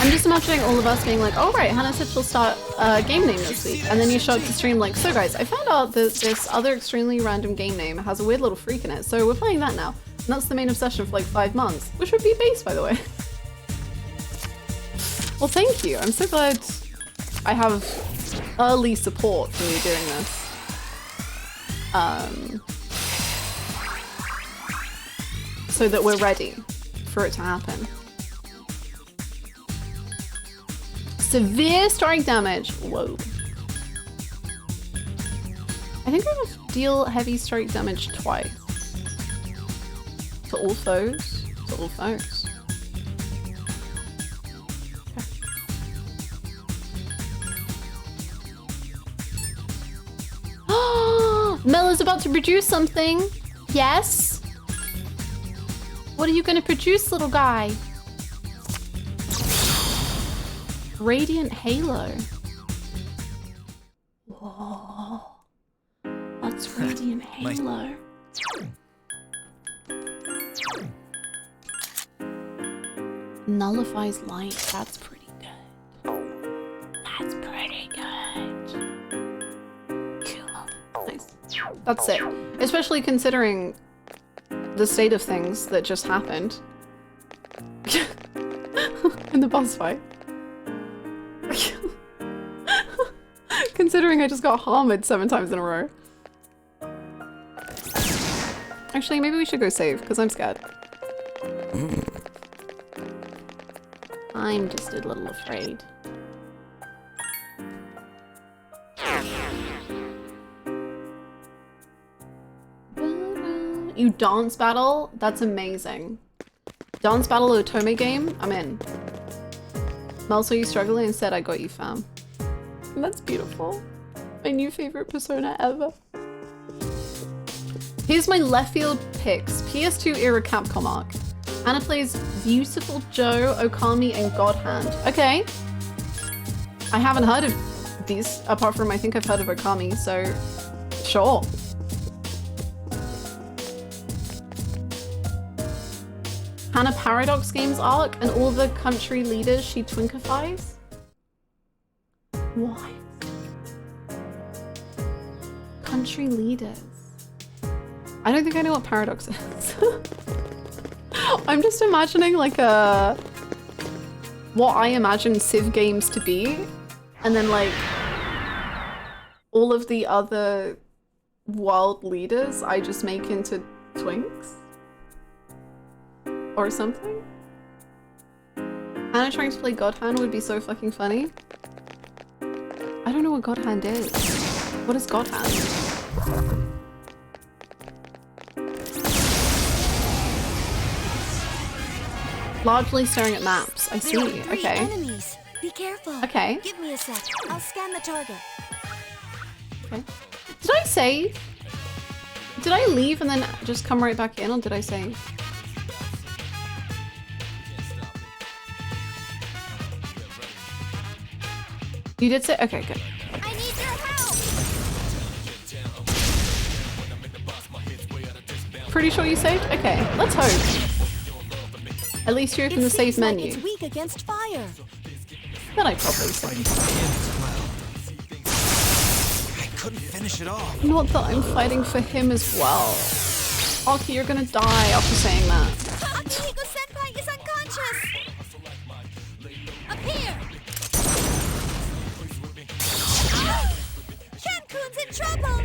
I'm just imagining all of us being like, oh right, Hannah said she'll start a game name this week. And then you show up to stream like, so guys, I found out that this other extremely random game name has a weird little freak in it. So we're playing that now. And that's the main obsession for like 5 months, which would be base, by the way. Well, thank you. I'm so glad I have early support for me doing this. So that we're ready for it to happen. Severe strike damage. Whoa. I think I have to deal heavy strike damage twice. To all foes? To all foes. Okay. Mel is about to produce something. Yes. What are you gonna produce, little guy? Radiant Halo. Whoa. That's Radiant Halo. Nullifies light. That's pretty good. That's pretty good. Cool. Nice. That's it. Especially considering the state of things that just happened in the boss fight. Considering I just got hammered 7 times in a row. Actually, maybe we should go save, because I'm scared. I'm just a little afraid. You dance battle? That's amazing. Dance battle Otome game? I'm in. Mel, so you struggling? Instead, I got you, fam. And that's beautiful. My new favorite persona ever. Here's my left field picks. PS2 era Capcom arc. Anna plays Beautiful Joe, Okami, and God Hand. Okay. I haven't heard of these, apart from I think I've heard of Okami, so sure. Hannah Paradox Games arc and all the country leaders she twinkifies? What? Country leaders. I don't think I know what Paradox is. I'm just imagining like what I imagine Civ games to be, and then like all of the other world leaders I just make into twinks? Or something? Anna trying to play God Hand would be so fucking funny. I don't know what God Hand is. What is God Hand? Largely staring at maps. I see. Okay. Enemies. Be careful. Okay. Give me a sec. I'll scan the target. Okay. Did I save? Did I leave and then just come right back in, or did I save? You did say? Okay, good. I need your help. Pretty sure you saved? Okay, let's hope. At least you're in the save menu. It's weak against fire. Then I probably saved. I couldn't finish it off. Not that I'm fighting for him as well. Aki, you're gonna die after saying that. Akihiko-senpai is unconscious. Up here. Ken-kun's in trouble!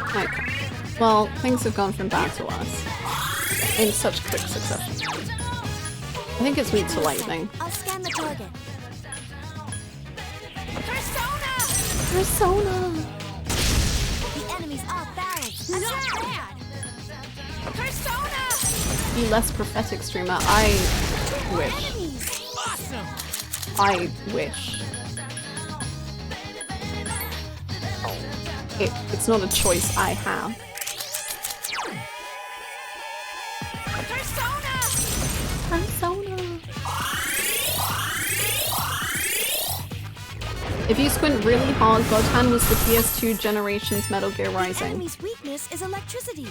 Okay. Well, things have gone from bad to worse. In such quick succession. I think it's weak to lightning. I'll scan the target. Persona! The enemy's off-balance. Not bad! Persona! Be less prophetic, streamer. I wish. Awesome! I wish. It's not a choice I have. Persona! If you squint really hard, God Hand was the PS2 generation's Metal Gear Rising. The enemy's weakness is electricity.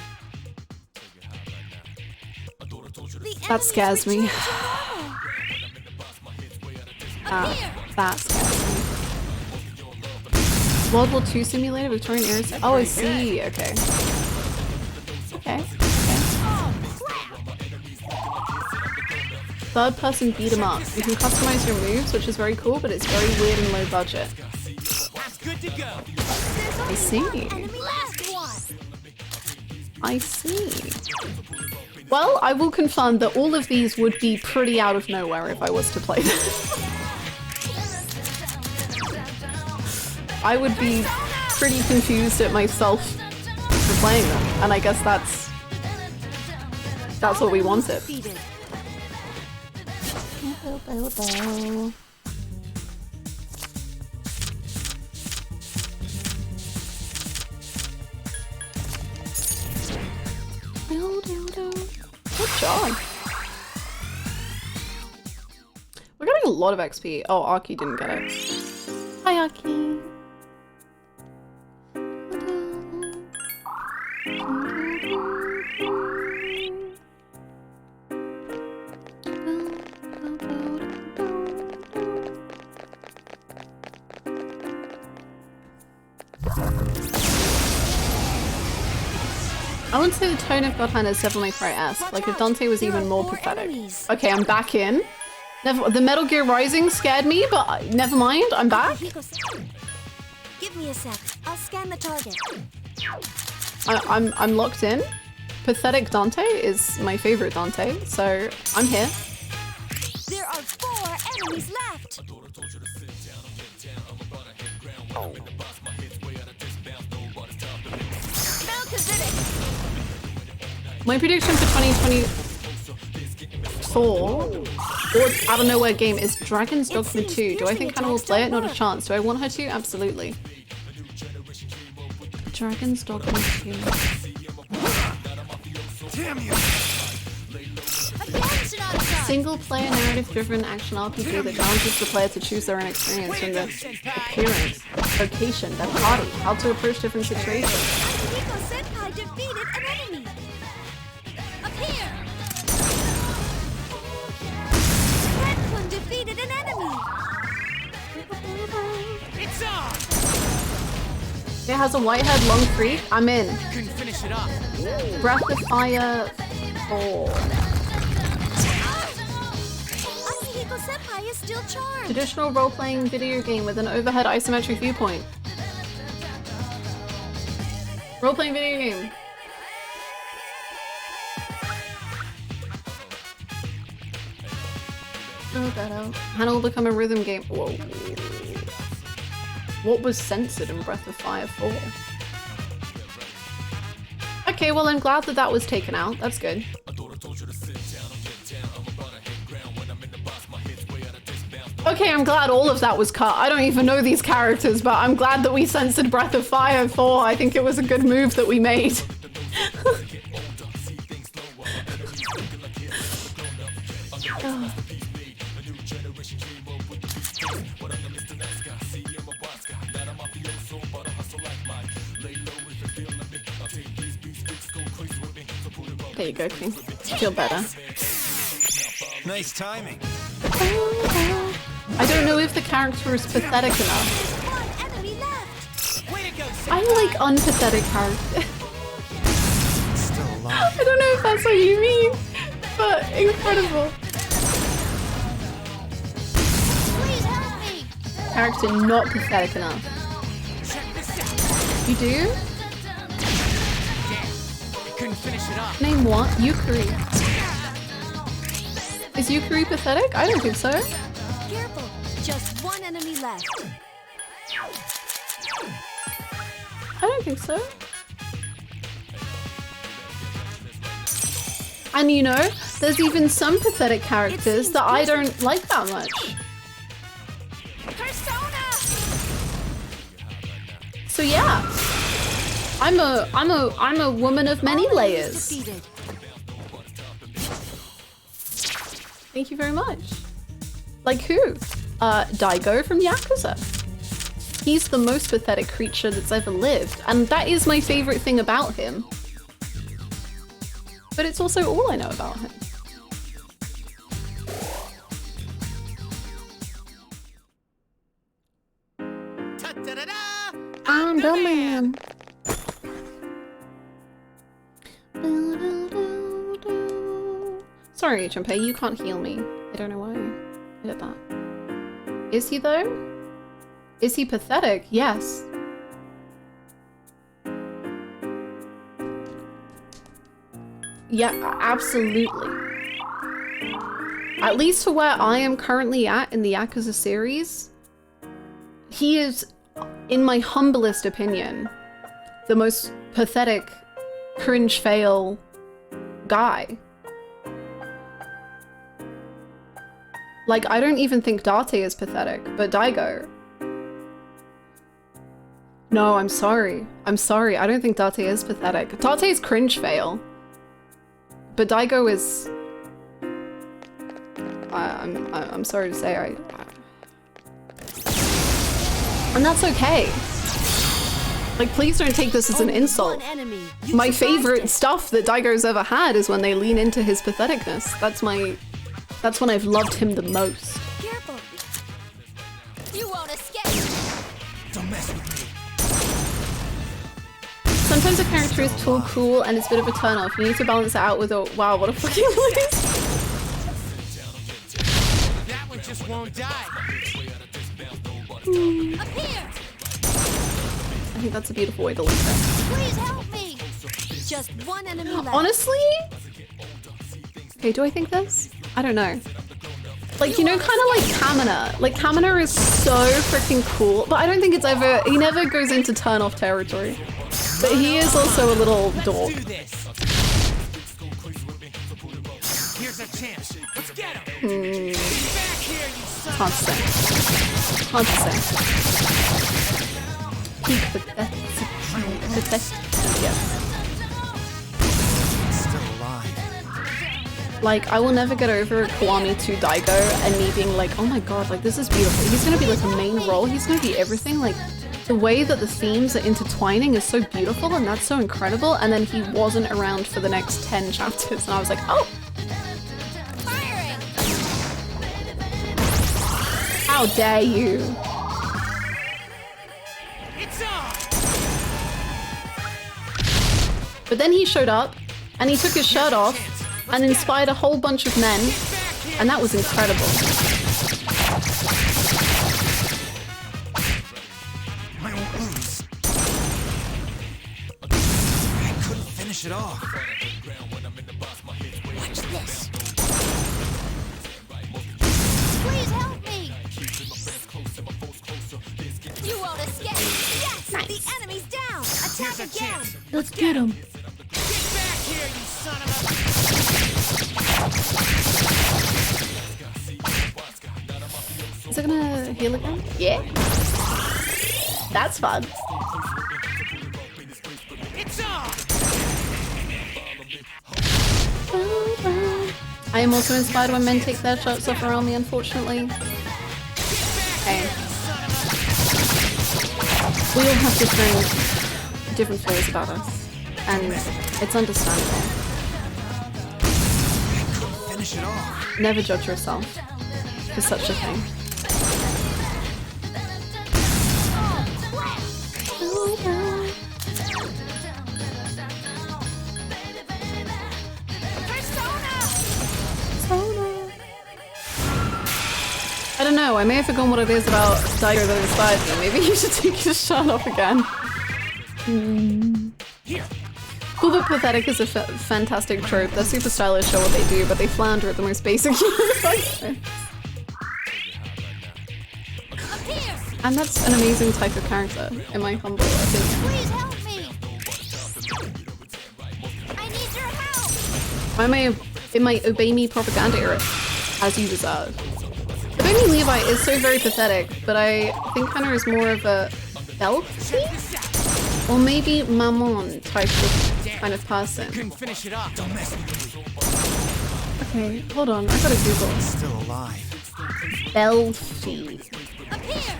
That scares me. That scares me. World War II simulator, Victorian era. Oh, I see. Okay. Okay. Third person beat 'em up. You can customize your moves, which is very cool, but it's very weird and low budget. I see. I see. Well, I will confirm that all of these would be pretty out of nowhere if I was to play them. I would be pretty confused at myself for playing them, and I guess that's what we wanted. Good job. We're getting a lot of XP. Oh, Aki didn't get it. Hi, Aki. I wouldn't say the tone of Godhand is Devil May Cry-esque. Like if Dante was even more pathetic. Okay, I'm back in. The Metal Gear Rising scared me, but never mind, I'm back. Give me a sec. I'll scan the target. I'm locked in. Pathetic Dante is my favorite Dante, so I'm here. There are 4 enemies left. My prediction for 2024 or out of nowhere game is Dragon's Dogma 2. Do I think Hannah will play it? Not a chance. Do I want her to? Absolutely. Dragon's Dogma 2. Single player narrative driven action RPG that challenges the player to choose their own experience from their appearance, location, their party, how to approach different situations. Defeated an enemy. Up here. Redcliffe defeated an enemy. It's on. It has a white-haired long freak. I'm in. Couldn't finish it up. Breath of Fire 4. Akihiko Senpai is still charmed. Traditional role-playing video game with an overhead isometric viewpoint. Role-playing video game. Hannah will become a rhythm game. Whoa. What was censored in Breath of Fire 4? Okay, well I'm glad that that was taken out. That's good. Okay, I'm glad all of that was cut. I don't even know these characters, but I'm glad that we censored Breath of Fire 4. I think it was a good move that we made. There you go, Queen. Feel better. Nice timing. I don't know if the character is pathetic enough. I like unpathetic characters. I don't know if that's what you mean, but incredible. Character not pathetic enough. You do? Couldn't finish it up. Name what? Yukari. Is Yukari pathetic? I don't think so. Careful, just 1 enemy left. I don't think so. And you know, there's even some pathetic characters that I don't like that much. Persona! So yeah, I'm a woman of many layers. Thank you very much. Like who? Daigo from Yakuza. He's the most pathetic creature that's ever lived, and that is my favorite thing about him. But it's also all I know about him. I'm the man. Sorry, Junpei, you can't heal me. I don't know why I did that. Is he though? Is he pathetic? Yes. Yeah, absolutely. At least for where I am currently at in the Yakuza series, he is, in my humblest opinion, the most pathetic, cringe fail guy. Like, I don't even think Date is pathetic, but Daigo. No, I'm sorry. I'm sorry. I don't think Date is pathetic. Date is cringe fail. But Daigo is... I'm sorry to say, and that's okay. Like, please don't take this as an insult. My favorite stuff that Daigo's ever had is when they lean into his patheticness. That's when I've loved him the most. Careful. You won't escape. Don't mess with me. Sometimes a character is too cool and it's a bit of a turn off. You need to balance it out with a wow, what a fucking lose. That one just won't die. Up here. I think that's a beautiful way to look at it. Please help me. Just one enemy left. Honestly? Okay, do I think this? I don't know. Like, you know, kind of like Kamina. Like, Kamina is so freaking cool, but I don't think it's ever, he never goes into turn off territory. But he is also a little dork. Here's a chance. Let's get him. Back here, you son. Hard to say. Hard to say. Peak pathetic. Yes. Still alive. Like, I will never get over Kiwami to Daigo and me being like, oh my god, like, this is beautiful. He's gonna be like a main role. He's gonna be everything. Like, the way that the themes are intertwining is so beautiful and that's so incredible. And then he wasn't around for the next 10 chapters. And I was like, oh. Firing. How dare you? It's on. But then he showed up and he took his shirt off and inspired a whole bunch of men. And that was incredible. I won't lose. I couldn't finish it off. Watch this. Please help me. You won't escape. Yes, nice. The enemy's down. Attack again. Let's get him. Get back here, you son of a... Is it gonna heal again? Yeah. That's fun. It's on. I am also inspired when men take their shirts off around me, unfortunately. Okay. We all have different feelings about us, and it's understandable. Finish it off. Never judge yourself for such a thing. I don't know, I may have forgotten what it is about Daigo that inspired me. Maybe you should take your shirt off again. Cool but pathetic is a fantastic trope. They're super stylish, show what they do, but they flounder at the most basic And that's an amazing type of character, in my humble opinion. Please help me. I need your help. It might obey me propaganda era, as you deserve. Obey me Levi is so very pathetic, but I think Hannah is more of a Belfie? Or maybe Mammon type of kind of person. Finish it off. Don't mess with me. Okay, hold on, I gotta Google. Still alive. Belfie. Up here.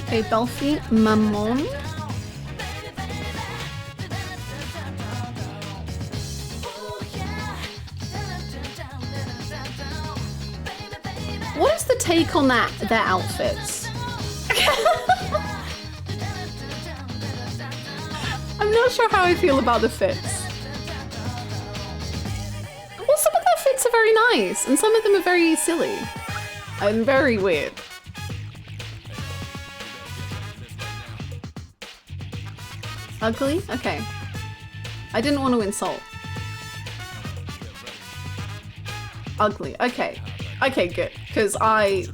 Okay, Belfie, Mammon. take on their outfits? I'm not sure how I feel about the fits. Well, some of their fits are very nice, and some of them are very silly and very weird. Ugly? Okay. I didn't want to insult. Ugly. Okay. Okay, good. Because I'm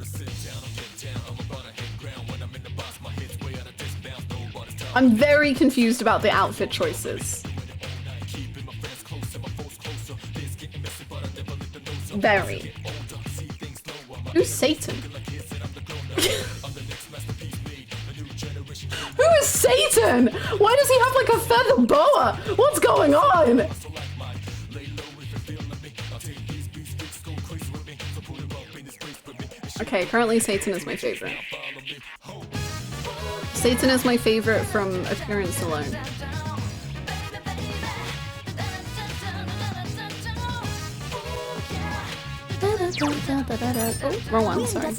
very confused about the outfit choices. Very. Who's Satan? Who is Satan? Why does he have like a feather boa? What's going on? Okay, currently Satan is my favorite. Satan is my favorite from appearance alone. Oh, wrong one, sorry.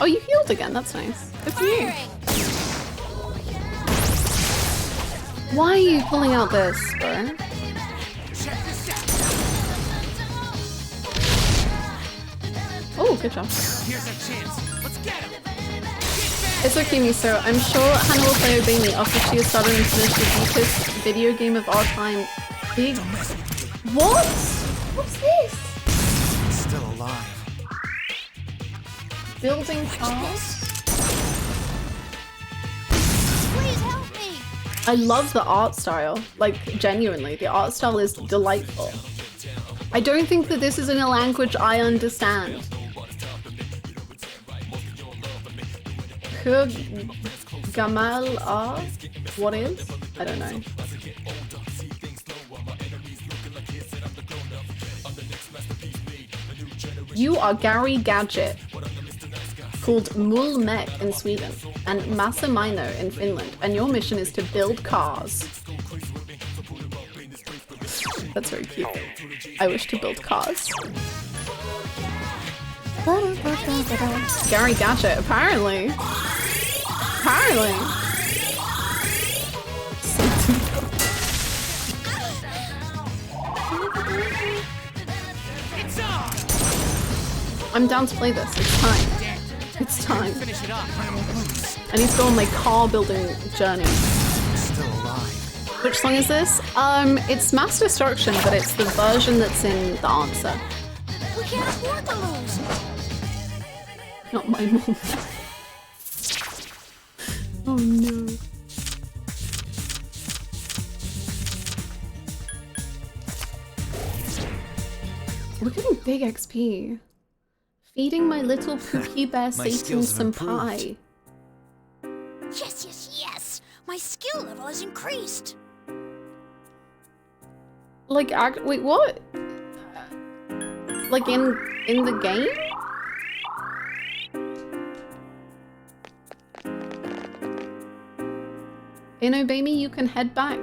Oh, you healed again, that's nice. Good for you. Why are you pulling out this, bro? Oh, good job. Here's a chance. Let's get him. It's okay, Miso. I'm sure Hannah will play Obey Me after she has started and finished the deepest video game of our time. Big. What? What's this? Still alive. Building cars? Please help me. I love the art style. Like, genuinely, the art style is delightful. I don't think that this is in a language I understand. Gamal R? What is? I don't know. You are Gary Gadget, called Mulmek in Sweden, and Masamaino in Finland, and your mission is to build cars. That's very cute. I wish to build cars. Gary Gadget, apparently. Apparently. I'm down to play this. It's time. It's time. I need to go on my car building journey. Which song is this? It's Mass Destruction, but it's the version that's in the answer. We can't afford to lose. Not my mom. Oh no. We're getting big XP. Feeding my little pookie bear Satan some pie. Yes, yes, yes! My skill level has increased! Like, wait, what? Like in the game? In Obey Me, you can head pat,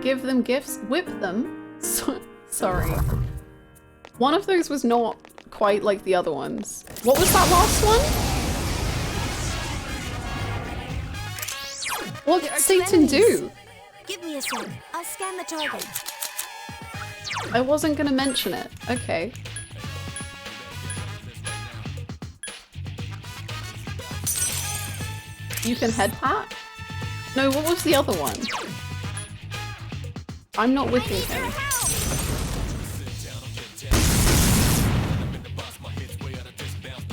give them gifts, whip them. Sorry. One of those was not quite like the other ones. What was that last one? What did Satan do? Give me a sec. I'll scan the target. I wasn't gonna mention it. Okay. You can head pat? No, what was the other one? I'm not whipping him.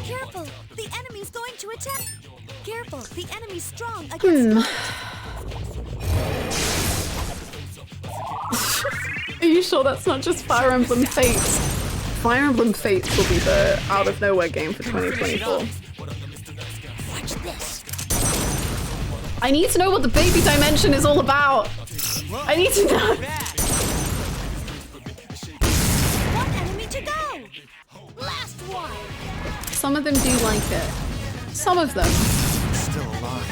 Careful! The enemy's going to attack! Careful! The enemy's strong against Are you sure that's not just Fire Emblem Fates? Fire Emblem Fates will be the out of nowhere game for 2024. Watch this. I need to know what the baby dimension is all about. I need to know. One enemy to go! Last one! Some of them do like it. Some of them. Still alive.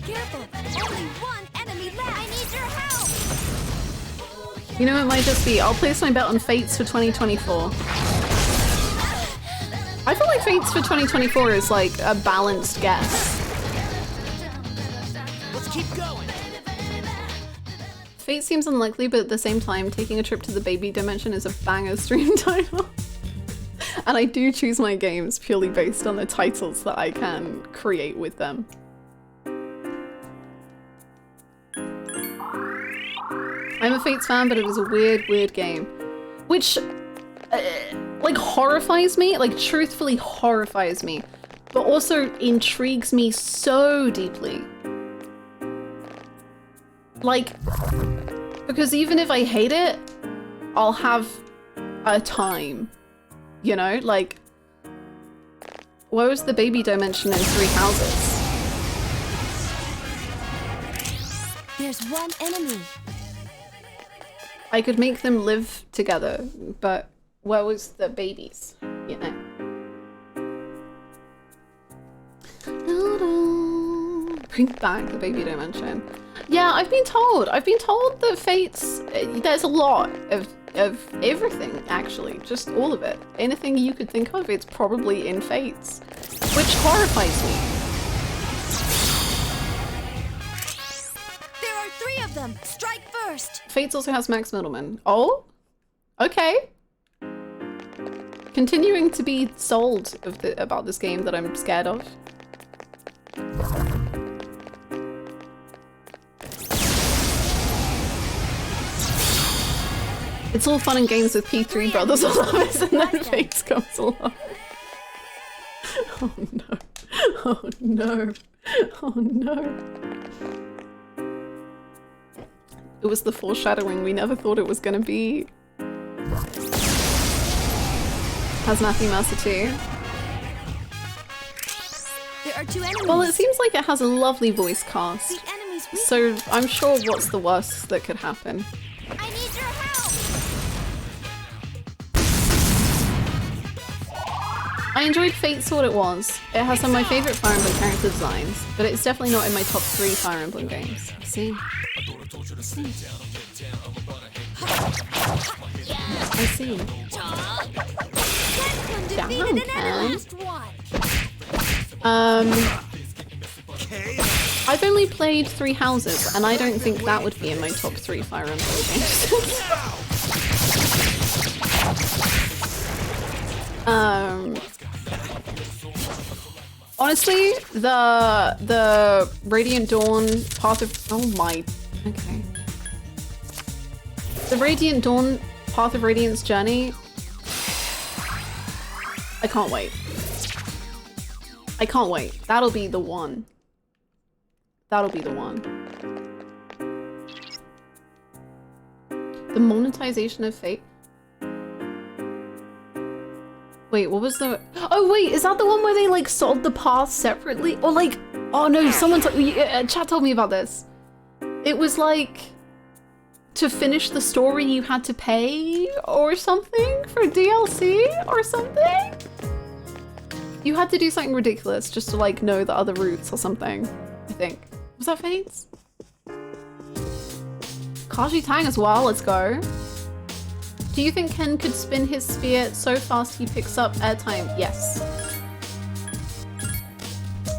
Careful! Only one enemy left! I need your help! You know, it might just be, I'll place my bet on Fates for 2024. I feel like Fates for 2024 is like a balanced guess. Let's keep going. Fate seems unlikely, but at the same time, taking a trip to the baby dimension is a banger stream title. And I do choose my games purely based on the titles that I can create with them. I'm a Fates fan, but it was a weird, weird game. Which, like, horrifies me, like, truthfully horrifies me, but also intrigues me so deeply. Like, because even if I hate it, I'll have a time, you know? Like, where was the baby dimension in 3 houses? There's one enemy. I could make them live together, but where was the babies, you know? Bring back the baby dimension. Yeah, I've been told that Fates, there's a lot of everything, actually, just all of it. Anything you could think of, it's probably in Fates, which horrifies me. There are 3 of them. Strike first. Fates also has Max Middleman. Oh, okay. Continuing to be sold about this game that I'm scared of. It's all fun and games with P3 brothers all of us, and then Fates comes along. Oh no. Oh no. Oh no. It was the foreshadowing we never thought it was gonna be. Has Matthew Mercer too? There are 2 enemies. Well, it seems like it has a lovely voice cast. The enemy's weak. So I'm sure what's the worst that could happen? I need your help. I enjoyed Fate Sword It Was. It has some of my favourite Fire Emblem character designs, but it's definitely not in my top 3 Fire Emblem games. I see. I see. Down, Ken. I've only played 3 houses, and I don't think that would be in my top 3 Fire Emblem games. Honestly, the Radiant Dawn Path of okay. The Radiant Dawn Path of Radiance journey. I can't wait. I can't wait. That'll be the one. That'll be the one. The monetization of Fate. Wait, what was the... Oh wait, is that the one where they like sold the path separately? Or like... Oh no, someone... chat told me about this. It was like... To finish the story you had to pay or something for DLC or something? You had to do something ridiculous just to like know the other routes or something, I think. Was that Fates? Kaji Tang as well, let's go. Do you think Ken could spin his spear so fast he picks up airtime? Yes.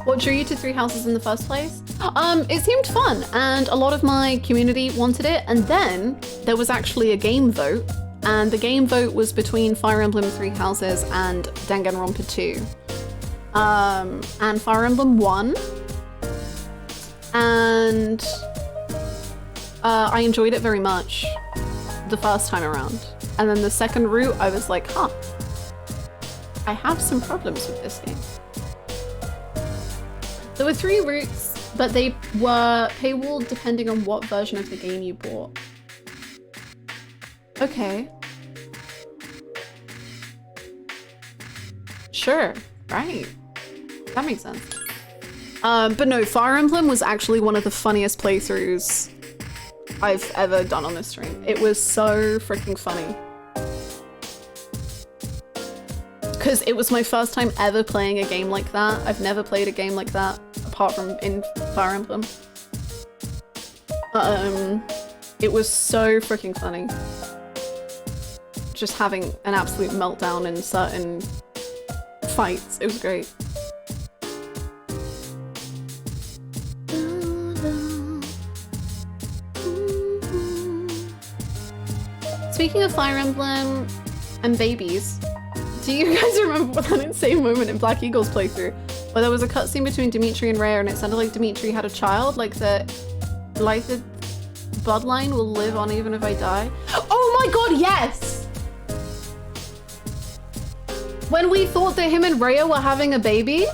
What drew you to 3 houses in the first place? It seemed fun, and a lot of my community wanted it, and then there was actually a game vote, and the game vote was between Fire Emblem 3 Houses and Danganronpa 2. And Fire Emblem won, and I enjoyed it very much the first time around. And then the second route, I was like, huh, I have some problems with this game. There were 3 routes, but they were paywalled depending on what version of the game you bought. Okay. Sure, right. That makes sense. But no, Fire Emblem was actually one of the funniest playthroughs I've ever done on this stream. It was so freaking funny. Because it was my first time ever playing a game like that. I've never played a game like that, apart from in Fire Emblem. It was so freaking funny. Just having an absolute meltdown in certain fights. It was great. Speaking of Fire Emblem and babies, do you guys remember that insane moment in Black Eagle's playthrough where there was a cutscene between Dimitri and Rhea and it sounded like Dimitri had a child, like the bloodline will live on even if I die? Oh my god, yes! When we thought that him and Rhea were having a baby?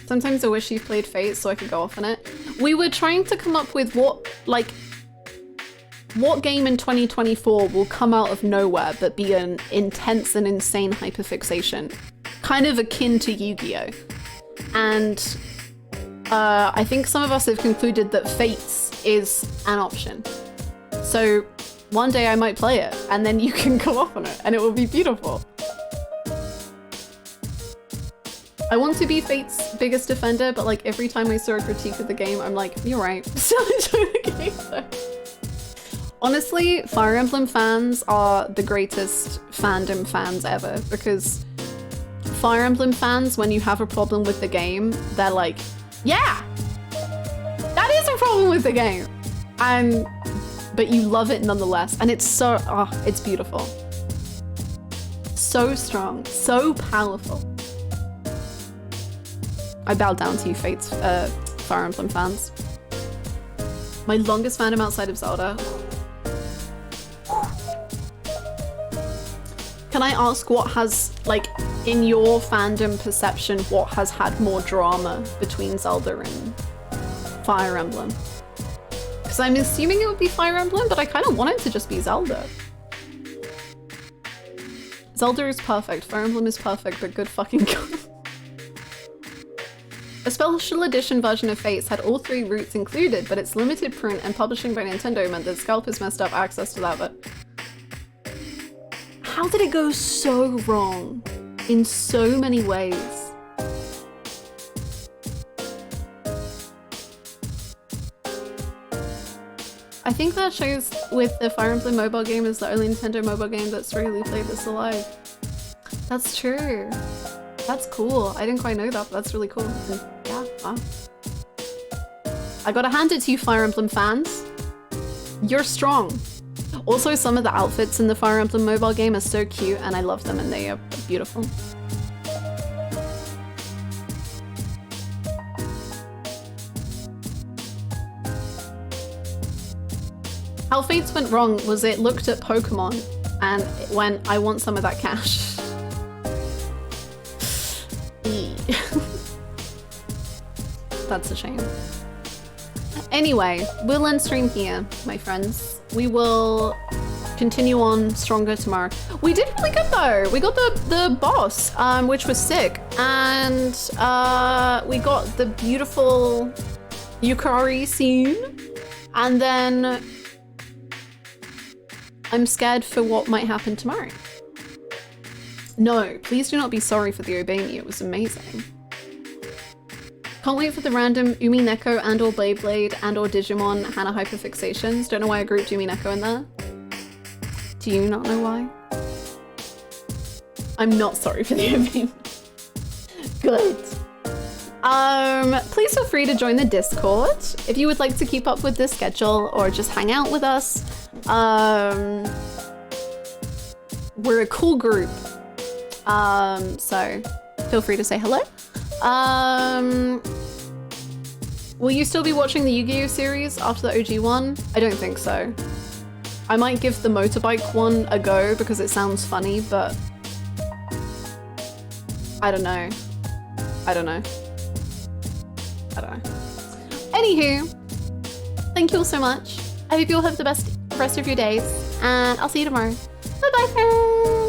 Sometimes I wish you've played Fate so I could go off on it. We were trying to come up with what game in 2024 will come out of nowhere but be an intense and insane hyperfixation, kind of akin to Yu-Gi-Oh! And I think some of us have concluded that Fates is an option. So one day I might play it and then you can go off on it and it will be beautiful. I want to be Fate's biggest defender, but like every time I saw a critique of the game, I'm like, you're right, still enjoy the game though. Honestly, Fire Emblem fans are the greatest fandom fans ever, because Fire Emblem fans, when you have a problem with the game, they're like, yeah, that is a problem with the game. But you love it nonetheless, and it's so, it's beautiful. So strong, so powerful. I bow down to you, Fate's Fire Emblem fans. My longest fandom outside of Zelda. Can I ask what has, like, in your fandom perception, what has had more drama between Zelda and Fire Emblem? Because I'm assuming it would be Fire Emblem, but I kind of want it to just be Zelda. Zelda is perfect, Fire Emblem is perfect, but good fucking god. A special edition version of Fates had all 3 routes included, but its limited print and publishing by Nintendo meant that scalpers messed up access to that, but... How did it go so wrong in so many ways? I think that shows with the Fire Emblem mobile game is the only Nintendo mobile game that's really played this alive. That's true. That's cool. I didn't quite know that, but that's really cool. And yeah, wow. I gotta hand it to you, Fire Emblem fans. You're strong. Also, some of the outfits in the Fire Emblem mobile game are so cute and I love them and they are beautiful. How Fates went wrong was it looked at Pokemon and it went, I want some of that cash. That's a shame. Anyway, we'll end stream here, my friends. We will continue on stronger tomorrow. We did really good though. We got the boss, which was sick. And we got the beautiful Yukari scene. And then I'm scared for what might happen tomorrow. No, please do not be sorry for the Obey Me. It was amazing. Can't wait for the random Umi Neko and or Beyblade and or Digimon Hannah hyperfixations. Don't know why I grouped Umi Neko in there. Do you not know why? I'm not sorry for the Obey Me. Good. Please feel free to join the Discord if you would like to keep up with this schedule or just hang out with us. We're a cool group. So feel free to say hello. Will you still be watching the Yu-Gi-Oh series after the OG one? I don't think so. I might give the motorbike one a go because it sounds funny, but I don't know. I don't know. Anywho, thank you all so much. I hope you all have the best rest of your days, and I'll see you tomorrow. Bye bye, friends.